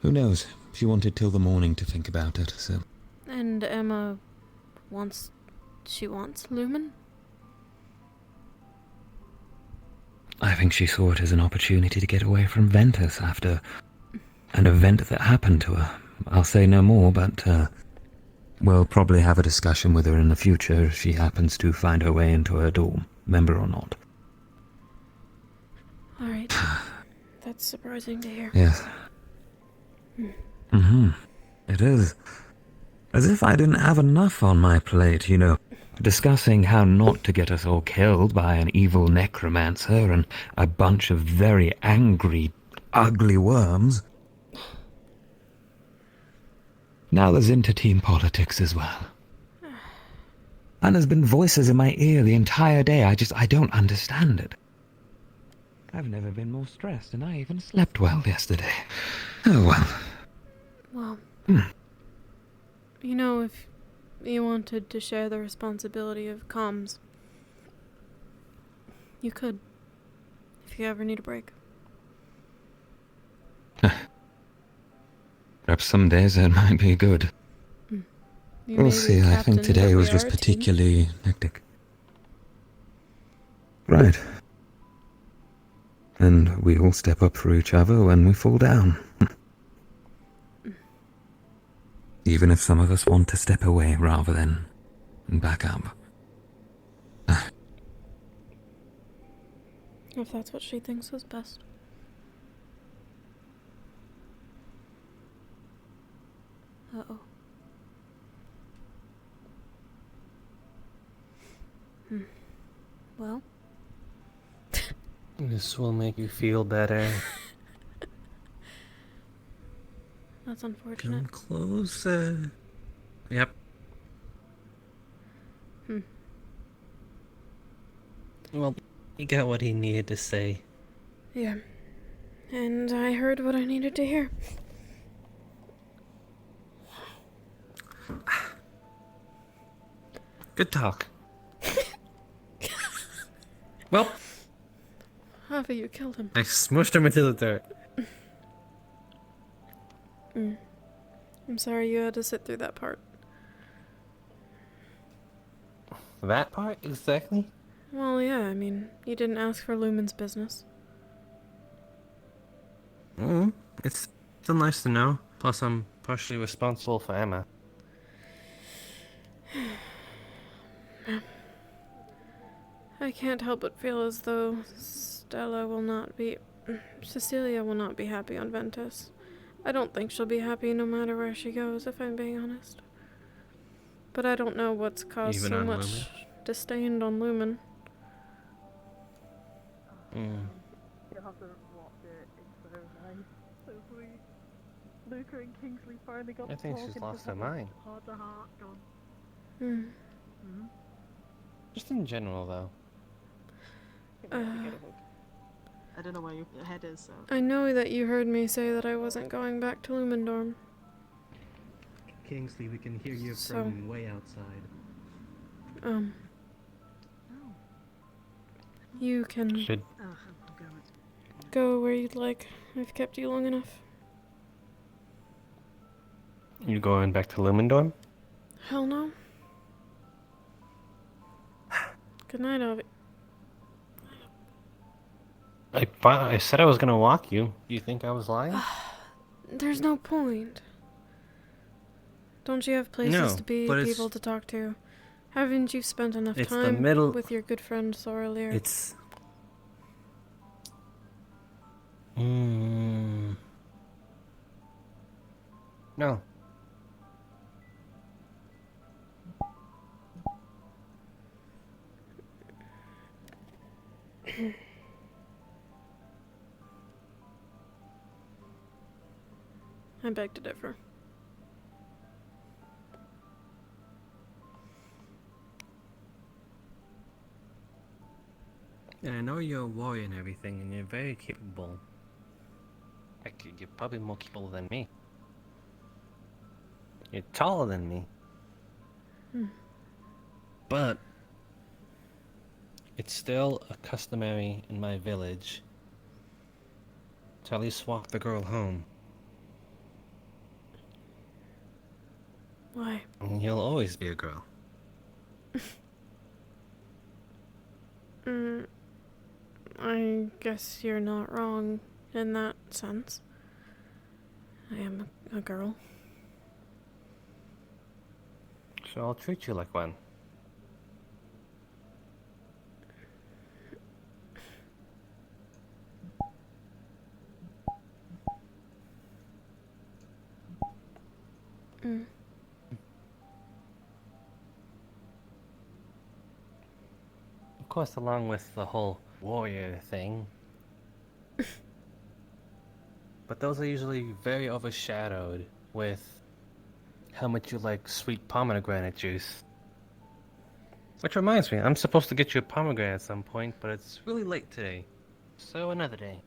who knows? She wanted till the morning to think about it, so... And Emma wants... She wants Lumen? I think she saw it as an opportunity to get away from Ventus after an event that happened to her. I'll say no more, but we'll probably have a discussion with her in the future if she happens to find her way into her dorm, member or not. Alright. That's surprising to hear. Yes. It is. As if I didn't have enough on my plate, you know. Discussing how not to get us all killed by an evil necromancer and a bunch of very angry, ugly worms. Now there's inter-team politics as well. And there's been voices in my ear the entire day. I don't understand it. I've never been more stressed, and I even slept well yesterday. Oh well. Well, you know, if you wanted to share the responsibility of comms, you could, if you ever need a break. Perhaps some days that might be good. We'll see. I think today was just particularly hectic. Right. And we all step up for each other when we fall down. Even if some of us want to step away rather than back up. If that's what she thinks is best. Uh-oh. Well? This will make you feel better. That's unfortunate. Come closer. Yep. Well, he got what he needed to say. Yeah. And I heard what I needed to hear. Good talk. Well, Javi, you killed him. I smushed him into the dirt. I'm sorry you had to sit through that part. That part, exactly? Well, yeah, I mean, you didn't ask for Lumen's business. It's still nice to know. Plus, I'm partially responsible for Emma. I can't help but feel as though Cecilia will not be happy on Ventus. I don't think she'll be happy no matter where she goes, if I'm being honest. But I don't know what's caused Even so on much Lumen? disdain on Lumen. You'll have to watch it. It's so nice. So sweet. Luca and Kingsley finally got I think she's talking lost to her mind. Heart to heart, gone. Hmm. Just in general, though. I don't know where your head is, so. I know that you heard me say that I wasn't going back to Lumendorm. Kingsley, we can hear you So- from way outside. You can Should go where you'd like. I've kept you long enough. you going back to Lumendorm? Hell no. Good night, Avi. I said I was gonna walk you. Do you think I was lying? There's no point. Don't you have places No, to be, but it's- people to talk to? Haven't you spent enough It's the time middle- with your good friend Sorelier? It's... No. I beg to differ. And I know you're a warrior and everything, and you're very capable. Heck, you're probably more capable than me. You're taller than me. But it's still a customary in my village to at least walk the girl home. Why? And you'll always be a girl. I guess you're not wrong in that sense. I am a girl. So I'll treat you like one. Of course, along with the whole warrior thing. But those are usually very overshadowed with how much you like sweet pomegranate juice. Which reminds me, I'm supposed to get you a pomegranate at some point, but it's really late today. So another day.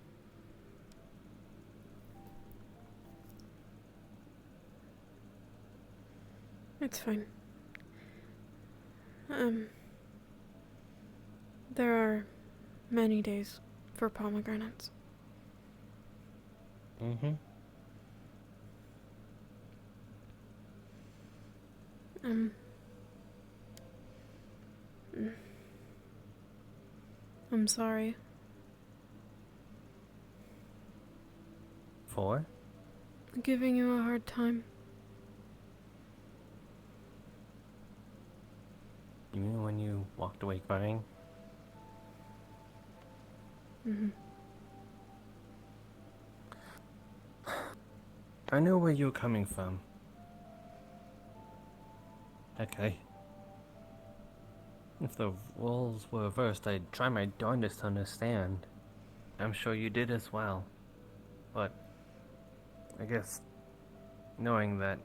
It's fine. There are many days for pomegranates. I'm sorry. For? Giving you a hard time. You mean when you walked away crying? I knew where you were coming from. Okay. If the roles were reversed, I'd try my darndest to understand. I'm sure you did as well. But I guess knowing that,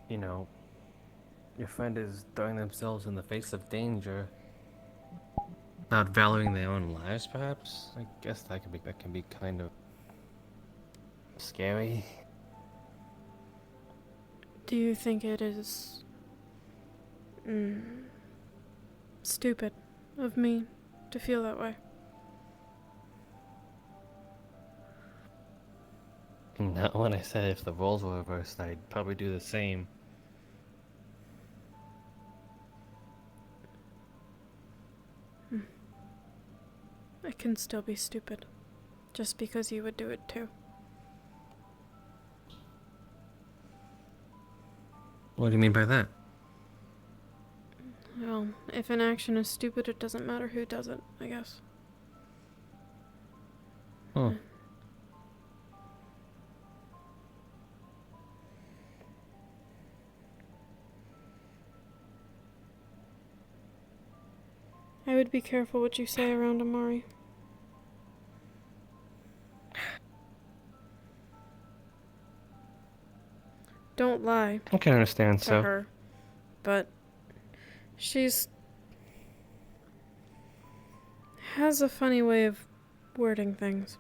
you know, your friend is throwing themselves in the face of danger, Not valuing their own lives, perhaps? I guess that can be kind of scary. Do you think it is stupid of me to feel that way? Not when I said if the roles were reversed, I'd probably do the same. It can still be stupid, just because you would do it too. What do you mean by that? Well, if an action is stupid, it doesn't matter who does it, I guess. Huh. I would be careful what you say around Amari. Don't lie. I can understand, to her, but she's has a funny way of wording things.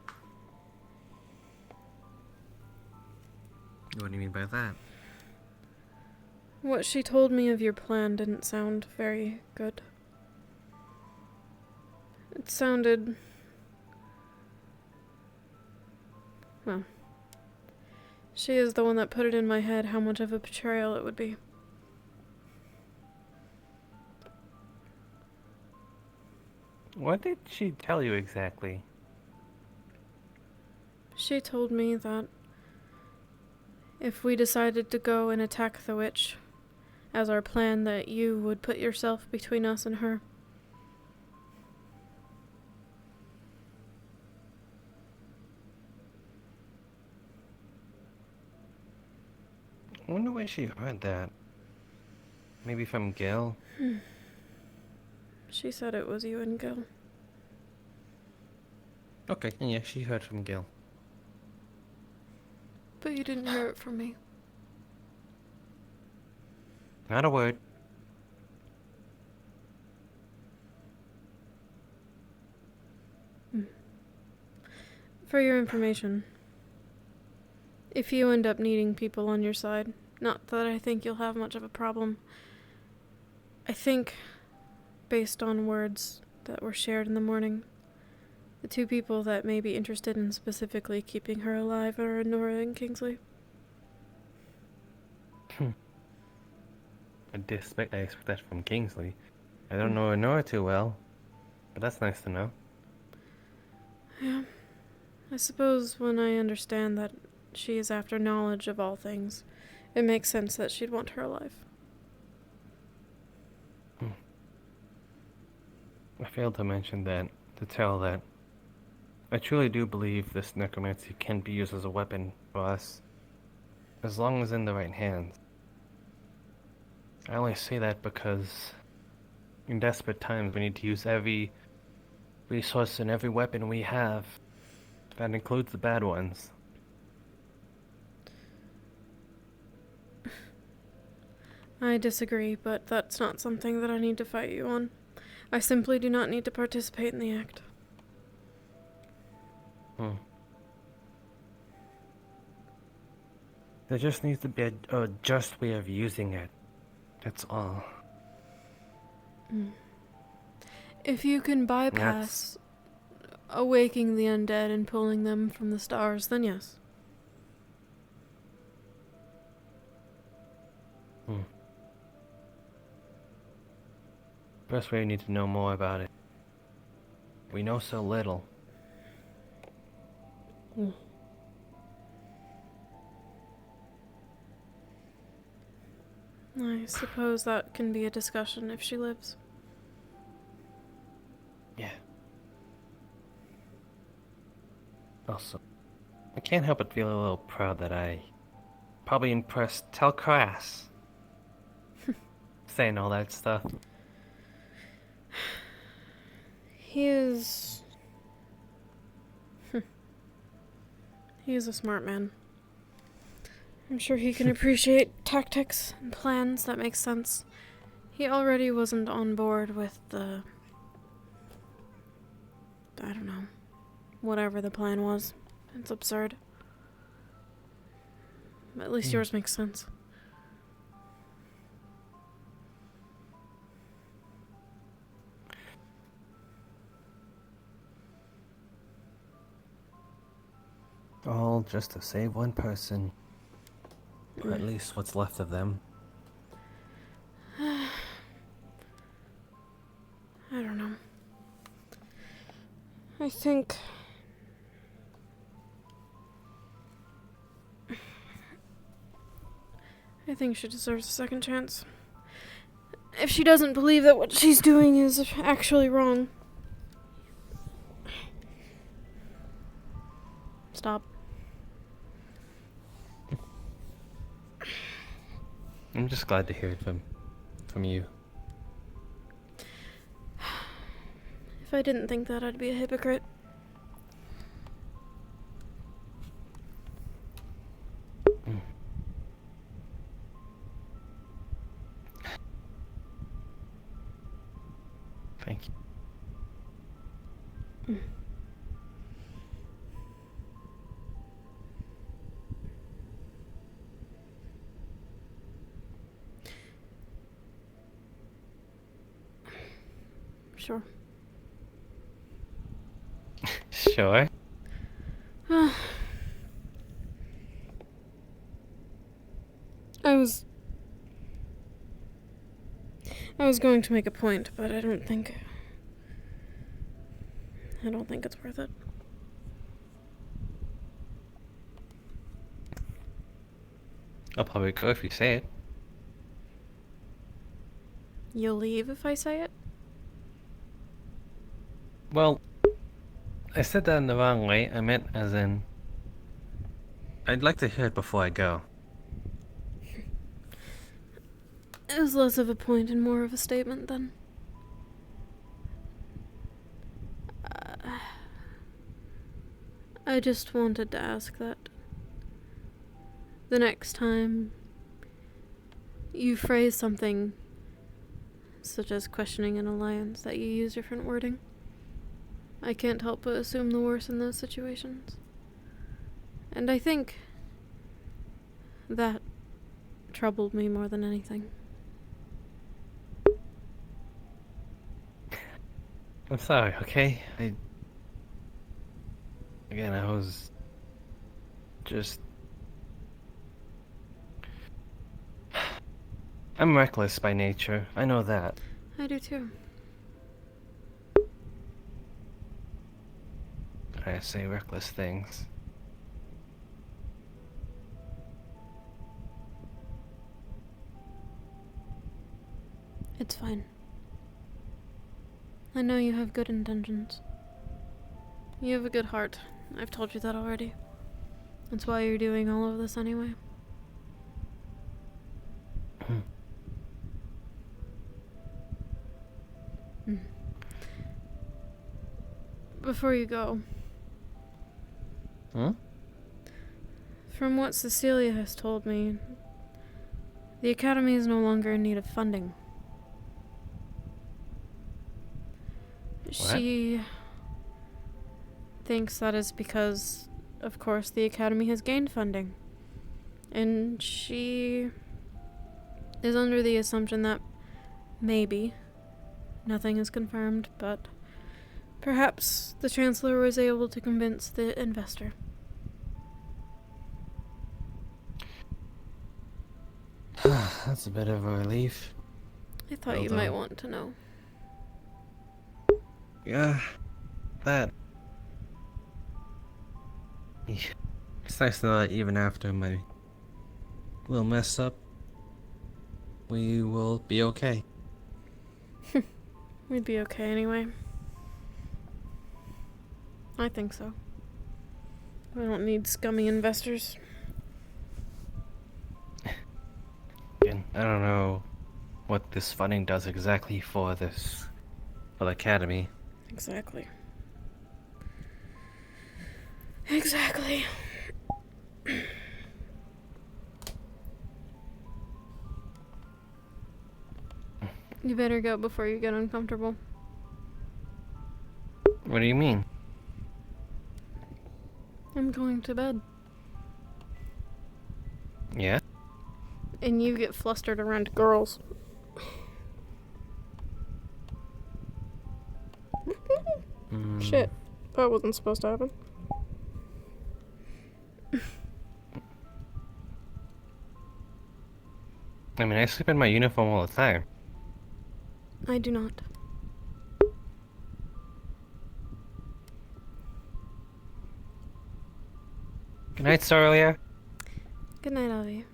What do you mean by that? What she told me of your plan didn't sound very good. It sounded... well, she is the one that put it in my head how much of a betrayal it would be. What did she tell you exactly? She told me that if we decided to go and attack the witch as our plan, that you would put yourself between us and her. I wonder where she heard that. Maybe from Gil? She said it was you and Gil. Okay, yeah, she heard from Gil. But you didn't hear it from me. Not a word. For your information, if you end up needing people on your side, not that I think you'll have much of a problem, I think, based on words that were shared in the morning, the two people that may be interested in specifically keeping her alive are Nora and Kingsley. I expect that from Kingsley. I don't know Nora too well, but that's nice to know. Yeah. I suppose when I understand that she is after knowledge of all things, it makes sense that she'd want her alive. I failed to mention that, to tell that I truly do believe this necromancy can be used as a weapon for us, as long as in the right hands. I only say that because in desperate times we need to use every resource and every weapon we have. That includes the bad ones. I disagree, but that's not something that I need to fight you on. I simply do not need to participate in the act. There just needs to be a just way of using it. That's all. If you can bypass awaking the undead and pulling them from the stars, then yes. First, we need to know more about it. We know so little. I suppose that can be a discussion if she lives. Yeah. Also, I can't help but feel a little proud that I probably impressed Telcrass. Saying all that stuff. He is... he is a smart man. I'm sure he can appreciate tactics and plans. That makes sense. He already wasn't on board with the I don't know. Whatever the plan was. It's absurd. At least yours makes sense. All just to save one person. Or at least what's left of them. I don't know. I think she deserves a second chance. If she doesn't believe that what she's doing is actually wrong. Stop. I'm just glad to hear it from you. If I didn't think that, I'd be a hypocrite. Thank you. Sure. Sure. I was going to make a point, but I don't think it's worth it. I'll probably go if you say it. You'll leave if I say it? Well, I said that in the wrong way. I meant as in... I'd like to hear it before I go. It was less of a point and more of a statement then. I just wanted to ask that the next time you phrase something such as questioning an alliance, that you use different wording. I can't help but assume the worst in those situations. And I think that troubled me more than anything. I'm sorry, okay? Again, I was just... I'm reckless by nature. I know that. I do too. I say reckless things. It's fine. I know you have good intentions. You have a good heart. I've told you that already. That's why you're doing all of this anyway. Before you go. Huh? From what Cecilia has told me, the Academy is no longer in need of funding. She thinks that is because, of course, the Academy has gained funding. And she is under the assumption that maybe, nothing is confirmed, but perhaps the Chancellor was able to convince the investor. That's a bit of a relief. I thought you might want to know. Yeah, that... It's nice to know that even after my little mess up, we will be okay. We'd be okay anyway. I think so. We don't need scummy investors. Again, I don't know what this funding does exactly for the Academy. Exactly. Exactly. You better go before you get uncomfortable. What do you mean? I'm going to bed. Yeah? And you get flustered around girls. Shit. That wasn't supposed to happen. I mean, I sleep in my uniform all the time. I do not. Good night, Sorelia. Good night, Avi.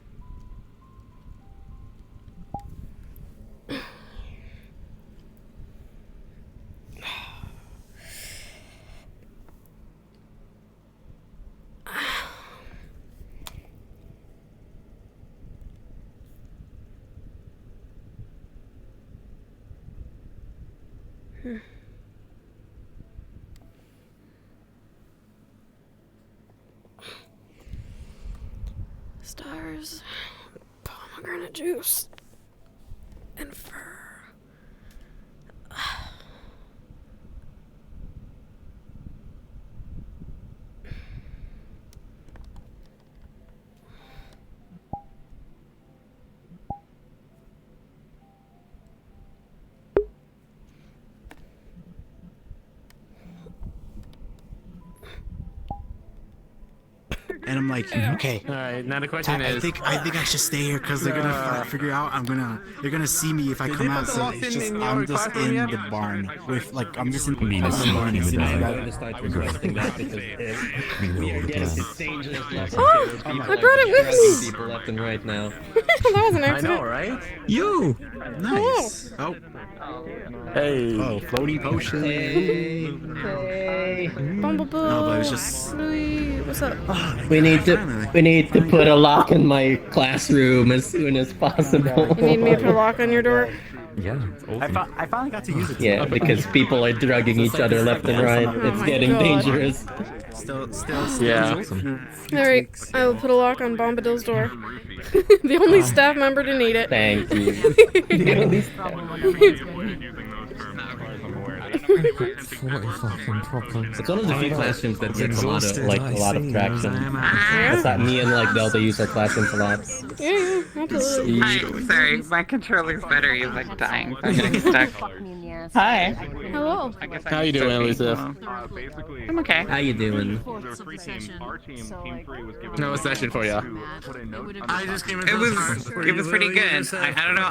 Stars, pomegranate juice, and fur. And I'm like, okay. All right. Now the question I is. think I should stay here because they're gonna figure out they're gonna see me if I come out. So it's just I'm just in the barn with like I'm just in the barn. I start regretting that because we are getting dangerous. Oh, I brought it with me. People left and right now. That was an accident. I know, right? You nice. Oh. Hey. Oh, floaty potion. Hey. Bumblebee. No, but it's just. Louis, what's up? We need to put a lock in my classroom as soon as possible. You need me to put a lock on your door? Yeah. I finally got to use it. Yeah, because people are drugging each other left and right. It's getting dangerous. Still. Yeah. Alright, I will put a lock on Bombadil's door. The only staff member to need it. Thank you. It's one of the few classrooms that gets a lot of traction. I thought me and Delta use our classrooms a lot. Yeah, absolutely. I'm sorry, my controller's battery is like dying. I'm getting stuck. Hi. Hello. How you doing, Lisa? I'm okay. How you doing? No session for ya. I just came in. It was pretty good. I don't know.